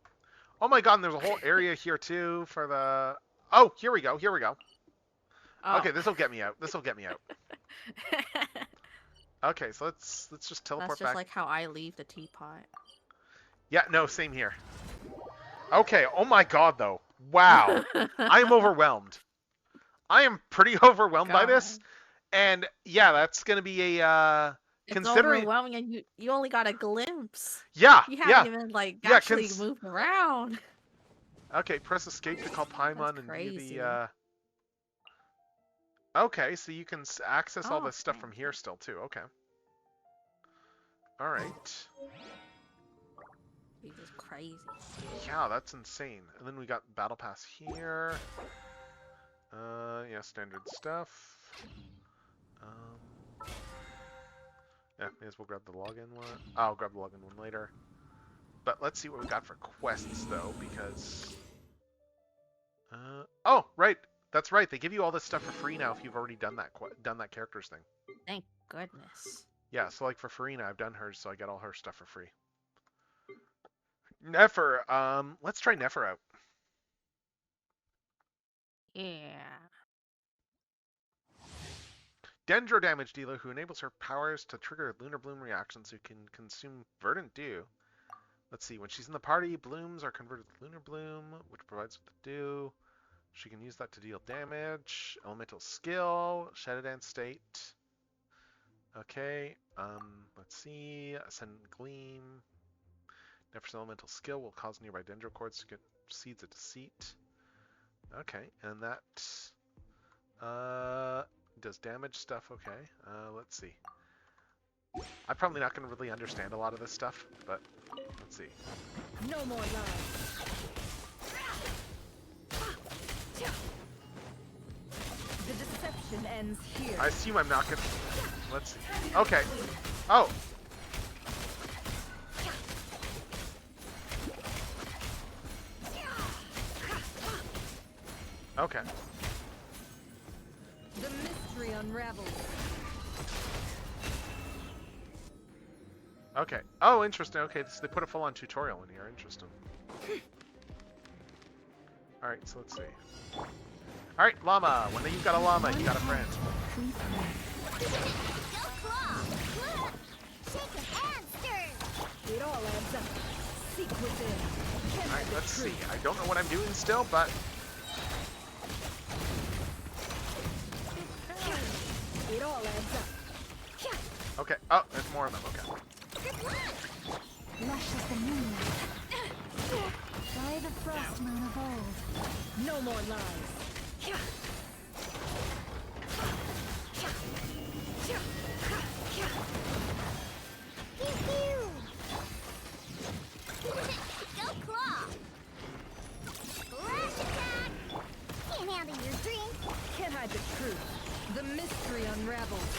Oh my god, and there's a whole area here too for the... Oh, here we go, here we go. Oh. Okay, this'll get me out. This'll get me out. Okay, so let's just teleport That's just back. like how I leave the teapot. Yeah, no, same here. Okay, oh my god though. Wow. I am overwhelmed. I am pretty overwhelmed by this. And yeah, that's going to be a It's considering overwhelming, and you only got a glimpse. Yeah, You yeah. haven't even like actually moved around. Okay, press escape to call Paimon and view crazy. the Okay, so you can access all this stuff from here still too. Okay. All right. He's just crazy. Yeah, that's insane. And then we got Battle Pass here. Yeah, standard stuff. Yeah, may as well grab the login one. I'll grab the login one later. But let's see what we got for quests though, because... oh, right. That's right. They give you all this stuff for free now if you've already done that character's thing. Thank goodness. Yeah, so like for Farina, I've done hers, so I get all her stuff for free. Nefer, let's try Nefer out. Yeah. Dendro damage dealer who enables her powers to trigger Lunar Bloom reactions who can consume Verdant Dew. Let's see, when she's in the party, blooms are converted to Lunar Bloom, which provides with the dew. She can use that to deal damage. Elemental skill, Shadow Dance state. Okay, let's see, Ascendant Gleam. Nefer's elemental skill will cause nearby dendro cords to get Seeds of Deceit. Okay, and that does damage stuff. Okay, let's see. I'm probably not going to really understand a lot of this stuff, but let's see. No more love. The deception ends here. I assume I'm not going to... Let's see. Okay. Oh. Okay. The mystery unravels. Okay. Oh, interesting. Okay, so they put a full-on tutorial in here. Interesting. All right, so let's see. All right, llama. When you've got a llama, you got a friend. Go claw! Shake it and stir! It all adds up. Seek within. All right, let's see. I don't know what I'm doing still, but It all adds up. okay. Oh, there's more of them. Okay. Good luck! Lush as the moonlight. By the frost moon of old. No more lies. Pew pew! Go claw! Flash attack! Can't handle your drink! Can't hide the truth. The mystery unravels.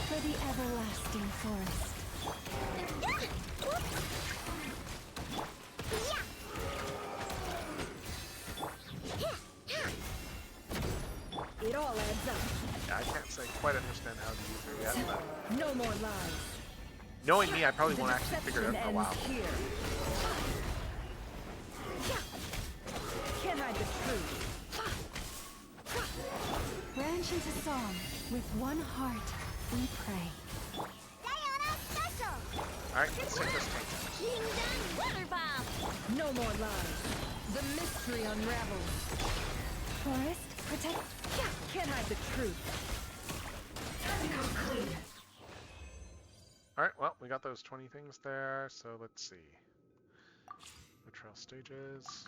For the everlasting forest. It all adds up. Yeah, I can't say quite understand how to use her yet, but No more lies. knowing me, I probably The won't actually figure it out for a deception while. ends here. Can't hide the truth. Branch into song. With one heart, we pray. Diana Special! All right, let's take this tank. Kingdom Water Bomb! No more lies. The mystery unravels. Forest, protect. Can't hide the truth. All right, well, we got those 20 things there, so let's see. The trail stages.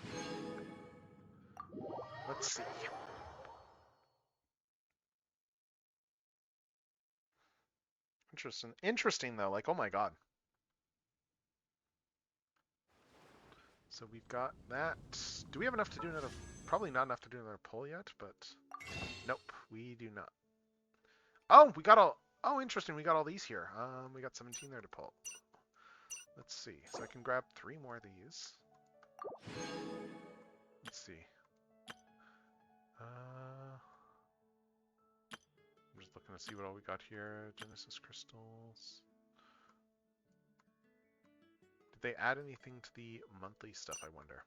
Let's see. Interesting though, like, oh my god. So we've got that. Do we have enough to do another, probably not enough to do another pull yet, but nope, we do not. Oh, we got all, oh interesting, we got all these here. We got 17 there to pull. Let's see, so I can grab 3 more of these. Let's see. I'm just looking to see what all we got here. Genesis crystals. Did they add anything to the monthly stuff, I wonder?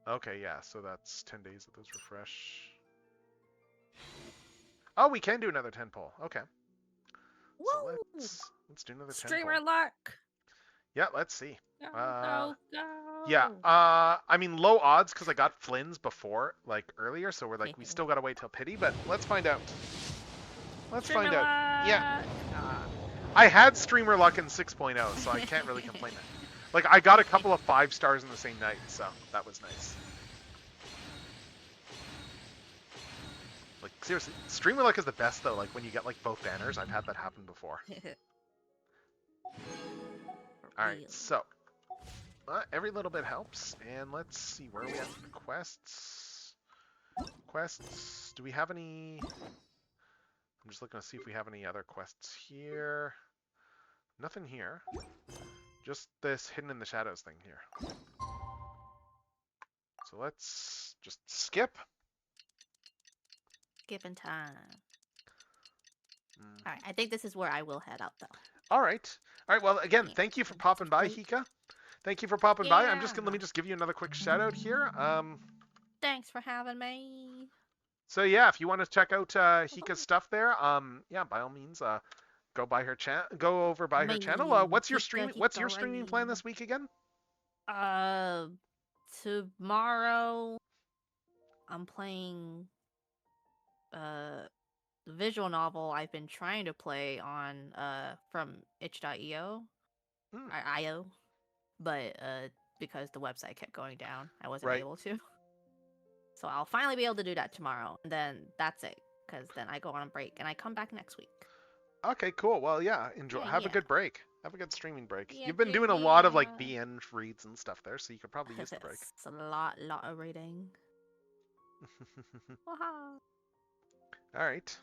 Okay, yeah, so that's 10 days of those refresh. Oh, we can do another 10 pull. Okay. So let's do another 10 Streamer pull. luck. Yeah, let's see. Go, go, go. Yeah, I mean low odds because I got Flynn's before, like earlier, so we're like we still gotta wait till pity, but let's find out. Let's Streamer find out. luck. Yeah, I had streamer luck in 6.0, so I can't really complain. Like I got a couple of 5 stars in the same night, so that was nice. Like seriously, streamer luck is the best though. Like when you get like both banners, I've had that happen before. All right, so every little bit helps, and let's see where are we at for the quests. Quests. Do we have any? I'm just looking to see if we have any other quests here. Nothing here. Just this hidden in the shadows thing here. So let's just skip. Skipping time. All right, I think this is where I will head out though. All right. All right. Well, again, thank you for popping by, Hika. Thank you for popping by. I'm just gonna let me just give you another quick shout out here. Thanks for having me. So yeah, if you want to check out Hika's stuff there, yeah, by all means, go by her go over by her channel. What's your streaming plan this week again? Tomorrow I'm playing the visual novel I've been trying to play on from itch.io IO, but because the website kept going down, I wasn't able to. So I'll finally be able to do that tomorrow, and then that's it, because then I go on a break and I come back next week. Okay, cool. Well, yeah, enjoy. Have a good break. Have a good streaming break. Yeah, You've been doing a lot of like BN reads and stuff there, so you could probably use the break. It's a lot of reading. Wow. All right.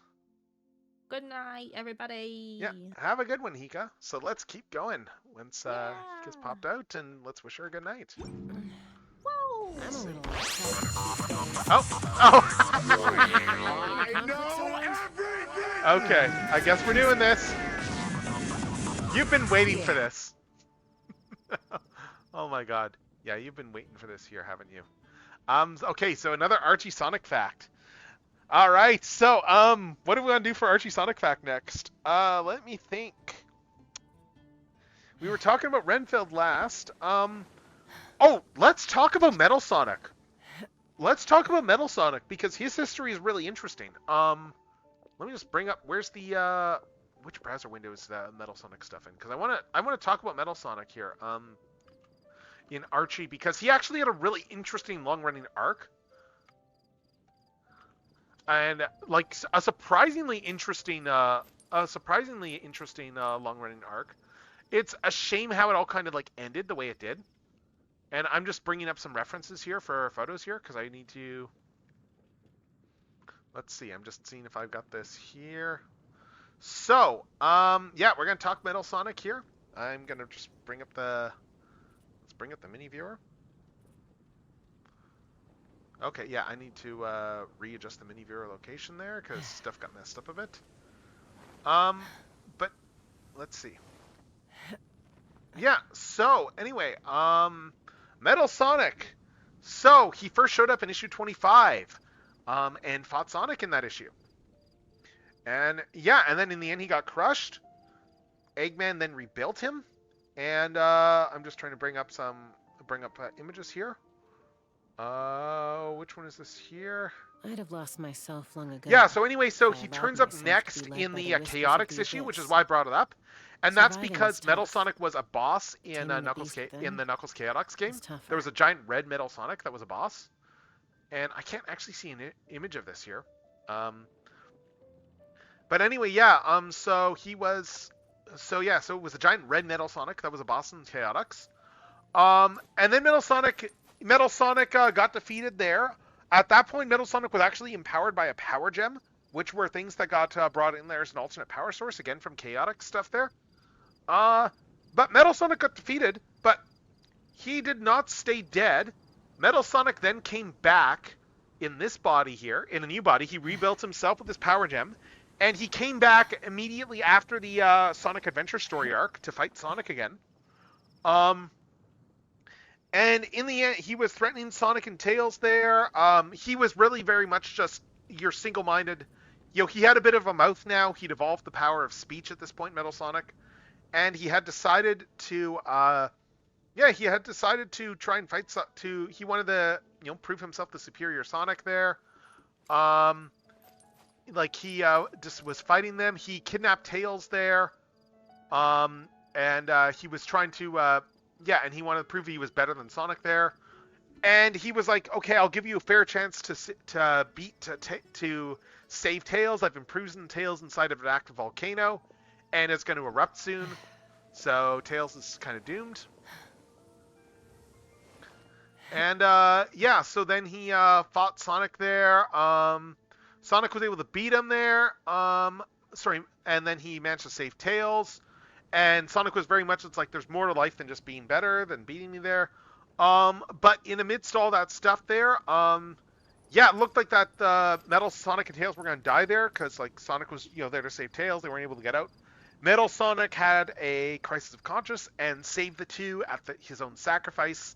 Good night, everybody. Yeah, have a good one, Hika. So let's keep going once Hika's popped out, and let's wish her a good night. Whoa! I'm a little upset. I know everything! Okay, I guess we're doing this. You've been waiting for this. Oh my god. Yeah, you've been waiting for this here, haven't you? Okay, so another Archie Sonic fact. All right, so what do we want to do for Archie Sonic fact next? Let me think. We were talking about Renfield last. Oh, let's talk about Metal Sonic. Let's talk about Metal Sonic because his history is really interesting. Let me just bring up where's the which browser window is the Metal Sonic stuff in? Because I want to talk about Metal Sonic here. In Archie because he actually had a really interesting long-running arc. And like a surprisingly interesting long-running arc. It's a shame how it all kind of like ended the way it did. And I'm just bringing up some references here for photos here because I need to. Let's see. I'm just seeing if I've got this here. So, yeah, we're gonna talk Metal Sonic here. I'm gonna just bring up the. Let's bring up the mini viewer. Okay, yeah, I need to readjust the mini viewer location there because stuff got messed up a bit. But let's see. Yeah, so anyway, Metal Sonic. So he first showed up in issue 25, and fought Sonic in that issue. And yeah, and then in the end he got crushed. Eggman then rebuilt him, and I'm just trying to bring up images here. Which one is this here? I'd have lost myself long ago. Yeah, so anyway, so I he allowed turns up myself next to be led in by the the whispers of Chaotix the issue, which is abyss. why I brought it up. And that's Surviving because was Metal tough. Sonic was a boss in Taming the Knuckles beast then in the Knuckles Chaotix game. was tougher. There was a giant red Metal Sonic that was a boss. And I can't actually see an image of this here. But anyway, yeah, so it was a giant red Metal Sonic that was a boss in Chaotix. And then Metal Sonic got defeated there. At that point, Metal Sonic was actually empowered by a power gem, which were things that got brought in there as an alternate power source, again from Chaotix stuff there. But Metal Sonic got defeated, but he did not stay dead. Metal Sonic then came back in this body here, in a new body. He rebuilt himself with his power gem, and he came back immediately after the Sonic Adventure story arc to fight Sonic again. And in the end, he was threatening Sonic and Tails there. He was really very much just your single-minded. He had a bit of a mouth now. He'd evolved the power of speech at this point, Metal Sonic. And he had decided to, try and fight, he wanted to, prove himself the superior Sonic there. He just was fighting them. He kidnapped Tails there. And he was trying to, and he wanted to prove he was better than Sonic there. And he was like, okay, I'll give you a fair chance to save Tails. I've imprisoned Tails inside of an active volcano, and it's going to erupt soon. So Tails is kind of doomed. And so then he fought Sonic there. Sonic was able to beat him there. And then he managed to save Tails. And Sonic was very much, it's like there's more to life than just being better, than beating me there. But in amidst all that stuff there, it looked like that Metal Sonic and Tails were going to die there because like Sonic was there to save Tails. They weren't able to get out. Metal Sonic had a crisis of conscience and saved the two at his own sacrifice.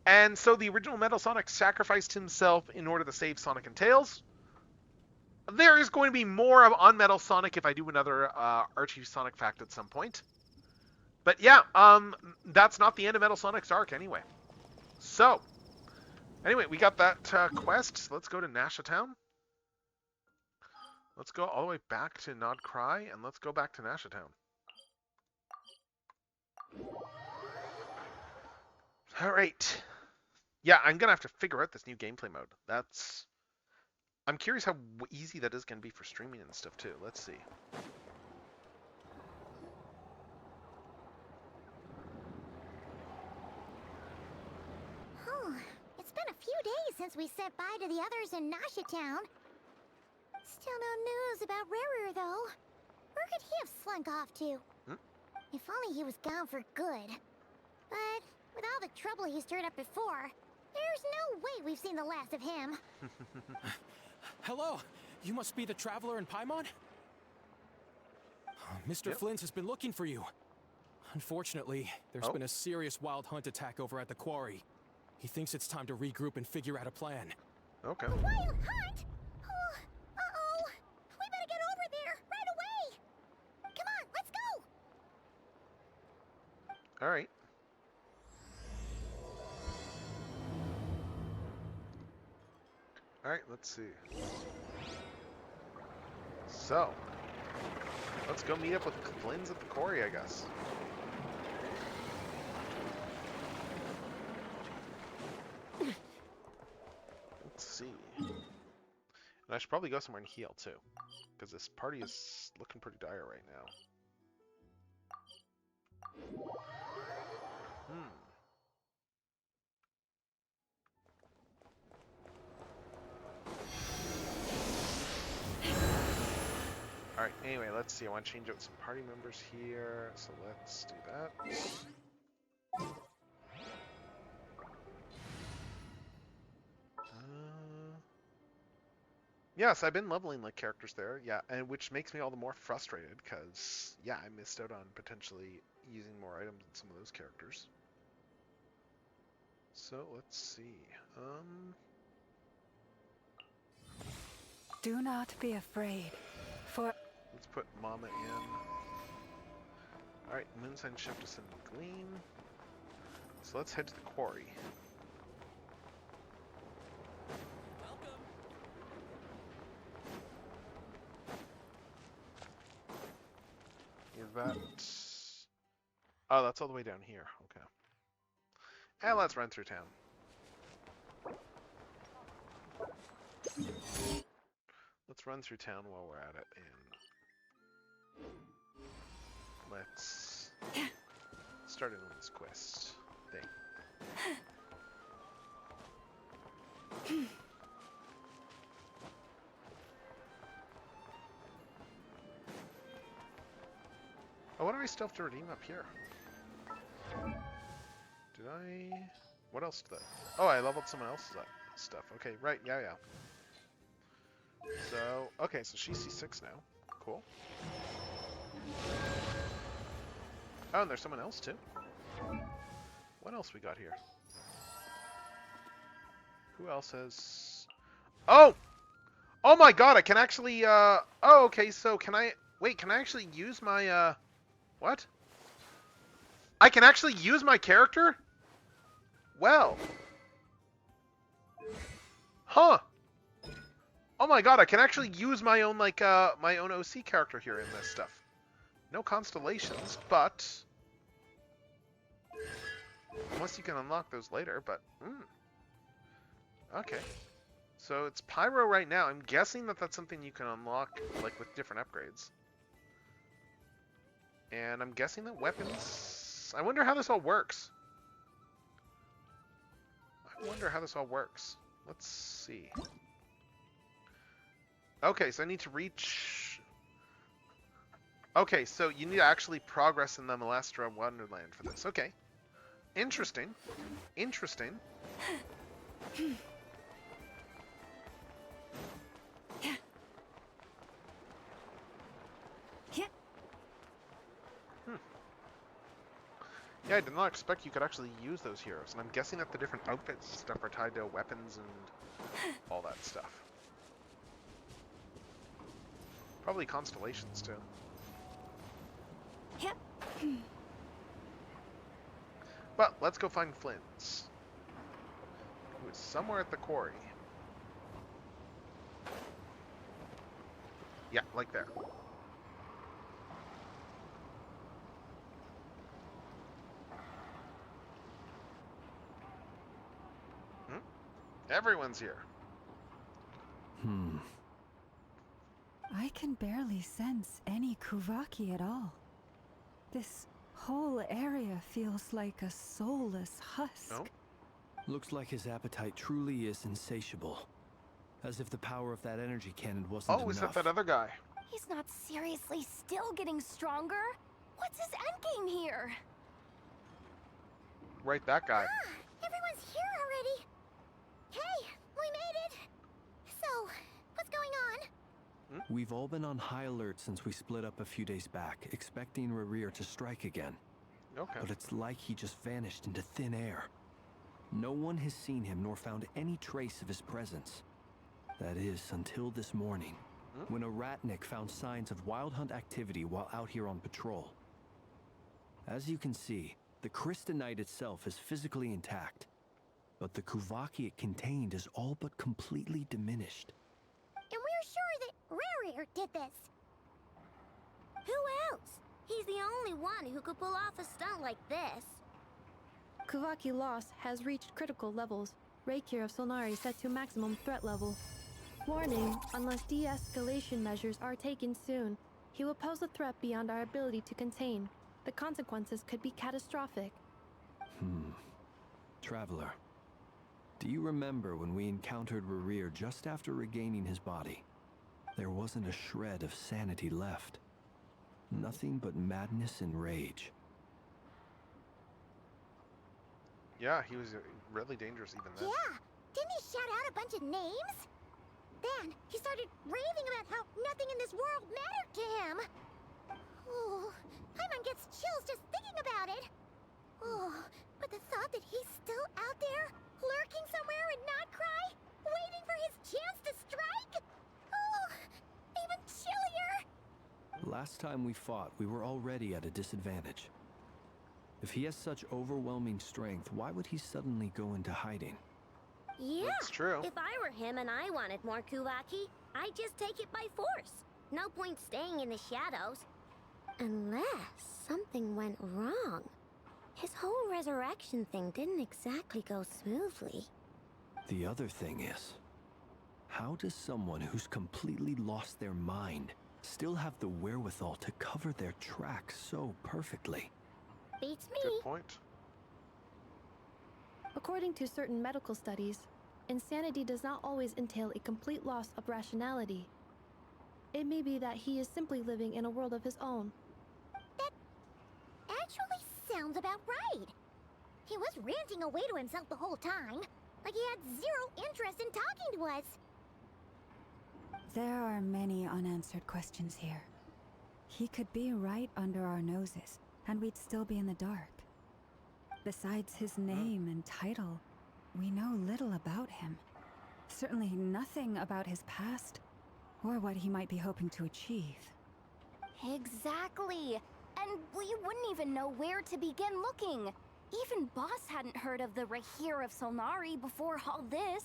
And so the original Metal Sonic sacrificed himself in order to save Sonic and Tails. There is going to be more on Metal Sonic if I do another Archie Sonic fact at some point. But yeah, that's not the end of Metal Sonic's arc anyway. So, anyway, we got that quest. So let's go to Nasha Town. Let's go all the way back to Nod Cry, and let's go back to Nasha Town. All right. Yeah, I'm going to have to figure out this new gameplay mode. I'm curious how easy that is going to be for streaming and stuff, too. Let's see. It's been a few days since we said bye to the others in Nasha Town. Still no news about Rarer, though. Where could he have slunk off to? If only he was gone for good. But with all the trouble he stirred up before, There's no way we've seen the last of him. Hello, you must be the traveler in Paimon? Mr. Yep. Flint has been looking for you. Unfortunately, there's been a serious wild hunt attack over at the quarry. He thinks it's time to regroup and figure out a plan. Okay. A wild hunt? Oh, uh-oh. We better get over there right away. Come on, let's go. All right. All right, let's see. So, let's go meet up with Flynn's at the quarry, I guess. Let's see. And I should probably go somewhere and heal too, because this party is looking pretty dire right now. Alright, anyway, let's see. I want to change out some party members here, so let's do that. Yes, I've been leveling like characters there, yeah, and which makes me all the more frustrated, because, yeah, I missed out on potentially using more items in some of those characters. So, let's see. Do not be afraid, for... Let's put Mama in. Alright, Moonsign shift to send Gleam. So let's head to the quarry. Is that... Oh, that's all the way down here. Okay. And let's run through town. Let's run through town while we're at it, and let's start in this quest thing. Oh, what do I still have to redeem up here? Did I... What else did I... Oh, I leveled someone else's stuff. Okay, right, yeah. So, okay, so she's C6 now. Cool. Oh, and there's someone else too. What else we got here? Who else has... Oh! Oh my god, I can actually, Oh, okay, so can I... Wait, can I actually use my, What? I can actually use my character? Well. Huh. Oh my god, I can actually use my own, like, my own OC character here in this stuff. No constellations, but... Unless you can unlock those later, but... Okay. So it's Pyro right now. I'm guessing that that's something you can unlock, like, with different upgrades. And I'm guessing that weapons... I wonder how this all works. Let's see. Okay, so I need to reach... Okay, so you need to actually progress in the Molestra Wonderland for this. Okay. Interesting. Yeah, I did not expect you could actually use those heroes, and I'm guessing that the different outfits and stuff are tied to weapons and all that stuff. Probably constellations, too. Yep. But let's go find Flynn's, who is somewhere at the quarry. Yeah, like there. Everyone's here. I can barely sense any Kuvaki at all. This whole area feels like a soulless husk. No? Looks like his appetite truly is insatiable. As if the power of that energy cannon wasn't enough. Oh, is that other guy? He's not seriously still getting stronger? What's his endgame here? Right, that guy. Everyone's here already. We've all been on high alert since we split up a few days back, expecting Rerir to strike again. Okay. But it's like he just vanished into thin air. No one has seen him nor found any trace of his presence. That is, until this morning, when a ratnik found signs of wild hunt activity while out here on patrol. As you can see, the Crystonite itself is physically intact, but the Kuvaki it contained is all but completely diminished. And we're sure that Rerir did this. Who else? He's the only one who could pull off a stunt like this. Kuvaki loss has reached critical levels. Reikir of Solnari set to maximum threat level. Warning, unless de-escalation measures are taken soon, he will pose a threat beyond our ability to contain. The consequences could be catastrophic. Traveler, do you remember when we encountered Rerir just after regaining his body? There wasn't a shred of sanity left. Nothing but madness and rage. Yeah, he was really dangerous even then. Yeah, didn't he shout out a bunch of names? Then he started raving about how nothing in this world mattered to him. Oh, Paimon gets chills just thinking about it. Oh, but the thought that he's still out there, lurking somewhere in Notcry, waiting for his chance to strike? Oh, even chillier. Last time we fought, we were already at a disadvantage. If he has such overwhelming strength, why would he suddenly go into hiding? Yeah, That's true. If I were him and I wanted more Kuvaki, I'd just take it by force. No point staying in the shadows. Unless something went wrong. His whole resurrection thing didn't exactly go smoothly. The other thing is, how does someone who's completely lost their mind still have the wherewithal to cover their tracks so perfectly? Beats me. Good point. According to certain medical studies, insanity does not always entail a complete loss of rationality. It may be that he is simply living in a world of his own. That actually sounds about right. He was ranting away to himself the whole time, like he had zero interest in talking to us. There are many unanswered questions here. He could be right under our noses, and we'd still be in the dark. Besides his name and title, we know little about him. Certainly nothing about his past, or what he might be hoping to achieve. Exactly. And we wouldn't even know where to begin looking. Even Boss hadn't heard of the Rahir of Solnari before all this.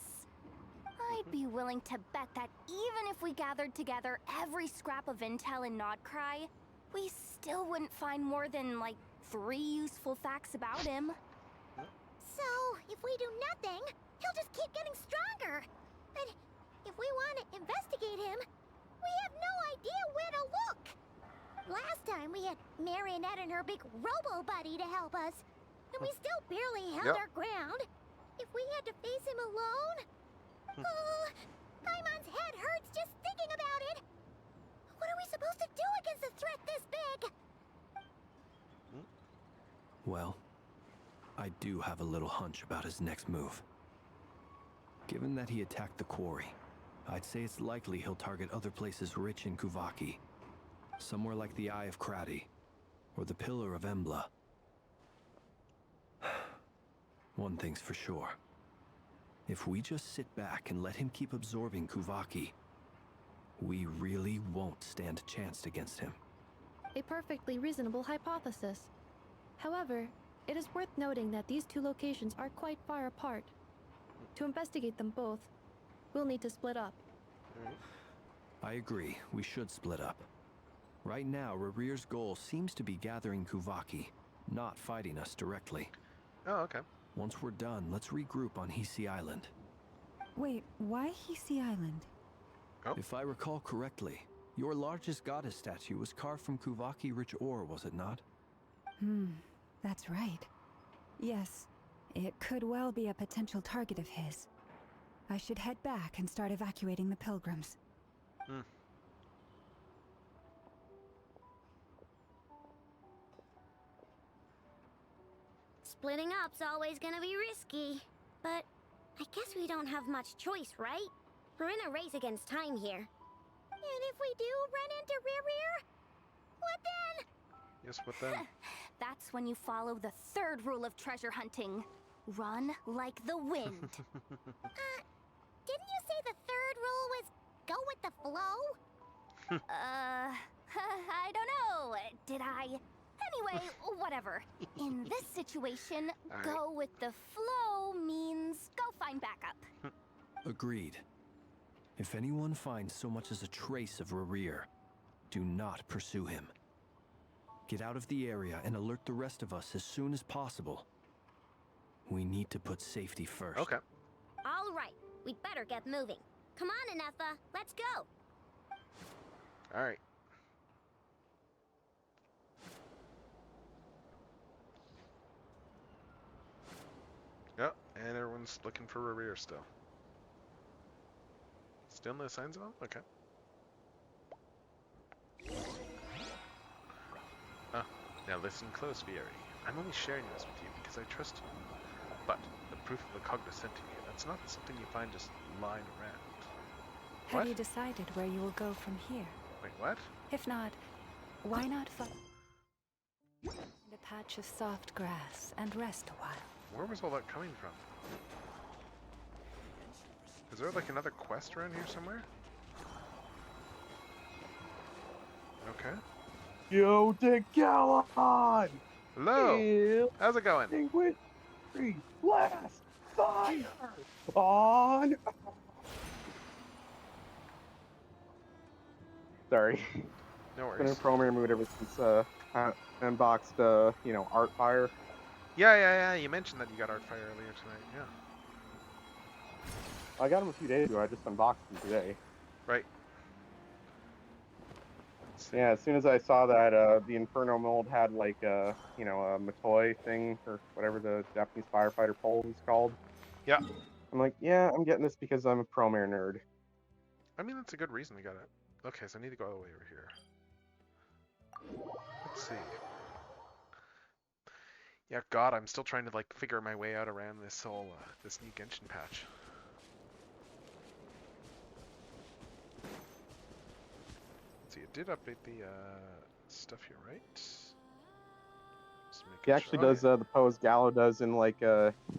I'd be willing to bet that even if we gathered together every scrap of intel in Nodcry, we still wouldn't find more than, like, 3 useful facts about him. So, if we do nothing, he'll just keep getting stronger. And if we want to investigate him, we have no idea where to look. Last time we had Marionette and her big robo-buddy to help us, and we still barely held our ground. If we had to face him alone... Oh, Paimon's head hurts just thinking about it. What are we supposed to do against a threat this big? Well, I do have a little hunch about his next move. Given that he attacked the quarry, I'd say it's likely he'll target other places rich in Kuvaki. Somewhere like the Eye of Krati, or the Pillar of Embla. One thing's for sure. If we just sit back and let him keep absorbing Kuvaki, we really won't stand a chance against him. A perfectly reasonable hypothesis. However, it is worth noting that these two locations are quite far apart. To investigate them both, we'll need to split up. I agree, we should split up. Right now, Rerir's goal seems to be gathering Kuvaki, not fighting us directly. Oh, okay. Once we're done, let's regroup on Hisi Island. Wait, why Hisi Island? Oh. If I recall correctly, your largest goddess statue was carved from Kuvaki-rich ore, was it not? That's right. Yes, it could well be a potential target of his. I should head back and start evacuating the pilgrims. Splitting up's always gonna be risky. But I guess we don't have much choice, right? We're in a race against time here. And if we do run into Rear, what then? Yes, what then? That's when you follow the third rule of treasure hunting. Run like the wind. Didn't you say the third rule was go with the flow? I don't know. Did I? Anyway, whatever. In this situation, All right. go with the flow means go find backup. Agreed. If anyone finds so much as a trace of Rear, do not pursue him. Get out of the area and alert the rest of us as soon as possible. We need to put safety first. Okay. All right, we'd better get moving. Come on, Anetha, let's go. All right. Yep, and everyone's looking for Rear still. Still no signs of him? Okay. Now listen close, Vieri. I'm only sharing this with you because I trust you. But the proof of the cognoscenti, that's not something you find just lying around. Have What? you decided where you will go from here? Wait, what? If not, why not find a patch of soft grass and rest a while? Where was all that coming from? Is there like another quest around here somewhere? Okay. Yo, to Galahad! Hello! How's it going? With three blast fire on! Sorry. No Been in worries. Promare mood ever since I unboxed, Art Fire. Yeah. You mentioned that you got Artfire earlier tonight. Yeah. I got them a few days ago. I just unboxed them today. Right. Yeah, as soon as I saw that the Inferno mold had like a Matoi thing or whatever the Japanese firefighter pole is called. Yeah. I'm like, yeah, I'm getting this because I'm a Promare nerd. I mean, that's a good reason to get it. Okay, so I need to go all the way over here. Let's see. Yeah, God, I'm still trying to like figure my way out around this whole this new Genshin patch. Let's see, it did update the stuff here, right? Just making He actually sure. does the pose Gallo does in like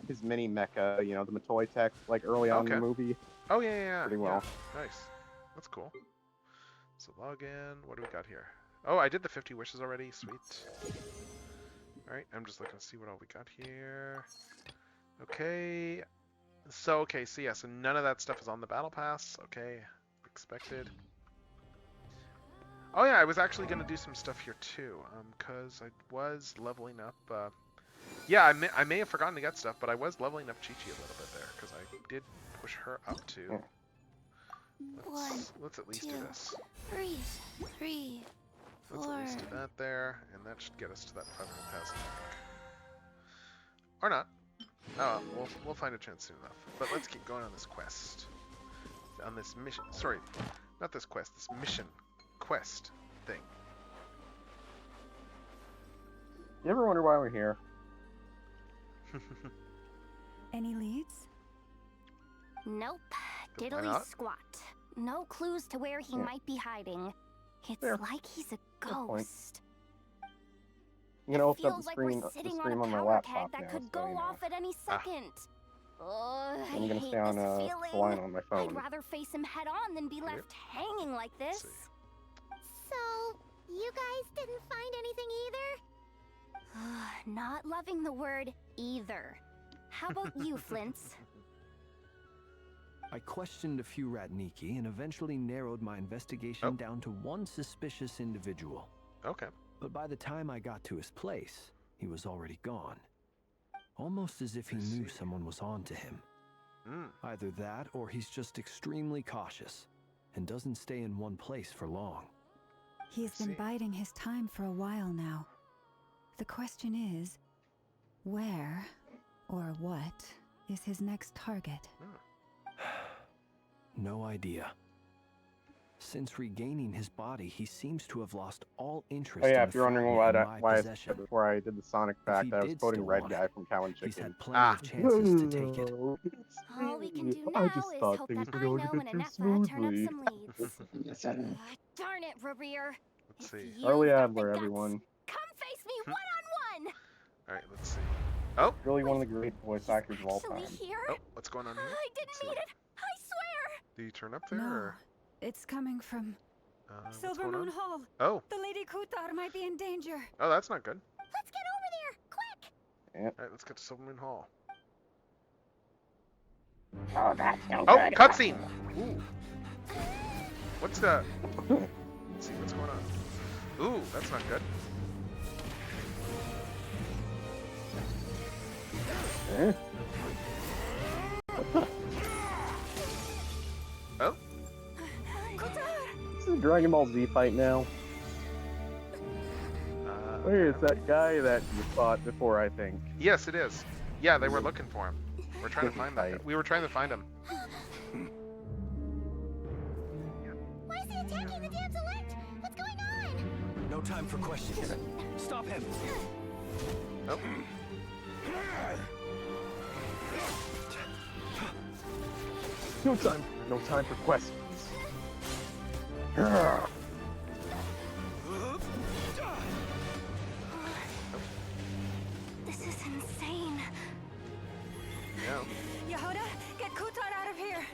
his mini mecha, the Matoi tech, like early on in the Okay. movie. Oh yeah. Pretty well. Yeah. Nice. That's cool. So log in. What do we got here? Oh, I did the 50 wishes already. Sweet. Alright, I'm just looking to see what all we got here. Okay. So yeah, so none of that stuff is on the battle pass. Okay. Expected. Oh yeah, I was actually going to do some stuff here too, because I was leveling up, yeah, I may have forgotten to get stuff, but I was leveling up Chi-Chi a little bit there, because I did push her up to. Let's at least do this. Breathe. 3, 4. Let's at least do that there, and that should get us to that 500,000 mark. Or not. Oh, we'll find a chance soon enough. But let's keep going on this quest. On this mission. Sorry, not this quest. This mission quest thing. You ever wonder why we're here? Any leads? Nope. Why Diddly not? squat. No clues to where he might be hiding. It's Fair. like he's a point. ghost. I'm gonna open up Feels the like screen, we're sitting on on a my powder keg laptop that now, could so go you know. off at any second. I I'm gonna hate stay on this the feeling. line on my phone. I'd rather face him head on than be left hanging like this. So, you guys didn't find anything either? Not loving the word either. How about you, Flints? I questioned a few Ratniki and eventually narrowed my investigation down to one suspicious individual. Okay. But by the time I got to his place, he was already gone. Almost as if he knew someone was on to him. Either that, or he's just extremely cautious and doesn't stay in one place for long. He's been biding his time for a while now. The question is, where or what is his next target? No idea. Since regaining his body, he seems to have lost all interest Oh yeah, in if the you're wondering fragment why in why my I possession. said before I did the Sonic fact, he I was did quoting still Red want Guy it, from Cow and he's Chicken. had plenty of chances to take it. All we can do I now just is thought hope things that were I going a know bit and too Anefa turn up smoothly. some leads. Darn it, Reverie. Let's see. Charlie Adler, everyone. Come face me one-on-one! All right, let's see. Oh, Really one of the great voice actors of all Actually time. here? oh, what's going on here? I didn't mean it! I swear! Do you turn up there? No, Or, it's coming from what's Silver going Moon on? Hall. Oh, The Lady Kutar might be in danger. oh, that's not good. Let's get over there, quick! Yep. All right, let's get to Silvermoon Hall. Oh, that's no Oh, good. cutscene! Ooh. What's the... Let's see, what's going on? Ooh, that's not good. Eh? Oh? This is a Dragon Ball Z fight now. Wait, it's that guy that you fought before, I think. Yes, it is. Yeah, they were looking for him. We're trying to find that guy. We were trying to find him. Why is he attacking the damsel elect? What's going on? No time for questions. Stop him! Oh. No time for questions. This is insane. Yeah. Yehoda, get Kutar out of here.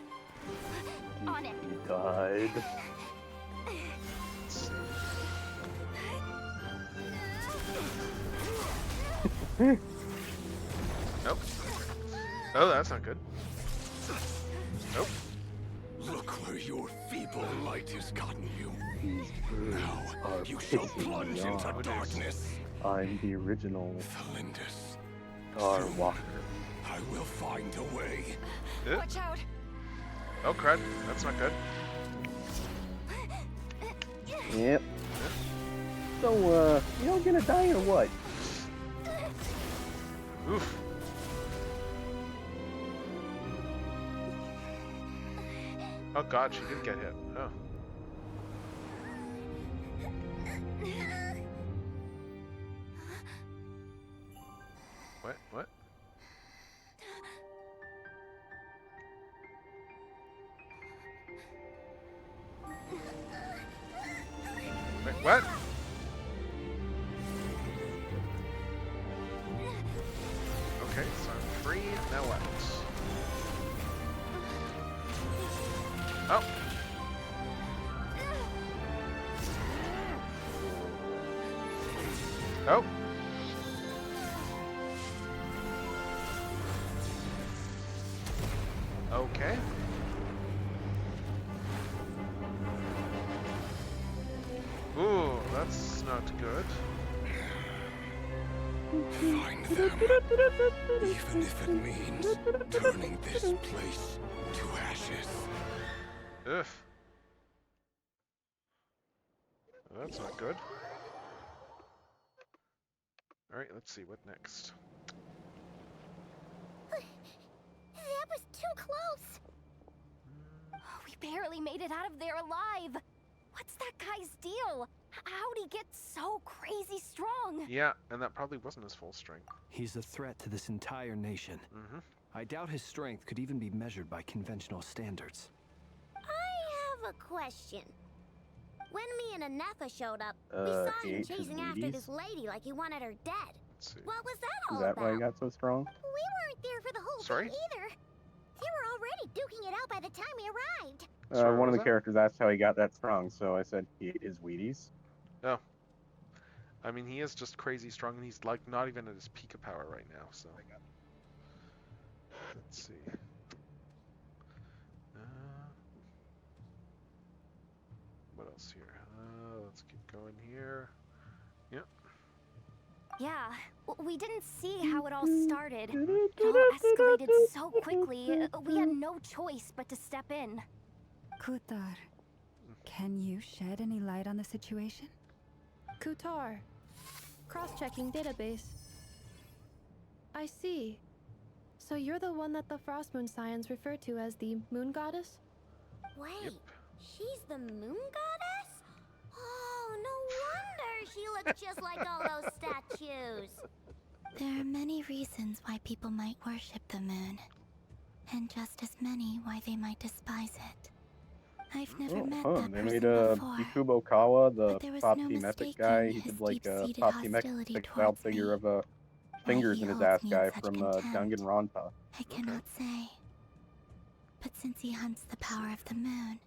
On it. He died. Let's see. Nope. Oh, that's not good. Nope. Look where your feeble light has gotten you. These Now are you shall pissing plunge me into off. darkness. I'm the original Felindus, Star Walker. I will find a way. Yeah. Watch out. Oh, crud. That's not good. Yep. So, you all gonna die or what? Oof. Oh god, she did get hit. Oh. What? What? Wait, what? Okay, so I'm free. Now what? Oh. Oh. Okay. Ooh, that's not good. Find them, even if it means turning this place to ashes. Ugh. That's not good. Alright, let's see, what next? That was too close. We barely made it out of there alive. What's that guy's deal? How'd he get so crazy strong? Yeah, and that probably wasn't his full strength. He's a threat to this entire nation. Mm-hmm. I doubt his strength could even be measured by conventional standards. I have a question. When me and Anefa showed up, we he saw him ate his chasing after Wheaties? this lady like he wanted her dead. Let's see. What was that all Is that about? why he got so strong? We weren't there for the whole Sorry? thing either. They were already duking it out by the time we arrived. Sorry, One of was the that? characters asked how he got that strong, so I said he ate his Wheaties. Oh. I mean, he is just crazy strong, and he's like not even at his peak of power right now, so. Let's see. What else here? Let's keep going here. Yep. Yeah, we didn't see how it all started. It all escalated so quickly, we had no choice but to step in. Kutar, can you shed any light on the situation? Kutar. Cross-checking database. I see. So you're the one that the Frost Moon Scions refer to as the Moon Goddess? Wait, She's the moon goddess? Oh, no wonder she looks just like all those statues. There are many reasons why people might worship the moon, and just as many why they might despise it. I've never met that They person made before, Ikubo Kawa, the but there was top no team epic mistaking guy. He his did like a deep-seated top team hostility epic style towards figure me. of Why fingers he in his holds ass me guy in such from contempt, Danganronpa. I cannot say. But since he hunts the power of the moon,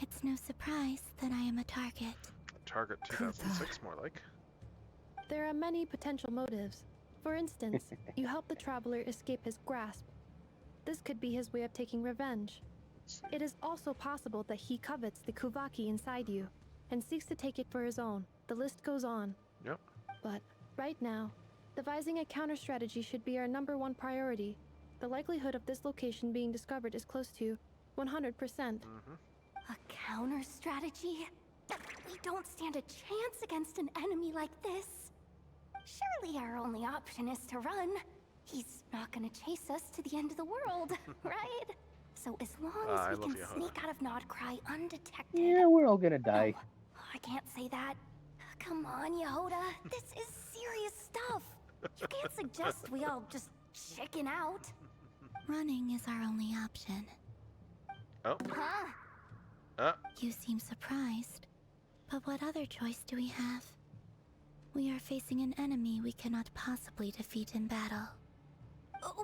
it's no surprise that I am a target. Target 2006, more like. There are many potential motives. For instance, you help the traveler escape his grasp. This could be his way of taking revenge. It is also possible that he covets the Kuvaki inside you and seeks to take it for his own. The list goes on. Yep. But right now, devising a counter strategy should be our #1 priority. The likelihood of this location being discovered is close to 100%. A counter strategy? We don't stand a chance against an enemy like this. Surely our only option is to run. He's not gonna chase us to the end of the world, right? So as long as we can sneak out of Nodcry undetected. Yeah, we're all gonna die. No, I can't say that. Come on, Yehoda. This is serious stuff. You can't suggest we all just chicken out. Running is our only option. Oh. Huh? You seem surprised. But what other choice do we have? We are facing an enemy we cannot possibly defeat in battle.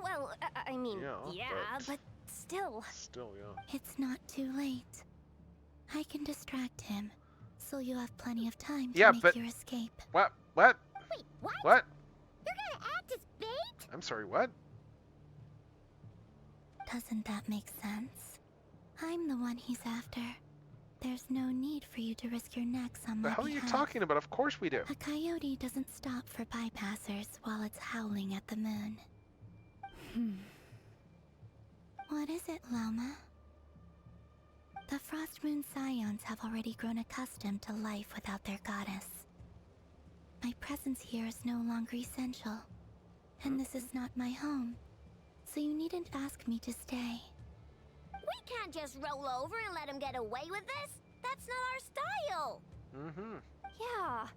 Well, I mean, yeah, but still. Still, yeah. It's not too late. I can distract him, so you have plenty of time to Yeah, make but your escape. What? Wait, what? What? You're gonna act as bait? I'm sorry, what? Doesn't that make sense? I'm the one he's after. There's no need for you to risk your necks on my The hell are you behalf. talking about? Of course we do. A coyote doesn't stop for bypassers while it's howling at the moon. What is it, Loma? The Frost Moon Scions have already grown accustomed to life without their goddess. My presence here is no longer essential, and this is not my home, so you needn't ask me to stay. We can't just roll over and let him get away with this. That's not our style. Yeah.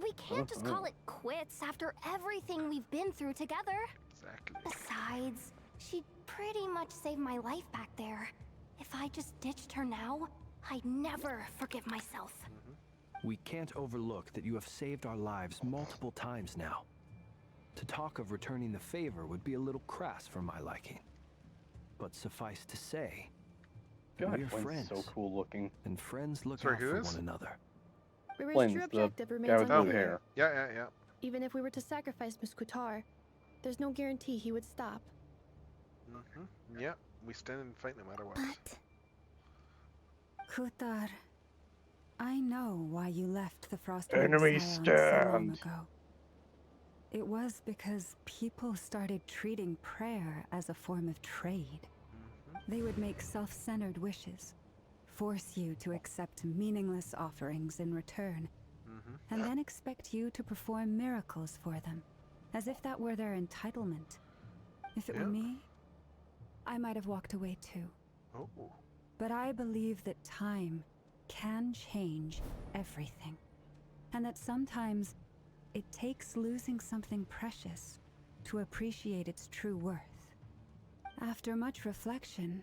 We can't just call it quits after everything we've been through together. Exactly. Besides, she pretty much saved my life back there. If I just ditched her now, I'd never forgive myself. We can't overlook that you have saved our lives multiple times now. To talk of returning the favor would be a little crass for my liking. But suffice to say, God, we're Flynn's friends. so cool looking. And friends look Sorry, out who for is? one another. Riri's true the objective guy remains with blue unclear. hair. Yeah. Even if we were to sacrifice Muskutar, there's no guarantee he would stop. Yeah, we stand and fight no matter what. But Kutar, I know why you left the Frost Enemy Scions so long stand. ago. It was because people started treating prayer as a form of trade. They would make self-centered wishes, force you to accept meaningless offerings in return, and then expect you to perform miracles for them, as if that were their entitlement. If it were me, I might have walked away too. Oh. But I believe that time can change everything, and that sometimes it takes losing something precious to appreciate its true worth. After much reflection,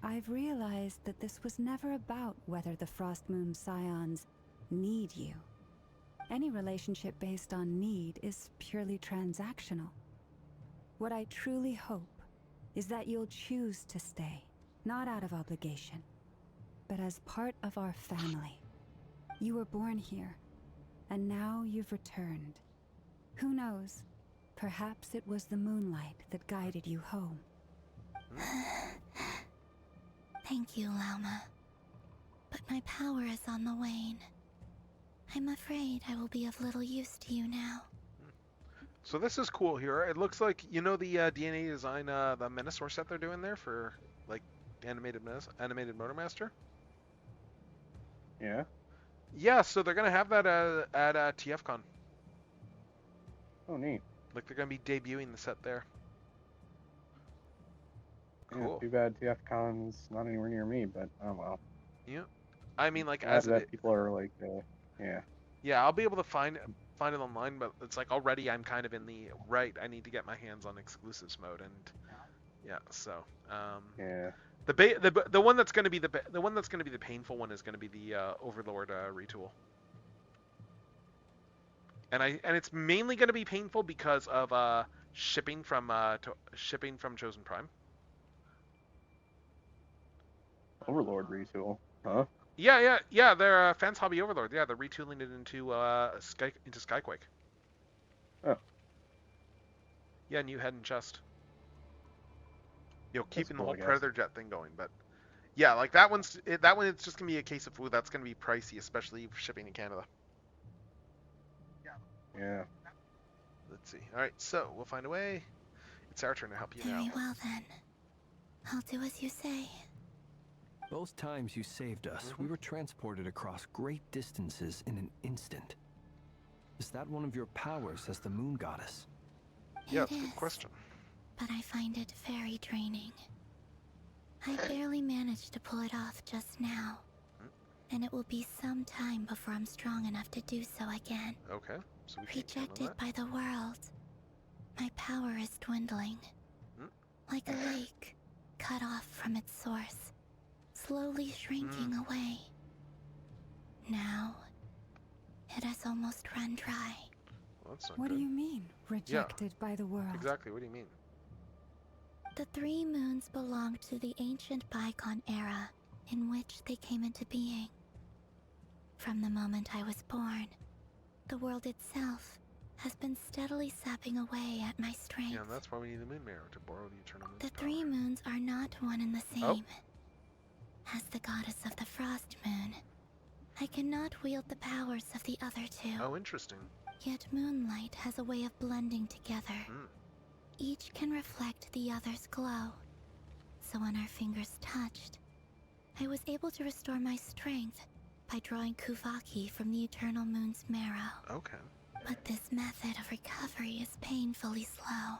I've realized that this was never about whether the Frost Moon Scions need you. Any relationship based on need is purely transactional. What I truly hope is that you'll choose to stay, not out of obligation, but as part of our family. You were born here, and now you've returned. Who knows? Perhaps it was the moonlight that guided you home. thank you, Lauma. But my power is on the wane. I'm afraid I will be of little use to you now. So this is cool here. It looks like, you know, the DNA design, the Menasor set they're doing there for, like, animated Motormaster? Yeah. Yeah, so they're going to have that at TFCon. Oh, neat. Like, they're going to be debuting the set there. Yeah, Cool. too bad TFCon's not anywhere near me, but oh well. Yeah. I mean, like, Glad as that it, people are like, yeah. yeah, I'll be able to find it online, but it's like already I'm kind of in the right. I need to get my hands on exclusives mode, and yeah, so Yeah. the one that's going to be the one that's going to be the painful one is going to be the Overlord retool, and it's mainly going to be painful because of shipping from Chosen Prime. Overlord retool, huh? Yeah. They're Fans Hobby Overlord. Yeah, they're retooling it into Skyquake. Oh. Yeah, new head and chest. Keeping cool, the whole I guess. Predator jet thing going, but yeah, like that one. It's just gonna be a case of that's gonna be pricey, especially for shipping in Canada. Yeah. Let's see. All right, so we'll find a way. It's our turn to help you now. Very well then. I'll do as you say. Both times you saved us, we were transported across great distances in an instant. Is that one of your powers as the moon goddess? Yeah, that's a good question. But I find it very draining. I barely managed to pull it off just now. And it will be some time before I'm strong enough to do so again. Okay, so we can Rejected by the world. My power is dwindling. Like a lake, cut off from its source, slowly shrinking away. Now, it has almost run dry. Well, that's not What good. do you mean, rejected by the world? Exactly, what do you mean? The 3 moons belong to the ancient bygone era in which they came into being. From the moment I was born, the world itself has been steadily sapping away at my strength. Yeah, and that's why we need the Moon Mirror to borrow the Eternal Moon's The power. 3 moons are not one and the same. As the goddess of the Frost Moon, I cannot wield the powers of the other 2. Oh, interesting. Yet moonlight has a way of blending together. Each can reflect the other's glow. So when our fingers touched, I was able to restore my strength by drawing Kuvaki from the Eternal Moon's marrow. Okay. But this method of recovery is painfully slow.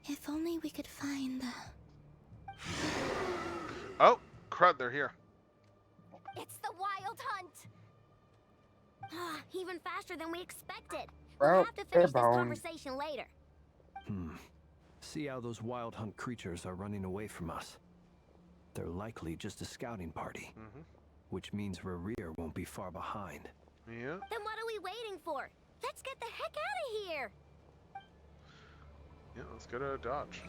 If only we could find the... Oh, crud, they're here. It's the Wild Hunt! Even faster than we expected. Bro, We'll have to finish this they're boned. conversation later. See how those wild hunt creatures are running away from us. They're likely just a scouting party. Which means Rerir won't be far behind. Yeah. Then what are we waiting for? Let's get the heck out of here! Yeah, let's go to Dodge.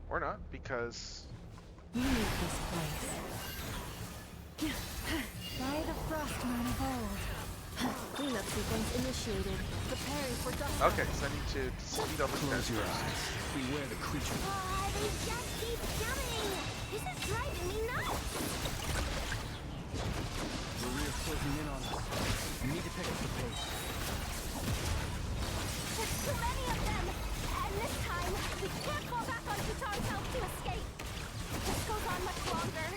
Or not, because... We need this place. By the Frost Moon of old. Cleanup sequence initiated. Preparing for dust. Okay, so I need to speed up the Close your eyes. Beware the creature. They just keep coming! This is driving me nuts! Rerir closing in on us. We need to pick up the pace. There's too many of them! And this time, we can't fall back on Kutar's help to escape! If this goes on much longer...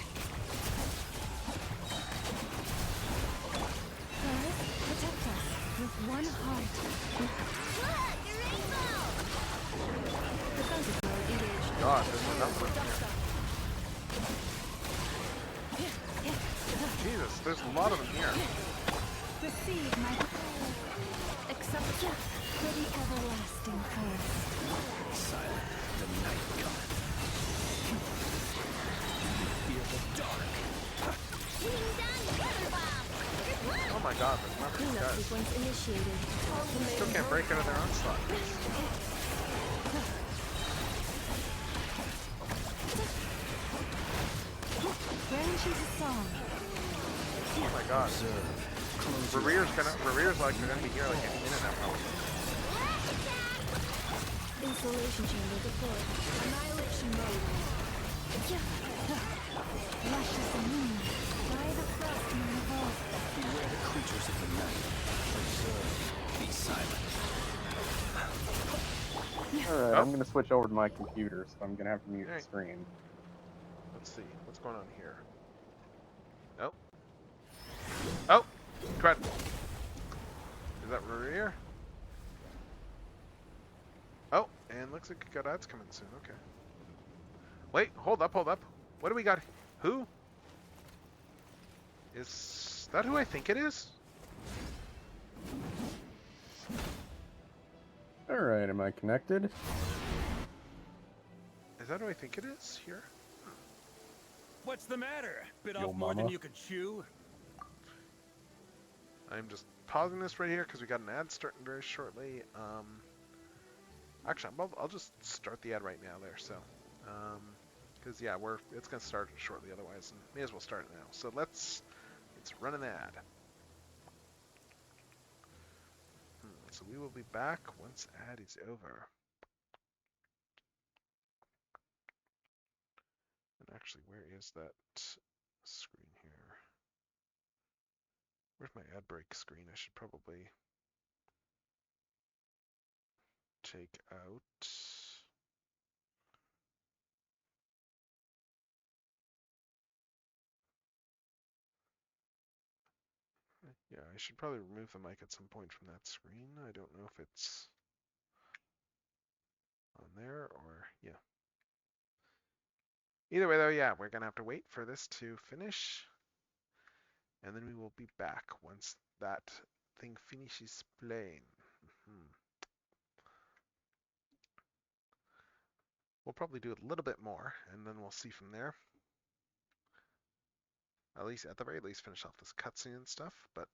Earth, protect us with one heart. Look! Rainbow! Defensive mode engaged. God, there's enough of them here. Jesus, there's a lot of them here. Receive my Accept for the everlasting curse. Silent, the night cometh. Fear the dark. Being done, Weatherbomb! Oh my god, there's enough of these Cleanup guys. sequence initiated. Still can't break out of their onslaught. Branch into song. Oh my god. Rerir's like they're gonna be here like any minute now probably. Installation chamber deployed. Annihilation mode. Rush is the moon. By the Frost Moon of old. Beware the creatures of the night. Observe. Be silent. Alright, I'm gonna switch over to my computer, so I'm gonna have to mute the screen. Let's see, what's going on here? Oh. Oh! Crud. Is that Rerir? Oh, and looks like we got ads coming soon, okay. Wait, hold up. What do we got? Who? Is that who I think it is? Alright, am I connected? Is that who I think it is here? What's the matter? Bit Yo, off more than mama. you could chew? I'm just pausing this right here because we got an ad starting very shortly. Actually, I'll just start the ad right now there. So, because yeah, it's gonna start shortly otherwise, and may as well start it now. So let's run an ad. So we will be back once ad is over. And actually, where is that screen here? Where's my ad break screen? I should probably take out. Yeah, I should probably remove the mic at some point from that screen. I don't know if it's on there or, yeah. Either way though, yeah, we're gonna have to wait for this to finish. And then we will be back once that thing finishes playing. We'll probably do a little bit more, and then we'll see from there. At the very least, finish off this cutscene and stuff. But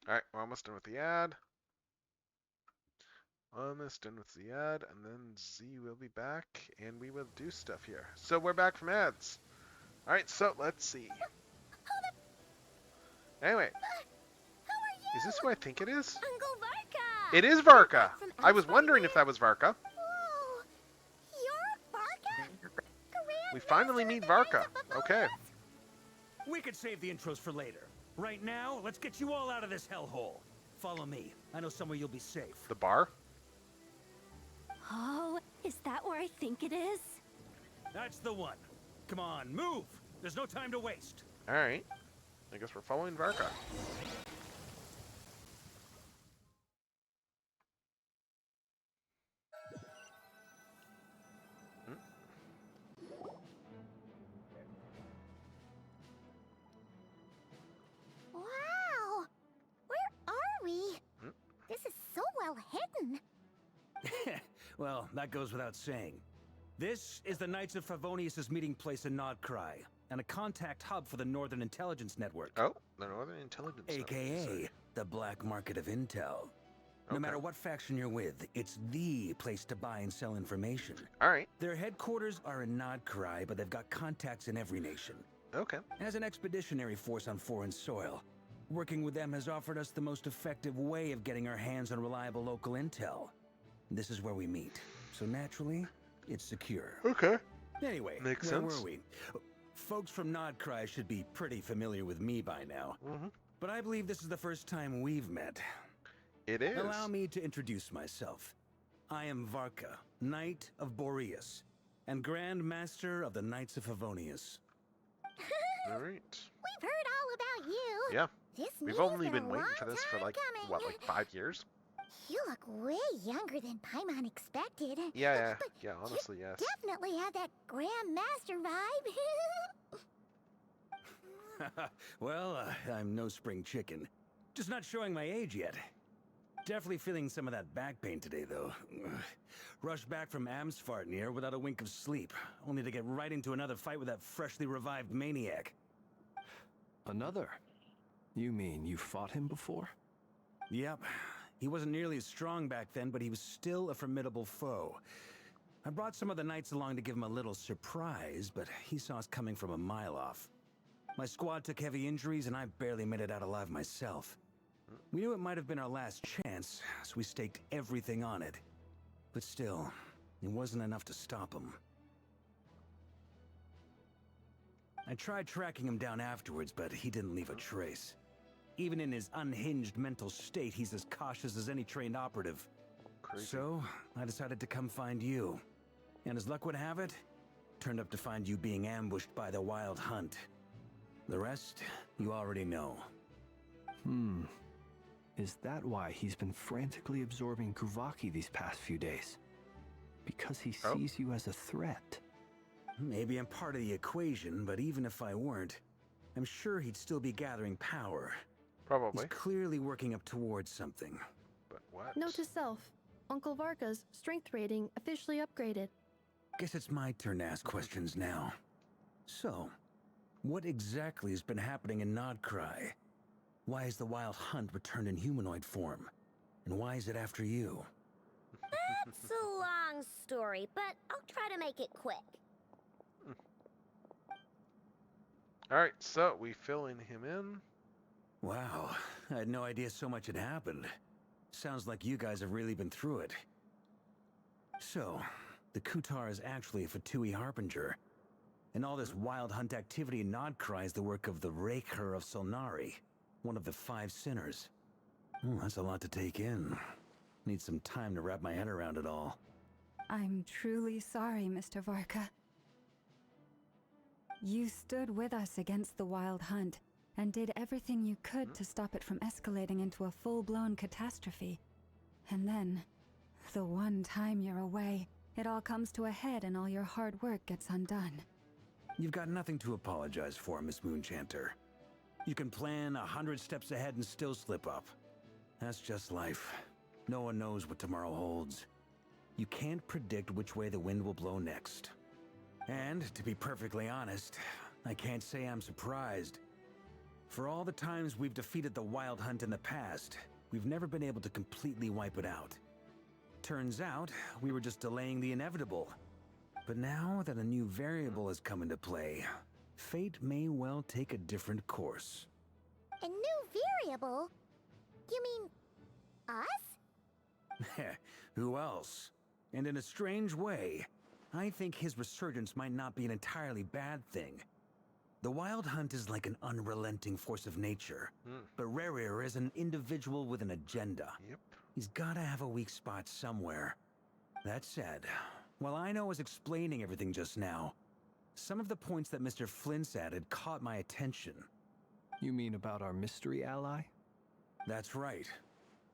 Alright, we're almost done with the ad. Almost done with the ad, and then Z will be back, and we will do stuff here. So we're back from ads. Alright, so let's see. Anyway, is this who I think it is? Uncle Varka! It is Varka! I was wondering if that was Varka. Whoa! You're Varka? We finally meet Varka. Okay. We could save the intros for later. Right now, let's get you all out of this hellhole. Follow me. I know somewhere you'll be safe. The bar? Oh, is that where I think it is? That's the one. Come on, move! There's no time to waste. Alright. I guess we're following Varka. Wow! Where are we? This is so well hidden. Well, that goes without saying. This is the Knights of Favonius' meeting place in Nodcry, and a contact hub for the Northern Intelligence Network. Oh, the Northern Intelligence Network. AKA, the black market of intel. No matter what faction you're with, it's the place to buy and sell information. Alright. Their headquarters are in Nodcry, but they've got contacts in every nation. Okay. As an expeditionary force on foreign soil, Working with them has offered us the most effective way of getting our hands on reliable local intel. This is where we meet, so naturally, it's secure. Okay. Anyway, Makes where sense. were we? Folks from Nodcry should be pretty familiar with me by now. But I believe this is the first time we've met. It is. Allow me to introduce myself. I am Varka, Knight of Boreas, and Grand Master of the Knights of Favonius. All right. We've heard all about you. Yeah. This We've meeting's only been been a waiting long for this for time like, coming. what, like 5 years? You look way younger than Paimon expected. Yeah, But yeah, honestly, yes. definitely have that Grand Master vibe. Well, I'm no spring chicken. Just not showing my age yet. Definitely feeling some of that back pain today, though. Rushed back from Amsfartnir without a wink of sleep, only to get right into another fight with that freshly revived maniac. Another? You mean you fought him before? Yep. He wasn't nearly as strong back then, but he was still a formidable foe. I brought some of the knights along to give him a little surprise, but he saw us coming from a mile off. My squad took heavy injuries, and I barely made it out alive myself. We knew it might have been our last chance, so we staked everything on it. But still, it wasn't enough to stop him. I tried tracking him down afterwards, but he didn't leave a trace. Even in his unhinged mental state, he's as cautious as any trained operative. Crazy. So, I decided to come find you. And as luck would have it, turned up to find you being ambushed by the Wild Hunt. The rest, you already know. Is that why he's been frantically absorbing Kuvaki these past few days? Because he sees you as a threat? Maybe I'm part of the equation, but even if I weren't, I'm sure he'd still be gathering power. Probably. He's clearly working up towards something. But what? Note to self, Uncle Varka's strength rating officially upgraded. Guess it's my turn to ask questions now. So, what exactly has been happening in Nodcry? Why is the Wild Hunt returned in humanoid form? And why is it after you? That's a long story, but I'll try to make it quick. Alright, so we filling him in. Wow, I had no idea so much had happened. Sounds like you guys have really been through it. So, the Kutar is actually a Fatui Harbinger. And all this Wild Hunt activity in Nodcry is the work of the Raker of Solnari, one of the 5 sinners. That's a lot to take in. Need some time to wrap my head around it all. I'm truly sorry, Mr. Varka. You stood with us against the Wild Hunt and did everything you could to stop it from escalating into a full-blown catastrophe. And then, the one time you're away, it all comes to a head and all your hard work gets undone. You've got nothing to apologize for, Miss Moonchanter. You can plan 100 steps ahead and still slip up. That's just life. No one knows what tomorrow holds. You can't predict which way the wind will blow next. And, to be perfectly honest, I can't say I'm surprised. For all the times we've defeated the Wild Hunt in the past, we've never been able to completely wipe it out. Turns out, we were just delaying the inevitable. But now that a new variable has come into play, fate may well take a different course. A new variable? You mean us? Who else? And in a strange way, I think his resurgence might not be an entirely bad thing. The Wild Hunt is like an unrelenting force of nature, but Rerir is an individual with an agenda. Yep. He's gotta have a weak spot somewhere. That said, while I know I was explaining everything just now, some of the points that Mr. Flint's added caught my attention. You mean about our mystery ally? That's right.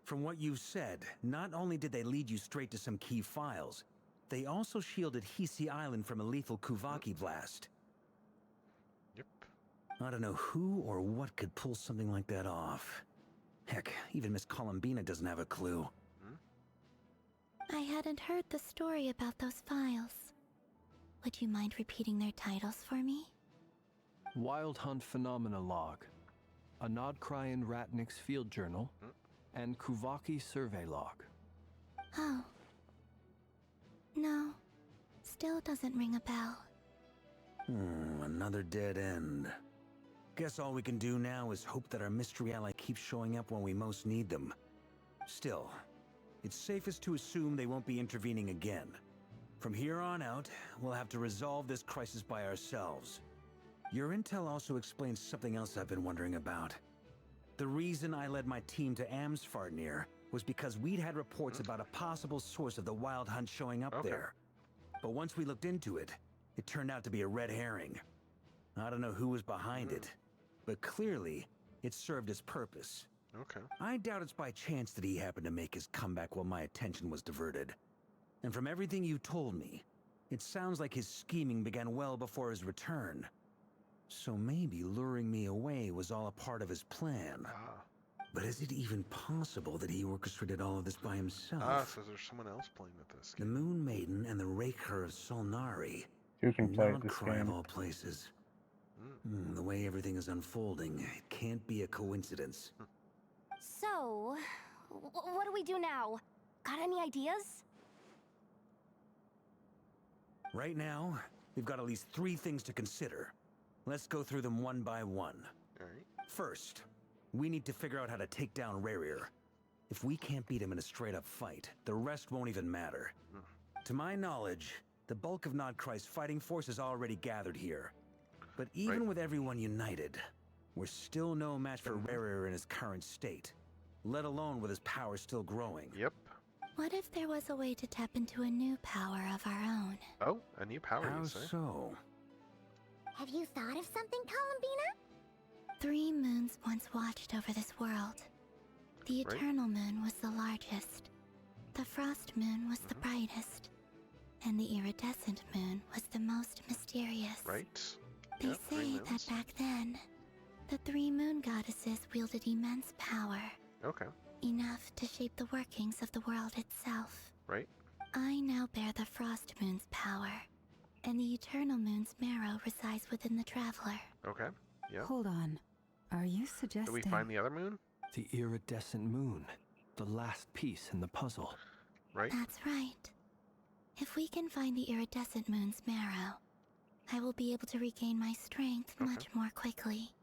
From what you've said, not only did they lead you straight to some key files, they also shielded Hisi Island from a lethal Kuvaki blast. Yep. I don't know who or what could pull something like that off. Heck, even Miss Columbina doesn't have a clue. I hadn't heard the story about those files. Would you mind repeating their titles for me? Wild Hunt Phenomena Log, a Nodcryan Ratnik's Field Journal, and Kuvaki Survey Log. Oh. No. Still doesn't ring a bell. Another dead end. Guess all we can do now is hope that our mystery ally keeps showing up when we most need them. Still, it's safest to assume they won't be intervening again. From here on out, we'll have to resolve this crisis by ourselves. Your intel also explains something else I've been wondering about. The reason I led my team to Amsfarnir was because we'd had reports about a possible source of the Wild Hunt showing up there. But once we looked into it, it turned out to be a red herring. I don't know who was behind it, but clearly, it served its purpose. Okay. I doubt it's by chance that he happened to make his comeback while my attention was diverted. And from everything you told me, it sounds like his scheming began well before his return. So maybe luring me away was all a part of his plan. But is it even possible that he orchestrated all of this by himself? So there's someone else playing with this. The Moon Maiden and the Raker of Solnari. Who can play this Nodcry game? of all places. The way everything is unfolding, it can't be a coincidence. So, what do we do now? Got any ideas? Right now, we've got at least 3 things to consider. Let's go through them one by one. Alright. First, we need to figure out how to take down Rarir. If we can't beat him in a straight-up fight, the rest won't even matter. To my knowledge, the bulk of Nodcry's fighting force is already gathered here. But even with everyone united, we're still no match for Rarir in his current state, let alone with his power still growing. Yep. What if there was a way to tap into a new power of our own? Oh, a new power, How you say? so? Have you thought of something, Columbina? 3 moons once watched over this world. The Eternal Moon was the largest. The Frost Moon was the brightest. And the Iridescent Moon was the most mysterious. Right. They say that back then, the 3 moon goddesses wielded immense power. Okay. Enough to shape the workings of the world itself. Right. I now bear the Frost Moon's power, and the Eternal Moon's marrow resides within the Traveler. Okay. Yeah. Hold on. Are you Did suggesting... we find the other moon? The iridescent moon. The last piece in the puzzle. Right. That's right. If we can find the Iridescent Moon's marrow, I will be able to regain my strength much more quickly.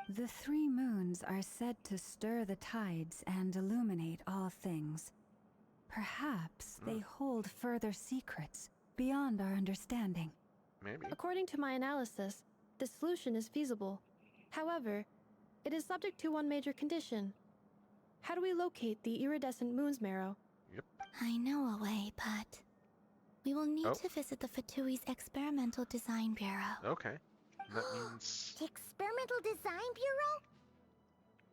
The 3 moons are said to stir the tides and illuminate all things. Perhaps they hold further secrets beyond our understanding. Maybe. According to my analysis, the solution is feasible. However, it is subject to one major condition. How do we locate the iridescent moon's marrow? I know a way, but we will need to visit the Fatui's Experimental Design Bureau. Okay. That means... The Experimental Design Bureau?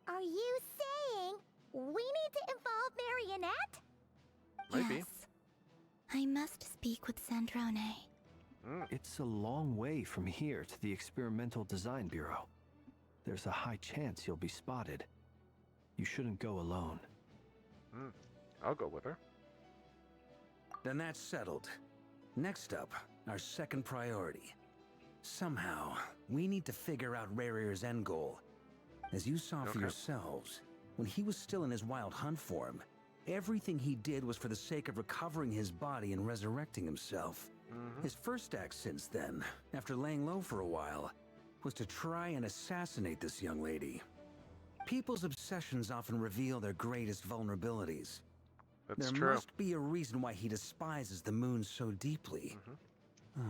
Are you saying we need to involve Marionette? Maybe. Yes. I must speak with Sandrone. It's a long way from here to the Experimental Design Bureau. There's a high chance you'll be spotted. You shouldn't go alone. I'll go with her. Then that's settled. Next up, our second priority. Somehow, we need to figure out Rarir's end goal. As you saw for yourselves, when he was still in his Wild Hunt form, everything he did was for the sake of recovering his body and resurrecting himself. His first act since then, after laying low for a while, was to try and assassinate this young lady. People's obsessions often reveal their greatest vulnerabilities. That's there true. must be a reason why he despises the moon so deeply.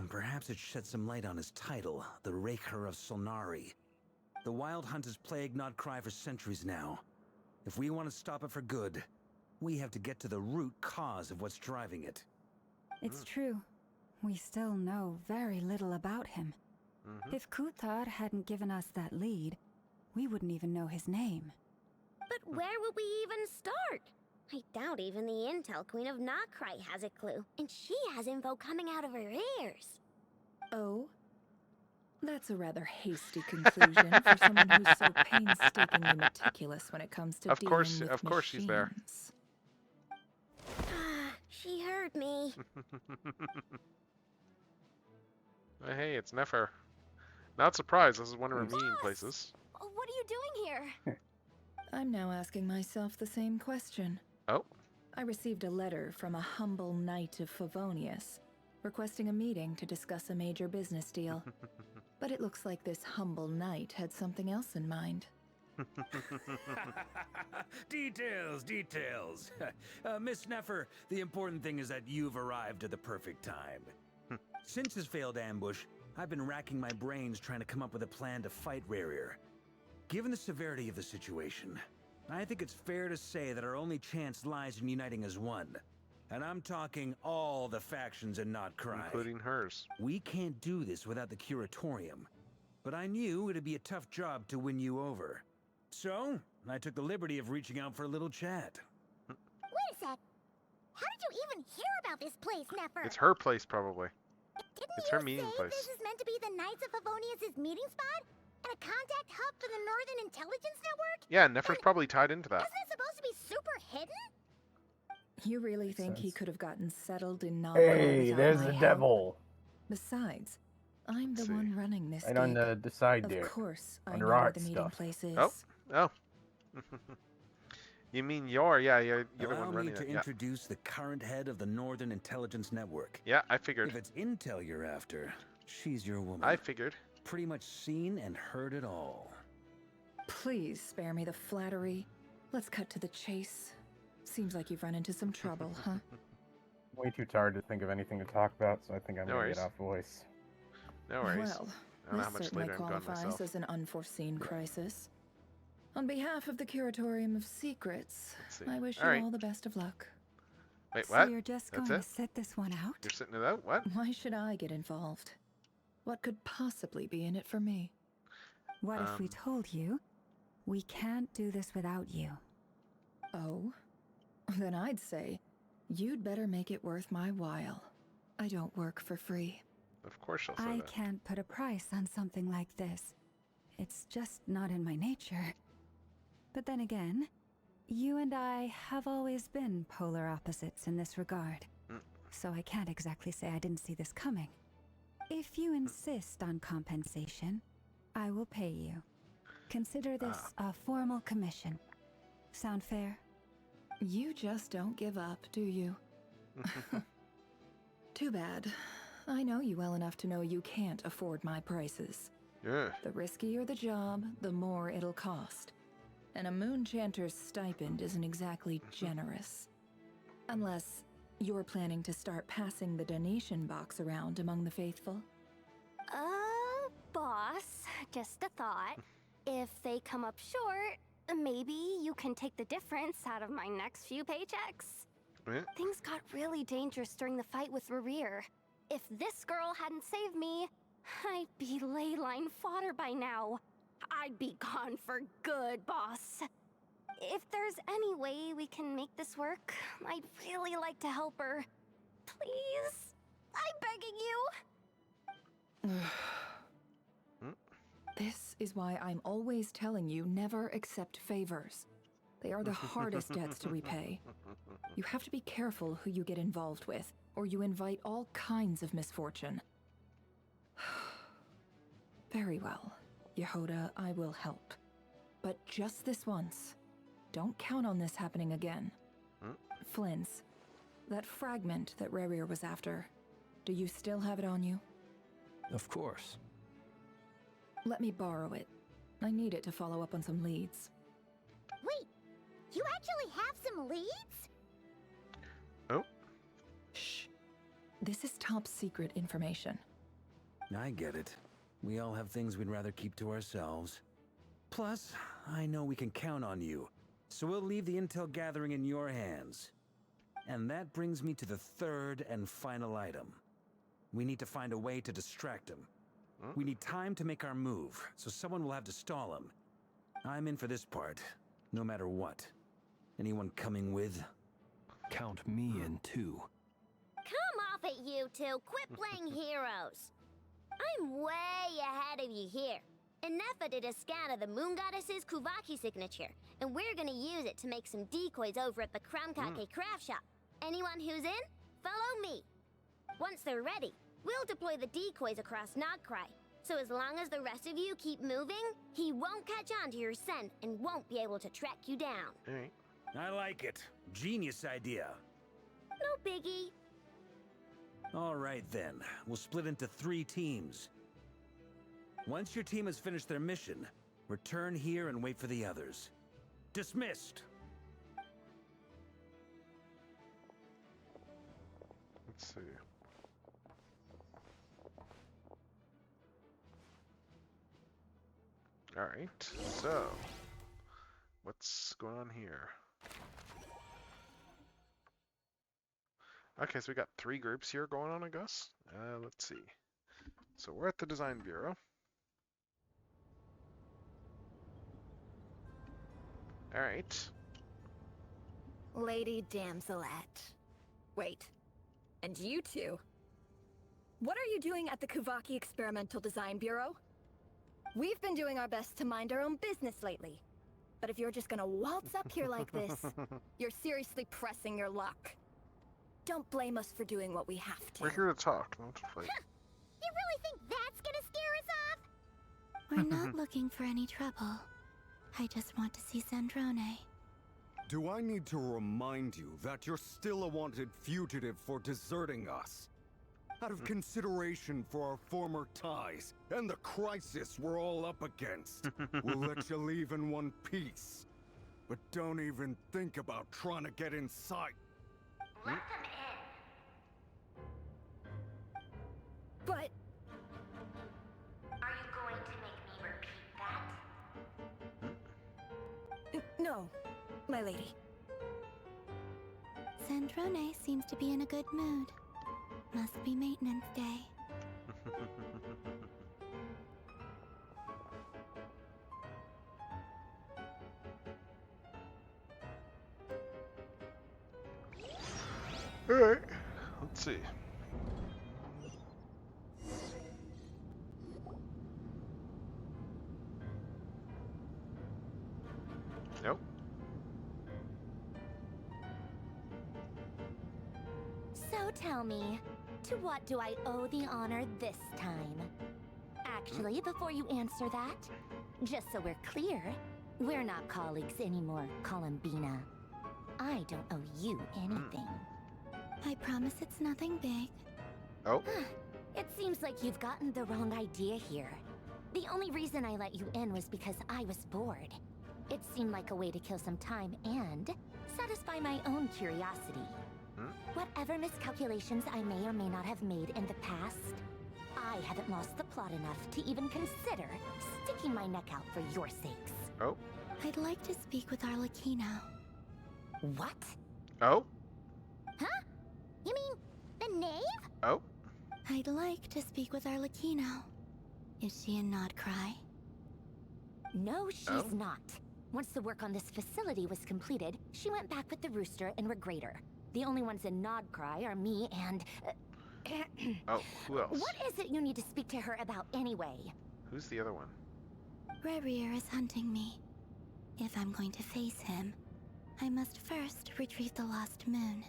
Perhaps it sheds some light on his title, the Raker of Solnari. The Wild Hunt has plagued Nodcry for centuries now. If we want to stop it for good, we have to get to the root cause of what's driving it. It's true. We still know very little about him. If Kuthar hadn't given us that lead, we wouldn't even know his name. But where would we even start? I doubt even the Intel Queen of Nodcry has a clue, and she has info coming out of her ears. Oh? That's a rather hasty conclusion for someone who's so painstakingly meticulous when it comes to dealing with Of course she's there. She heard me. Hey, it's Nefer. Not surprised, this is one of her meeting places. What are you doing here? I'm now asking myself the same question. Oh? I received a letter from a humble knight of Favonius, requesting a meeting to discuss a major business deal. But it looks like this humble knight had something else in mind. Details, details. Miss Neffer, the important thing is that you've arrived at the perfect time. Since his failed ambush, I've been racking my brains trying to come up with a plan to fight Rarier. Given the severity of the situation, I think it's fair to say that our only chance lies in uniting as one. And I'm talking all the factions in Notcry. Including hers. We can't do this without the Curatorium. But I knew it'd be a tough job to win you over. So, I took the liberty of reaching out for a little chat. Wait a sec. How did you even hear about this place, Neffer? It's her place, probably. It's her meeting place. This is meant to be the Knights of Favonius' meeting spot? And a contact hub for the Northern Intelligence Network? Yeah, Neffer's probably tied into that. Isn't it supposed to be super hidden? You really think he could have gotten settled in Notcry? Hey, there's the devil. Besides, I'm the one running this right on the side there. Of course, I under know where art the meeting stuff. place is. Oh. You mean you're the Allow one me running to it. Yeah. introduce the current head of the Northern Intelligence Network. Yeah, I figured. If it's intel you're after, she's your woman. I figured. Pretty much seen and heard it all. Please spare me the flattery. Let's cut to the chase. Seems like you've run into some trouble, huh? Way too tired to think of anything to talk about, so I think I'm No gonna worries. get off voice. No worries. Well, I don't know how this much certainly later I'm gone qualifies myself. as an unforeseen crisis. On behalf of the Curatorium of Secrets, see. I wish All you right. all the best of luck. Wait, So what? you're just That's going it? to sit this one out? You're sitting it out? What? Why should I get involved? What could possibly be in it for me? What if we told you we can't do this without you? Oh? Then I'd say, you'd better make it worth my while. I don't work for free. Of course she'll say I that. can't put a price on something like this. It's just not in my nature. But then again, you and I have always been polar opposites in this regard. So I can't exactly say I didn't see this coming. If you insist on compensation, I will pay you. Consider this a formal commission. Sound fair? You just don't give up, do you? Too bad. I know you well enough to know you can't afford my prices. Yeah. The riskier the job, the more it'll cost. And a Moonchanter's stipend isn't exactly generous. Unless you're planning to start passing the donation box around among the faithful. Boss, just a thought. If they come up short, maybe you can take the difference out of my next few paychecks. Yeah. Things got really dangerous during the fight with Rarier. If this girl hadn't saved me, I'd be ley line fodder by now. I'd be gone for good, boss. If there's any way we can make this work, I'd really like to help her. Please? I'm begging you. This is why I'm always telling you never accept favors. They are the hardest debts to repay. You have to be careful who you get involved with, or you invite all kinds of misfortune. Very well, Yehoda, I will help. But just this once. Don't count on this happening again. Flynn's, that fragment that Rarier was after, do you still have it on you? Of course. Let me borrow it. I need it to follow up on some leads. Wait, you actually have some leads? Oh. Shh. This is top secret information. I get it. We all have things we'd rather keep to ourselves. Plus, I know we can count on you, so we'll leave the intel gathering in your hands. And that brings me to the third and final item. We need to find a way to distract him. We need time to make our move, so someone will have to stall him. I'm in for this part, no matter what. Anyone coming with? Count me in too. Come off it, you two. Quit playing heroes. I'm way ahead of you here. Nefa did a scan of the Moon Goddess's Kuvaki signature, and we're gonna use it to make some decoys over at the Kramkake craft shop. Anyone who's in, follow me. Once they're ready, we'll deploy the decoys across Notcry. So as long as the rest of you keep moving, he won't catch on to your scent and won't be able to track you down. Alright. I like it. Genius idea. No biggie. All right then. We'll split into 3 teams. Once your team has finished their mission, return here and wait for the others. Dismissed! Let's see. Alright, so what's going on here? Okay, so we got 3 groups here going on, I guess. Let's see. So we're at the Design Bureau. Alright. Lady Damselette. Wait. And you two? What are you doing at the Kuvaki Experimental Design Bureau? We've been doing our best to mind our own business lately. But if you're just gonna waltz up here like this, you're seriously pressing your luck. Don't blame us for doing what we have to. We're here to talk, not to fight. You really think that's gonna scare us off? We're not looking for any trouble. I just want to see Sandrone. Do I need to remind you that you're still a wanted fugitive for deserting us? Out of consideration for our former ties and the crisis we're all up against, we'll let you leave in one piece. But don't even think about trying to get inside. Let them in. But... Are you going to make me repeat that? No, my lady. Sandrone seems to be in a good mood. Must be maintenance day. Alright, let's see. Nope. So tell me, to what do I owe the honor this time? Actually, before you answer that, just so we're clear, we're not colleagues anymore, Columbina. I don't owe you anything. I promise it's nothing big. Oh. It seems like you've gotten the wrong idea here. The only reason I let you in was because I was bored. It seemed like a way to kill some time and satisfy my own curiosity. Whatever miscalculations I may or may not have made in the past, I haven't lost the plot enough to even consider sticking my neck out for your sakes. Oh. I'd like to speak with Arlecchino. What? Oh? Huh? You mean the knave? Oh? I'd like to speak with Arlecchino. Is she in Nodcry? No, she's not. Once the work on this facility was completed, she went back with the rooster and Regrator. The only ones in Nodcry are me and... Oh, who else? What is it you need to speak to her about anyway? Who's the other one? Rarier is hunting me. If I'm going to face him, I must first retrieve the lost moon.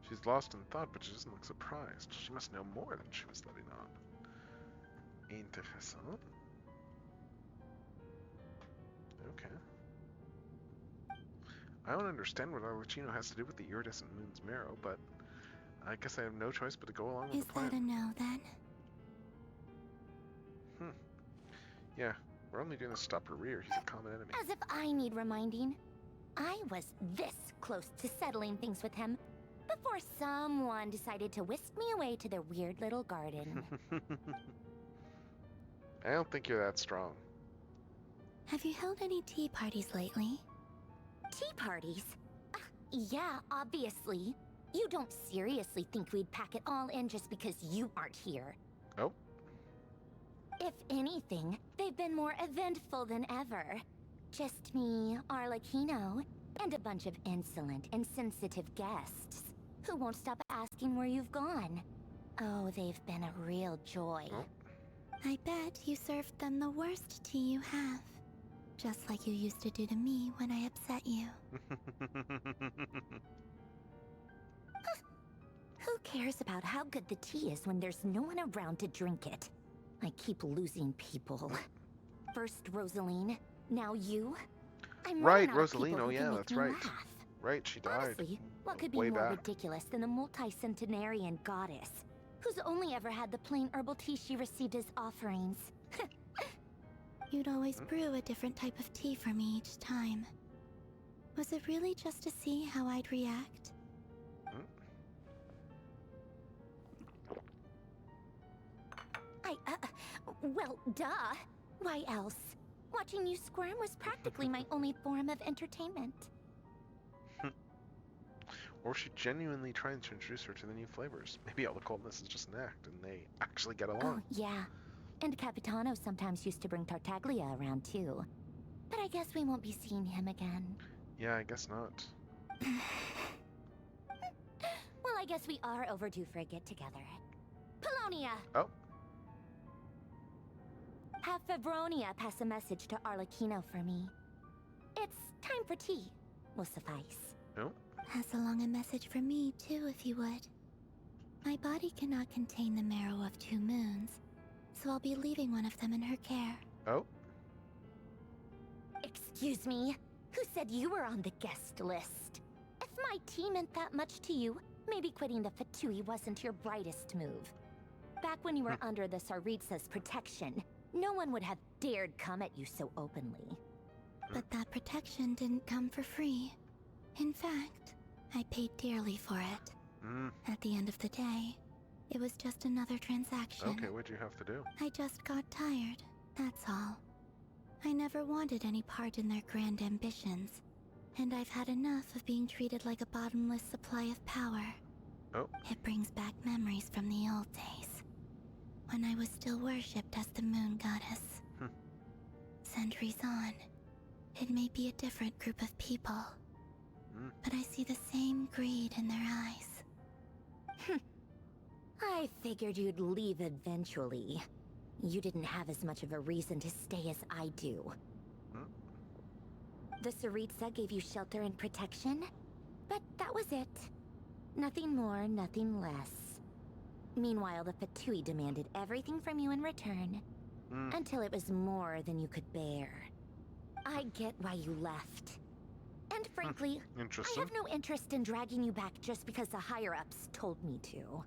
She's lost in thought, but she doesn't look surprised. She must know more than she was letting on. Interessant. Okay. I don't understand what Arlecchino has to do with the iridescent moon's marrow, but I guess I have no choice but to go along with Is the plan. that a no, then? Yeah, we're only doing this to stop Rarier. He's a common enemy. As if I need reminding. I was this close to settling things with him before someone decided to whisk me away to their weird little garden. I don't think you're that strong. Have you held any tea parties lately? Tea parties? Yeah, obviously. You don't seriously think we'd pack it all in just because you aren't here. Oh? If anything, they've been more eventful than ever. Just me, Arlecchino, and a bunch of insolent and sensitive guests who won't stop asking where you've gone. Oh, they've been a real joy. I bet you served them the worst tea you have. Just like you used to do to me when I upset you. Who cares about how good the tea is when there's no one around to drink it? I keep losing people. First Rosaline, now you. I'm Right, running out of people Rosaline. Oh who can yeah, make that's me right. laugh. Right, she died. Honestly, what could be way more back. ridiculous than a multi-centenarian goddess who's only ever had the plain herbal tea she received as offerings. You'd always brew a different type of tea for me each time. Was it really just to see how I'd react? Well, duh. Why else? Watching you squirm was practically my only form of entertainment. Or she genuinely trying to introduce her to the new flavors. Maybe all the coldness is just an act and they actually get along. Oh, yeah. And Capitano sometimes used to bring Tartaglia around too. But I guess we won't be seeing him again. Yeah, I guess not. Well, I guess we are overdue for a get-together. Polonia! Oh. Have Febronia pass a message to Arlecchino for me. It's time for tea. Will suffice. Oh. Pass along a message for me, too, if you would. My body cannot contain the marrow of 2 moons, so I'll be leaving one of them in her care. Oh. Excuse me? Who said you were on the guest list? If my tea meant that much to you, maybe quitting the Fatui wasn't your brightest move. Back when you were under the Tsaritsa's protection, no one would have dared come at you so openly. But that protection didn't come for free. In fact, I paid dearly for it. At the end of the day, it was just another transaction. Okay, what'd you have to do? I just got tired, that's all. I never wanted any part in their grand ambitions, and I've had enough of being treated like a bottomless supply of power. Oh. It brings back memories from the old days, when I was still worshipped as the moon goddess. Centuries on, it may be a different group of people, but I see the same greed in their eyes. I figured you'd leave eventually. You didn't have as much of a reason to stay as I do. The Tsaritsa gave you shelter and protection, but that was it. Nothing more, nothing less. Meanwhile, the Fatui demanded everything from you in return, until it was more than you could bear. I get why you left. And frankly, I have no interest in dragging you back just because the higher-ups told me to.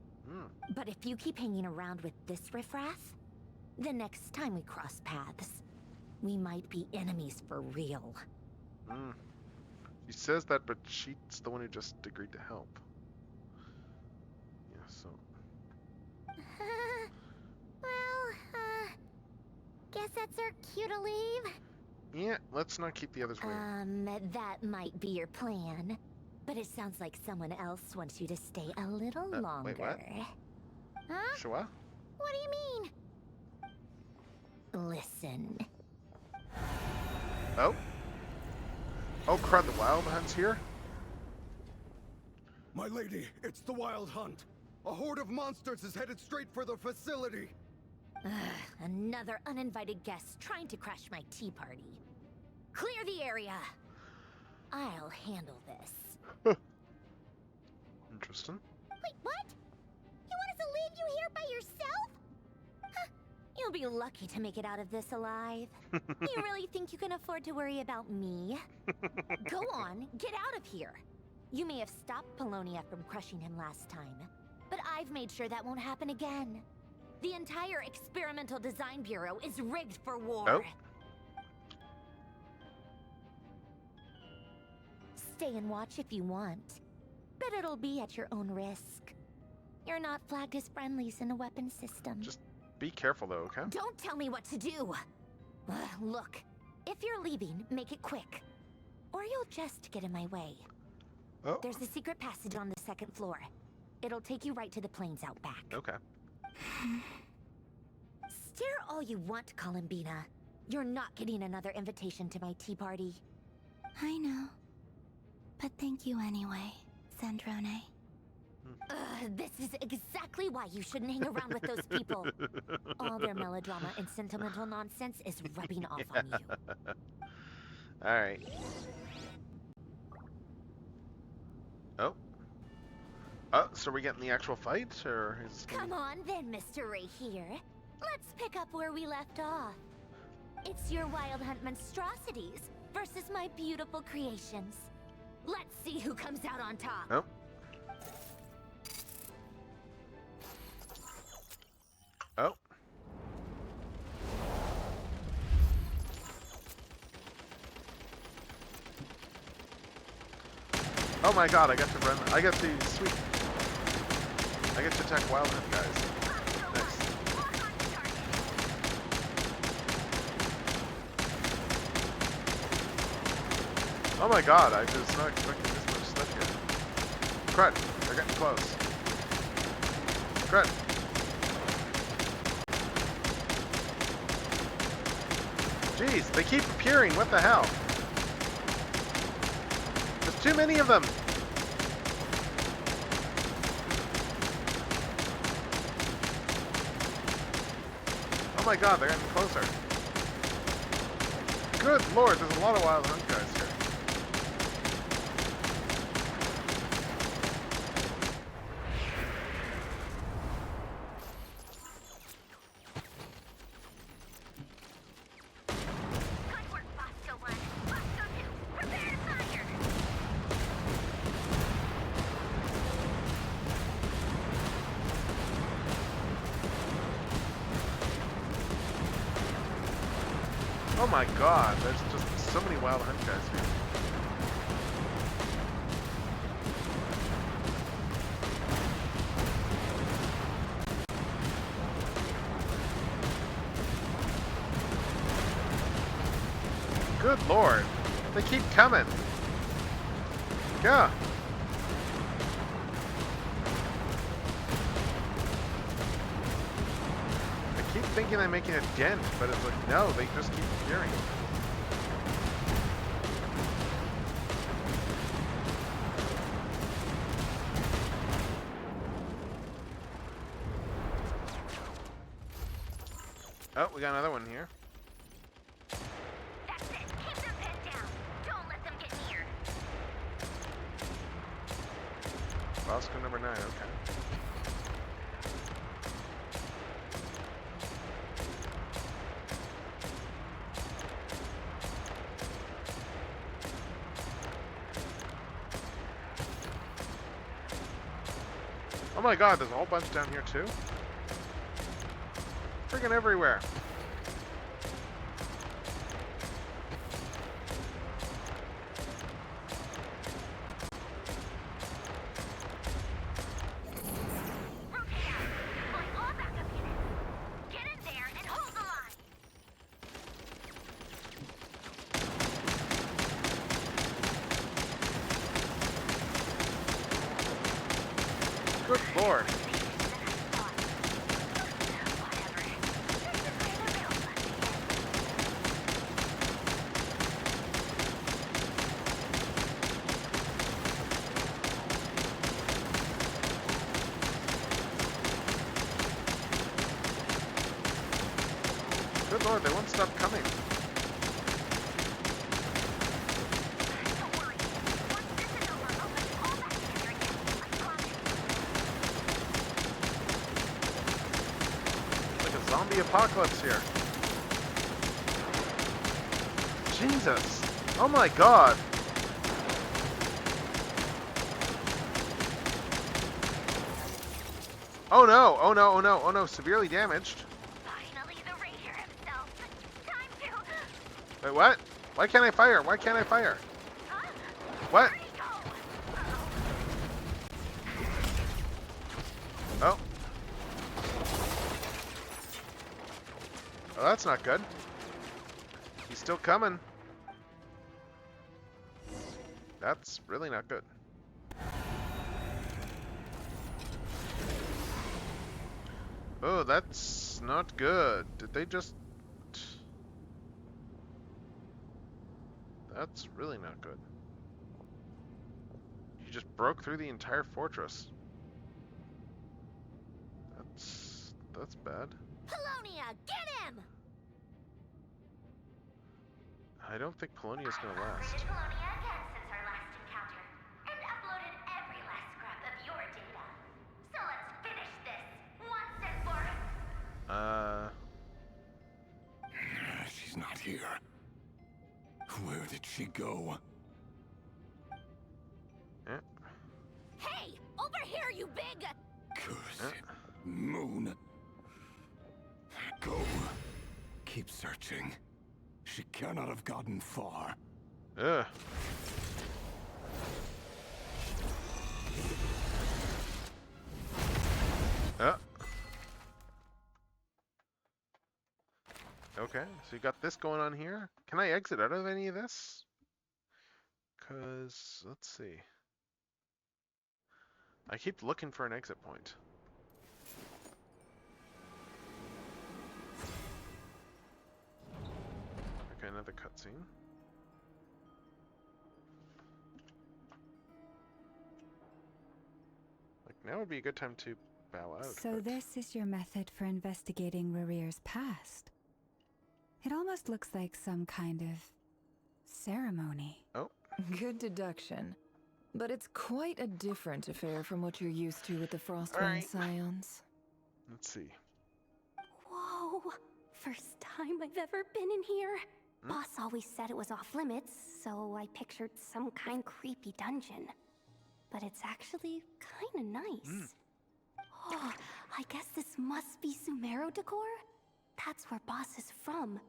But if you keep hanging around with this riffraff, the next time we cross paths, we might be enemies for real. She says that, but she's the one who just agreed to help. Yeah, so... Guess that's our cue to leave? Yeah, let's not keep the others waiting. That might be your plan. But it sounds like someone else wants you to stay a little longer. Wait, what? Huh? Sure. What do you mean? Listen. Oh? Oh crud, the Wild Hunt's here? My lady, it's the Wild Hunt. A horde of monsters is headed straight for the facility. Another uninvited guest trying to crash my tea party. Clear the area. I'll handle this. Interesting. Wait, what? You want us to leave you here by yourself? Huh, you'll be lucky to make it out of this alive. You really think you can afford to worry about me? Go on, get out of here. You may have stopped Polonia from crushing him last time, but I've made sure that won't happen again. The entire Experimental Design Bureau is rigged for war. Oh. Stay and watch if you want, but it'll be at your own risk. You're not flagged as friendlies in the weapon system. Just be careful though, okay? Don't tell me what to do! Look, if you're leaving, make it quick. Or you'll just get in my way. Oh. There's a secret passage on the 2nd floor. It'll take you right to the plains out back. Okay. Stare all you want, Columbina. You're not getting another invitation to my tea party. I know. But thank you anyway, Sandrone. This is exactly why you shouldn't hang around with those people. All their melodrama and sentimental nonsense is rubbing off on you. Alright. Oh. Oh, so we're getting the actual fight, or is... Come on then, Mr. Ray here. Let's pick up where we left off. It's your Wild Hunt monstrosities versus my beautiful creations. Let's see who comes out on top. Oh. Oh my god, I get to run. I get the sweet. I get to attack Wild Hunt guys. Nice. Oh my god, I was not expecting this much stuff here. Crud, they're getting close. Crud. Jeez, they keep appearing, what the hell? There's too many of them! Oh my god, they're getting closer. Good lord, there's a lot of Wild Hunt guys here. Oh my god, there's just so many Wild Hunt guys here. Good lord, they keep coming. Yeah. I keep thinking I'm making a dent, but it's like, no, they just keep appearing. Oh, we got another one here. That's it. Keep them pinned down. Don't let them get near. Bosco number 9, okay. Oh my god, there's a whole bunch down here too. Freaking everywhere. Good lord. Good lord, they won't stop coming. Like a zombie apocalypse here. Jesus. Oh my god. Oh no, oh no, oh no, oh no, severely damaged. Wait, what? Why can't I fire? Why can't I fire? What? Oh. Oh, that's not good. He's still coming. That's really not good. Oh, that's not good. Did they just... That's really not good. You just broke through the entire fortress. That's bad. Polonia, get him! I don't think Polonia's gonna last. Polonia again since our last encounter, and uploaded every last scrap of your data. So let's finish this once and for all. She's not here. Where did she go? Hey, over here, you big... Curse it. Moon. Go. Keep searching. She cannot have gotten far. Ugh. Okay, so you got this going on here. Can I exit out of any of this? Because, let's see. I keep looking for an exit point. Okay, another cutscene. Like, now would be a good time to bow out. So but... this is your method for investigating Rarir's past. It almost looks like some kind of ceremony. Oh. Good deduction. But it's quite a different affair from what you're used to with the Frostwind Scions. Let's see. Whoa! First time I've ever been in here. Boss always said it was off limits, so I pictured some kind of creepy dungeon. But it's actually kinda nice. Oh, I guess this must be Sumero decor? That's where Boss is from.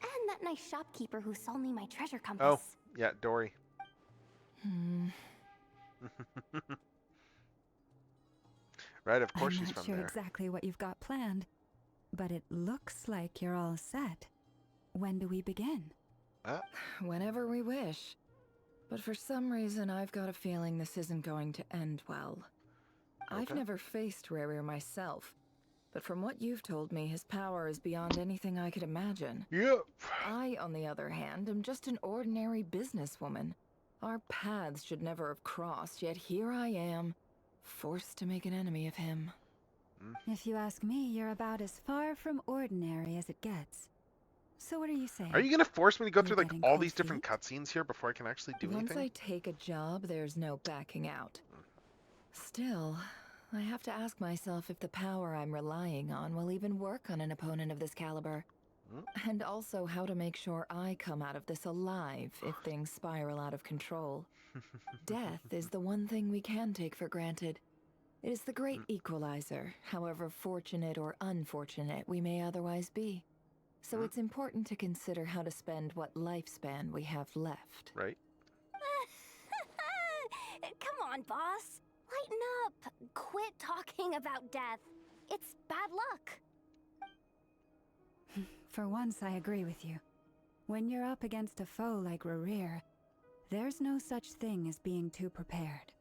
And that nice shopkeeper who sold me my treasure compass. Oh, yeah, Dory. Right, of course she's from there. I'm not sure exactly what you've got planned, but it looks like you're all set. When do we begin? Whenever we wish. But for some reason, I've got a feeling this isn't going to end well. I've never faced Rarir myself, but from what you've told me, his power is beyond anything I could imagine. Yep. I, on the other hand, am just an ordinary businesswoman. Our paths should never have crossed, yet here I am, forced to make an enemy of him. If you ask me, you're about as far from ordinary as it gets. So what are you saying? Are you gonna force me to go through like all these different cutscenes here before I can actually do Once anything? I take a job, there's no backing out. Still, I have to ask myself if the power I'm relying on will even work on an opponent of this caliber. And also how to make sure I come out of this alive if things spiral out of control. Death is the one thing we can take for granted. It is the great equalizer, however fortunate or unfortunate we may otherwise be. So it's important to consider how to spend what lifespan we have left. Right. Come on, boss. Lighten up. Quit talking about death. It's bad luck. For once, I agree with you. When you're up against a foe like Rarir, there's no such thing as being too prepared.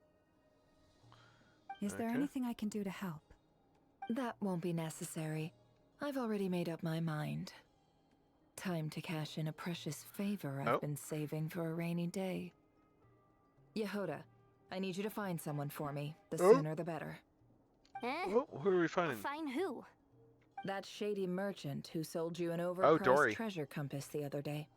Is there anything I can do to help? That won't be necessary. I've already made up my mind. Time to cash in a precious favor I've been saving for a rainy day. Yehoda, I need you to find someone for me. The sooner the better. Oh, who are we finding? Find who? That shady merchant who sold you an overpriced treasure compass the other day.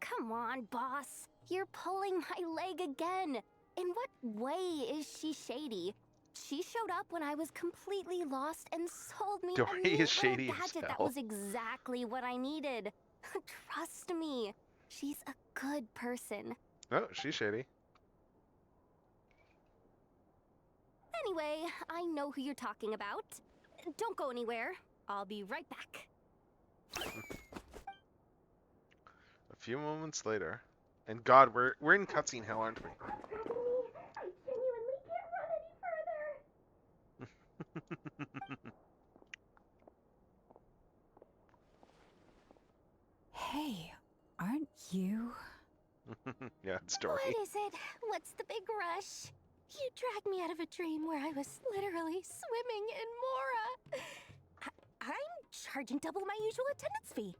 Come on, boss. You're pulling my leg again. In what way is she shady? She showed up when I was completely lost and sold me Dory a neat is shady little as gadget that hell. was exactly what I needed. Trust me, she's a good person. Oh, she's shady. Anyway, I know who you're talking about. Don't go anywhere. I'll be right back. A few moments later. And God, we're in cutscene hell, aren't we? I genuinely can't run any further. Hey, aren't you? Yeah, it's Dory. What is it? What's the big rush? You dragged me out of a dream where I was literally swimming in Mora. I'm charging double my usual attendance fee.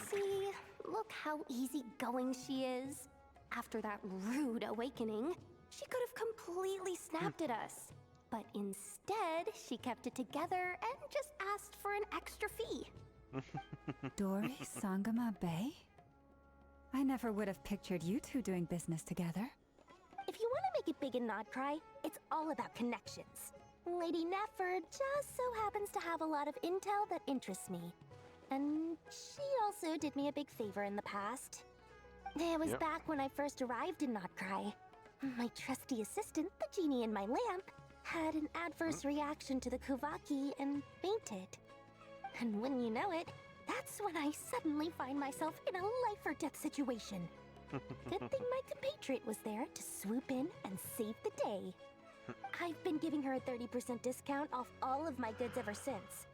See, look how easygoing she is. After that rude awakening, she could have completely snapped at us. But instead, she kept it together and just asked for an extra fee. Dory Sangama Bay? I never would have pictured you two doing business together. If you want to make it big and not cry, it's all about connections. Lady Nefer just so happens to have a lot of intel that interests me. And she also did me a big favor in the past. It was back when I first arrived in Not Cry. My trusty assistant, the genie in my lamp, had an adverse reaction to the Kuvaki and fainted. And when you know it, that's when I suddenly find myself in a life-or-death situation. Good thing my compatriot was there to swoop in and save the day. I've been giving her a 30% discount off all of my goods ever since.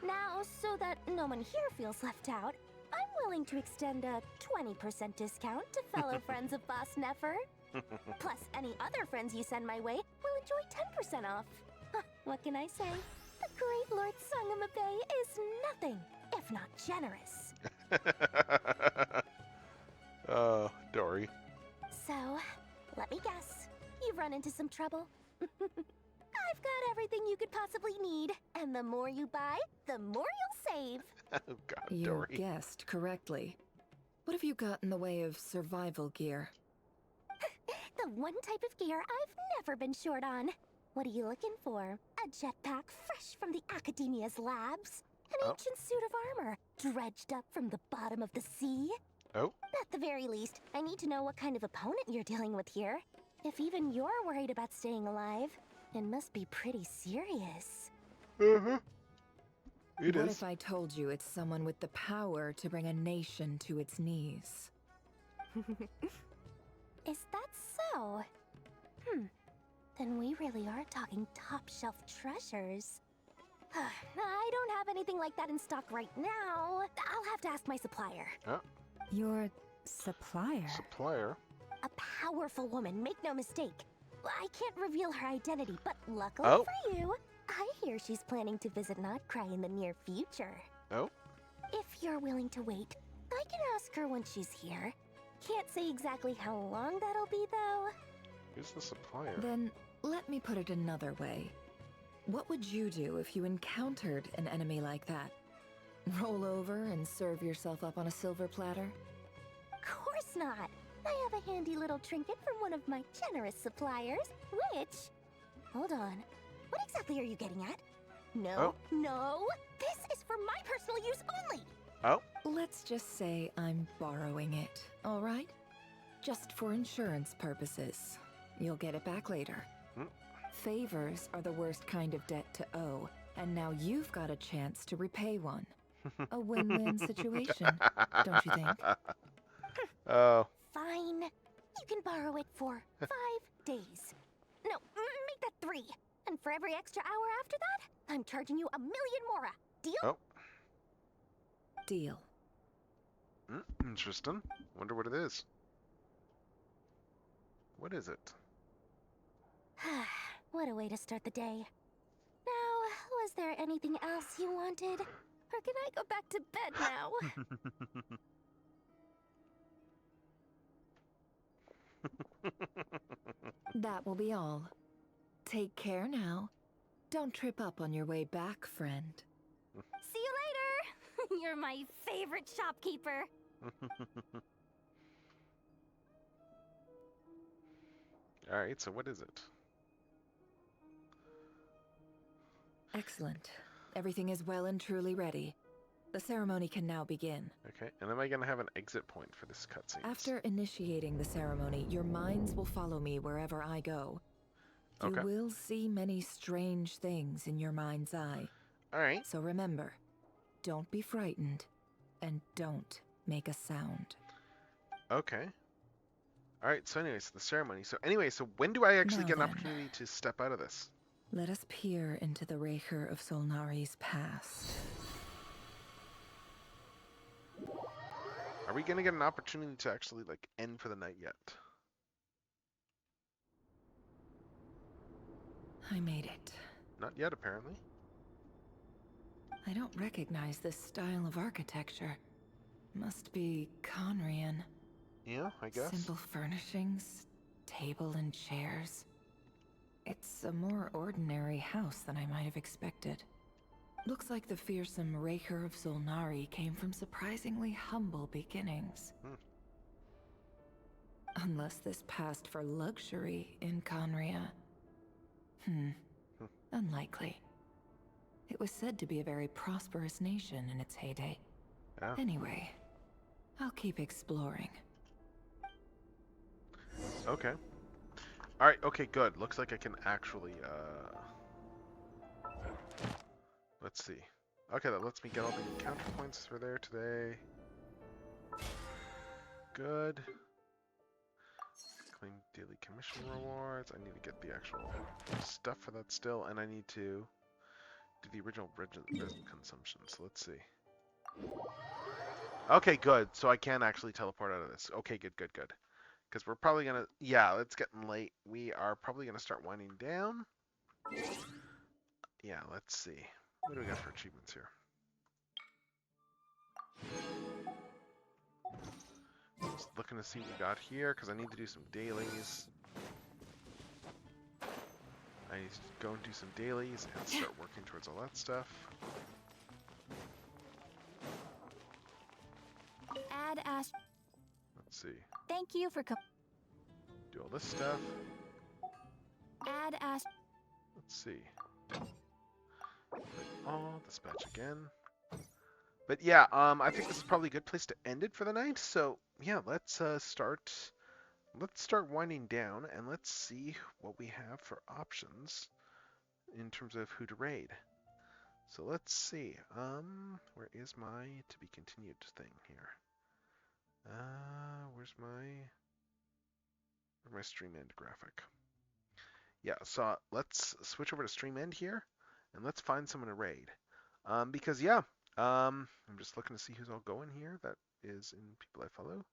Now, so that no one here feels left out, I'm willing to extend a 20% discount to fellow friends of Boss Nefer. Plus, any other friends you send my way will enjoy 10% off. Huh, what can I say? The great Lord Sangamabe is nothing if not generous. Oh, Dory. So, let me guess. You've run into some trouble? I've got everything you could possibly need, and the more you buy, the more you'll save. Oh God, You Dory. guessed correctly. What have you got in the way of survival gear? The one type of gear I've never been short on. What are you looking for? A jetpack fresh from the Academia's labs? An ancient suit of armor dredged up from the bottom of the sea? Oh. At the very least, I need to know what kind of opponent you're dealing with here. If even you're worried about staying alive, it must be pretty serious. What if I told you it's someone with the power to bring a nation to its knees? Is that so? Then we really are talking top-shelf treasures. I don't have anything like that in stock right now. I'll have to ask my supplier. Oh. Your supplier? Supplier? A powerful woman, make no mistake. I can't reveal her identity, but luckily for you, I hear she's planning to visit Notcry in the near future. Oh? If you're willing to wait, I can ask her when she's here. Can't say exactly how long that'll be, though. Who's the supplier? Then let me put it another way. What would you do if you encountered an enemy like that? Roll over and serve yourself up on a silver platter? Course not. I have a handy little trinket from one of my generous suppliers, which... Hold on. What exactly are you getting at? No, no. This is for my personal use only. Oh? Let's just say I'm borrowing it, all right? Just for insurance purposes. You'll get it back later. Favors are the worst kind of debt to owe, and now you've got a chance to repay one. A win-win situation, don't you think? Oh. Fine. You can borrow it for 5 days. No, make that 3. And for every extra hour after that, I'm charging you 1,000,000 mora. Deal? Oh. Deal. Interesting. Wonder what it is. What is it? What a way to start the day. Now, was there anything else you wanted? Or can I go back to bed now? That will be all. Take care now. Don't trip up on your way back, friend. See you later! You're my favorite shopkeeper. Alright, so what is it? Excellent. Everything is well and truly ready. The ceremony can now begin. Okay, and am I going to have an exit point for this cutscene? After initiating the ceremony, your minds will follow me wherever I go. You will see many strange things in your mind's eye. Alright. So remember, don't be frightened, and don't make a sound. Okay. Alright, so anyways, the ceremony. So when do I actually get an opportunity to step out of this? Let us peer into the Raker of Solnari's past. Are we going to get an opportunity to actually, end for the night yet? I made it. Not yet, apparently. I don't recognize this style of architecture. Must be Conrian. Yeah, I guess. Simple furnishings, table and chairs. It's a more ordinary house than I might have expected. Looks like the fearsome Raker of Solnari came from surprisingly humble beginnings. Unless this passed for luxury in Conria. Unlikely. It was said to be a very prosperous nation in its heyday. Oh. Anyway, I'll keep exploring. Okay. Alright, okay, good. Looks like I can actually, let's see. Okay, that lets me get all the encounter points for there today. Good. Claim daily commission rewards. I need to get the actual stuff for that still, and I need to do the original resin consumption. So let's see. Okay, good. So I can actually teleport out of this. Okay, good. Because we're probably gonna, yeah, it's getting late. We are probably gonna start winding down. Yeah, let's see. What do we got for achievements here? Just looking to see what we got here, because I need to do some dailies. I need to go and do some dailies and start working towards all that stuff. Add Ash. Let's see. Thank you for Do all this stuff. Add Ash. Let's see. All dispatch again. But yeah, I think this is probably a good place to end it for the night. So yeah, let's start winding down and let's see what we have for options in terms of who to raid. So let's see. Where is my to be continued thing here? Where's my stream end graphic? Yeah, so let's switch over to stream end here and let's find someone to raid. Because yeah, I'm just looking to see who's all going here. That is in people I follow.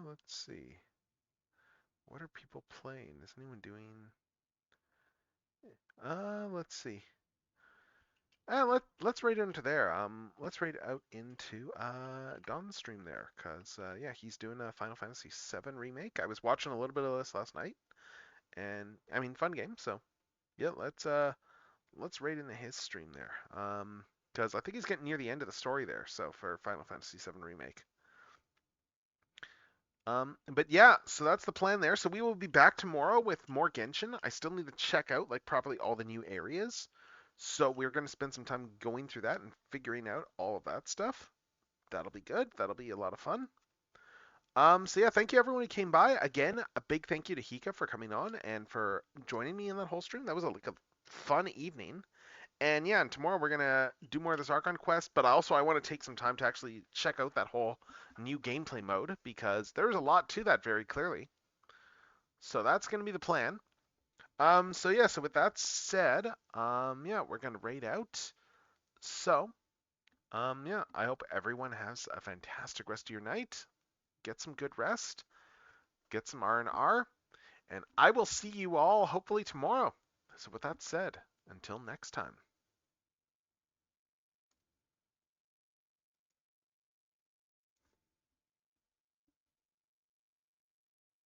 Let's see. What are people playing? Is anyone doing? Let's see. Let's raid into there. Let's raid out into Don's stream there, cause yeah, he's doing a Final Fantasy VII remake. I was watching a little bit of this last night, and I mean, fun game. So yeah, let's raid into his stream there. Cause I think he's getting near the end of the story there. So for Final Fantasy VII remake. But yeah, so that's the plan there. So we will be back tomorrow with more Genshin. I still need to check out like probably all the new areas. So we're going to spend some time going through that and figuring out all of that stuff. That'll be good. That'll be a lot of fun. So yeah, thank you everyone who came by. Again, a big thank you to Hika for coming on and for joining me in that whole stream. That was like a fun evening. And yeah, and tomorrow we're gonna do more of this Archon quest, but also I want to take some time to actually check out that whole new gameplay mode because there's a lot to that very clearly. So that's gonna be the plan. So yeah, so with that said, yeah, we're gonna raid out. So, yeah, I hope everyone has a fantastic rest of your night. Get some good rest. Get some R&R. And I will see you all hopefully tomorrow. So with that said, until next time.